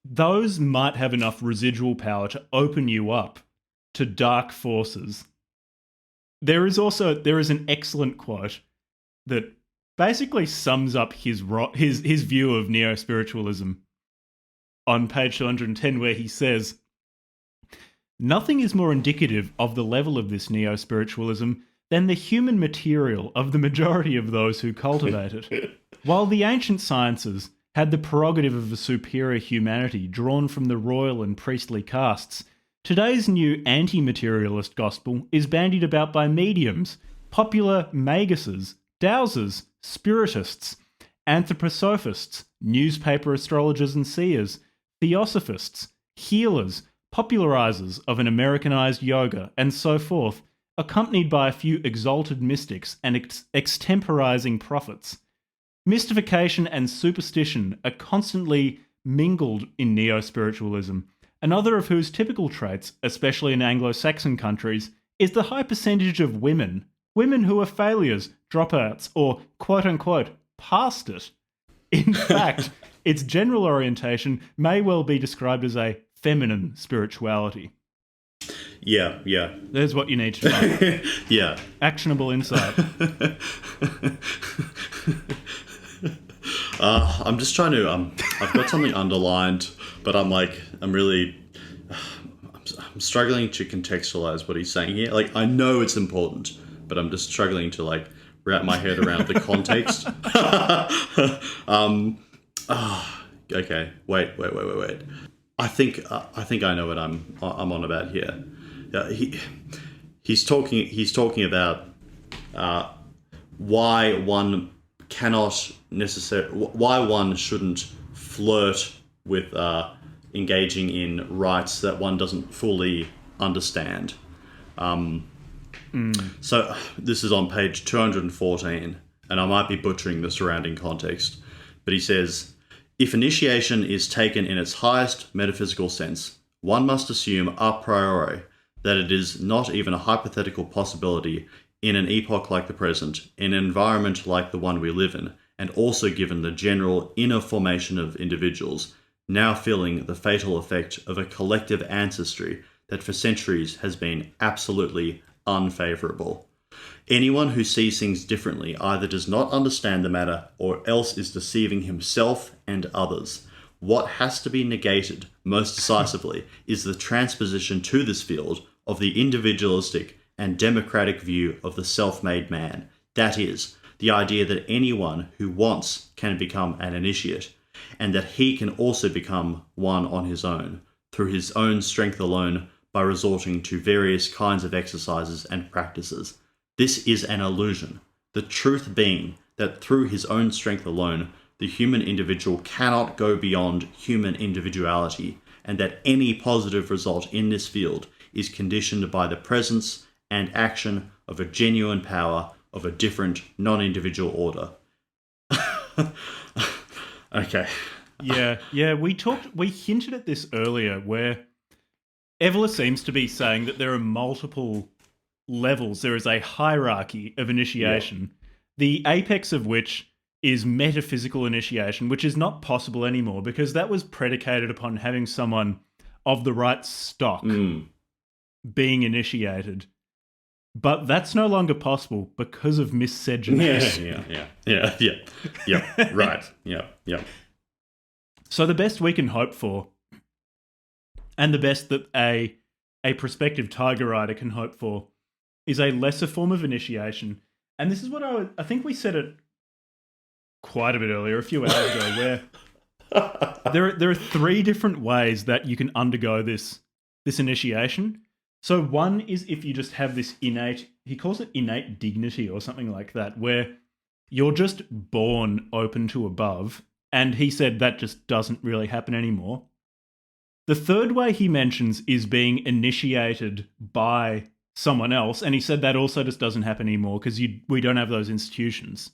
[SPEAKER 1] those might have enough residual power to open you up to dark forces. There is an excellent quote that basically sums up his view of neo-spiritualism on page 210, where he says, "Nothing is more indicative of the level of this neo-spiritualism than the human material of the majority of those who cultivate it. While the ancient sciences had the prerogative of a superior humanity drawn from the royal and priestly castes, today's new anti-materialist gospel is bandied about by mediums, popular maguses, dowsers, spiritists, anthroposophists, newspaper astrologers and seers, theosophists, healers, popularizers of an Americanized yoga, and so forth, accompanied by a few exalted mystics and extemporizing prophets. Mystification and superstition are constantly mingled in neo-spiritualism, another of whose typical traits, especially in Anglo-Saxon countries, is the high percentage of women who are failures, dropouts, or quote-unquote past it. In fact, its general orientation may well be described as a feminine spirituality."
[SPEAKER 4] Yeah.
[SPEAKER 1] There's what you need to know.
[SPEAKER 4] Yeah.
[SPEAKER 1] Actionable insight.
[SPEAKER 4] I'm just trying to. I've got something underlined, but I'm struggling to contextualize what he's saying here. Like, I know it's important, but I'm just struggling to like wrap my head around the context. Okay. Wait. I think I know what I'm on about here. He's talking about why one shouldn't flirt with engaging in rites that one doesn't fully understand. So this is on page 214, and I might be butchering the surrounding context, but he says, if initiation is taken in its highest metaphysical sense, one must assume a priori that it is not even a hypothetical possibility in an epoch like the present, in an environment like the one we live in, and also given the general inner formation of individuals, now feeling the fatal effect of a collective ancestry that for centuries has been absolutely unfavourable. Anyone who sees things differently either does not understand the matter or else is deceiving himself and others. What has to be negated most decisively is the transposition to this field of the individualistic and democratic view of the self-made man. That is, the idea that anyone who wants can become an initiate, and that he can also become one on his own, through his own strength alone, by resorting to various kinds of exercises and practices. This is an illusion, the truth being that through his own strength alone, the human individual cannot go beyond human individuality, and that any positive result in this field is conditioned by the presence and action of a genuine power of a different, non-individual order. Okay.
[SPEAKER 1] Yeah, we hinted at this earlier, where Evola seems to be saying that there are multiple levels. There is a hierarchy of initiation, the apex of which is metaphysical initiation, which is not possible anymore because that was predicated upon having someone of the right stock being initiated. But that's no longer possible because of miscegenation.
[SPEAKER 4] Yeah. Right. Yeah.
[SPEAKER 1] So the best we can hope for, and the best that a prospective tiger rider can hope for, is a lesser form of initiation. And this is what I think we said it quite a bit earlier, a few hours ago, where there are three different ways that you can undergo this initiation. So one is if you just have this innate, he calls it innate dignity or something like that, where you're just born open to above. And he said that just doesn't really happen anymore. The third way he mentions is being initiated by someone else. And he said that also just doesn't happen anymore because we don't have those institutions.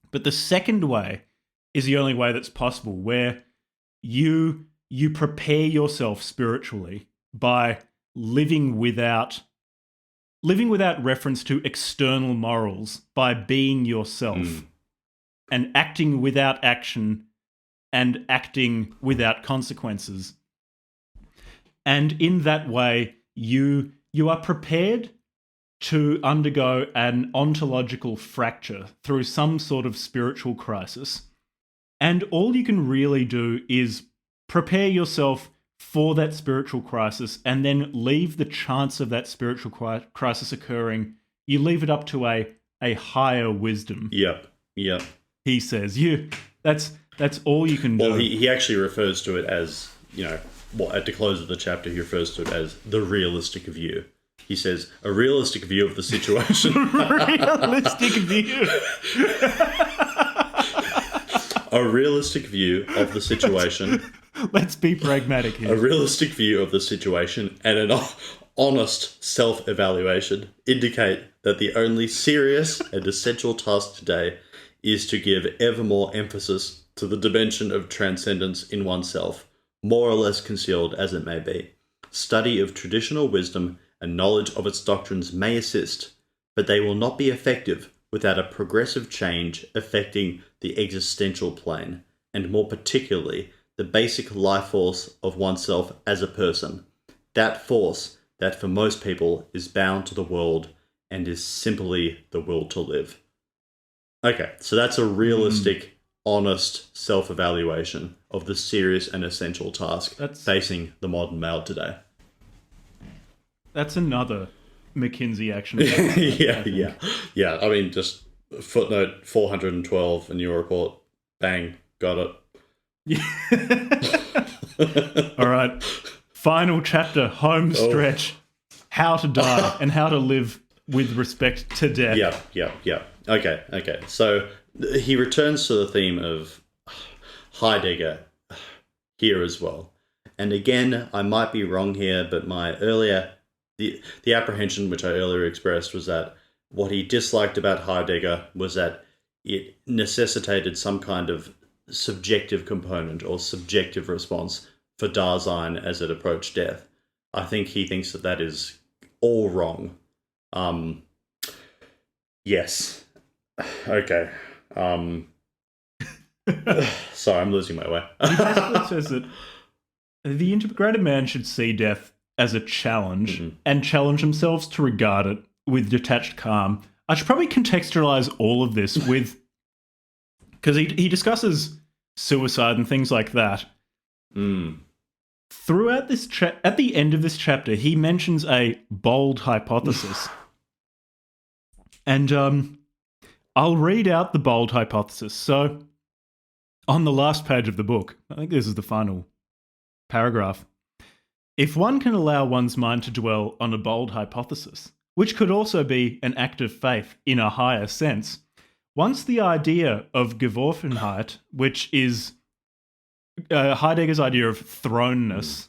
[SPEAKER 1] But the second way is the only way that's possible, where you prepare yourself spiritually by living without reference to external morals, by being yourself and acting without action and acting without consequences. And in that way, you are prepared to undergo an ontological fracture through some sort of spiritual crisis. And all you can really do is prepare yourself for that spiritual crisis and then leave the chance of that spiritual crisis occurring. You leave it up to a higher wisdom.
[SPEAKER 4] Yep.
[SPEAKER 1] He says, that's all you can do.
[SPEAKER 4] Well, he actually refers to it as, at the close of the chapter, he refers to it as the realistic view. He says, a realistic view of the situation.
[SPEAKER 1] Realistic view.
[SPEAKER 4] A realistic view of the situation.
[SPEAKER 1] Let's be pragmatic here.
[SPEAKER 4] A realistic view of the situation and an honest self-evaluation indicate that the only serious and essential task today is to give ever more emphasis to the dimension of transcendence in oneself, more or less concealed as it may be. Study of traditional wisdom and knowledge of its doctrines may assist, but they will not be effective without a progressive change affecting the existential plane, and more particularly, the basic life force of oneself as a person. That force that for most people is bound to the world and is simply the will to live. Okay, so that's a realistic honest self-evaluation of the serious and essential task facing the modern male today.
[SPEAKER 1] That's another McKinsey action.
[SPEAKER 4] Yeah. I mean, just footnote 412 in your report. Bang, got it.
[SPEAKER 1] All right. Final chapter, home stretch. How to die and how to live with respect to death.
[SPEAKER 4] Yeah. Okay. So he returns to the theme of Heidegger here as well. And again, I might be wrong here, but my earlier... The apprehension which I earlier expressed was that what he disliked about Heidegger was that it necessitated some kind of subjective component or subjective response for Dasein as it approached death. I think he thinks that is all wrong. Yes. Okay. Sorry, I'm losing my way.
[SPEAKER 1] He basically says that the integrated man should see death as a challenge and challenge themselves to regard it with detached calm. I should probably contextualize all of this with... Because he discusses suicide and things like that. Throughout this... at the end of this chapter, he mentions a bold hypothesis. And I'll read out the bold hypothesis. So, on the last page of the book, I think this is the final paragraph. If one can allow one's mind to dwell on a bold hypothesis, which could also be an act of faith in a higher sense, once the idea of Geworfenheit, which is Heidegger's idea of thrownness,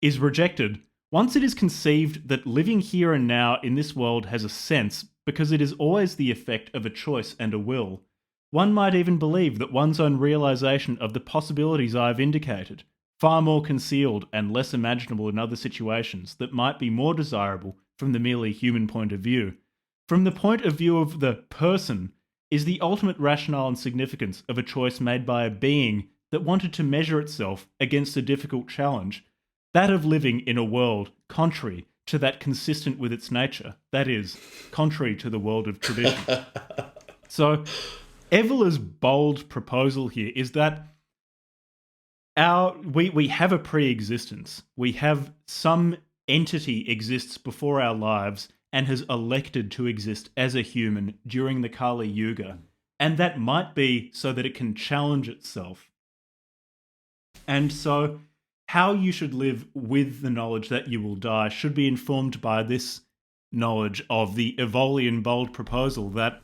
[SPEAKER 1] is rejected, once it is conceived that living here and now in this world has a sense because it is always the effect of a choice and a will, one might even believe that one's own realization of the possibilities I have indicated, far more concealed and less imaginable in other situations that might be more desirable from the merely human point of view. From the point of view of the person, is the ultimate rationale and significance of a choice made by a being that wanted to measure itself against a difficult challenge, that of living in a world contrary to that consistent with its nature, that is, contrary to the world of tradition. So, Evola's bold proposal here is that we have a pre-existence. We have some entity exists before our lives and has elected to exist as a human during the Kali Yuga. And that might be so that it can challenge itself. And so how you should live with the knowledge that you will die should be informed by this knowledge of the Evolian bold proposal that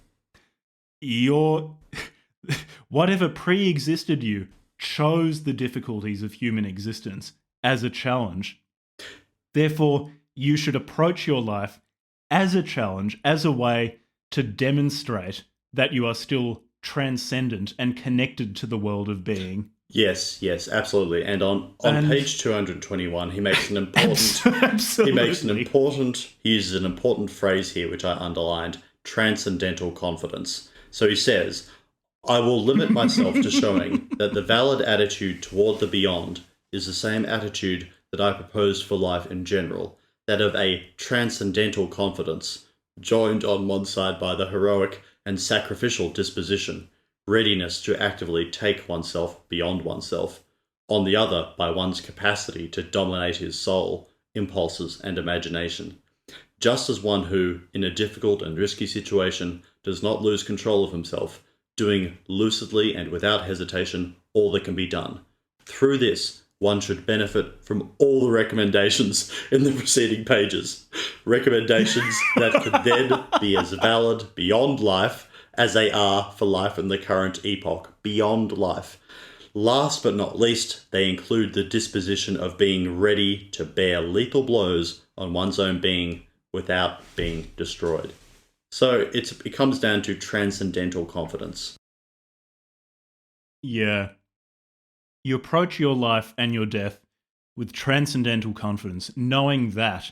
[SPEAKER 1] whatever pre-existed you chose the difficulties of human existence as a challenge. Therefore, you should approach your life as a challenge, as a way to demonstrate that you are still transcendent and connected to the world of being.
[SPEAKER 4] Yes, absolutely. And on page 221, he makes an important he uses an important phrase here which I underlined, transcendental confidence. So he says, I will limit myself to showing that the valid attitude toward the beyond is the same attitude that I proposed for life in general, that of a transcendental confidence, joined on one side by the heroic and sacrificial disposition, readiness to actively take oneself beyond oneself, on the other by one's capacity to dominate his soul, impulses, and imagination. Just as one who, in a difficult and risky situation, does not lose control of himself, doing lucidly and without hesitation all that can be done. Through this, one should benefit from all the recommendations in the preceding pages. Recommendations that could then be as valid beyond life as they are for life in the current epoch, beyond life. Last but not least, they include the disposition of being ready to bear lethal blows on one's own being without being destroyed. So it comes down to transcendental confidence.
[SPEAKER 1] Yeah. You approach your life and your death with transcendental confidence, knowing that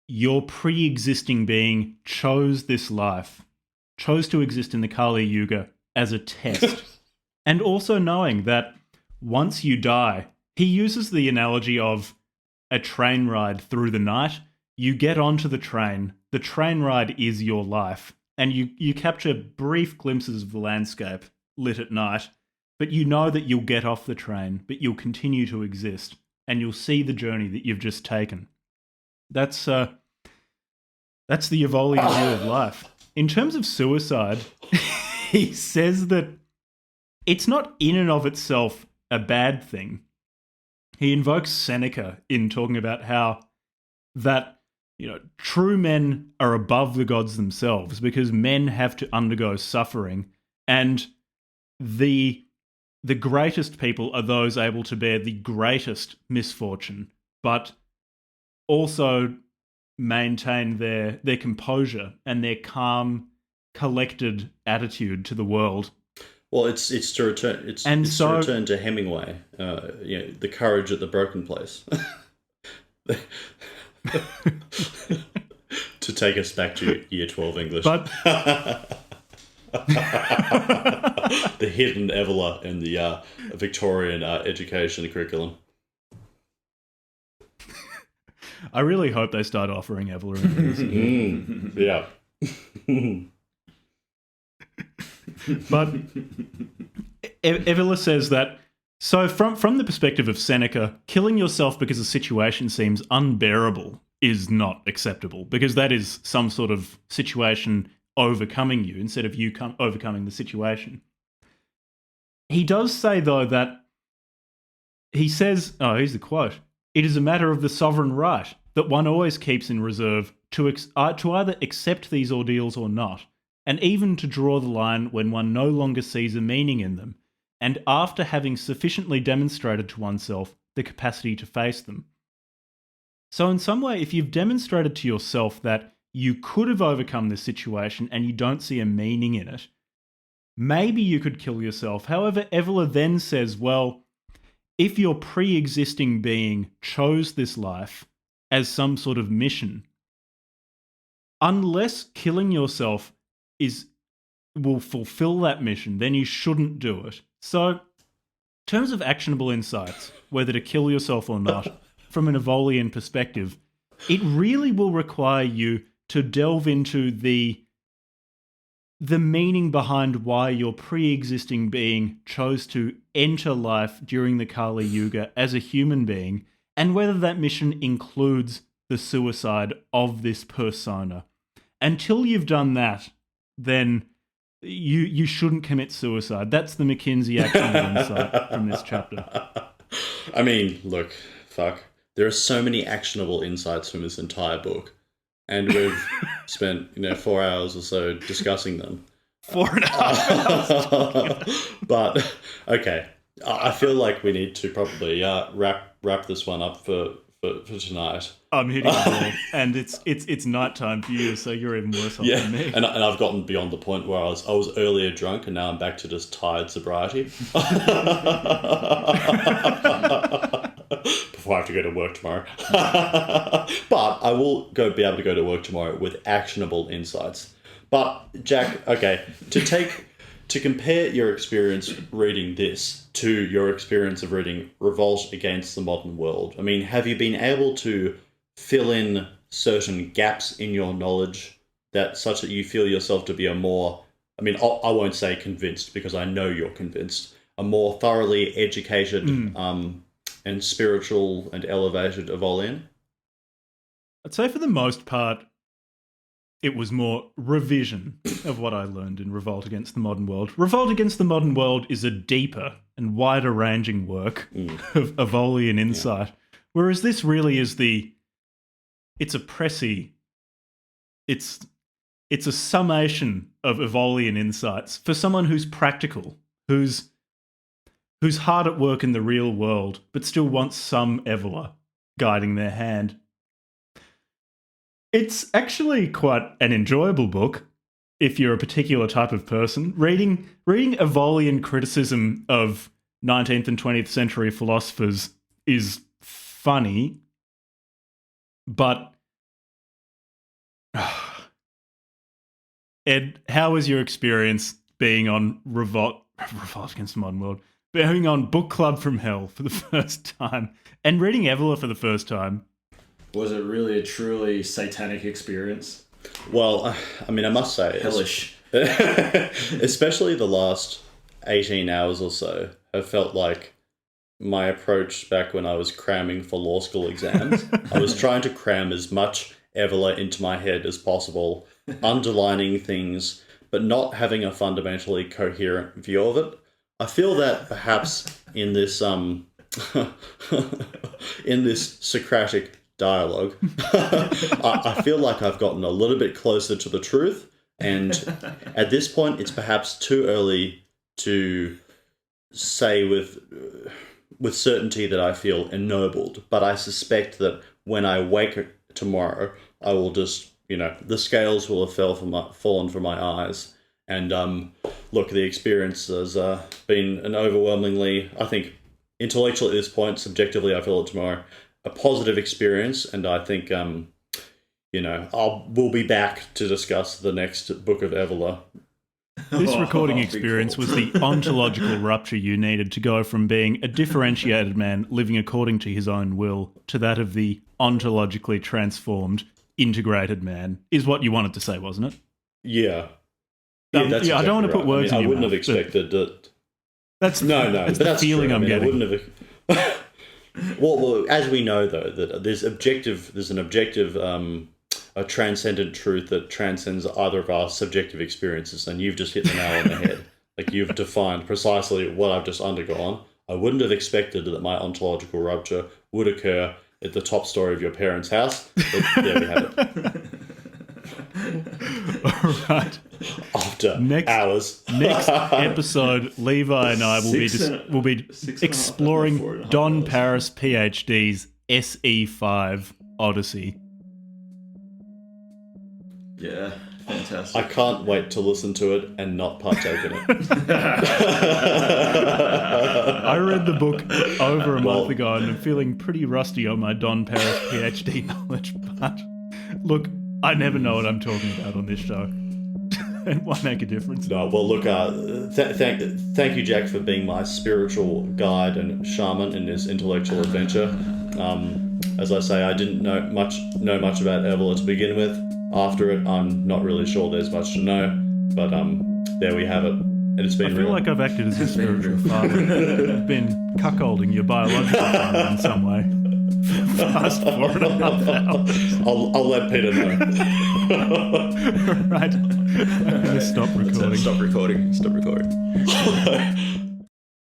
[SPEAKER 1] your pre-existing being chose this life, chose to exist in the Kali Yuga as a test. And also knowing that once you die, he uses the analogy of a train ride through the night. You get onto the train ride is your life, and you capture brief glimpses of the landscape, lit at night, but you know that you'll get off the train, but you'll continue to exist, and you'll see the journey that you've just taken. That's the Evolian view of life. In terms of suicide, he says that it's not in and of itself a bad thing. He invokes Seneca in talking about how that, true men are above the gods themselves because men have to undergo suffering, and the greatest people are those able to bear the greatest misfortune, but also maintain their composure and their calm, collected attitude to the world.
[SPEAKER 4] Well, it's to return. To return to Hemingway. The courage at the broken place. To take us back to Year 12 English.
[SPEAKER 1] But
[SPEAKER 4] the hidden Evola in the Victorian education curriculum.
[SPEAKER 1] I really hope they start offering Evola in
[SPEAKER 4] Yeah.
[SPEAKER 1] But Evola says that, so from the perspective of Seneca, killing yourself because a situation seems unbearable is not acceptable, because that is some sort of situation overcoming you instead of you overcoming the situation. He does say, though, that he says, here's the quote, "It is a matter of the sovereign right that one always keeps in reserve to either accept these ordeals or not, and even to draw the line when one no longer sees a meaning in them, and after having sufficiently demonstrated to oneself the capacity to face them." So in some way, if you've demonstrated to yourself that you could have overcome this situation and you don't see a meaning in it, maybe you could kill yourself. However, Evola then says, well, if your pre-existing being chose this life as some sort of mission, unless killing yourself will fulfill that mission, then you shouldn't do it. So, in terms of actionable insights, whether to kill yourself or not, from an Evolian perspective, it really will require you to delve into the meaning behind why your pre-existing being chose to enter life during the Kali Yuga as a human being, and whether that mission includes the suicide of this persona. Until you've done that, then you shouldn't commit suicide. That's the McKinsey actionable insight from this chapter.
[SPEAKER 4] I mean, look, fuck. There are so many actionable insights from this entire book, and we've spent 4 hours or so discussing them.
[SPEAKER 1] 4.5 hours.
[SPEAKER 4] But okay, I feel like we need to probably wrap this one up for tonight.
[SPEAKER 1] I'm hitting a ball, and it's nighttime for you, so you're even worse off than me.
[SPEAKER 4] And I've gotten beyond the point where I was earlier drunk, and now I'm back to just tired sobriety. Before I have to go to work tomorrow. But I will be able to go to work tomorrow with actionable insights. But Jack, okay, to compare your experience reading this to your experience of reading Revolt Against the Modern World, I mean, have you been able to fill in certain gaps in your knowledge such that you feel yourself to be a more, I mean, I won't say convinced because I know you're convinced, a more thoroughly educated and spiritual and elevated Evolian?
[SPEAKER 1] I'd say for the most part, it was more revision of what I learned in Revolt Against the Modern World. Revolt Against the Modern World is a deeper and wider-ranging work of Evolian insight, whereas this really is it's a précis, it's a summation of Evolian insights for someone who's practical, who's hard at work in the real world, but still wants some Evola guiding their hand. It's actually quite an enjoyable book if you're a particular type of person. Reading Evolian criticism of 19th and 20th century philosophers is funny, but Ed, how was your experience being on Revolt Against the Modern World? Being on Book Club from Hell for the first time and reading Evola for the first time?
[SPEAKER 3] Was it really a truly satanic experience?
[SPEAKER 4] Well, I mean, I must say,
[SPEAKER 3] Hellish.
[SPEAKER 4] especially the last 18 hours or so have felt like my approach back when I was cramming for law school exams. I was trying to cram as much Evola into my head as possible, underlining things, but not having a fundamentally coherent view of it. I feel that perhaps in this in this Socratic dialogue, I feel like I've gotten a little bit closer to the truth, and at this point, it's perhaps too early to say with certainty that I feel ennobled. But I suspect that when I wake tomorrow, I will just, the scales will have fallen from my eyes. And look, the experience has been an overwhelmingly, I think, intellectually at this point, subjectively, I feel it tomorrow, a positive experience. And I think, we'll be back to discuss the next book of Evola.
[SPEAKER 1] This recording experience was the ontological rupture you needed to go from being a differentiated man living according to his own will to that of the ontologically transformed, integrated man, is what you wanted to say, wasn't it?
[SPEAKER 4] Yeah. That's
[SPEAKER 1] I don't want to put words in your
[SPEAKER 4] I wouldn't
[SPEAKER 1] mouth,
[SPEAKER 4] have expected that.
[SPEAKER 1] That's
[SPEAKER 4] That's
[SPEAKER 1] the feeling
[SPEAKER 4] true.
[SPEAKER 1] I'm getting.
[SPEAKER 4] I wouldn't have. Well, as we know, though, that there's an objective, a transcendent truth that transcends either of our subjective experiences, and you've just hit the nail on the head. Like, you've defined precisely what I've just undergone. I wouldn't have expected that my ontological rupture would occur at the top story of your parents' house, but there we have it.
[SPEAKER 1] All right.
[SPEAKER 4] After hours.
[SPEAKER 1] Next episode, Levi and I will be exploring Don Paris PhD's SE5 Odyssey.
[SPEAKER 2] Yeah, fantastic.
[SPEAKER 4] I can't wait to listen to it and not partake in it.
[SPEAKER 1] I read the book over a month ago and I'm feeling pretty rusty on my Don Paris PhD knowledge, but look, I never know what I'm talking about on this show. It won't make a difference.
[SPEAKER 4] No, well, look, thank you, Jack, for being my spiritual guide and shaman in this intellectual adventure. As I say, I didn't know much about Evola to begin with. After it, I'm not really sure there's much to know, but there we have it. And it's been
[SPEAKER 1] I feel like I've acted as your spiritual father. I've been cuckolding your biological father in some way. Fast 4.5 hours.
[SPEAKER 4] I'll let Peter know.
[SPEAKER 1] Right. I'm going to stop recording.
[SPEAKER 2] Stop recording.